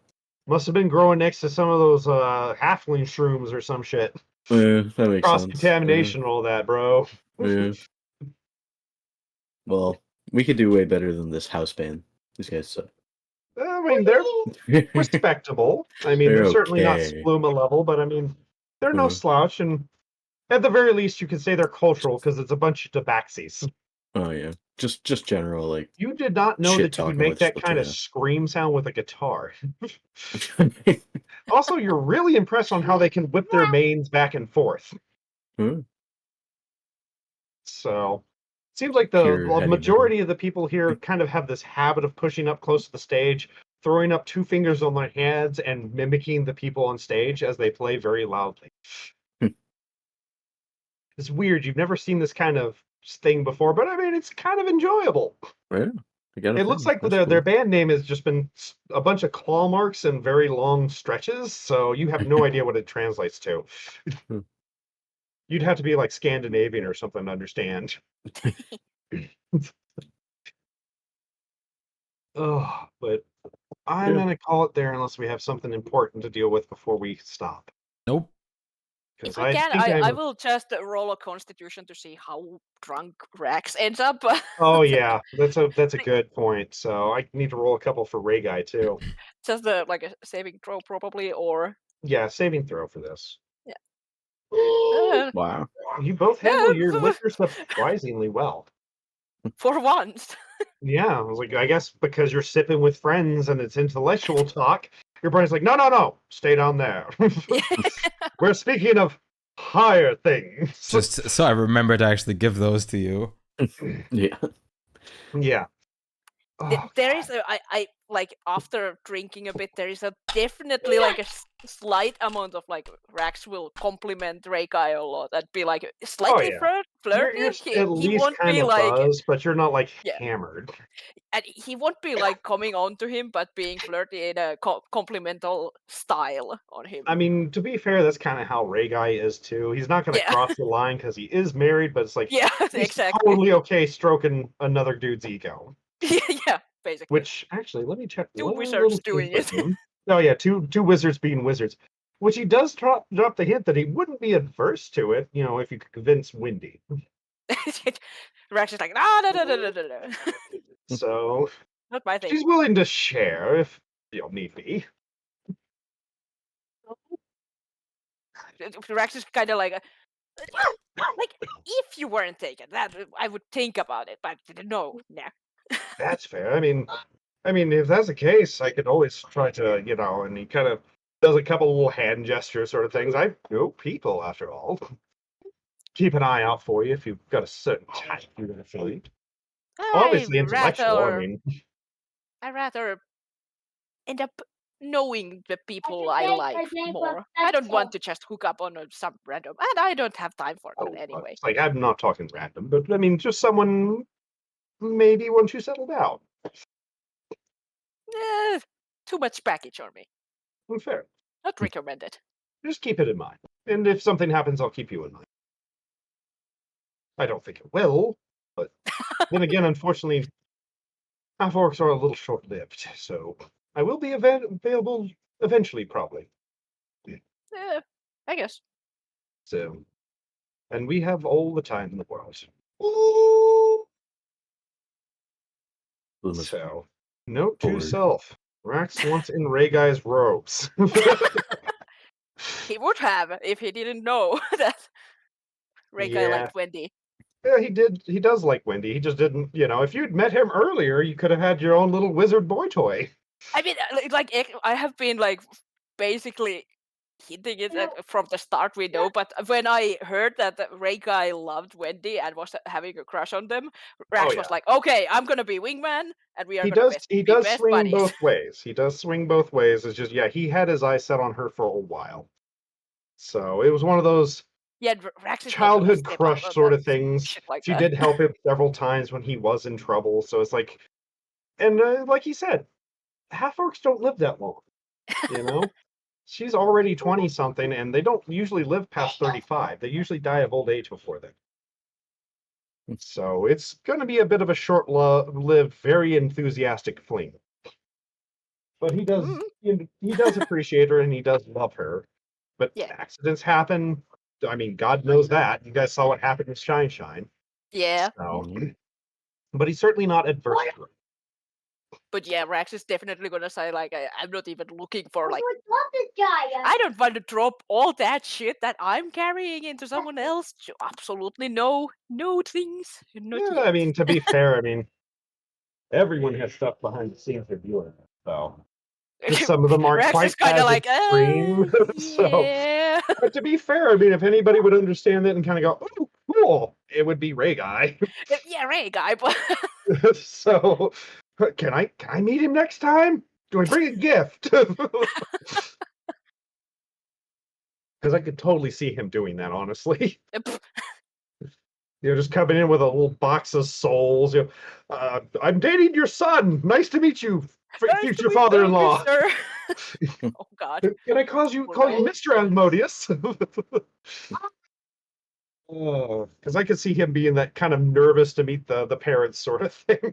Must have been growing next to some of those halfling shrooms or some shit. Yeah, that makes Cross sense. contamination and all that, bro. Yeah. Well, we could do way better than this house band. These guys suck. I mean, they're respectable. I mean, they're certainly not okay. Spluma level, but I mean, they're no Mhm. slouch. And at the very least, you can say they're cultural because it's a bunch of tabaxis. Oh yeah. Just general like You did not know shit that you could talking make with that kind of Splatoon. scream sound with a guitar. Also, you're really impressed on how they can whip their manes back and forth. Hmm. So, seems like the Pure heavy majority of the people here kind of have this habit of pushing up close to the stage, throwing up two fingers on their hands, and mimicking the people on stage as they play very loudly. Hmm. It's weird. You've never seen this kind of thing before, but I mean, it's kind of enjoyable. Yeah, I got a It looks thing. like That's their cool. band name has just been a bunch of claw marks and very long stretches, so you have no idea what it translates to. Hmm. You'd have to be like Scandinavian or something to understand. Oh, but I'm Yeah. gonna call it there unless we have something important to deal with before we stop. Nope. If 'Cause I can, think I I'm will just roll a constitution to see how drunk Rax ends up. Oh, yeah, that's a good point, so I need to roll a couple for Ray Guy, too. Just like a saving throw, probably, or Yeah, saving throw for this. yeah. Wow. You both handle your Yeah. liquor surprisingly well. For once. Yeah, I was like, I guess because you're sipping with friends and it's intellectual talk, your brain's like, no, stay down there. We're speaking of higher things. Just so I remember to actually give those to you. Yeah. Yeah. Oh, There is I like after drinking a bit, there is a definitely like a slight amount of like Rax will compliment Ray Guy a lot. That'd be like slightly yeah. flirty. You're at He least won't kind be of like buzzed, but you're not like Yeah. hammered. and he won't be like coming on to him, but being flirty in a complimental style on him. I mean, to be fair, that's kind of how Ray Guy is too. He's not going to Yeah. cross the line because he is married, but it's like Yeah, he's exactly. totally okay stroking another dude's ego. Yeah, basically. Which actually, let me check. Two one wizards little doing hint it. from him. Oh yeah, two wizards being wizards. Which he does drop the hint that he wouldn't be adverse to it, if you could convince Windy. Rax is like, no. So Not my thing. she's willing to share if need be. Rax is kind of like if you weren't taken, that I would think about it, but no. That's fair. I mean, if that's the case, I could always try to, and he kind of does a couple little hand gesture sort of things. I know people, after all. Keep an eye out for you if you've got a certain type you're going to find. Obviously intellectual, I rather end up knowing the people I just like my name more. was I don't want Pencil. to just hook up on some random, and I don't have time for that anyway. It's like, I'm not talking random, but I mean, just someone maybe once you settle down. Too much baggage on me. Fair. Not recommended. Just keep it in mind. And if something happens, I'll keep you in mind. I don't think it will, but then again, unfortunately, half-orcs are a little short-lived, so I will be available eventually, probably. I guess. So, and we have all the time in the world. So, note to Bored. self: Rax wants in Ray Guy's robes. He would have if he didn't know that Ray Guy liked Wendy. Yeah, he did. He does like Wendy. He just didn't. If you'd met him earlier, you could have had your own little wizard boy toy. I mean, I have been like basically hinting it from the start, we know. But when I heard that Ray Guy loved Wendy and was having a crush on them, Rax was like, "Okay, I'm gonna be wingman, and we are gonna He be does best swing buddies." both ways. He does swing both ways. It's just he had his eyes set on her for a while. So it was one of those Yeah, Rax is not gonna childhood step up crush on sort that of things. shit like She that. did help him several times when he was in trouble. So it's like, and like he said, half-orcs don't live that long. She's already 20 something, and they don't usually live past 35. They usually die of old age before then. So it's going to be a bit of a short-lived, very enthusiastic fling. But he does appreciate her, and he does love her. But accidents happen. I mean, God knows that. You guys saw what happened with Shine. Yeah. So, but he's certainly not adverse to it. But yeah, Rax is definitely gonna say like, I'm not even looking for like. I I don't want to drop all that shit that I'm carrying into someone else. Absolutely no things. Not Yeah, yet. I mean, to be fair, everyone has stuff behind the scenes they're dealing with. So just some of them aren't Rax quite is kind of as like, extreme. yeah. But to be fair, if anybody would understand it and kind of go, "Oh, cool," it would be Ray Guy. Yeah, Ray Guy. But So, can I meet him next time? Do I bring a gift? Because I could totally see him doing that, honestly. Just coming in with a little box of souls. I'm dating your son. Nice to meet you, future father-in-law. Oh God. Can I call you Mr. Asmodeus? Because I could see him being that kind of nervous to meet the parents sort of thing.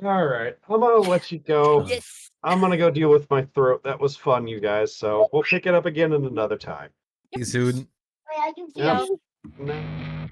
All right, I'm gonna let you go. Yes. I'm gonna go deal with my throat. That was fun, you guys. So we'll pick it up again in another time. See you soon. Wait, I can see Yeah. you. No.